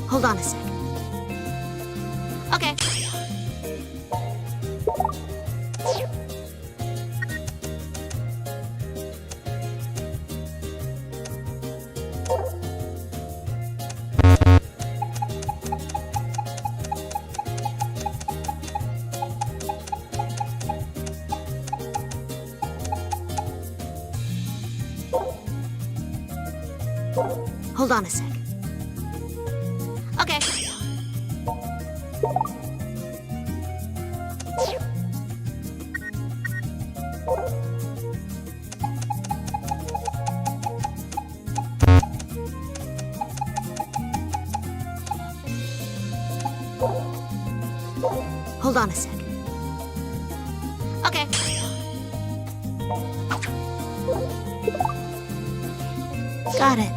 Hold on a sec. Okay. Hold on a sec. Okay. Hold on a sec. Okay. Got it.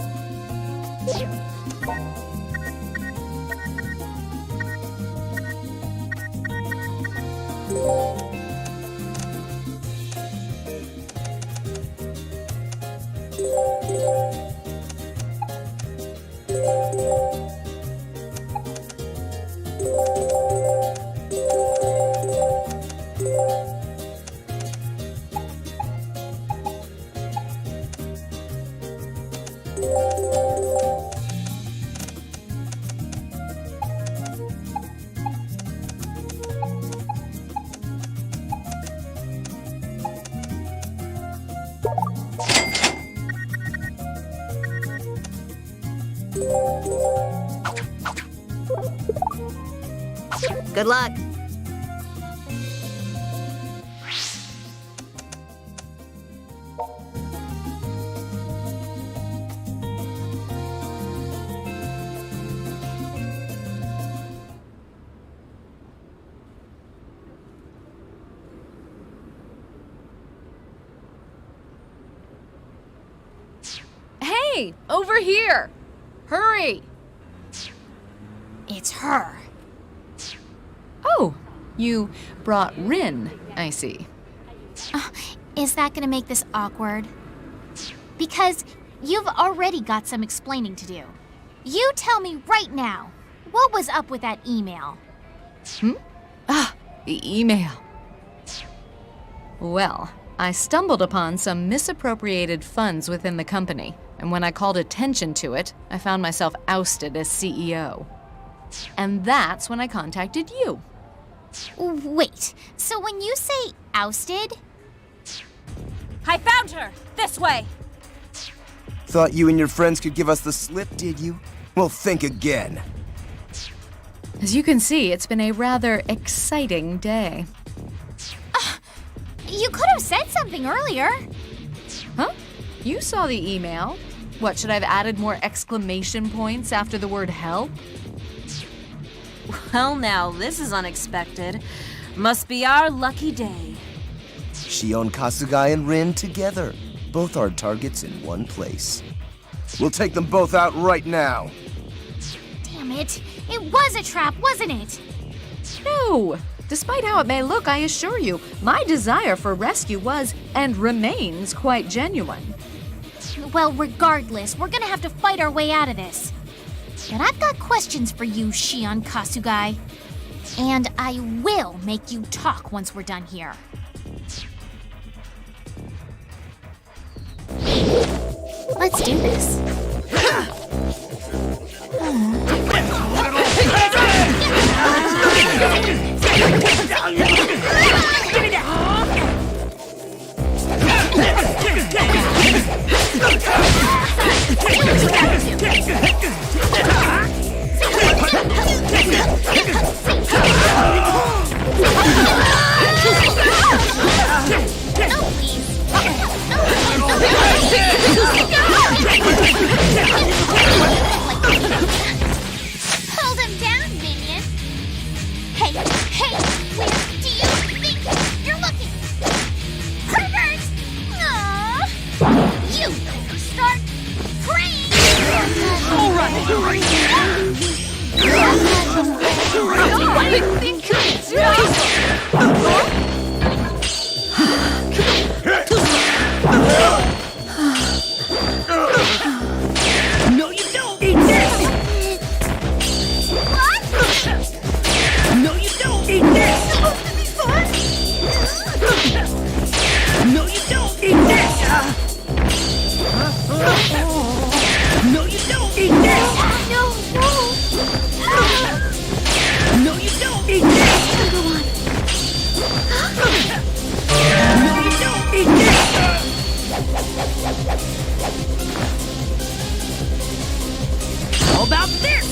Good luck. Hey, over here! Hurry! It's her. Oh, you brought Rin, I see. Is that gonna make this awkward? Because you've already got some explaining to do. You tell me right now, what was up with that email? The email. Well, I stumbled upon some misappropriated funds within the company, and when I called attention to it, I found myself ousted as CEO. And that's when I contacted you. Wait, so when you say ousted? I found her! This way! Thought you and your friends could give us the slip, did you? Well, think again. As you can see, it's been a rather exciting day. You could have said something earlier. Huh? You saw the email. What, should I have added more exclamation points after the word help? Well, now, this is unexpected. Must be our lucky day. Shion, Kasugai, and Rin together. Both our targets in one place. We'll take them both out right now. Damn it. It was a trap, wasn't it? No! Despite how it may look, I assure you, my desire for rescue was and remains quite genuine. Well, regardless, we're gonna have to fight our way out of this. But I've got questions for you, Shion Kasugai. And I will make you talk once we're done here. Let's do this. Hold him down, minion. Hey, where do you think you're looking? Pervert! Aww. You better start praying! Alright! What do you think you're doing? No, you don't! Eat this! What? No, you don't! Eat this! Supposed to be fun? No, you don't! Eat this! No, you don't! Eat this! No! No, you don't! Eat this! Go on. No, you don't! Eat this! How about this?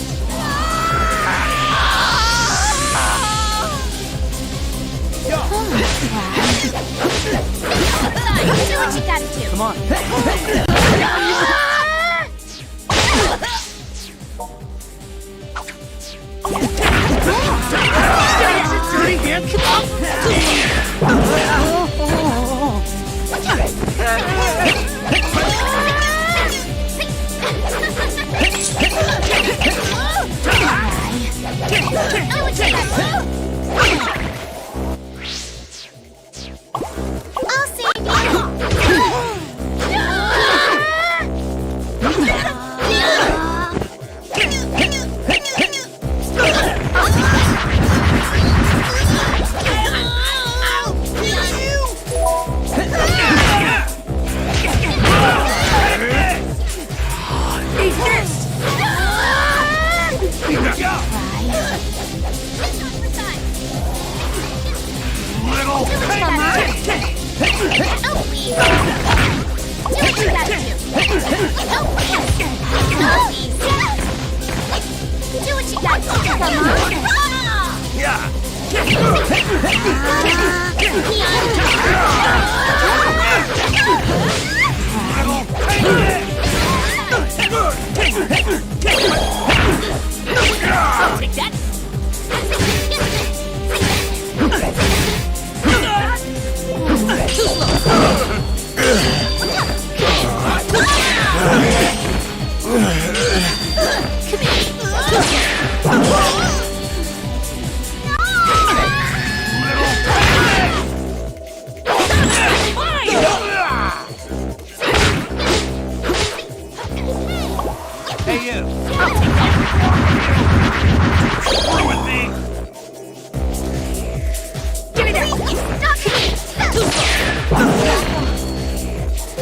Do what you gotta do. Come on.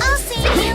I'll save you.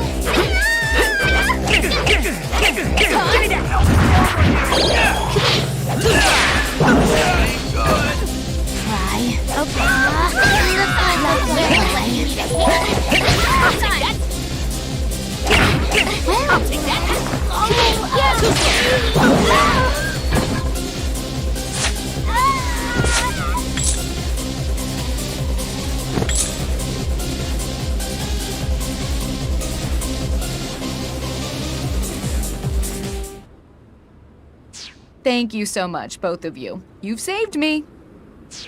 Thank you so much, both of you. You've saved me.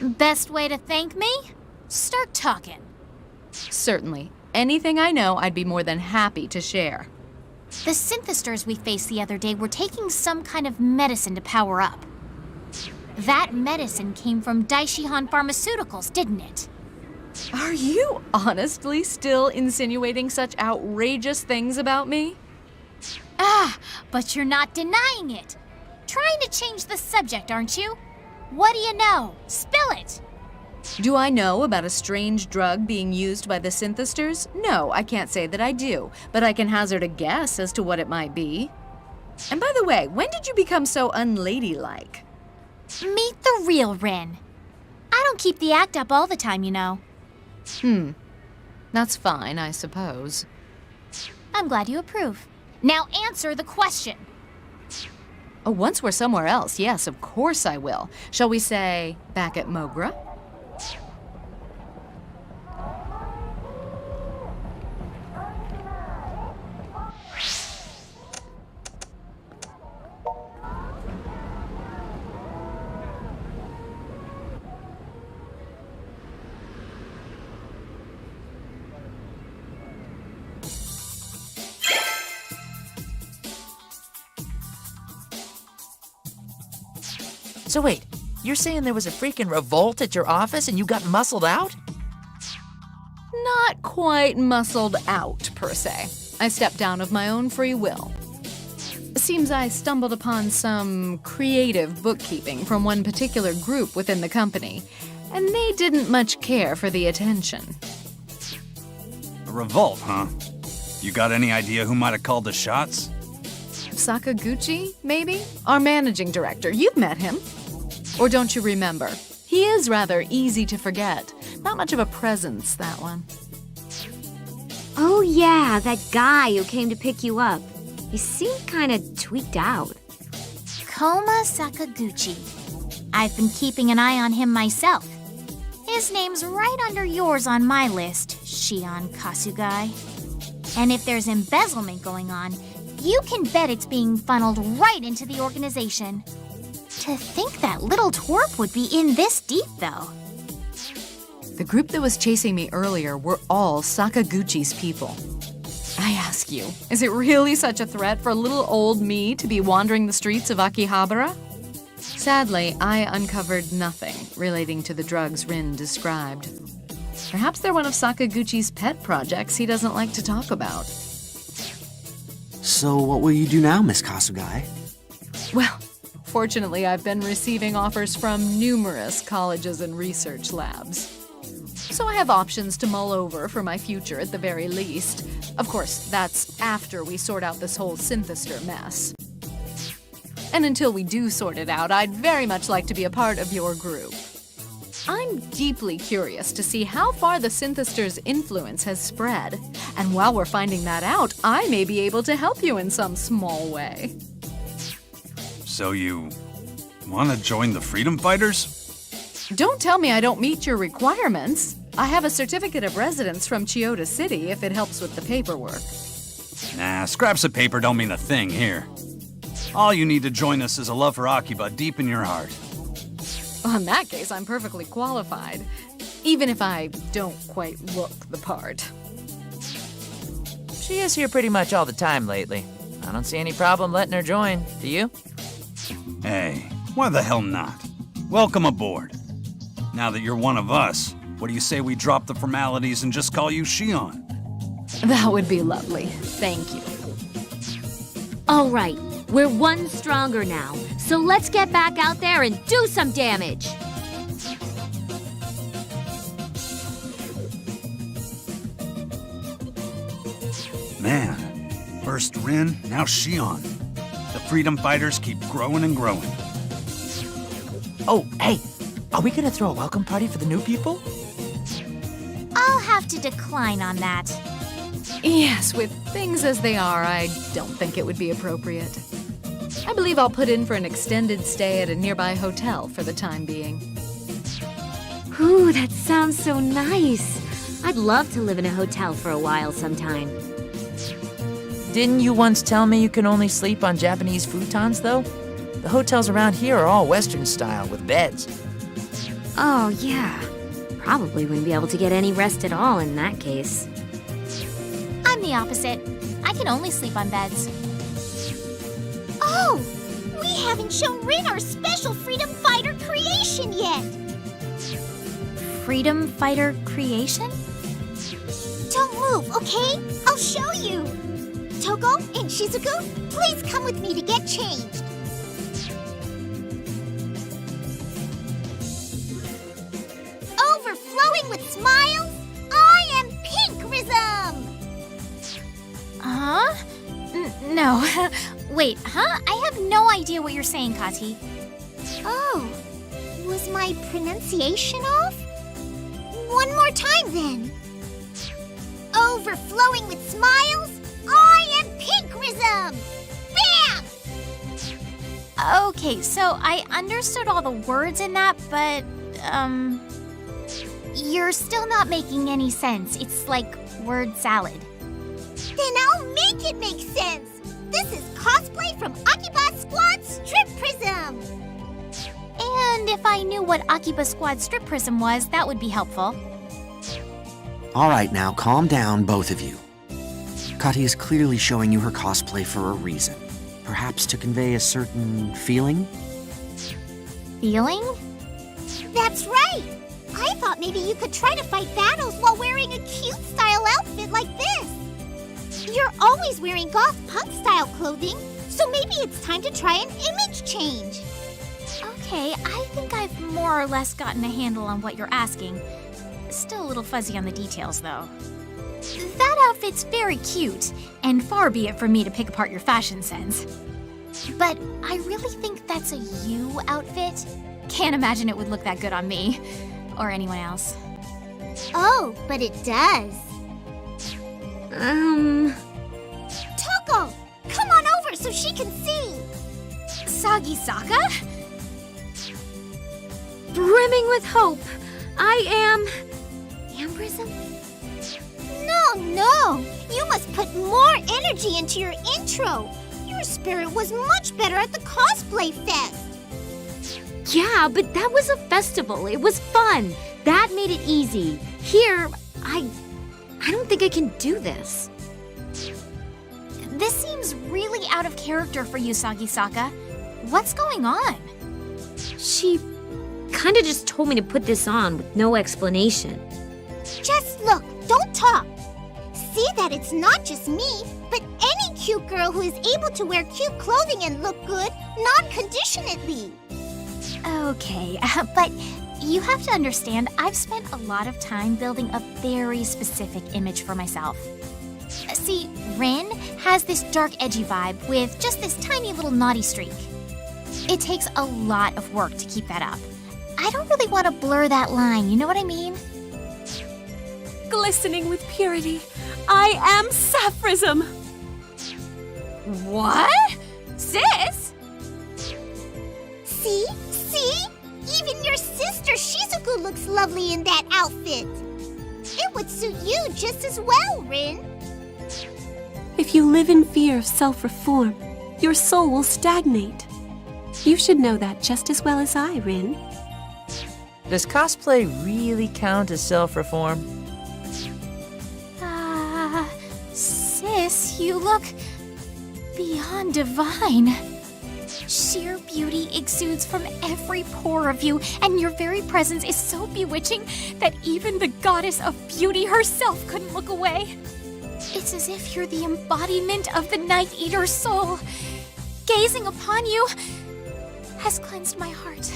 Best way to thank me? Start talking. Certainly. Anything I know, I'd be more than happy to share. The synthesters we faced the other day were taking some kind of medicine to power up. That medicine came from Daishihan Pharmaceuticals, didn't it? Are you honestly still insinuating such outrageous things about me? Ah, but you're not denying it. Trying to change the subject, aren't you? What do you know? Spill it! Do I know about a strange drug being used by the synthesters? No, I can't say that I do, but I can hazard a guess as to what it might be. And by the way, when did you become so unladylike? Meet the real Rin. I don't keep the act up all the time, you know. That's fine, I suppose. I'm glad you approve. Now answer the question. Oh, once we're somewhere else, yes, of course I will. Shall we say, back at Mogra? So wait, you're saying there was a freaking revolt at your office and you got muscled out? Not quite muscled out, per se. I stepped down of my own free will. Seems I stumbled upon some creative bookkeeping from one particular group within the company, and they didn't much care for the attention. A revolt, huh? You got any idea who might have called the shots? Sakaguchi, maybe? Our managing director. You've met him. Or don't you remember? He is rather easy to forget. Not much of a presence, that one. Oh yeah, that guy who came to pick you up. He seemed kind of tweaked out. Koma Sakaguchi. I've been keeping an eye on him myself. His name's right under yours on my list, Shion Kasugai. And if there's embezzlement going on, you can bet it's being funneled right into the organization. To think that little twerp would be in this deep, though. The group that was chasing me earlier were all Sakaguchi's people. I ask you, is it really such a threat for little old me to be wandering the streets of Akihabara? Sadly, I uncovered nothing relating to the drugs Rin described. Perhaps they're one of Sakaguchi's pet projects he doesn't like to talk about. So what will you do now, Miss Kasugai? Well, fortunately, I've been receiving offers from numerous colleges and research labs. So I have options to mull over for my future at the very least. Of course, that's after we sort out this whole synthester mess. And until we do sort it out, I'd very much like to be a part of your group. I'm deeply curious to see how far the synthester's influence has spread. And while we're finding that out, I may be able to help you in some small way. So you want to join the Freedom Fighters? Don't tell me I don't meet your requirements. I have a certificate of residence from Chiyoda City if it helps with the paperwork. Nah, scraps of paper don't mean a thing here. All you need to join us is a love for Akiba deep in your heart. Well, in that case, I'm perfectly qualified, even if I don't quite look the part. She is here pretty much all the time lately. I don't see any problem letting her join, do you? Hey, why the hell not? Welcome aboard. Now that you're one of us, what do you say we drop the formalities and just call you Shion? That would be lovely. Thank you. All right, we're one stronger now, so let's get back out there and do some damage. Man, first Rin, now Shion. The Freedom Fighters keep growing and growing. Oh, hey, are we gonna throw a welcome party for the new people? I'll have to decline on that. Yes, with things as they are, I don't think it would be appropriate. I believe I'll put in for an extended stay at a nearby hotel for the time being. Ooh, that sounds so nice. I'd love to live in a hotel for a while sometime. Didn't you once tell me you can only sleep on Japanese futons, though? The hotels around here are all Western style with beds. Oh, yeah. Probably wouldn't be able to get any rest at all in that case. I'm the opposite. I can only sleep on beds. Oh! We haven't shown Rin our special Freedom Fighter creation yet! Freedom Fighter creation? Don't move, okay? I'll show you! Togo and Shizuku, please come with me to get changed. Overflowing with smiles, I am Pinkrism! Huh? No. Wait, huh? I have no idea what you're saying, Kati. Oh, was my pronunciation off? One more time then. Overflowing with smiles, I am Pinkrism! Bam! Okay, so I understood all the words in that, but, you're still not making any sense. It's like word salad. Then I'll make it make sense! This is cosplay from Akiba Squad Strip Prism! And if I knew what Akiba Squad Strip Prism was, that would be helpful. All right, now calm down, both of you. Kati is clearly showing you her cosplay for a reason. Perhaps to convey a certain feeling? Feeling? That's right! I thought maybe you could try to fight battles while wearing a cute style outfit like this. You're always wearing goth punk style clothing, so maybe it's time to try an image change. Okay, I think I've more or less gotten a handle on what you're asking. Still a little fuzzy on the details, though. That outfit's very cute, and far be it from me to pick apart your fashion sense. But I really think that's a you outfit. Can't imagine it would look that good on me. Or anyone else. Oh, but it does. Toko! Come on over so she can see! Sagisaka? Brimming with hope, I am... Ambrism? No! You must put more energy into your intro! Your spirit was much better at the cosplay fest! Yeah, but that was a festival. It was fun. That made it easy. Here, I don't think I can do this. This seems really out of character for you, Sagisaka. What's going on? She kinda just told me to put this on with no explanation. Just look, don't talk. See that it's not just me, but any cute girl who is able to wear cute clothing and look good, non-conditionedly. Okay, but you have to understand, I've spent a lot of time building a very specific image for myself. See, Rin has this dark, edgy vibe with just this tiny little naughty streak. It takes a lot of work to keep that up. I don't really want to blur that line, you know what I mean? Glistening with purity, I am Sapphism! What? Sis? See? Even your sister Shizuku looks lovely in that outfit. It would suit you just as well, Rin. If you live in fear of self-reform, your soul will stagnate. You should know that just as well as I, Rin. Does cosplay really count as self-reform? Sis, you look beyond divine. Sheer beauty exudes from every pore of you, and your very presence is so bewitching that even the goddess of beauty herself couldn't look away. It's as if you're the embodiment of the Night Eater's soul. Gazing upon you has cleansed my heart.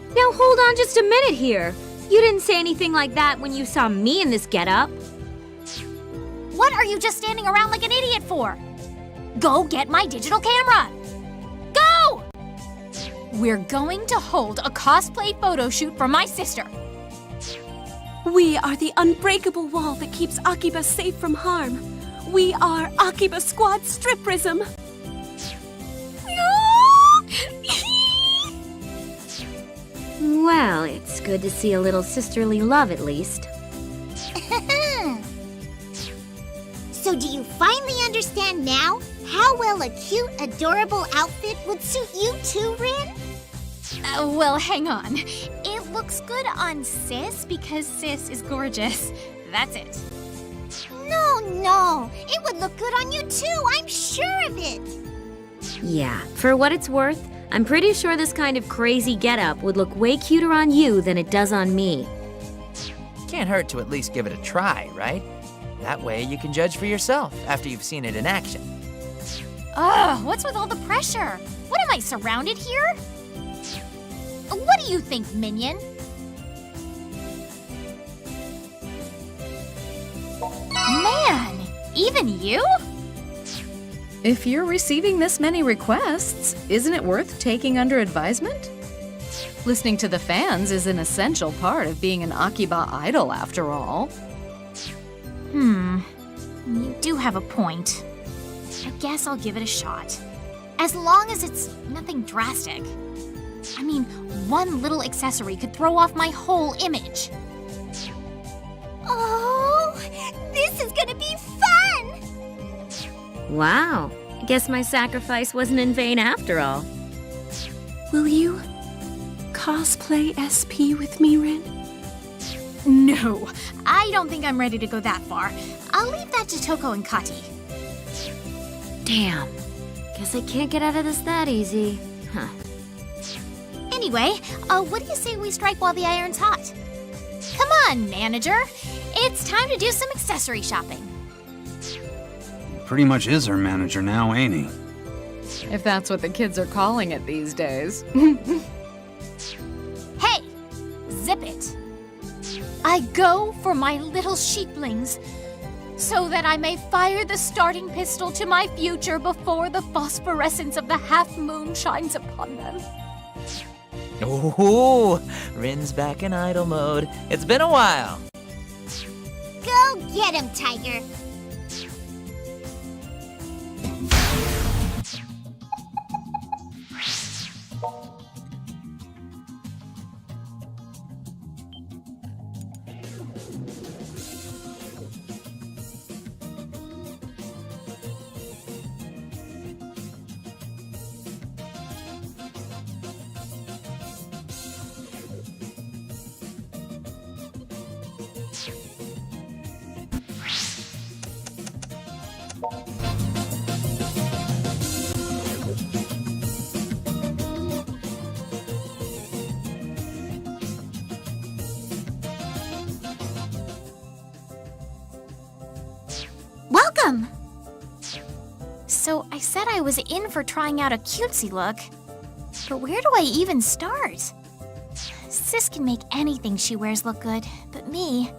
Now hold on just a minute here. You didn't say anything like that when you saw me in this getup. What are you just standing around like an idiot for? Go get my digital camera! Go! We're going to hold a cosplay photo shoot for my sister. We are the unbreakable wall that keeps Akiba safe from harm. We are Akiba Squad Strip Prism. Well, it's good to see a little sisterly love at least. So do you finally understand now how well a cute, adorable outfit would suit you too, Rin? Well, hang on. It looks good on Sis because Sis is gorgeous. That's it. No. It would look good on you too, I'm sure of it. Yeah, for what it's worth, I'm pretty sure this kind of crazy getup would look way cuter on you than it does on me. Can't hurt to at least give it a try, right? That way you can judge for yourself after you've seen it in action. Ugh, what's with all the pressure? What am I, surrounded here? What do you think, Minion? Man, even you? If you're receiving this many requests, isn't it worth taking under advisement? Listening to the fans is an essential part of being an Akiba idol, after all. You do have a point. I guess I'll give it a shot. As long as it's nothing drastic. I mean, one little accessory could throw off my whole image. Oh, this is gonna be fun! Wow, I guess my sacrifice wasn't in vain after all. Will you cosplay SP with me, Rin? No, I don't think I'm ready to go that far. I'll leave that to Toko and Kati. Damn, guess I can't get out of this that easy. Huh. Anyway, what do you say we strike while the iron's hot? Come on, manager. It's time to do some accessory shopping. Pretty much is her manager now, ain't he? If that's what the kids are calling it these days. Hey, zip it. I go for my little sheeplings, so that I may fire the starting pistol to my future before the phosphorescence of the half-moon shines upon them. Ooh, Rin's back in idle mode. It's been a while. Go get him, Tiger. Welcome! So I said I was in for trying out a cutesy look, but where do I even start? Sis can make anything she wears look good, but me,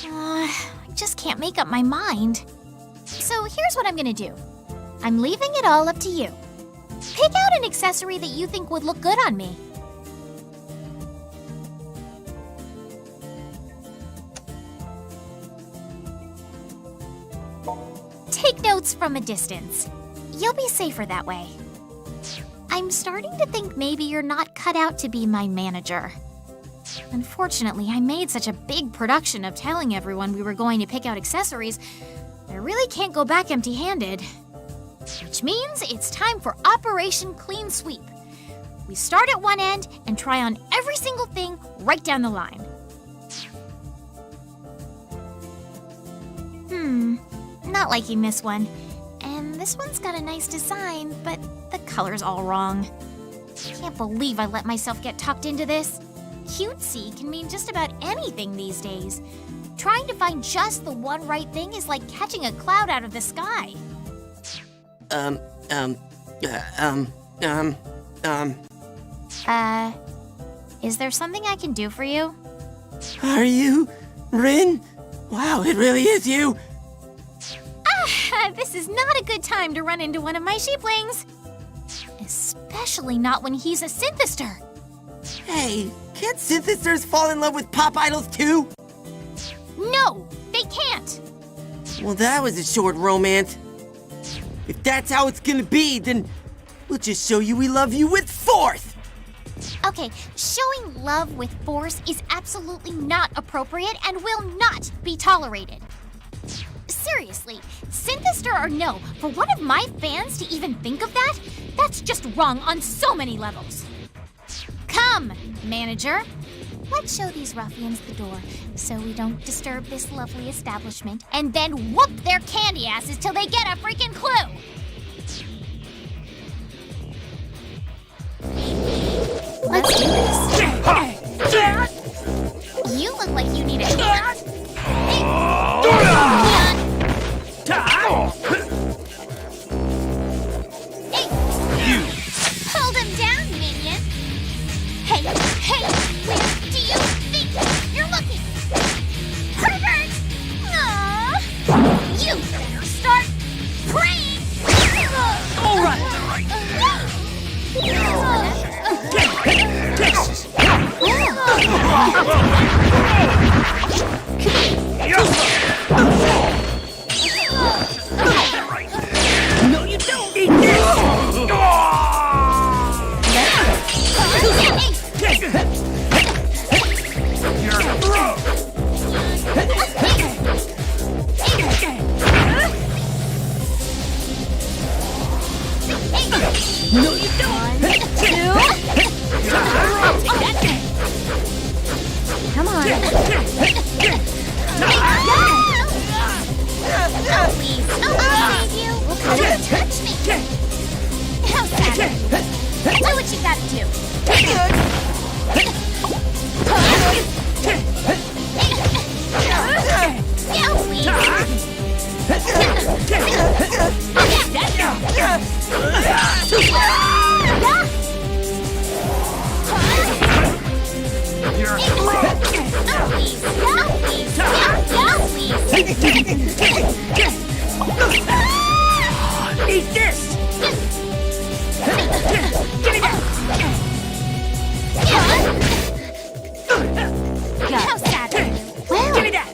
I just can't make up my mind. So here's what I'm gonna do. I'm leaving it all up to you. Pick out an accessory that you think would look good on me. Take notes from a distance. You'll be safer that way. I'm starting to think maybe you're not cut out to be my manager. Unfortunately, I made such a big production of telling everyone we were going to pick out accessories, I really can't go back empty-handed. Which means it's time for Operation Clean Sweep. We start at one end and try on every single thing right down the line. Not liking this one. And this one's got a nice design, but the color's all wrong. Can't believe I let myself get tucked into this. Cutesy can mean just about anything these days. Trying to find just the one right thing is like catching a cloud out of the sky. Is there something I can do for you? Are you Rin? Wow, it really is you. This is not a good time to run into one of my sheeplings. Especially not when he's a synthester. Hey, can't synthesters fall in love with pop idols too? No, they can't. Well, that was a short romance. If that's how it's gonna be, then we'll just show you we love you with force. Okay, showing love with force is absolutely not appropriate and will not be tolerated. seriously, Synthester or no, for one of my fans to even think of that, that's just wrong on so many levels. Come, manager. Let's show these ruffians the door so we don't disturb this lovely establishment and then whoop their candy asses till they get a freaking clue. Let's do this. You look like you need a hand. Hey, you. Hold him down, minion. Hey, where do you think you're looking? Pervert! Aww. You better start praying. All right. No, you don't eat this! No, you don't! 1, 2. Come on. Please, I'll save you. Don't touch me. How sad. Do what you gotta do. Yeah, please. Eat this! Give me that! How sad are you? Well, Give me that!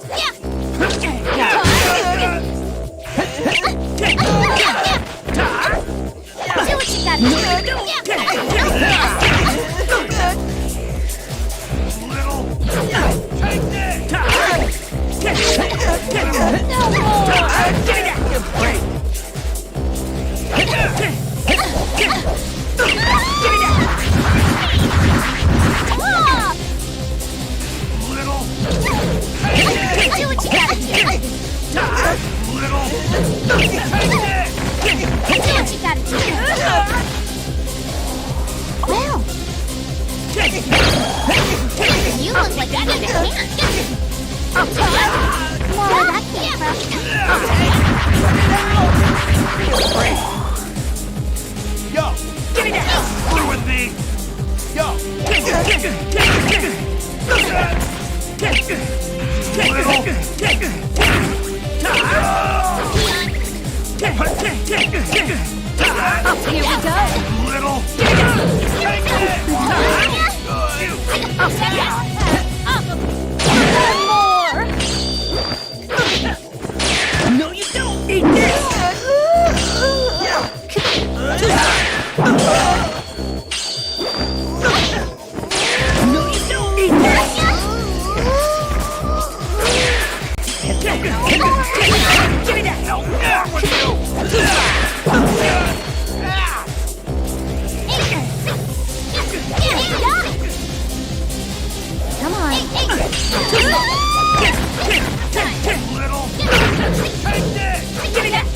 do what you gotta do. Take this! Do what you gotta do. Do what you gotta do. Well, you look like you need a hand. Well, that came Yo! Give me that! Through with me! Yo! Here we go. Little! Take it! More. No, you don't! Eat this! No, you don't! Eat this! Give me that! Hell yeah, with you! Come on. Little! Take this! Give me that.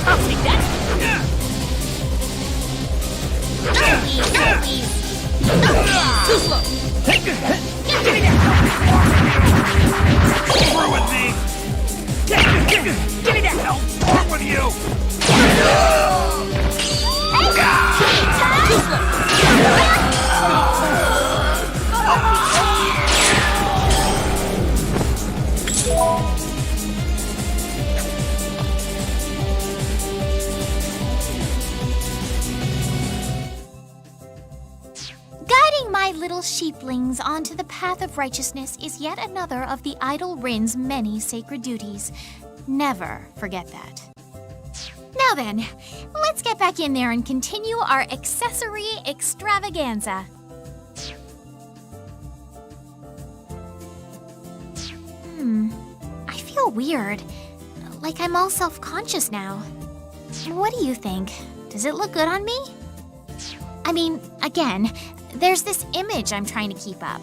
I'll take that. Too slow. Give me that! Through with me! Give me that! Hell, through with you! Too slow. Guiding my little sheeplings onto the path of righteousness is yet another of the idol Rin's many sacred duties. Never forget that. Now then, let's get back in there and continue our accessory extravaganza. feel weird. Like I'm all self-conscious now. What do you think? Does it look good on me? I mean, again, there's this image I'm trying to keep up.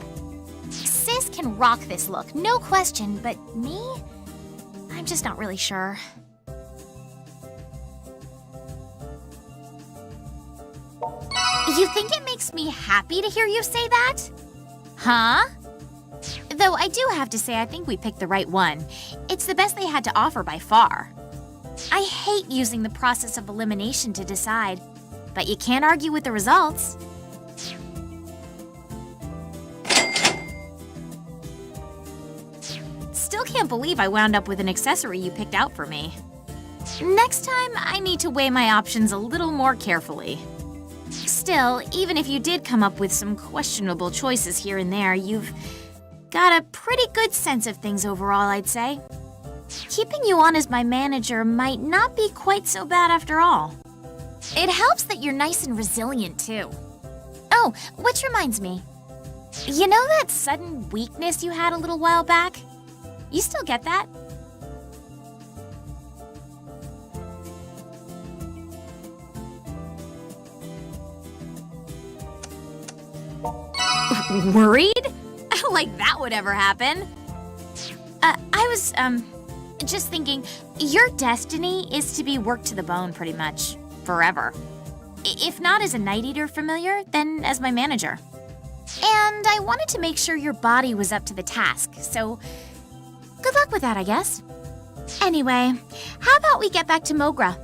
Sis can rock this look, no question, but me? I'm just not really sure. You think it makes me happy to hear you say that? Huh? Though I do have to say I think we picked the right one. It's the best they had to offer by far. I hate using the process of elimination to decide, but you can't argue with the results. Still can't believe I wound up with an accessory you picked out for me. Next time, I need to weigh my options a little more carefully. Still, even if you did come up with some questionable choices here and there, you've got a pretty good sense of things overall, I'd say. Keeping you on as my manager might not be quite so bad after all. It helps that you're nice and resilient, too. Oh, which reminds me. You know that sudden weakness you had a little while back? You still get that? Worried? Like that would ever happen. I was, just thinking, your destiny is to be worked to the bone pretty much, forever. If not as a Night Eater familiar, then as my manager. And I wanted to make sure your body was up to the task, so good luck with that, I guess. Anyway, how about we get back to Mogra?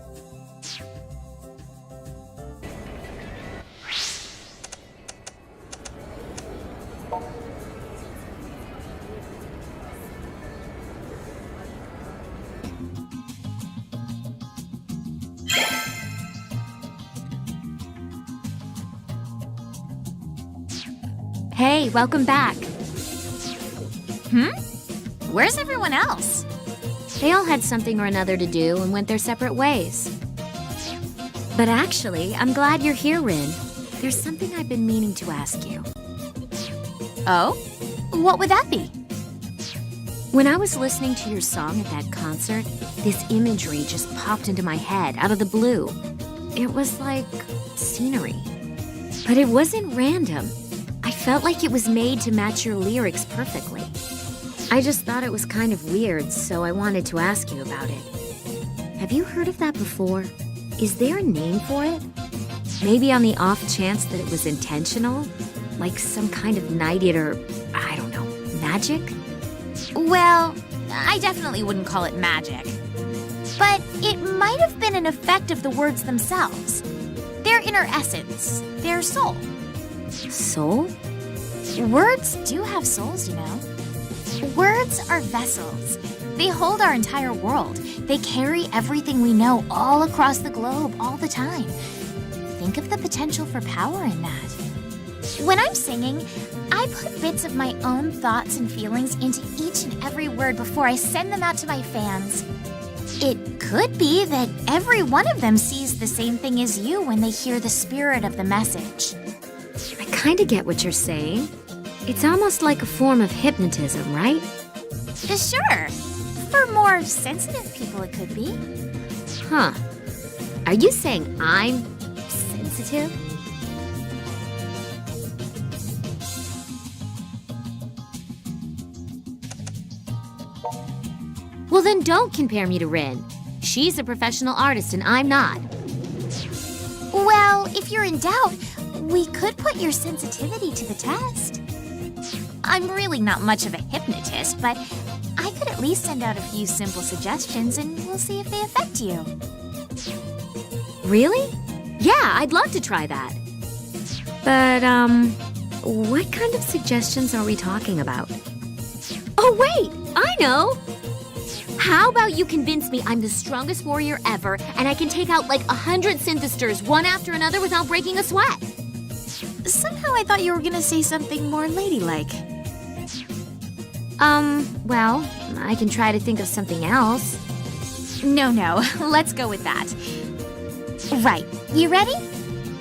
Hey, welcome back. Where's everyone else? They all had something or another to do and went their separate ways. But actually, I'm glad you're here, Rin. There's something I've been meaning to ask you. Oh? What would that be? When I was listening to your song at that concert, this imagery just popped into my head out of the blue. It was like scenery. But it wasn't random. I felt like it was made to match your lyrics perfectly. I just thought it was kind of weird, so I wanted to ask you about it. Have you heard of that before? Is there a name for it? Maybe on the off chance that it was intentional? Like some kind of Night Eater, I don't know, magic? Well, I definitely wouldn't call it magic. But it might have been an effect of the words themselves. Their inner essence, their soul. Soul? Words do have souls, you know. Words are vessels. They hold our entire world. They carry everything we know all across the globe all the time. Think of the potential for power in that. When I'm singing, I put bits of my own thoughts and feelings into each and every word before I send them out to my fans. It could be that every one of them sees the same thing as you when they hear the spirit of the message. I kinda get what you're saying. It's almost like a form of hypnotism, right? Sure. For more sensitive people, it could be. Huh. Are you saying I'm sensitive? Well, then don't compare me to Rin. She's a professional artist and I'm not. Well, if you're in doubt, we could put your sensitivity to the test. I'm really not much of a hypnotist, but I could at least send out a few simple suggestions and we'll see if they affect you. Really? Yeah, I'd love to try that. But, what kind of suggestions are we talking about? Oh, wait! I know! How about you convince me I'm the strongest warrior ever and I can take out like 100 synthesters one after another without breaking a sweat? Somehow I thought you were gonna say something more ladylike. Well, I can try to think of something else. No, let's go with that. Right, you ready?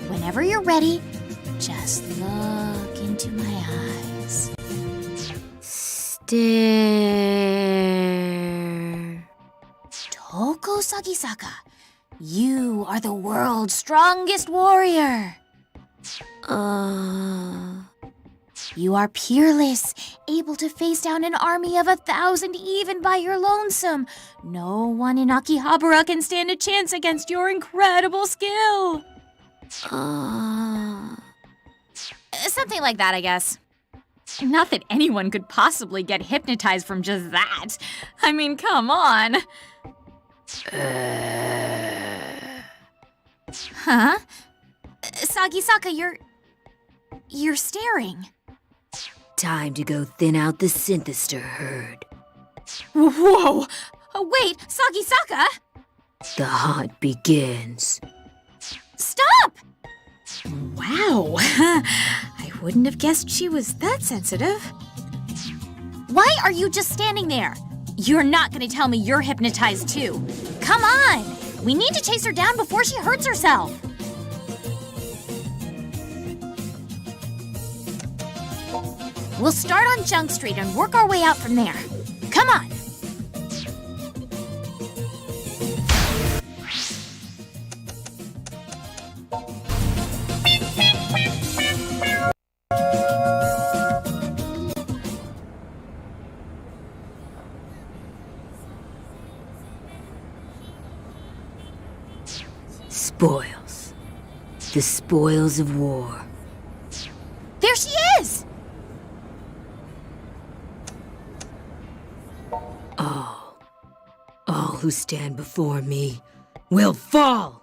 Whenever you're ready, just look into my eyes. Stare. Sagisaka. You are the world's strongest warrior. You are peerless, able to face down an army of 1,000 even by your lonesome. No one in Akihabara can stand a chance against your incredible skill. Something like that, I guess. Not that anyone could possibly get hypnotized from just that. I mean, come on. Huh? Sagisaka, you're staring. Time to go thin out the Synthester herd. Whoa! Wait, Sagisaka! The hunt begins. Stop! Wow, I wouldn't have guessed she was that sensitive. Why are you just standing there? You're not gonna tell me you're hypnotized too. Come on! We need to chase her down before she hurts herself. We'll start on Junk Street and work our way out from there. Come on! Spoils. The spoils of war. There she is! All who stand before me will fall!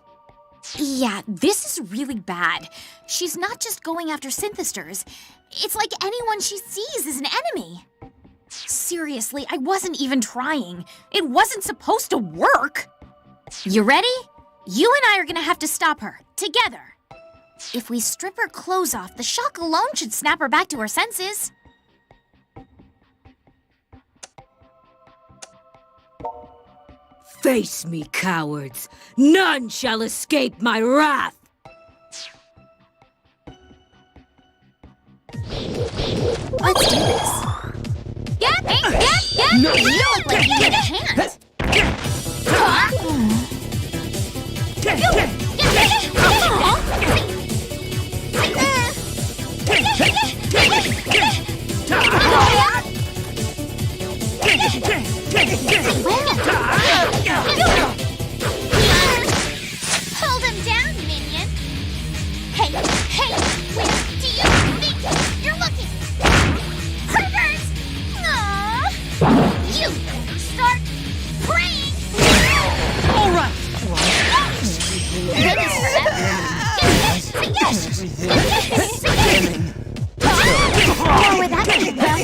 Yeah, this is really bad. She's not just going after Synthesters. It's like anyone she sees is an enemy. Seriously, I wasn't even trying. It wasn't supposed to work. You ready? You and I are gonna have to stop her, together. If we strip her clothes off, the shock alone should snap her back to her senses. Face me, cowards! None shall escape my wrath! Let's do this. Yep, yep! No, You look like you need a hand. Hold him down, minion. Hey, where do you think you're looking? Pervert! Aww. You better start praying. All right. More where that came from.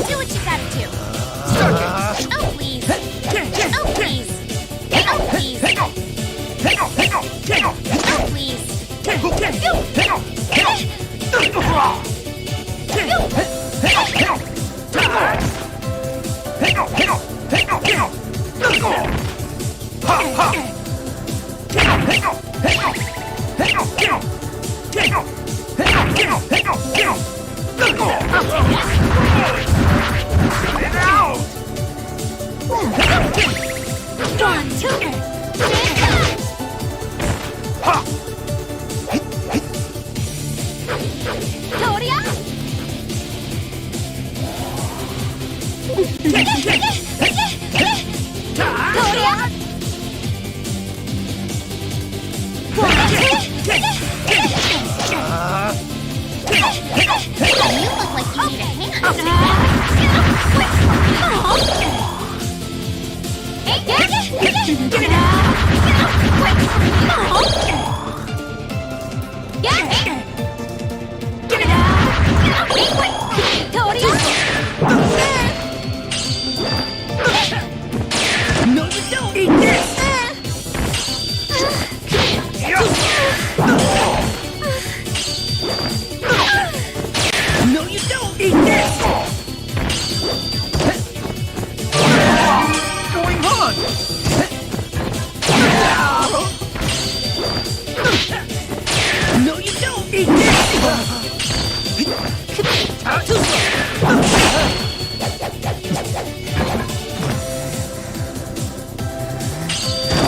Do what you gotta do. Oh, please. Oh, please. Oh, please. One, two, Toria! Toria! You look like you need a hand.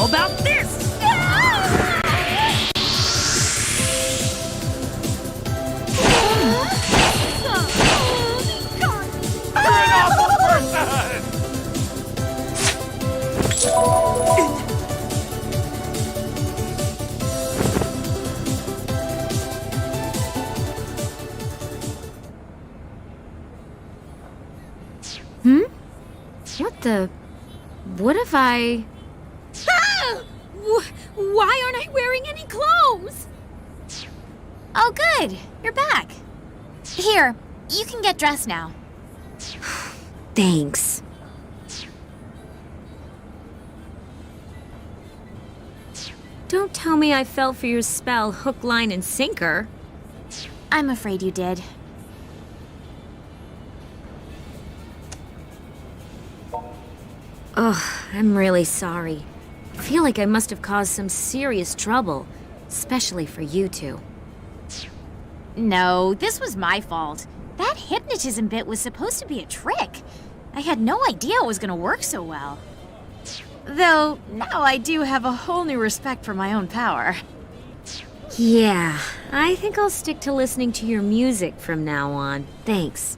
How about this? What the... What if I... Ah! Why aren't I wearing any clothes? Oh, good. You're back. Here, you can get dressed now. Thanks. Don't tell me I fell for your spell, hook, line, and sinker. I'm afraid you did. Ugh, I'm really sorry. I feel like I must have caused some serious trouble, especially for you two. No, this was my fault. That hypnotism bit was supposed to be a trick. I had no idea it was gonna work so well. Though, now I do have a whole new respect for my own power. Yeah, I think I'll stick to listening to your music from now on. Thanks.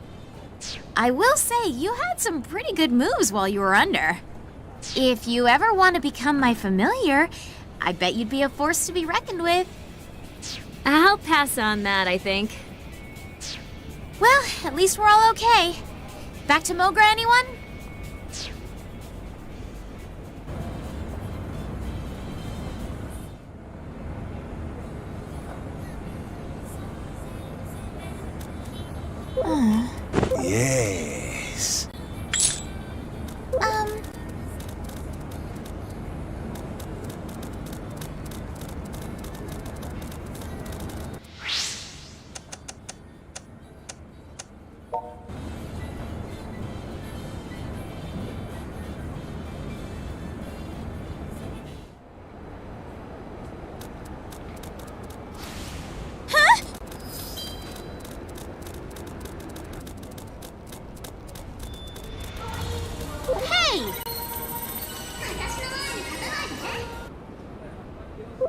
I will say, you had some pretty good moves while you were under. If you ever want to become my familiar, I bet you'd be a force to be reckoned with. I'll pass on that, I think. Well, at least we're all okay. Back to Mogra, anyone? Yes.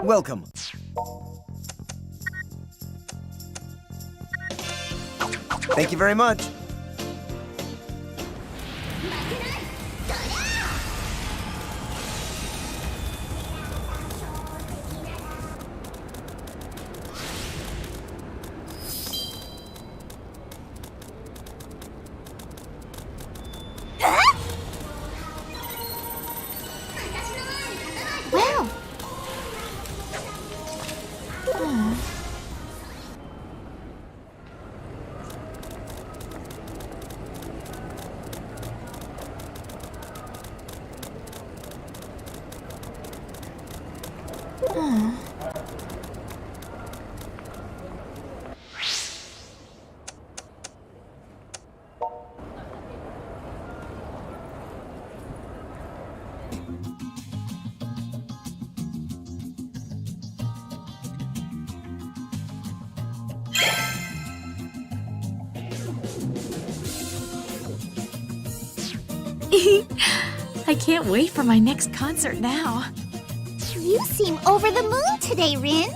Welcome. Thank you very much. Well. I can't wait for my next concert now. You seem over the moon today, Rin.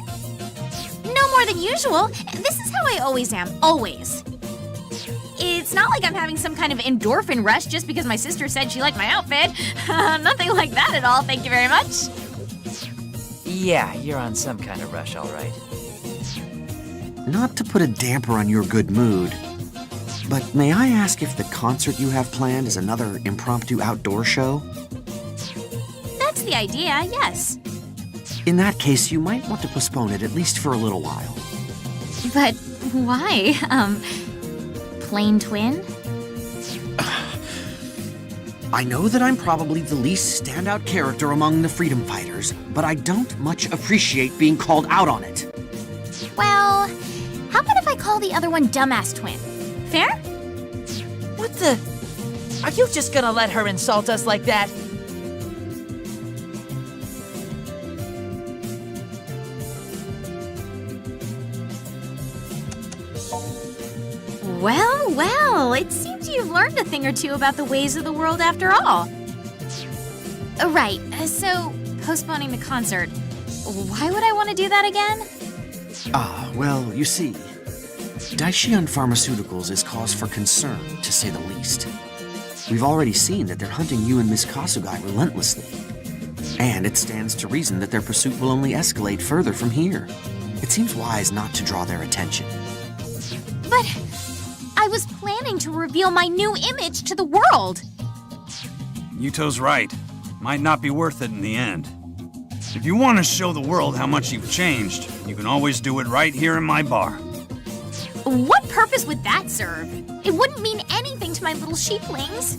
No more than usual. This is how I always am, always. It's not like I'm having some kind of endorphin rush just because my sister said she liked my outfit. Nothing like that at all, thank you very much. Yeah, you're on some kind of rush, all right. Not to put a damper on your good mood, but may I ask if the concert you have planned is another impromptu outdoor show? That's the idea, yes. In that case, you might want to postpone it at least for a little while. But why? Plain twin? I know that I'm probably the least standout character among the freedom fighters, but I don't much appreciate being called out on it. Well, how about if I call the other one dumbass twin? Fair? What the? Are you just gonna let her insult us like that? Well, it seems you've learned a thing or two about the ways of the world after all. Right, so postponing the concert. Why would I want to do that again? Well, you see, Shion Pharmaceuticals is cause for concern, to say the least. We've already seen that they're hunting you and Miss Kasugai relentlessly. And it stands to reason that their pursuit will only escalate further from here. It seems wise not to draw their attention. But I was planning to reveal my new image to the world. Yuto's right. Might not be worth it in the end. If you want to show the world how much you've changed, you can always do it right here in my bar. What purpose would that serve? It wouldn't mean anything to my little sheeplings.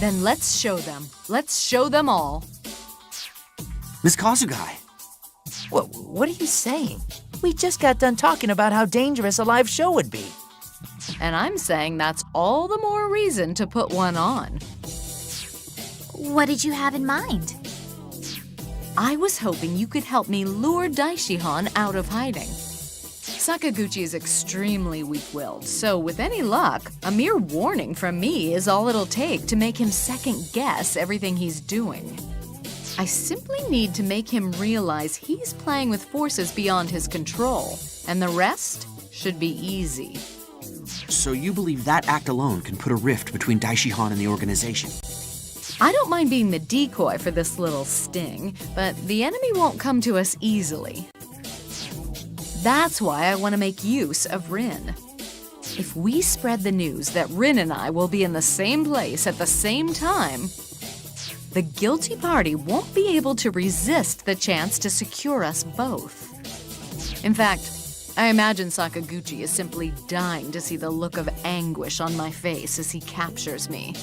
Then let's show them. Let's show them all. Miss Kasugai! What are you saying? We just got done talking about how dangerous a live show would be. And I'm saying that's all the more reason to put one on. What did you have in mind? I was hoping you could help me lure Daishihan out of hiding. Sakaguchi is extremely weak-willed, so with any luck, a mere warning from me is all it'll take to make him second-guess everything he's doing. I simply need to make him realize he's playing with forces beyond his control, and the rest should be easy. So you believe that act alone can put a rift between Daishihan and the organization? I don't mind being the decoy for this little sting, but the enemy won't come to us easily. That's why I want to make use of Rin. If we spread the news that Rin and I will be in the same place at the same time, the guilty party won't be able to resist the chance to secure us both. In fact, I imagine Sakaguchi is simply dying to see the look of anguish on my face as he captures me.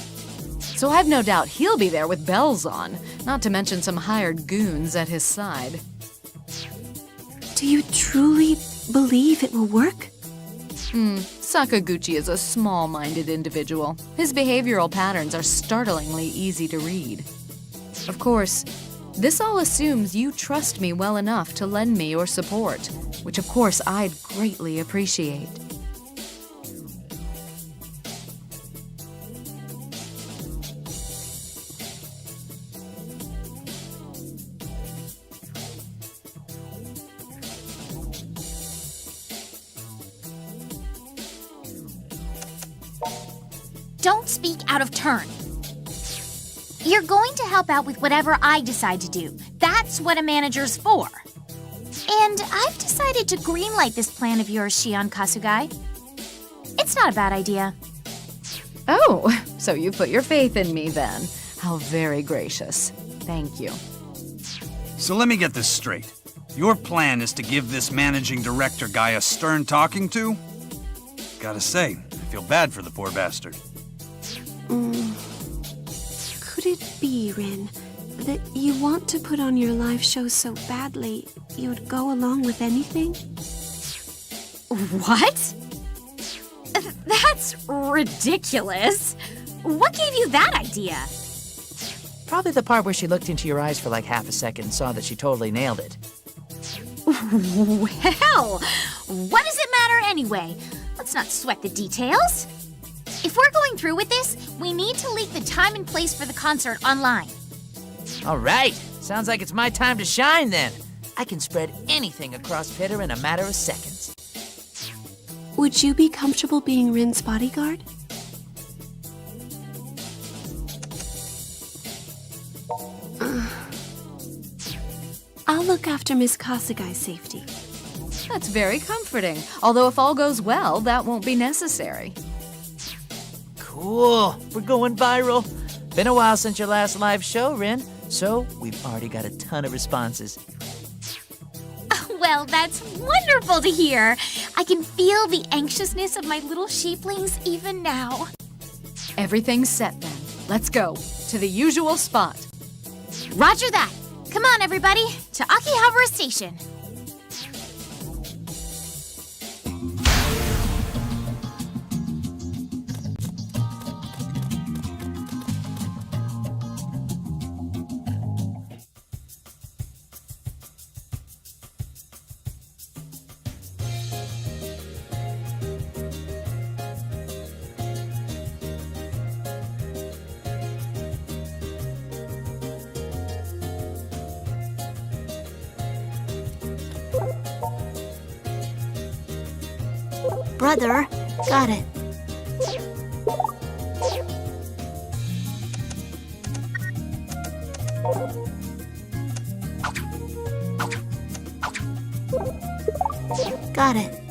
So I've no doubt he'll be there with bells on, not to mention some hired goons at his side. Do you truly believe it will work? Sakaguchi is a small-minded individual. His behavioral patterns are startlingly easy to read. Of course, this all assumes you trust me well enough to lend me your support, which of course I'd greatly appreciate. Don't speak out of turn. You're going to help out with whatever I decide to do. That's what a manager's for. And I've decided to greenlight this plan of yours, Shion Kasugai. It's not a bad idea. Oh, so you put your faith in me then. How very gracious. Thank you. So let me get this straight. Your plan is to give this managing director guy a stern talking to? Gotta say, I feel bad for the poor bastard. Could it be, Rin, that you want to put on your live show so badly you'd go along with anything? What? That's ridiculous. What gave you that idea? Probably the part where she looked into your eyes for like half a second and saw that she totally nailed it. Well, what does it matter anyway? Let's not sweat the details. If we're going through with this, we need to leak the time and place for the concert online. All right. Sounds like it's my time to shine then. I can spread anything across Pitter in a matter of seconds. Would you be comfortable being Rin's bodyguard? I'll look after Miss Kasugai's safety. That's very comforting. Although if all goes well, that won't be necessary. Cool. We're going viral. Been a while since your last live show, Rin, so we've already got a ton of responses. Well, that's wonderful to hear. I can feel the anxiousness of my little sheeplings even now. Everything's set then. Let's go. To the usual spot. Roger that. Come on, everybody, to Akihabara Station. brother. Got it. Got it.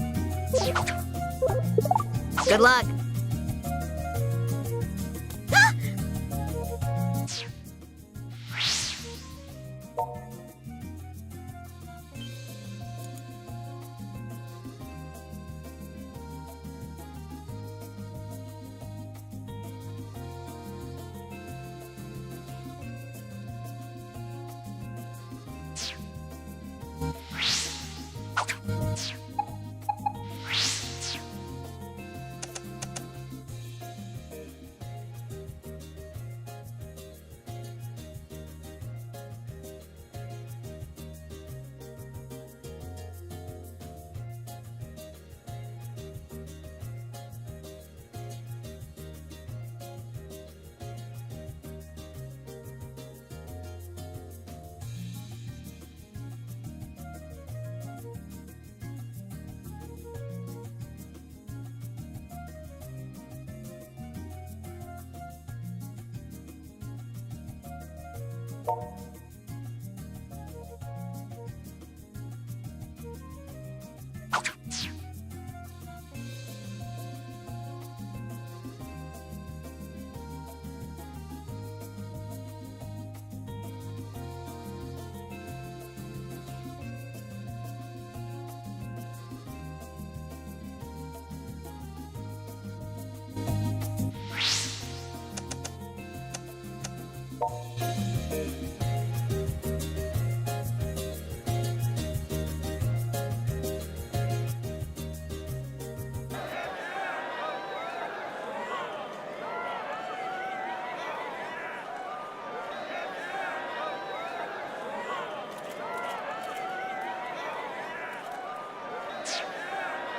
Good luck.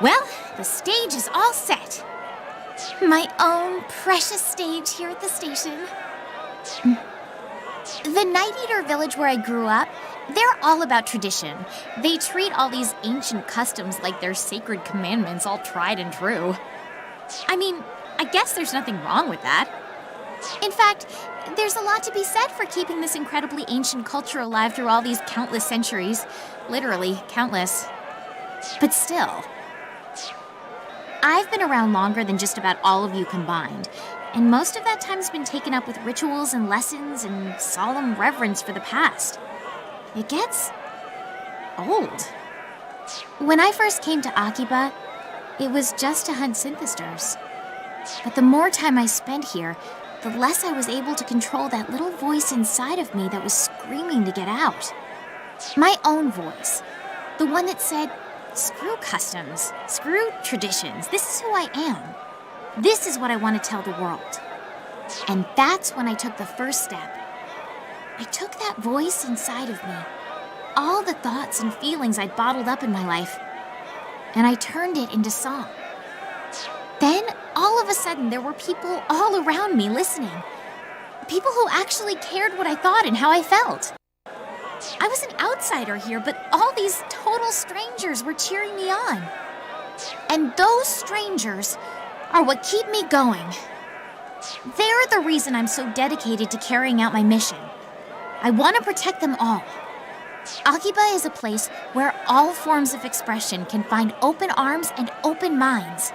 Well, the stage is all set. My own precious stage here at the station. The Night Eater village where I grew up, they're all about tradition. They treat all these ancient customs like they're sacred commandments, all tried and true. I mean, I guess there's nothing wrong with that. In fact, there's a lot to be said for keeping this incredibly ancient culture alive through all these countless centuries. Literally, countless. But still, I've been around longer than just about all of you combined, and most of that time's been taken up with rituals and lessons and solemn reverence for the past. It gets old. When I first came to Akiba, it was just to hunt synthesters. But the more time I spent here, the less I was able to control that little voice inside of me that was screaming to get out. My own voice. The one that said, "Screw customs, screw traditions, this is who I am. This is what I want to tell the world." And that's when I took the first step. I took that voice inside of me, all the thoughts and feelings I'd bottled up in my life, and I turned it into song. Then, all of a sudden, there were people all around me listening. People who actually cared what I thought and how I felt. I was an outsider here, but all these total strangers were cheering me on. And those strangers are what keep me going. They're the reason I'm so dedicated to carrying out my mission. I want to protect them all. Akiba is a place where all forms of expression can find open arms and open minds.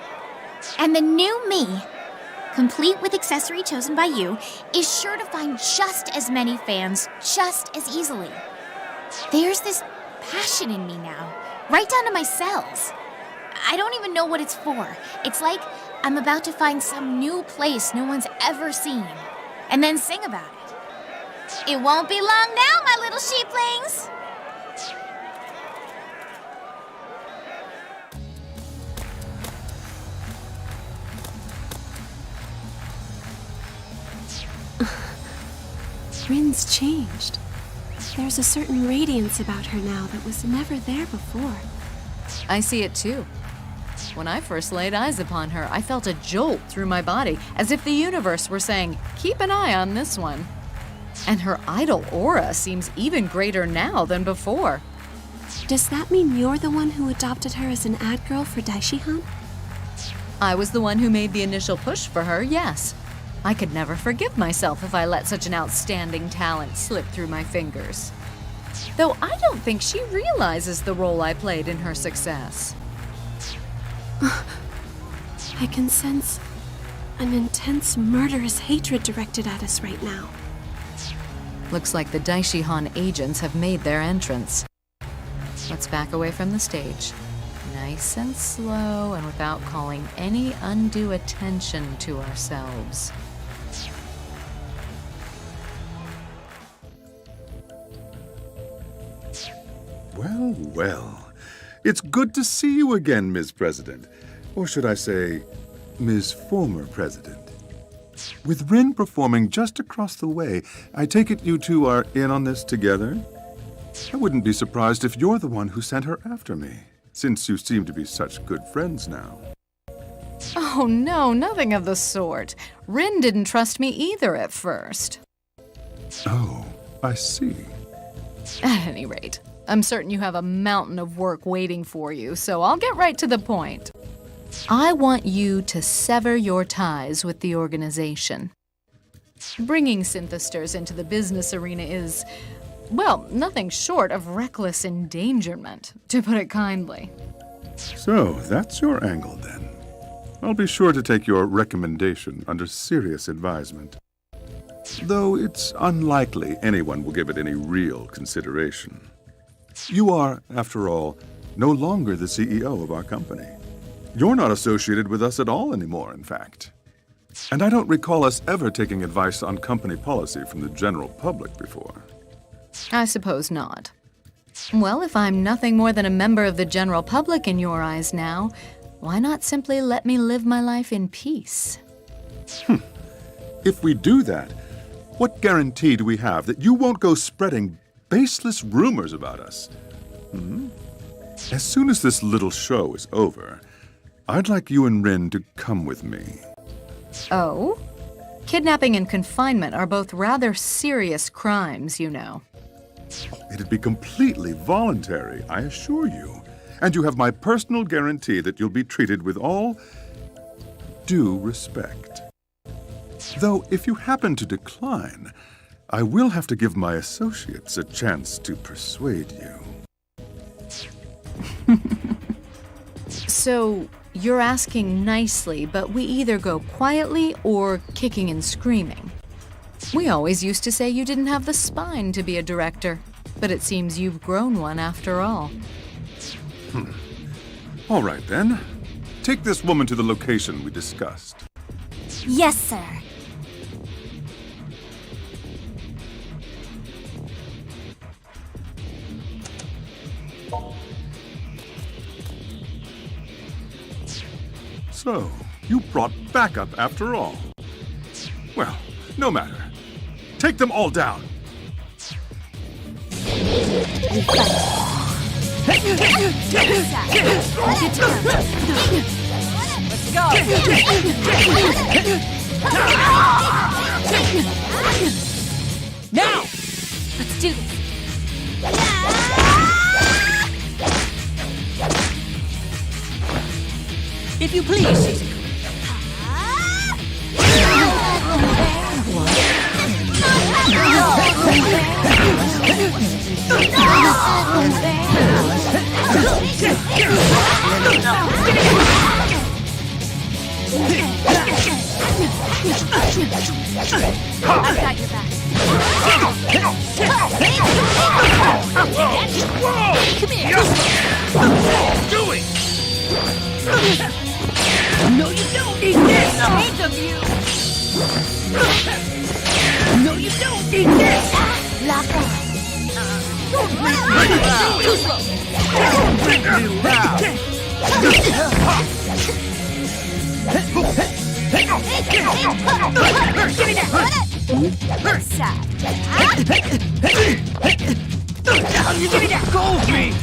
And the new me, complete with accessory chosen by you, is sure to find just as many fans just as easily. There's this passion in me now, right down to my cells. I don't even know what it's for. It's like I'm about to find some new place no one's ever seen, and then sing about it. It won't be long now, my little sheeplings! Rin's changed. There's a certain radiance about her now that was never there before. I see it too. When I first laid eyes upon her, I felt a jolt through my body, as if the universe were saying, keep an eye on this one. And her idol aura seems even greater now than before. Does that mean you're the one who adopted her as an ad girl for Daishihan? I was the one who made the initial push for her, yes. I could never forgive myself if I let such an outstanding talent slip through my fingers. Though I don't think she realizes the role I played in her success. I can sense an intense, murderous hatred directed at us right now. Looks like the Daishihan agents have made their entrance. Let's back away from the stage. Nice and slow and without calling any undue attention to ourselves. Well, well. It's good to see you again, Ms. President. Or should I say, Ms. Former President. With Rin performing just across the way, I take it you two are in on this together? I wouldn't be surprised if you're the one who sent her after me, since you seem to be such good friends now. Oh no, nothing of the sort. Rin didn't trust me either at first. Oh, I see. At any rate, I'm certain you have a mountain of work waiting for you, so I'll get right to the point. I want you to sever your ties with the organization. Bringing synthesters into the business arena is, well, nothing short of reckless endangerment, to put it kindly. So, that's your angle then. I'll be sure to take your recommendation under serious advisement. Though it's unlikely anyone will give it any real consideration. You are, after all, no longer the CEO of our company. You're not associated with us at all anymore, in fact. And I don't recall us ever taking advice on company policy from the general public before. I suppose not. Well, if I'm nothing more than a member of the general public in your eyes now, why not simply let me live my life in peace? If we do that, what guarantee do we have that you won't go spreading baseless rumors about us? As soon as this little show is over, I'd like you and Rin to come with me. Oh? Kidnapping and confinement are both rather serious crimes, you know. It'd be completely voluntary, I assure you. And you have my personal guarantee that you'll be treated with all due respect. Though, if you happen to decline, I will have to give my associates a chance to persuade you. So, you're asking nicely, but we either go quietly or kicking and screaming. We always used to say you didn't have the spine to be a director, but it seems you've grown one after all. All right, then. Take this woman to the location we discussed. Yes, sir. So, you brought backup after all. Well, no matter. Take them all down. Let's go! Now! Let's do this. If you please, Shizuku. I've got your back. Come here. Do it! No, you don't need this! Eight of you! No, you don't need this! Lock on. Don't make me loud! Too slow! Don't make me loud! Give me that! Side. Give me that gold meat!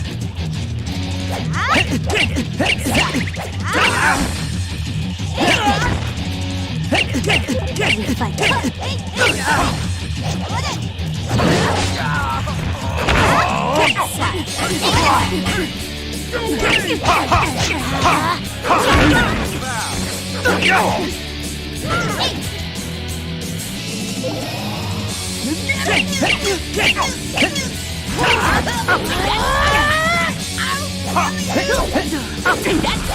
I'll take that!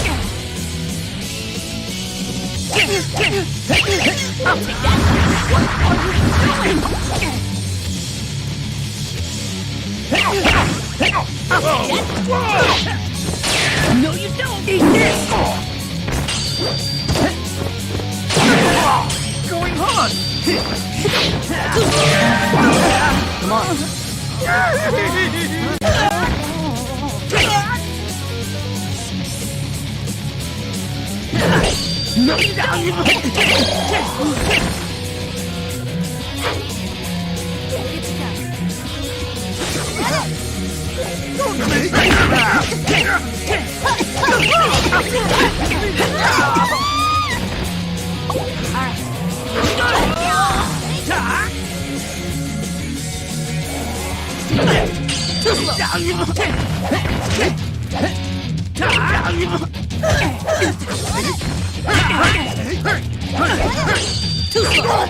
No, you don't! Eat this! What's going on? Come on. No, you Too slow.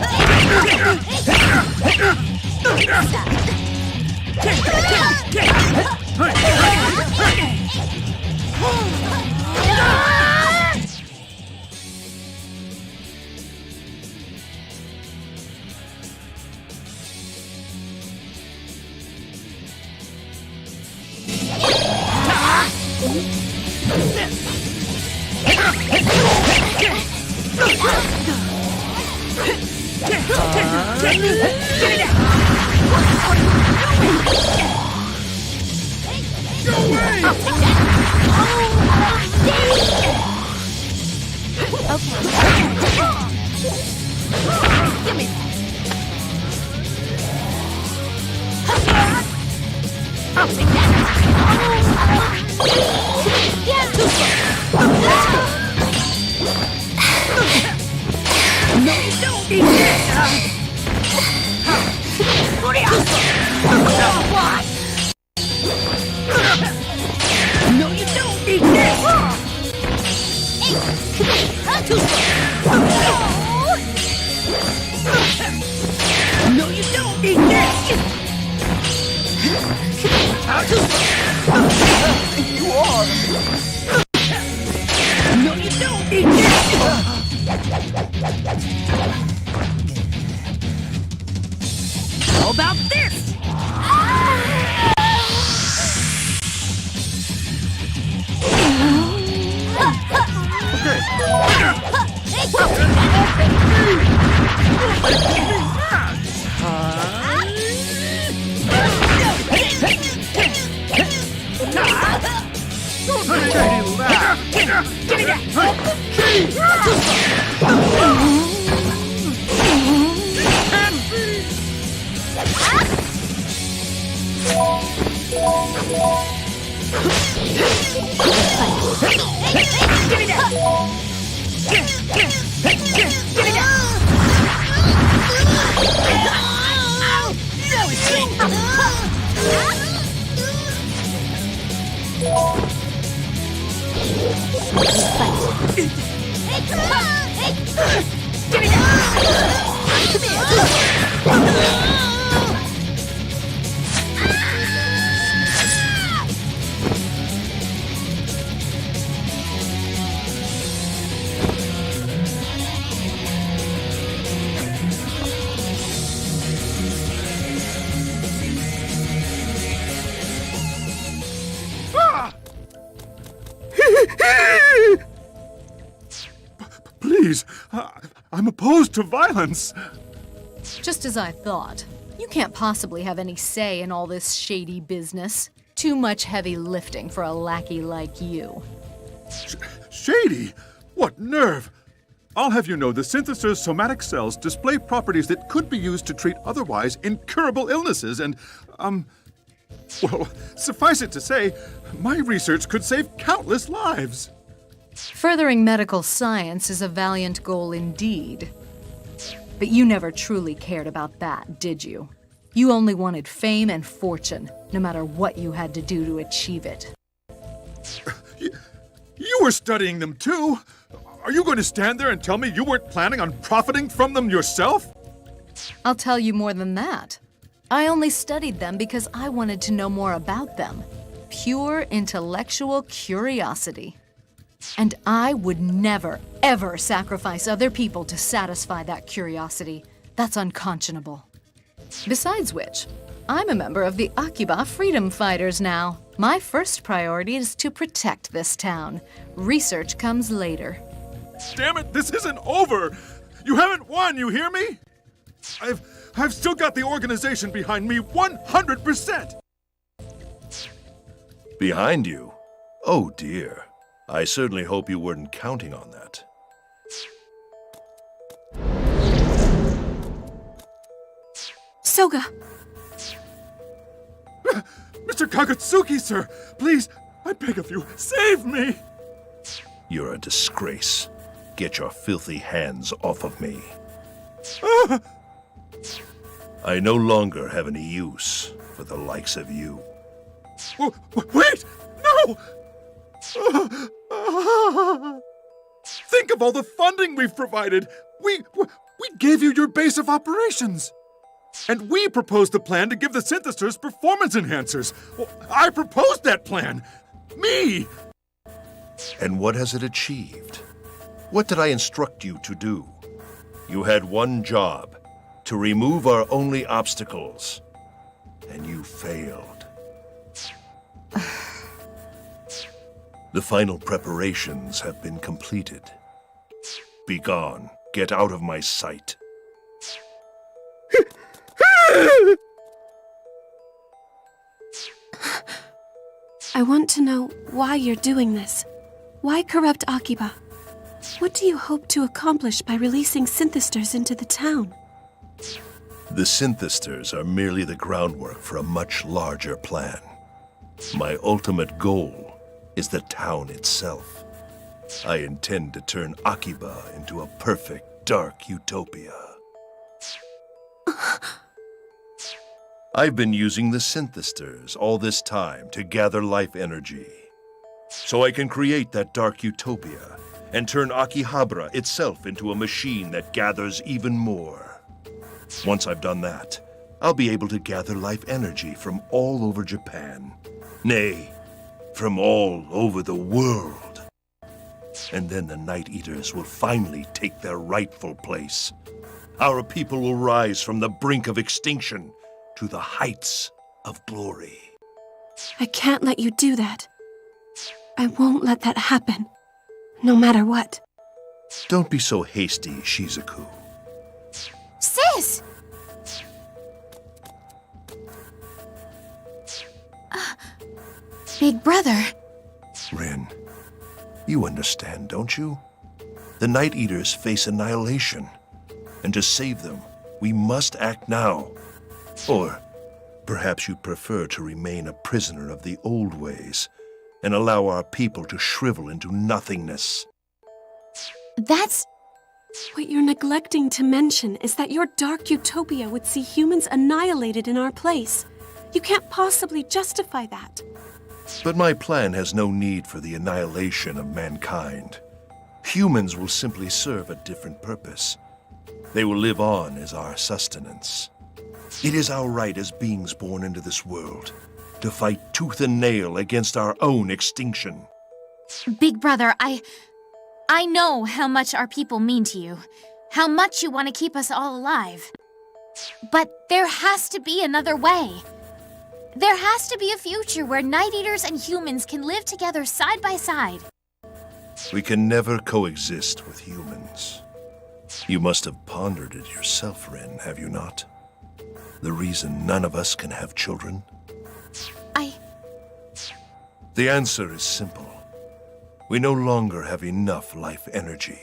How about this? Please, I'm opposed to violence. Just as I thought. You can't possibly have any say in all this shady business. Too much heavy lifting for a lackey like you. Shady? What nerve! I'll have you know the syntheser's somatic cells display properties that could be used to treat otherwise incurable illnesses and, well, suffice it to say, my research could save countless lives. Furthering medical science is a valiant goal indeed. But you never truly cared about that, did you? You only wanted fame and fortune, no matter what you had to do to achieve it. You were studying them too. Are you going to stand there and tell me you weren't planning on profiting from them yourself? I'll tell you more than that. I only studied them because I wanted to know more about them. Pure intellectual curiosity. And I would never, ever sacrifice other people to satisfy that curiosity. That's unconscionable. Besides which, I'm a member of the Akiba Freedom Fighters now. My first priority is to protect this town. Research comes later. Damn it, this isn't over! You haven't won, you hear me? I've still got the organization behind me 100%! Behind you? Oh dear. I certainly hope you weren't counting on that. Soga! Mr. Kagutsuki, sir! Please, I beg of you, save me! You're a disgrace. Get your filthy hands off of me. I no longer have any use for the likes of you. Wait! No! Think of all the funding we've provided! We gave you your base of operations! And we proposed a plan to give the synthesizers performance enhancers! Well, I proposed that plan! Me! And what has it achieved? What did I instruct you to do? You had one job, to remove our only obstacles. And you failed. The final preparations have been completed. Begone. Get out of my sight. I want to know why you're doing this. Why corrupt Akiba? What do you hope to accomplish by releasing synthesizers into the town? The synthesizers are merely the groundwork for a much larger plan. My ultimate goal is the town itself. I intend to turn Akiba into a perfect dark utopia. I've been using the synthesizers all this time to gather life energy, so I can create that dark utopia and turn Akihabara itself into a machine that gathers even more. Once I've done that, I'll be able to gather life energy from all over Japan. Nay, from all over the world. And then the Night Eaters will finally take their rightful place. Our people will rise from the brink of extinction to the heights of glory. I can't let you do that. I won't let that happen, no matter what. Don't be so hasty, Shizuku. Sis! Big brother. Rin, you understand, don't you? The Night Eaters face annihilation. And to save them, we must act now. Or perhaps you prefer to remain a prisoner of the old ways and allow our people to shrivel into nothingness. That's... What you're neglecting to mention is that your dark utopia would see humans annihilated in our place. You can't possibly justify that. But my plan has no need for the annihilation of mankind. Humans will simply serve a different purpose. They will live on as our sustenance. It is our right as beings born into this world to fight tooth and nail against our own extinction. Big brother, I know how much our people mean to you. How much you want to keep us all alive. But there has to be another way. There has to be a future where Night Eaters and humans can live together side by side. We can never coexist with humans. You must have pondered it yourself, Rin, have you not? The reason none of us can have children? The answer is simple. We no longer have enough life energy.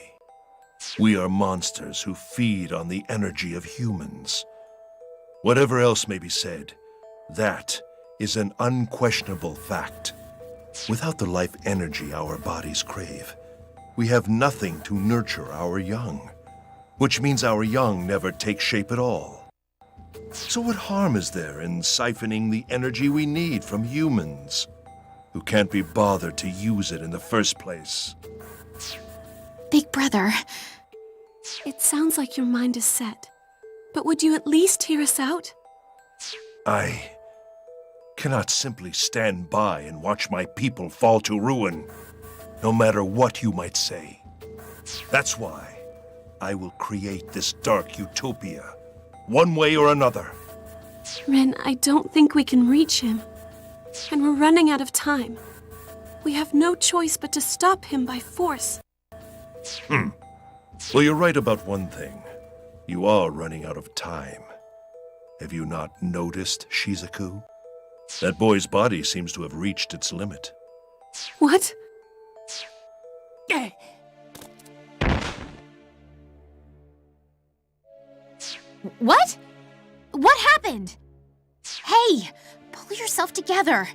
We are monsters who feed on the energy of humans. Whatever else may be said, that is an unquestionable fact. Without the life energy our bodies crave, we have nothing to nurture our young, which means our young never take shape at all. So what harm is there in siphoning the energy we need from humans, who can't be bothered to use it in the first place? Big brother. It sounds like your mind is set. But would you at least hear us out? I cannot simply stand by and watch my people fall to ruin, no matter what you might say. That's why I will create this dark utopia, one way or another. Rin, I don't think we can reach him. And we're running out of time. We have no choice but to stop him by force. Well, you're right about one thing. You are running out of time. Have you not noticed, Shizuku? That boy's body seems to have reached its limit. What? What? What happened? Hey, pull yourself together.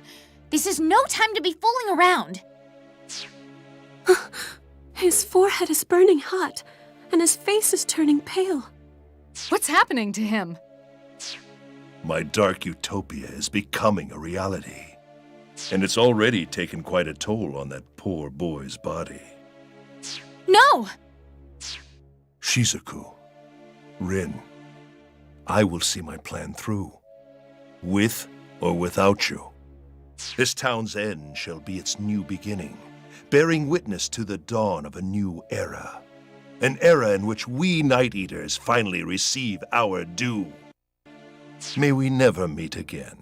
This is no time to be fooling around. His forehead is burning hot, and his face is turning pale. What's happening to him? My dark utopia is becoming a reality. And it's already taken quite a toll on that poor boy's body. No! Shizuku, Rin, I will see my plan through. With or without you. This town's end shall be its new beginning, bearing witness to the dawn of a new era. An era in which we Night Eaters finally receive our due. May we never meet again.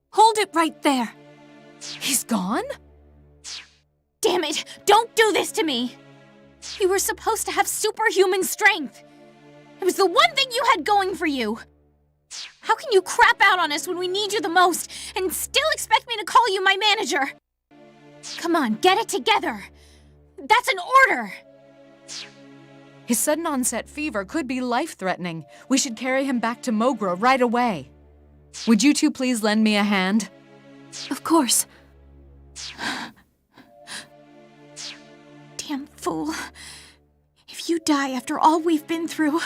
Hold it right there. He's gone? Damn it! Don't do this to me! You were supposed to have superhuman strength. It was the one thing you had going for you. How can you crap out on us when we need you the most and still expect me to call you my manager? Come on, get it together. That's an order. His sudden onset fever could be life-threatening. We should carry him back to Mogra right away. Would you two please lend me a hand? Of course. Damn fool. If you die after all we've been through,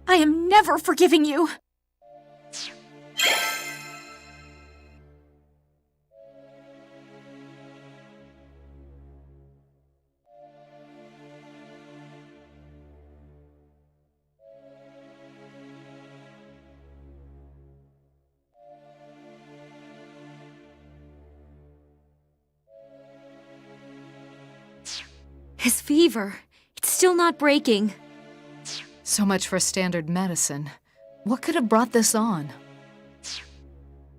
I am never forgiving you. His fever. It's still not breaking. So much for standard medicine. What could have brought this on?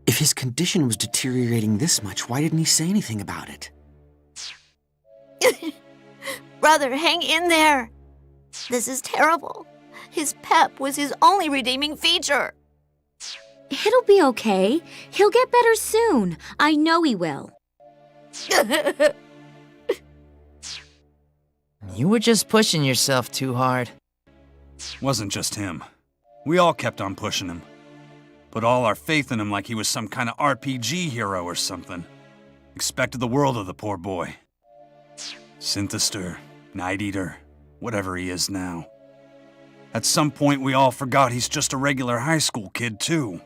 If his condition was deteriorating this much, why didn't he say anything about it? Brother, hang in there. This is terrible. His pep was his only redeeming feature. It'll be okay. He'll get better soon. I know he will. You were just pushing yourself too hard. Wasn't just him. We all kept on pushing him. Put all our faith in him like he was some kind of RPG hero or something. Expected the world of the poor boy. Synthester, Night Eater, whatever he is now. At some point, we all forgot he's just a regular high school kid, too.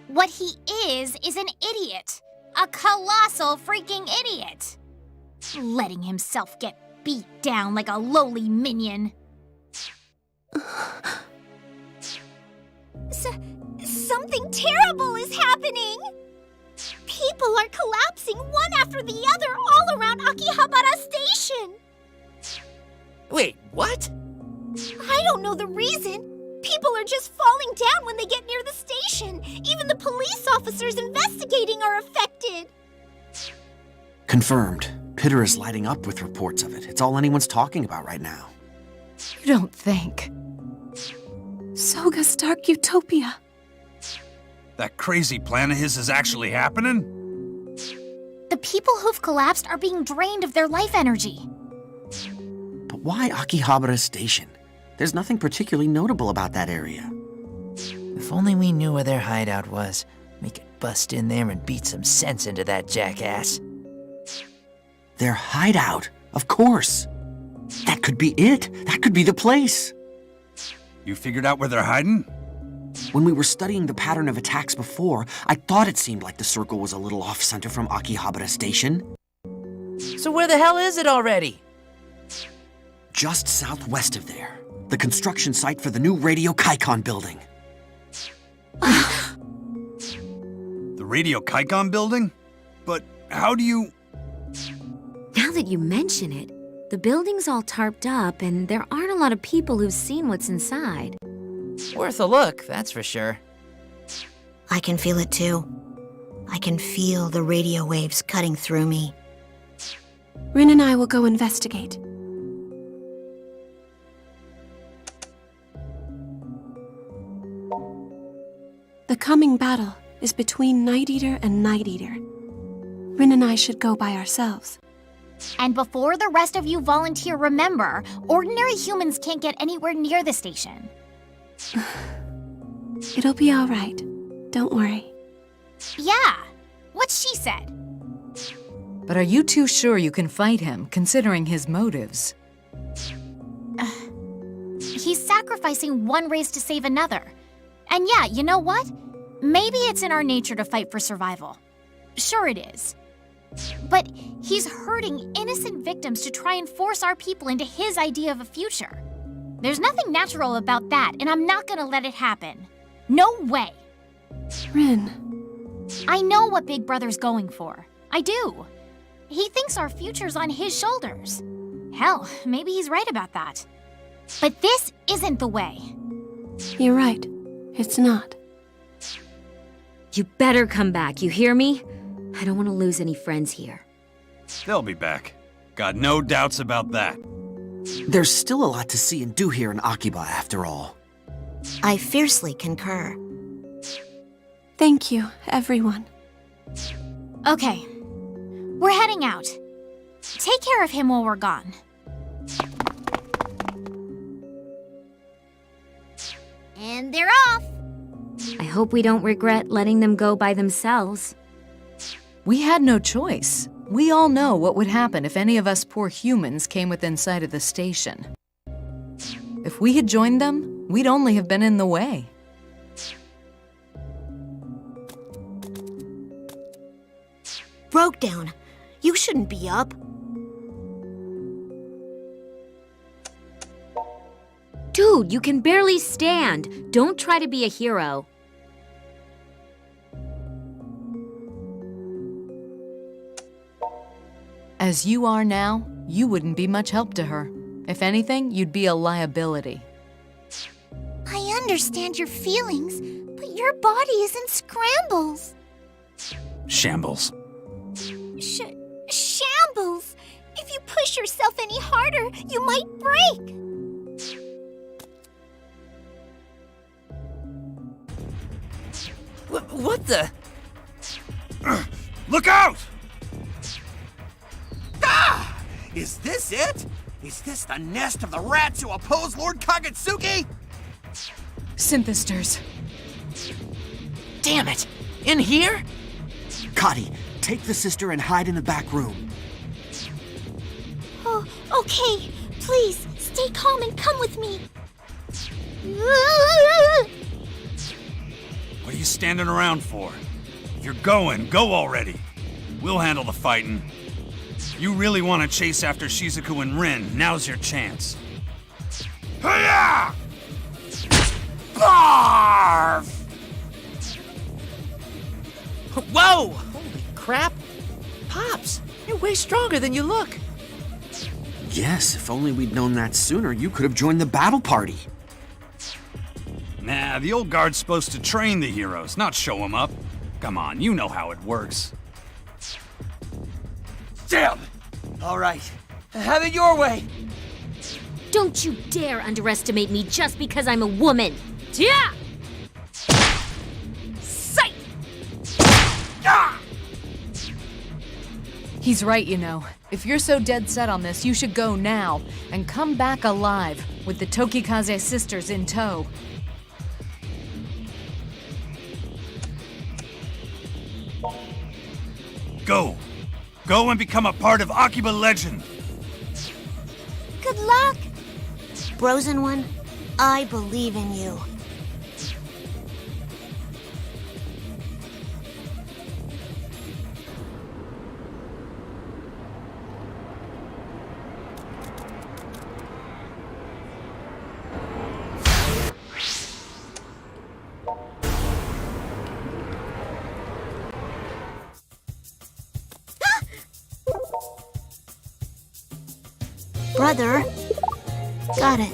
What he is an idiot. A colossal freaking idiot. Letting himself get beat down like a lowly minion. Something terrible is happening! People are collapsing one after the other all around Akihabara Station! Wait, what? I don't know the reason. People are just falling down when they get near the station. Even the police officers investigating are affected. Confirmed. Pitter is lighting up with reports of it. It's all anyone's talking about right now. You don't think. Soga's Dark Utopia. That crazy plan of his is actually happening? The people who've collapsed are being drained of their life energy. But why Akihabara Station? There's nothing particularly notable about that area. If only we knew where their hideout was, we could bust in there and beat some sense into that jackass. Their hideout? Of course. That could be it. That could be the place. You figured out where they're hiding? When we were studying the pattern of attacks before, I thought it seemed like the circle was a little off-center from Akihabara Station. So where the hell is it already? Just southwest of there. The construction site for the new Radio Kaikon building. The Radio Kaikon building? But how do you... Now that you mention it, the building's all tarped up and there aren't a lot of people who've seen what's inside. Worth a look, that's for sure. I can feel it too. I can feel the radio waves cutting through me. Rin and I will go investigate. The coming battle is between Night Eater and Night Eater. Rin and I should go by ourselves. And before the rest of you volunteer, remember, ordinary humans can't get anywhere near the station. It'll be all right. Don't worry. Yeah, what she said. But are you too sure you can fight him, considering his motives? He's sacrificing one race to save another. And yeah, you know what? Maybe it's in our nature to fight for survival. Sure it is. But he's hurting innocent victims to try and force our people into his idea of a future. There's nothing natural about that, and I'm not gonna let it happen. No way. Rin. I know what Big Brother's going for. I do. He thinks our future's on his shoulders. Hell, maybe he's right about that. But this isn't the way. You're right. It's not. You better come back, you hear me? I don't want to lose any friends here. They'll be back. Got no doubts about that. There's still a lot to see and do here in Akiba, after all. I fiercely concur. Thank you, everyone. Okay, we're heading out. Take care of him while we're gone. And they're off! I hope we don't regret letting them go by themselves. We had no choice. We all know what would happen if any of us poor humans came within sight of the station. If we had joined them, we'd only have been in the way. Broke down. You shouldn't be up. Dude, you can barely stand. Don't try to be a hero. As you are now, you wouldn't be much help to her. If anything, you'd be a liability. I understand your feelings, but your body is in scrambles. Shambles. Shambles! If you push yourself any harder, you might break. What the? Look out! Ah! Is this it? Is this the nest of the rats who oppose Lord Kagetsuki? Synthesters. Damn it! In here? Kati, take the sister and hide in the back room. Oh, okay. Please, stay calm and come with me. What are you standing around for? If you're going, go already. We'll handle the fighting. You really want to chase after Shizuku and Rin, now's your chance. Hiya! Barf! Whoa! Holy crap! Pops, you're way stronger than you look. Yes, if only we'd known that sooner, you could have joined the battle party. Nah, the old guard's supposed to train the heroes, not show them up. Come on, you know how it works. Damn! All right, have it your way. Don't you dare underestimate me just because I'm a woman. Yeah! Sight! Ah! He's right, you know. If you're so dead set on this, you should go now and come back alive with the Tokikaze sisters in tow. Go. Go and become a part of Akiba legend. Good luck. Brosen one, I believe in you. brother. Got it.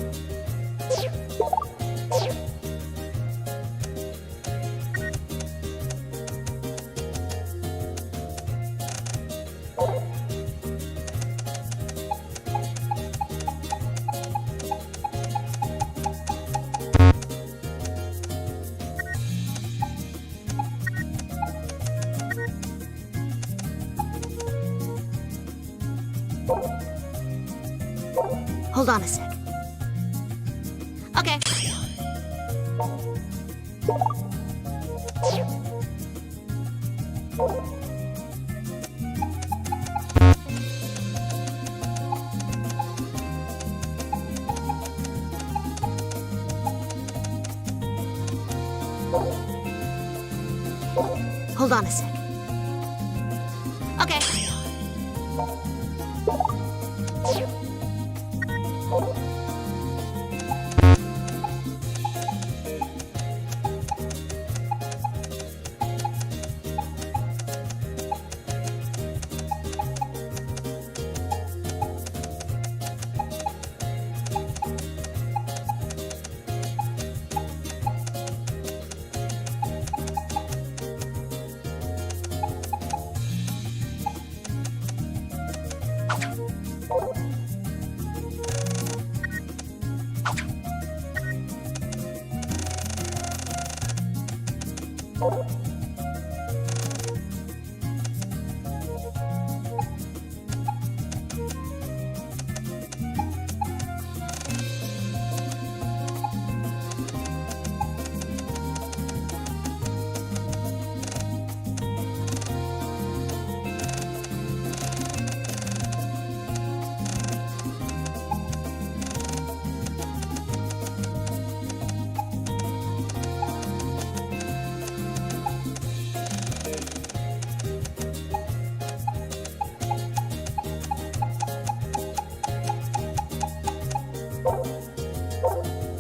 Hold on a sec. Okay. Hold on a sec. Okay.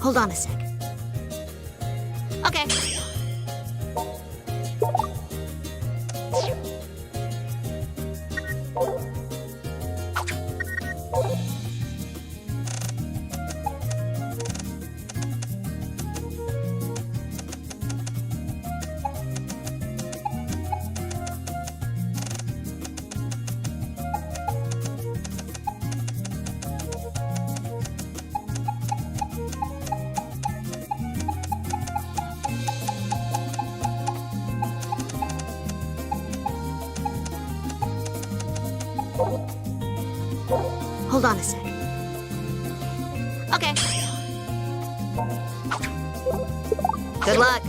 Hold on a sec. Okay. Hold on a sec. Okay. Good luck.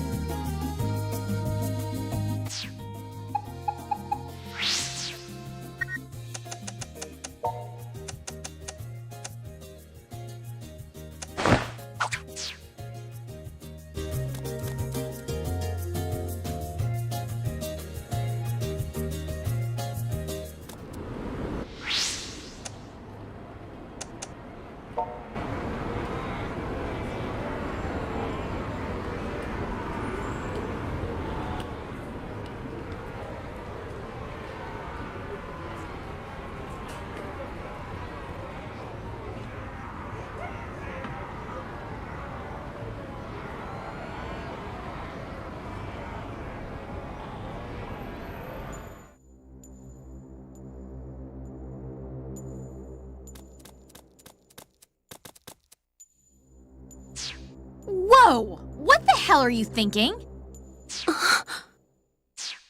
Whoa! What the hell are you thinking?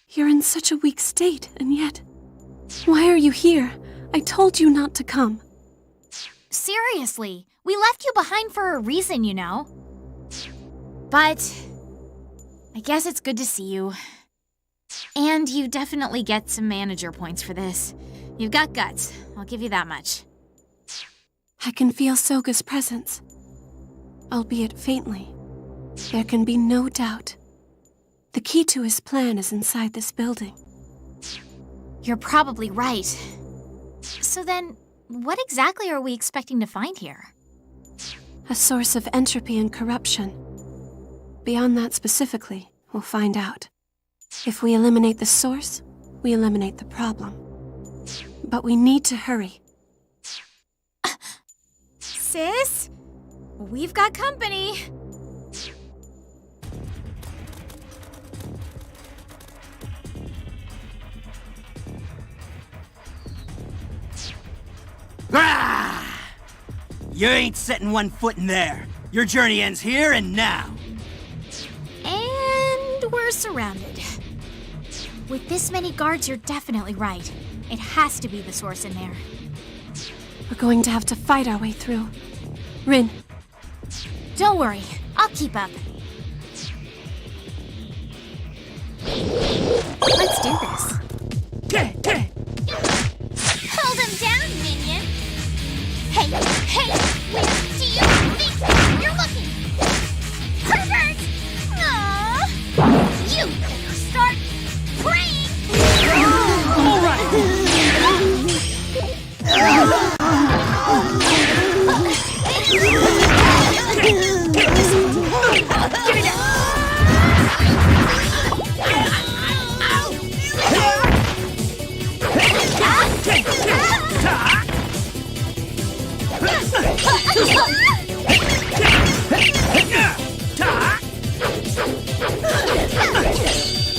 You're in such a weak state, and yet... Why are you here? I told you not to come. Seriously, we left you behind for a reason, you know. But I guess it's good to see you. And you definitely get some manager points for this. You've got guts, I'll give you that much. I can feel Soga's presence, albeit faintly. There can be no doubt. The key to his plan is inside this building. You're probably right. So then, what exactly are we expecting to find here? A source of entropy and corruption. Beyond that specifically, we'll find out. If we eliminate the source, we eliminate the problem. But we need to hurry. sis. We've got company. Ah! You ain't setting one foot in there. Your journey ends here and now. And we're surrounded. With this many guards, you're definitely right. It has to be the source in there. We're going to have to fight our way through. Rin. Don't worry, I'll keep up. Let's do this. Hold him down, minion! Hey, where do you think you're looking? Pervert! Aww! You better start praying! All right! Give me that!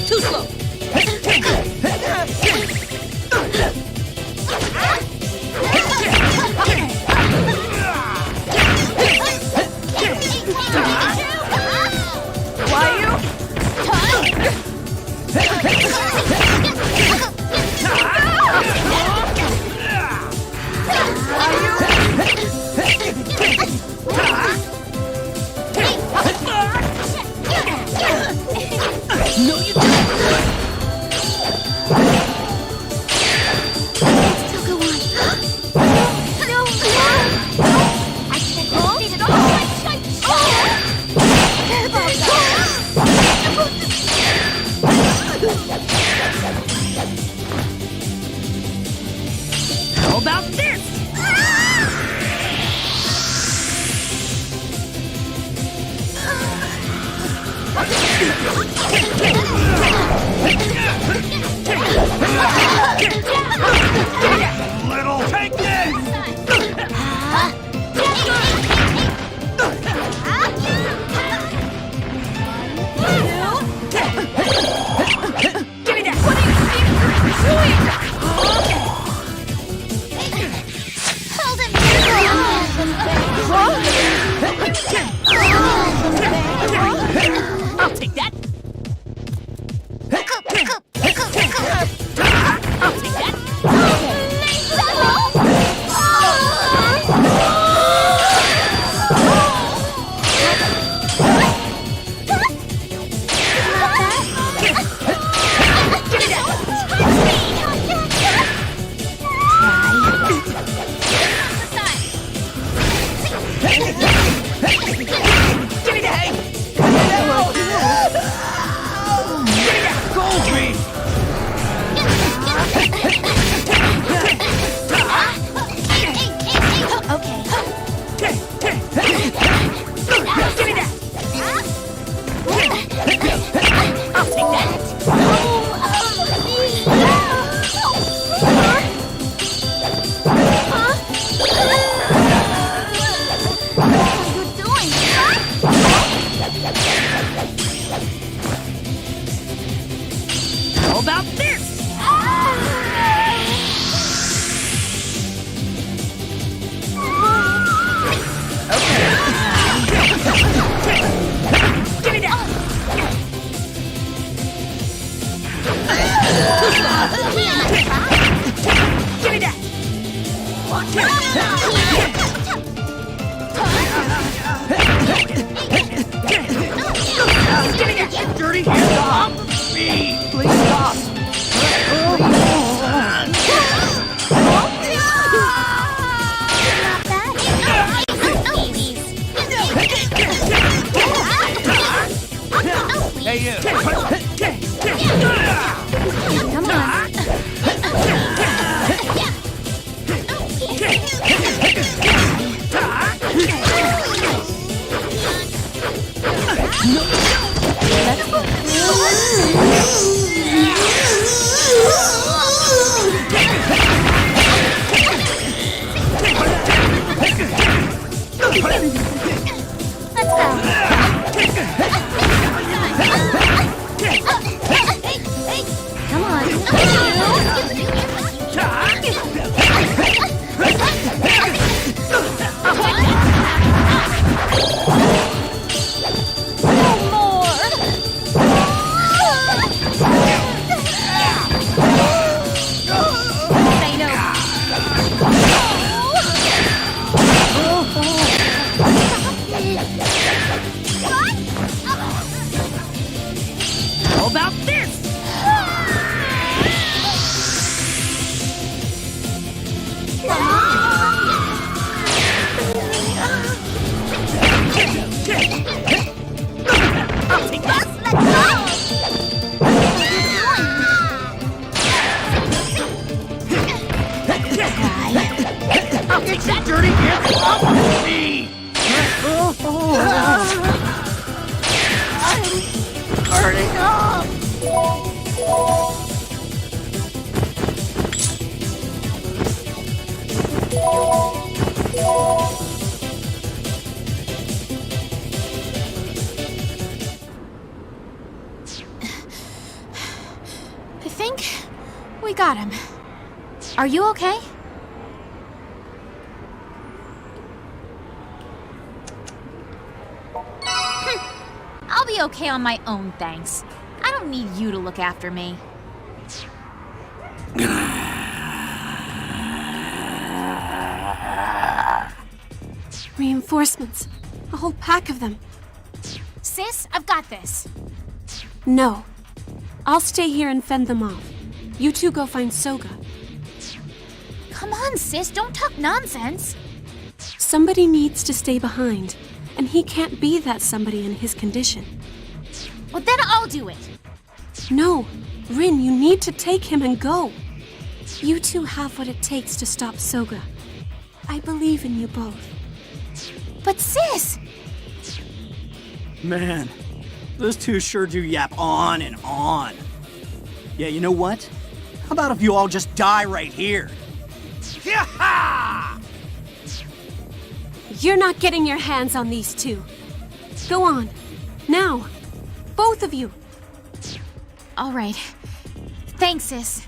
Too slow. No, you don't! Still go on. No! I can't defeat it all! How about this? Little, take this! Give me that! What are you doing? Hold him I'll take that! I'll take that! How about this? Give me that! Give me that! Give me that! Dirty hands off me! Please stop! Hey, you! Come on. think we got him. Are you okay? I'll be okay on my own, thanks. I don't need you to look after me. Reinforcements. A whole pack of them. Sis, I've got this. No. I'll stay here and fend them off. You two go find Soga. Come on, sis, don't talk nonsense. Somebody needs to stay behind, and he can't be that somebody in his condition. Well, then I'll do it. No. Rin, you need to take him and go. You two have what it takes to stop Soga. I believe in you both. But sis! Man, those two sure do yap on and on. Yeah, you know what? How about if you all just die right here? Yeah! You're not getting your hands on these two. Go on. Now. Both of you. All right. Thanks, sis.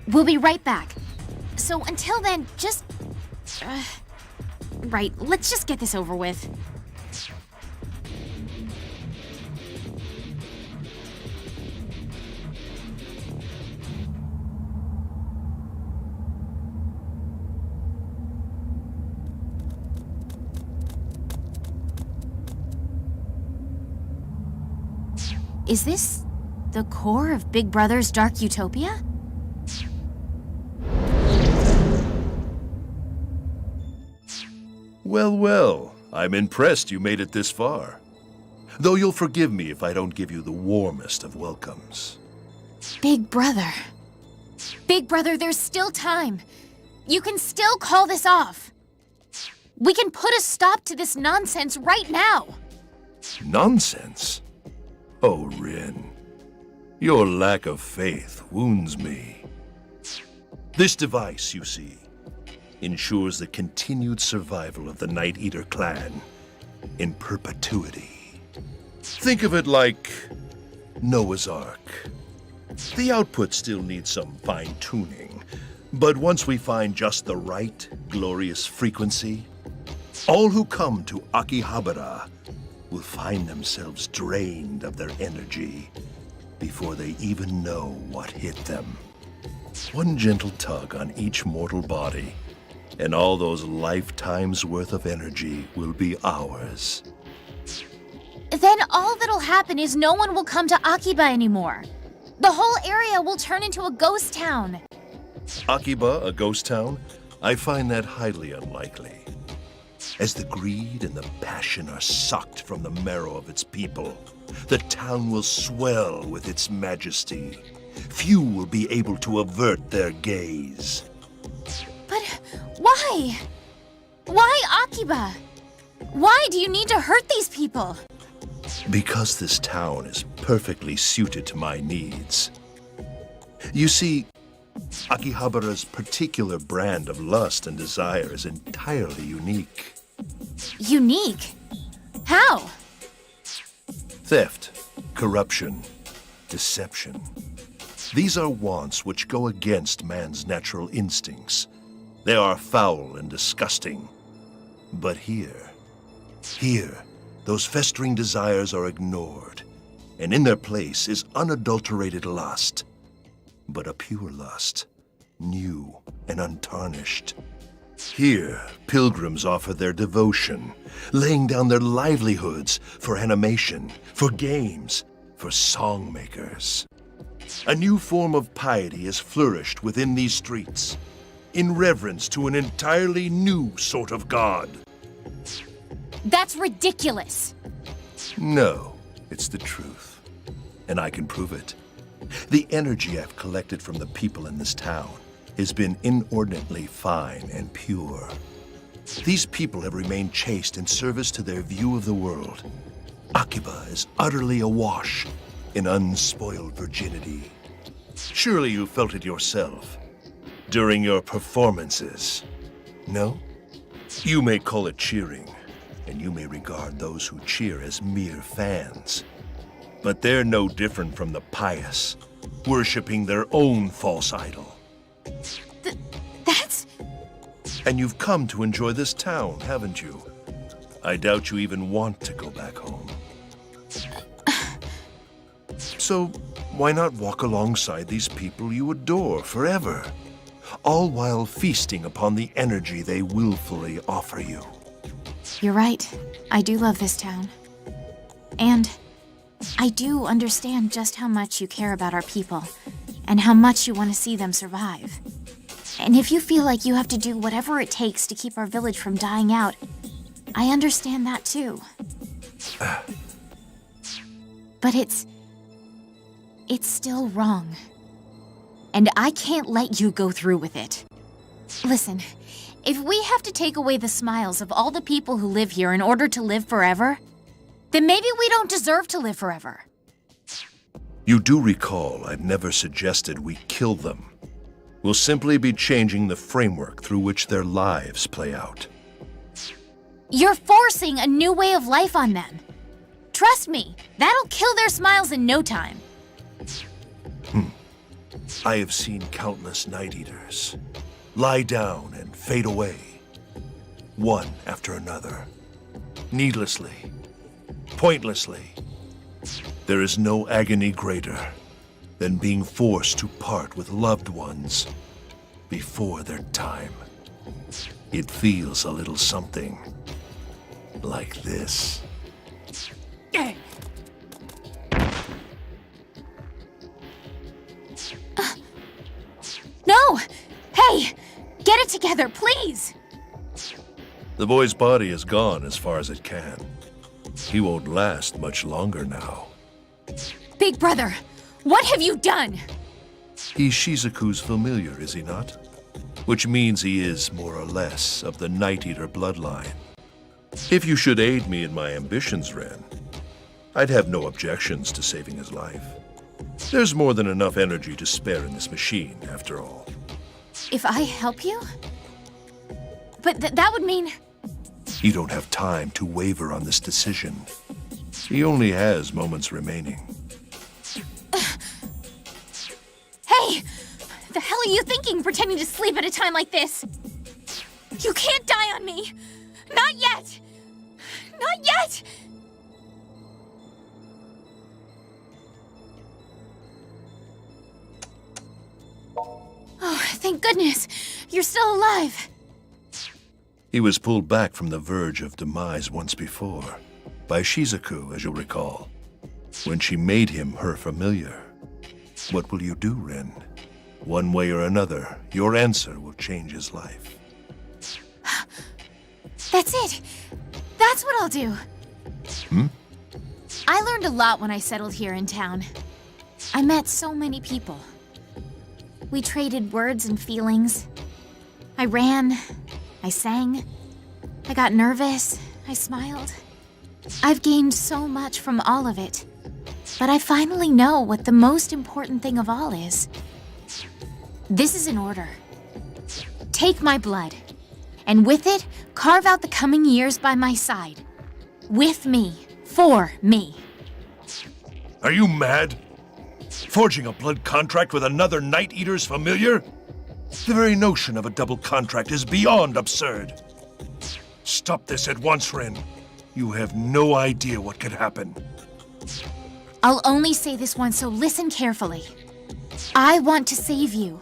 We'll be right back. So until then, just... Right, let's just get this over with. Is this the core of Big Brother's Dark Utopia? Well, well, I'm impressed you made it this far. Though you'll forgive me if I don't give you the warmest of welcomes. Big Brother. Big Brother, there's still time. You can still call this off. We can put a stop to this nonsense right now. Nonsense? Oh, Rin. Your lack of faith wounds me. This device, you see, ensures the continued survival of the Night Eater clan in perpetuity. Think of it like Noah's Ark. The output still needs some fine-tuning, but once we find just the right glorious frequency, all who come to Akihabara will find themselves drained of their energy before they even know what hit them. One gentle tug on each mortal body, and all those lifetimes worth of energy will be ours. Then all that'll happen is no one will come to Akiba anymore. The whole area will turn into a ghost town. Akiba, a ghost town? I find that highly unlikely. As the greed and the passion are sucked from the marrow of its people, the town will swell with its majesty. Few will be able to avert their gaze. But why? Why Akiba? Why do you need to hurt these people? Because this town is perfectly suited to my needs. You see, Akihabara's particular brand of lust and desire is entirely unique. Unique? How? Theft, corruption, deception. These are wants which go against man's natural instincts. They are foul and disgusting. But here, those festering desires are ignored, and in their place is unadulterated lust. But a pure lust, new and untarnished. Here, pilgrims offer their devotion, laying down their livelihoods for animation, for games, for songmakers. A new form of piety has flourished within these streets, in reverence to an entirely new sort of god. That's ridiculous. No, it's the truth, and I can prove it. The energy I've collected from the people in this town has been inordinately fine and pure. These people have remained chaste in service to their view of the world. Akiba is utterly awash in unspoiled virginity. Surely you felt it yourself during your performances, no? You may call it cheering, and you may regard those who cheer as mere fans. But they're no different from the pious, worshipping their own false idol. That's... And you've come to enjoy this town, haven't you? I doubt you even want to go back home. So, why not walk alongside these people you adore forever? All while feasting upon the energy they willfully offer you. You're right. I do love this town. And I do understand just how much you care about our people, and how much you want to see them survive. And if you feel like you have to do whatever it takes to keep our village from dying out, I understand that too. But it's still wrong. And I can't let you go through with it. Listen, if we have to take away the smiles of all the people who live here in order to live forever, then maybe we don't deserve to live forever. You do recall I've never suggested we kill them. We'll simply be changing the framework through which their lives play out. You're forcing a new way of life on them. Trust me, that'll kill their smiles in no time. I have seen countless Night Eaters lie down and fade away, one after another, needlessly, pointlessly. There is no agony greater than being forced to part with loved ones before their time. It feels a little something like this. No! Hey! Get it together, please! The boy's body is gone as far as it can. He won't last much longer now. Big brother, what have you done? He's Shizuku's familiar, is he not? Which means he is, more or less, of the Night Eater bloodline. If you should aid me in my ambitions, Ren, I'd have no objections to saving his life. There's more than enough energy to spare in this machine, after all. If I help you? But that would mean... You don't have time to waver on this decision. He only has moments remaining. Hey! The hell are you thinking, pretending to sleep at a time like this? You can't die on me! Not yet! Not yet! Oh, thank goodness! You're still alive! He was pulled back from the verge of demise once before, by Shizuku, as you'll recall, when she made him her familiar. What will you do, Ren? One way or another, your answer will change his life. That's it! That's what I'll do! I learned a lot when I settled here in town. I met so many people. We traded words and feelings. I ran. I sang. I got nervous. I smiled. I've gained so much from all of it. But I finally know what the most important thing of all is. This is an order. Take my blood, and with it, carve out the coming years by my side. With me. For me. Are you mad? Forging a blood contract with another Night Eater's familiar? The very notion of a double contract is beyond absurd. Stop this at once, Ren. You have no idea what could happen. I'll only say this once, so listen carefully. I want to save you.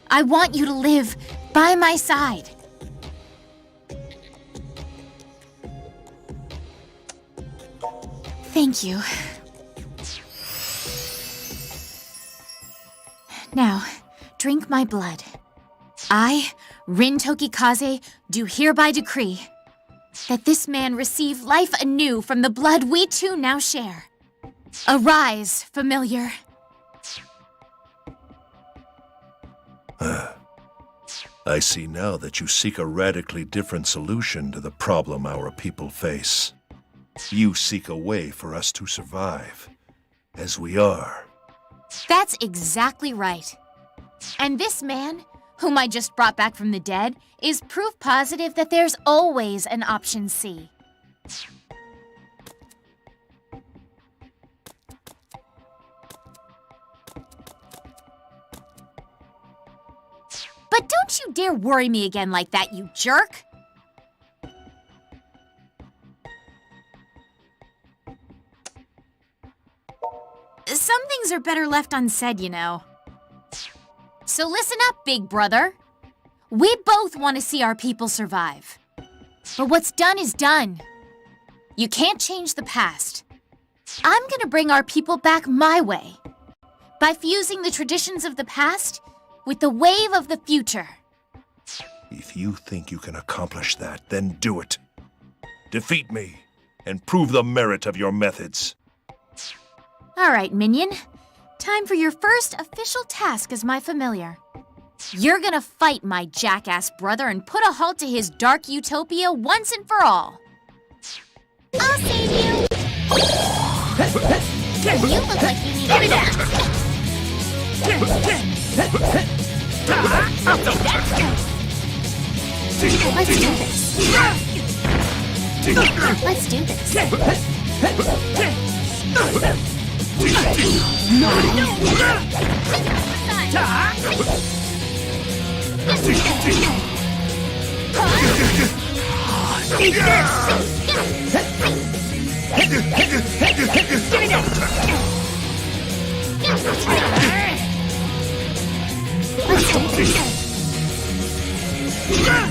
I want you to live by my side. Thank you. Now, drink my blood. I, Rin Tokikaze, do hereby decree that this man receive life anew from the blood we two now share. Arise, familiar. I see now that you seek a radically different solution to the problem our people face. You seek a way for us to survive, as we are. That's exactly right. And this man, whom I just brought back from the dead, is proof positive that there's always an option C. Don't you dare worry me again like that, you jerk! Some things are better left unsaid, you know. So listen up, big brother. We both want to see our people survive. But what's done is done. You can't change the past. I'm gonna bring our people back my way, by fusing the traditions of the past with the wave of the future. If you think you can accomplish that, then do it. Defeat me, and prove the merit of your methods. All right, minion. Time for your first official task as my familiar. You're gonna fight my jackass brother and put a halt to his dark utopia once and for all. I'll save you. You look like you need a nap. I'll take that. Let's do this.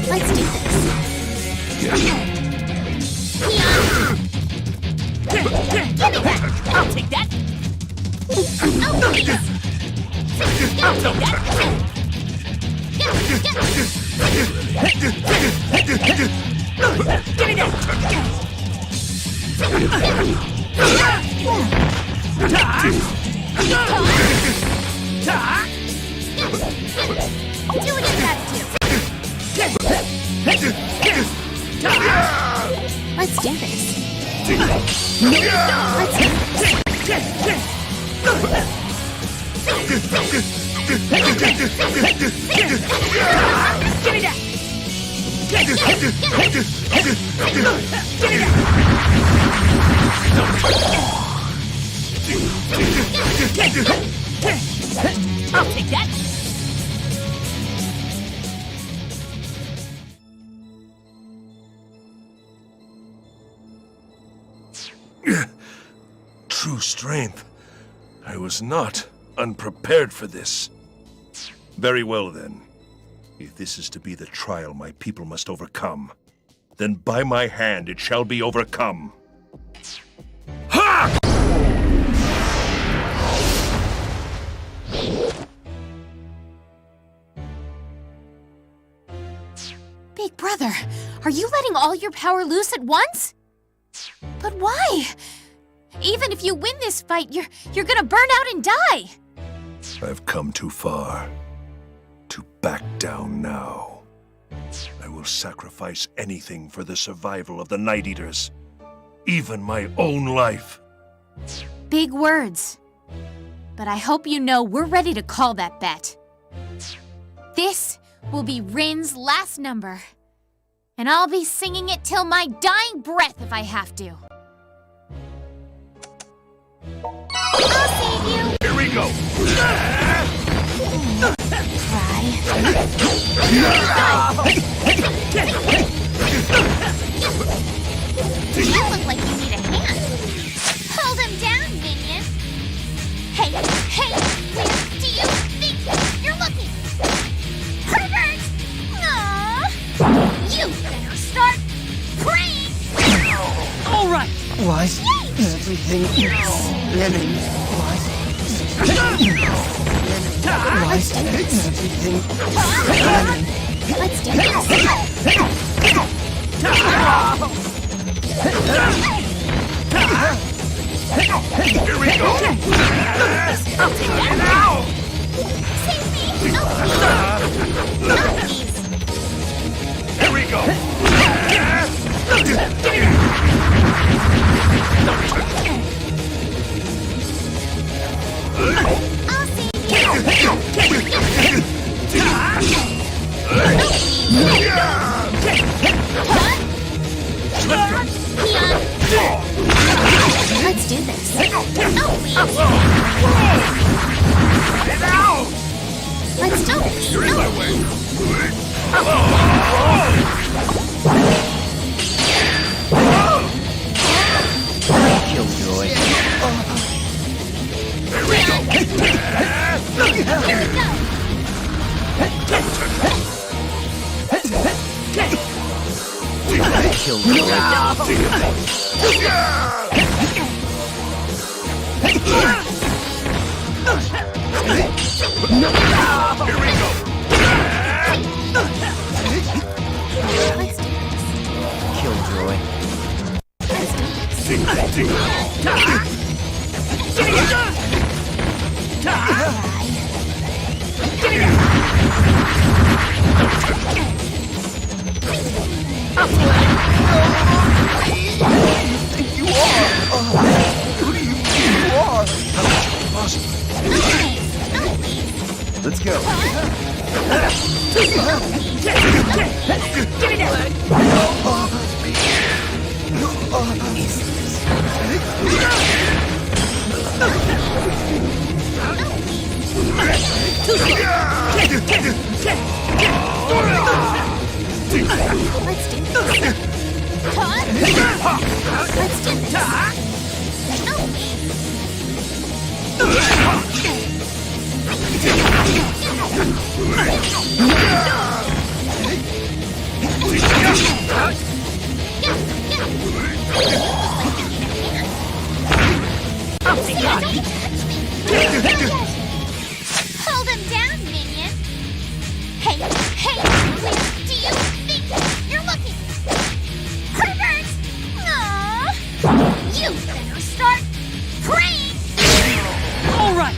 Let's do this. Let's do this. Give me that! I'll take that! I'll take this! I'll take that! Give me that! Do what you gotta do! Let's do this. Let's do this. Give me that! I'll take that! True strength. I was not unprepared for this. Very well, then. If this is to be the trial my people must overcome, then by my hand it shall be overcome. Ha! Big brother, are you letting all your power loose at once? But why? Even if you win this fight, you're gonna burn out and die! I've come too far to back down now. I will sacrifice anything for the survival of the Night Eaters, even my own life. Big words. But I hope you know we're ready to call that bet. This will be Rin's last number. And I'll be singing it till my dying breath if I have to. I'll save you. Here we go. You look like you need a hand. Hold him down, minion. Hey, where do you think you're looking? Pervert! Aww. You better start praying. All right. Why everything Lemon? Why everything Lemon? Let's do this. Here we go. I'll take that now. Save me. Oh, please. Here we go. I'll save you. Let's do this. Oh, please. Let's do this. You're in my way. Killjoy. Here we go. Killjoy. Let's go. Hold him down, minion. Hey, where do you think you're looking? Pervert! Aww. You better start praying! All right.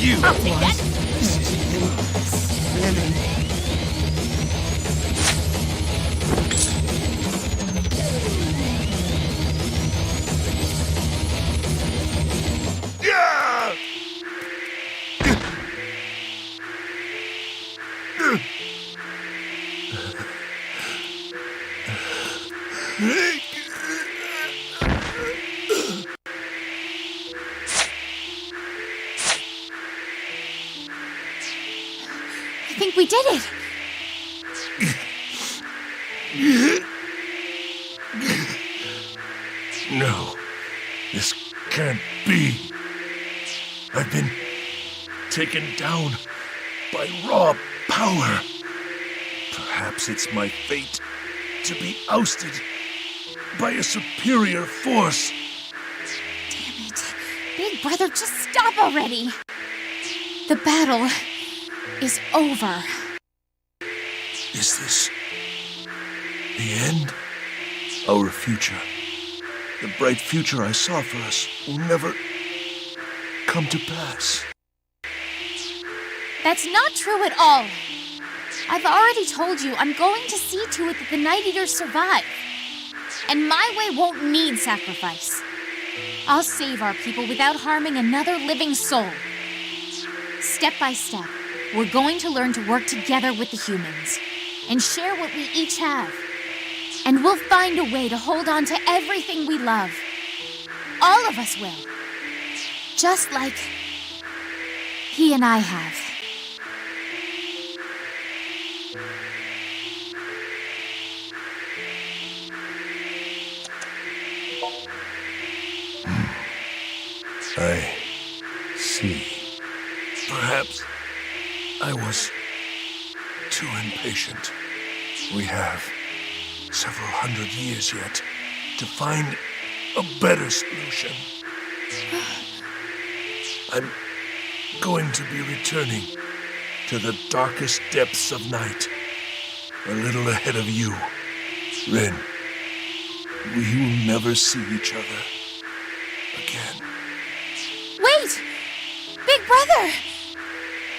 You. I'll take that. I think we did it. No, this can't be. I've been taken down by raw power. Perhaps it's my fate to be ousted by a superior force. Damn it. Big brother, just stop already. The battle is over. Is this the end? Our future, the bright future I saw for us, will never come to pass. That's not true at all. I've already told you I'm going to see to it that the Night Eaters survive. And my way won't need sacrifice. I'll save our people without harming another living soul. Step by step, we're going to learn to work together with the humans and share what we each have. And we'll find a way to hold on to everything we love. All of us will. Just like he and I have. I see. Perhaps I was too impatient. We have several hundred years yet to find a better solution. I'm going to be returning to the darkest depths of night, a little ahead of you, Rin. We will never see each other again. Wait! Big brother!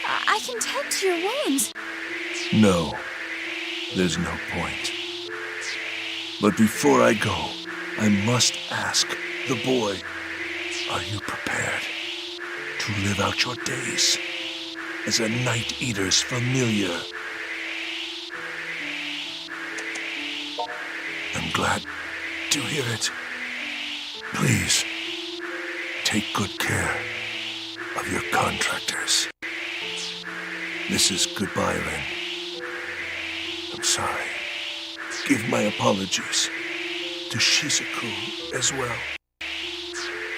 I can tend to your wounds. No, there's no point. But before I go, I must ask the boy, are you prepared to live out your days as a Night Eater's familiar? I'm glad to hear it. Please, Take good care of your contractors. This is goodbye, Ren. I'm sorry. Give my apologies to Shizuku as well.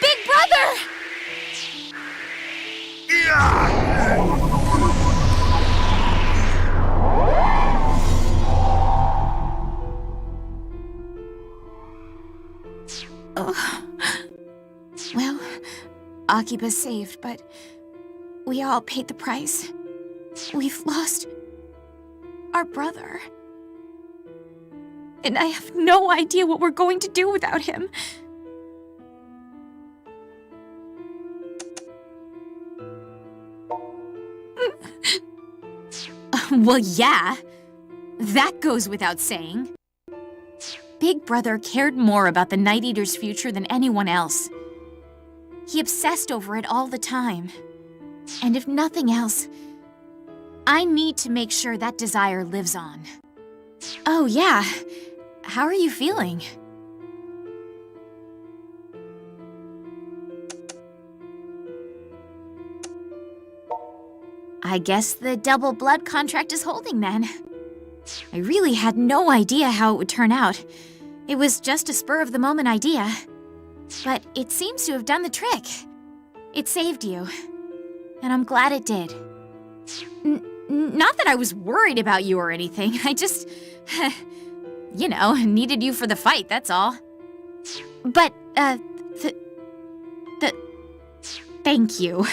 Big Brother! Well, Akiba's saved, but we all paid the price. We've lost our brother. And I have no idea what we're going to do without him. Well, yeah. That goes without saying. Big Brother cared more about the Night Eater's future than anyone else. He obsessed over it all the time. And if nothing else, I need to make sure that desire lives on. Oh, yeah. How are you feeling? I guess the double blood contract is holding then. I really had no idea how it would turn out. It was just a spur-of-the-moment idea. But it seems to have done the trick. It saved you. And I'm glad it did. Not that I was worried about you or anything. I just, you know, needed you for the fight, that's all. But, thank you.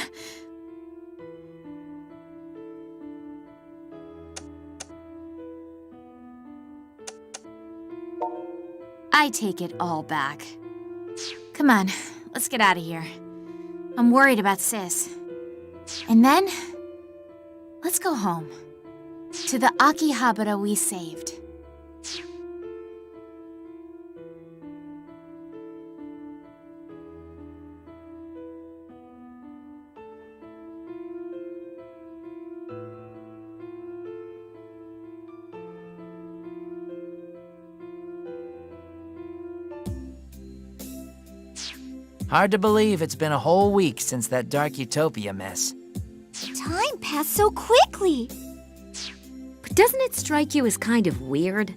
I take it all back. Come on, let's get out of here. I'm worried about Sis. And then, let's go home. To the Akihabara we saved. Hard to believe it's been a whole week since that Dark Utopia mess. Time passed so quickly. But doesn't it strike you as kind of weird?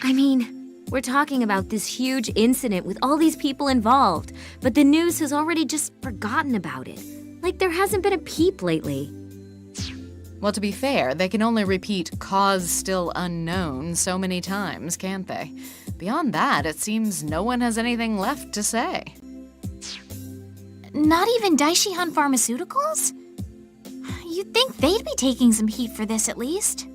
I mean, we're talking about this huge incident with all these people involved, but the news has already just forgotten about it. Like there hasn't been a peep lately. Well, to be fair, they can only repeat "cause still unknown" so many times, can't they? Beyond that, it seems no one has anything left to say. Not even Daishihan Pharmaceuticals? You'd think they'd be taking some heat for this at least.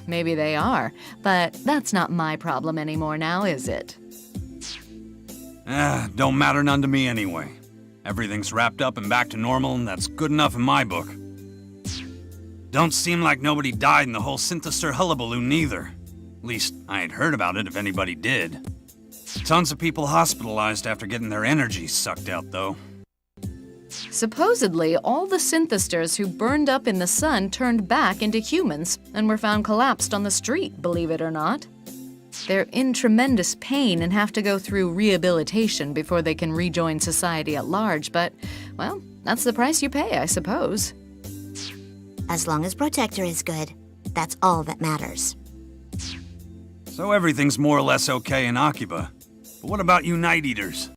Maybe they are, but that's not my problem anymore now, is it? Don't matter none to me anyway. Everything's wrapped up and back to normal, and that's good enough in my book. Don't seem like nobody died in the whole Synthestor hullabaloo neither. At least, I ain't heard about it if anybody did. Tons of people hospitalized after getting their energy sucked out, though. Supposedly, all the Synthestors who burned up in the sun turned back into humans and were found collapsed on the street, believe it or not. They're in tremendous pain and have to go through rehabilitation before they can rejoin society at large, but, well, that's the price you pay, I suppose. As long as Protector is good, that's all that matters. So everything's more or less okay in Akiba. But what about you Night Eaters?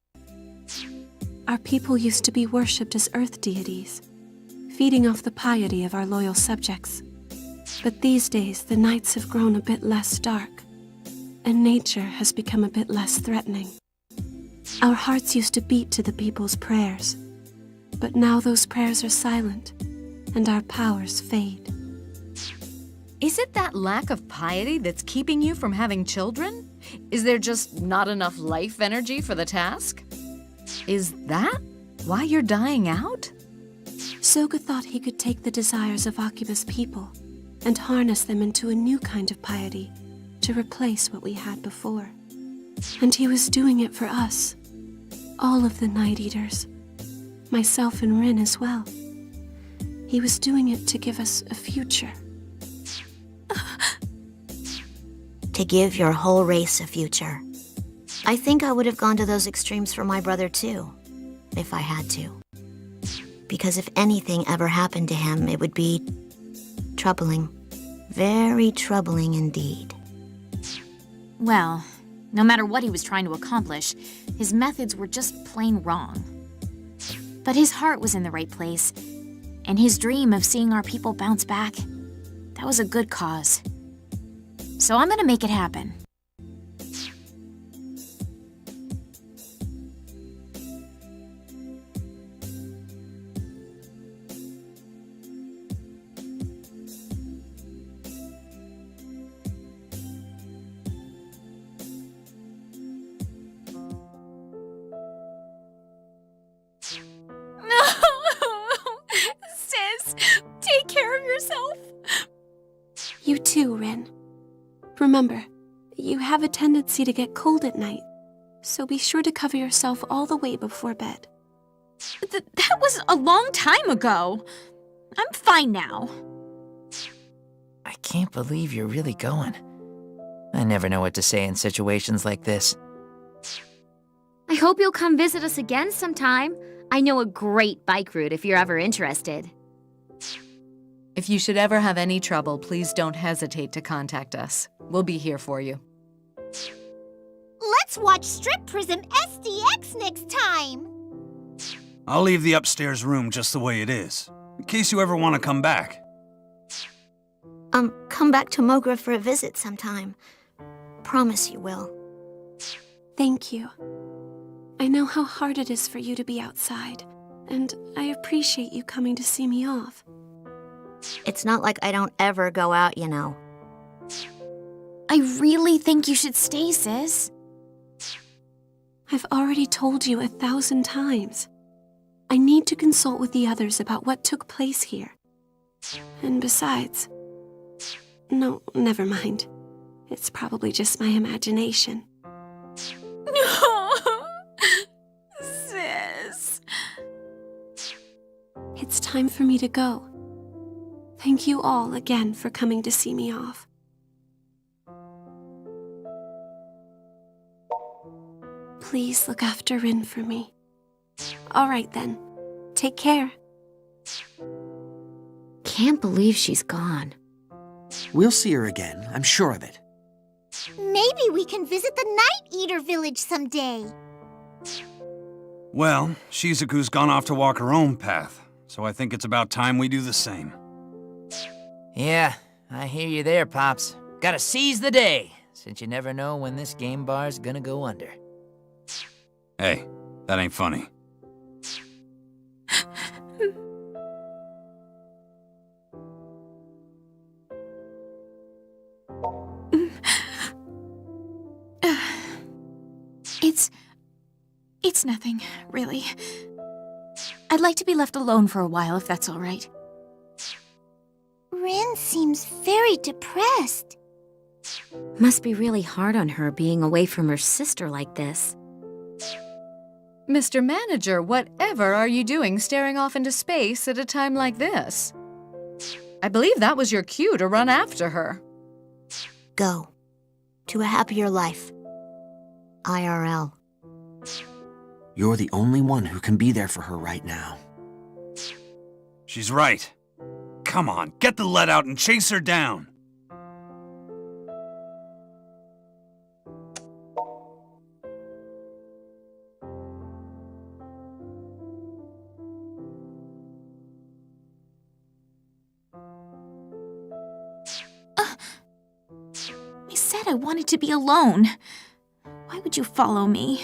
Our people used to be worshipped as earth deities, feeding off the piety of our loyal subjects. But these days, the nights have grown a bit less dark, and nature has become a bit less threatening. Our hearts used to beat to the people's prayers, but now those prayers are silent, and our powers fade. Is it that lack of piety that's keeping you from having children? Is there just not enough life energy for the task? Is that why you're dying out? Soga thought he could take the desires of Akiba's people and harness them into a new kind of piety to replace what we had before. And he was doing it for us, all of the Night Eaters, myself and Rin as well. He was doing it to give us a future. To give your whole race a future. I think I would have gone to those extremes for my brother too. if I had to. Because if anything ever happened to him, it would be troubling. Very troubling indeed. Well, no matter what he was trying to accomplish, his methods were just plain wrong. But his heart was in the right place, and his dream of seeing our people bounce back, that was a good cause. So I'm gonna make it happen. Sis, take care of yourself. You too, Rin. Remember, you have a tendency to get cold at night, so be sure to cover yourself all the way before bed. That was a long time ago. I'm fine now. I can't believe you're really going. I never know what to say in situations like this. I hope you'll come visit us again sometime. I know a great bike route if you're ever interested. If you should ever have any trouble, please don't hesitate to contact us. We'll be here for you. Let's watch Strip Prism SDX next time! I'll leave the upstairs room just the way it is, in case you ever want to come back. Come back to Mogra for a visit sometime. Promise you will. Thank you. I know how hard it is for you to be outside, and I appreciate you coming to see me off. It's not like I don't ever go out, you know. I really think you should stay, sis. I've already told you 1,000 times. I need to consult with the others about what took place here. And besides... No, never mind. It's probably just my imagination. Sis. It's time for me to go. Thank you all again for coming to see me off. Please look after Rin for me. All right then. Take care. Can't believe she's gone. We'll see her again, I'm sure of it. Maybe we can visit the Night Eater village someday. Well, Shizuku's gone off to walk her own path, so I think it's about time we do the same. Yeah, I hear you there, Pops. Gotta seize the day, since you never know when this game bar's gonna go under. Hey, that ain't funny. It's nothing, really. I'd like to be left alone for a while, if that's all right. Rin seems very depressed. Must be really hard on her being away from her sister like this. Mr. Manager, whatever are you doing staring off into space at a time like this? I believe that was your cue to run after her. Go. To a happier life. IRL. You're the only one who can be there for her right now. She's right. Come on, get the lead out and chase her down. I said I wanted to be alone. Why would you follow me?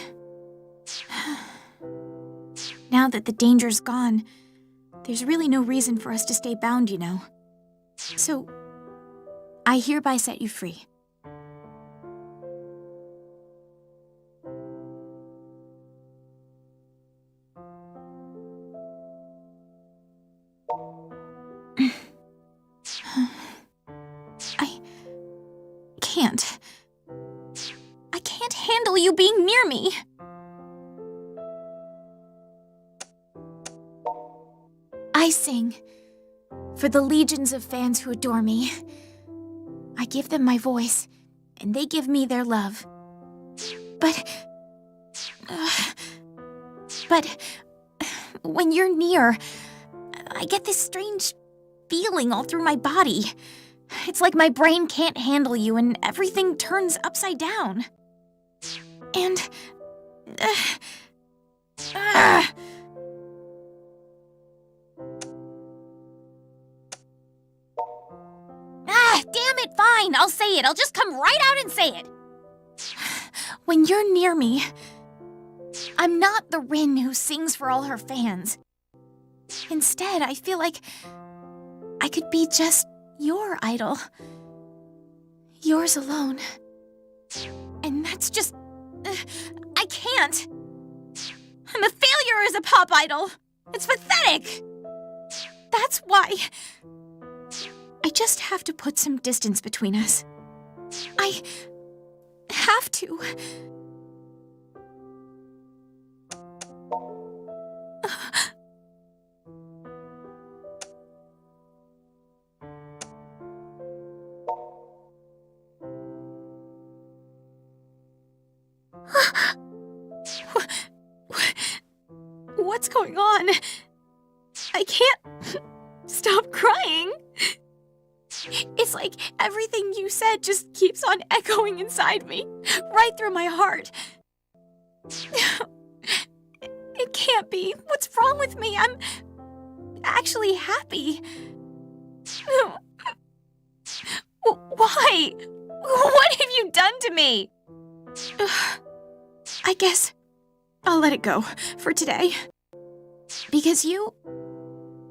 Now that the danger's gone, there's really no reason for us to stay bound, you know. So, I hereby set you free. I can't handle you being near me. I sing for the legions of fans who adore me. I give them my voice, and they give me their love. But When you're near, I get this strange feeling all through my body. It's like my brain can't handle you and everything turns upside down. And... damn it, fine, I'll say it. I'll just come right out and say it. When you're near me, I'm not the Rin who sings for all her fans. Instead, I feel like I could be just your idol. Yours alone. And that's just... I can't. I'm a failure as a pop idol. It's pathetic. That's why... I just have to put some distance between us. I have to. What's going on? I can't stop crying. It's like everything you said just keeps on echoing inside me, right through my heart. It can't be. What's wrong with me? I'm actually happy. Why? What have you done to me? I guess I'll let it go for today. Because you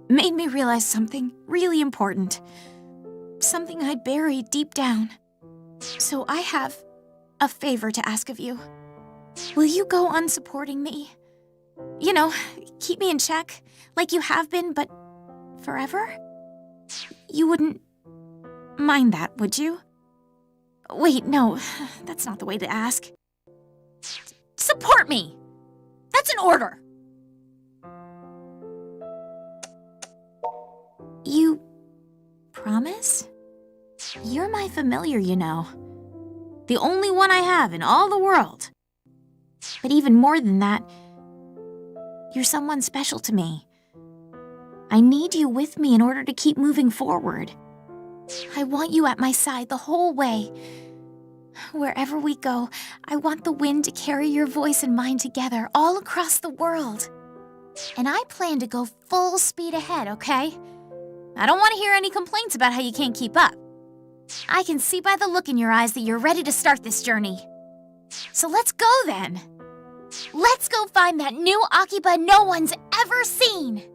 made me realize something really important. Something I'd buried deep down. So I have a favor to ask of you. Will you go on supporting me? You know, keep me in check, like you have been, but forever? You wouldn't mind that, would you? Wait, no, that's not the way to ask. Support me! That's an order! You promise? You're my familiar, you know. The only one I have in all the world. But even more than that, you're someone special to me. I need you with me in order to keep moving forward. I want you at my side the whole way. Wherever we go, I want the wind to carry your voice and mine together all across the world. And I plan to go full speed ahead, okay? I don't want to hear any complaints about how you can't keep up. I can see by the look in your eyes that you're ready to start this journey. So let's go then. Let's go find that new Akiba no one's ever seen.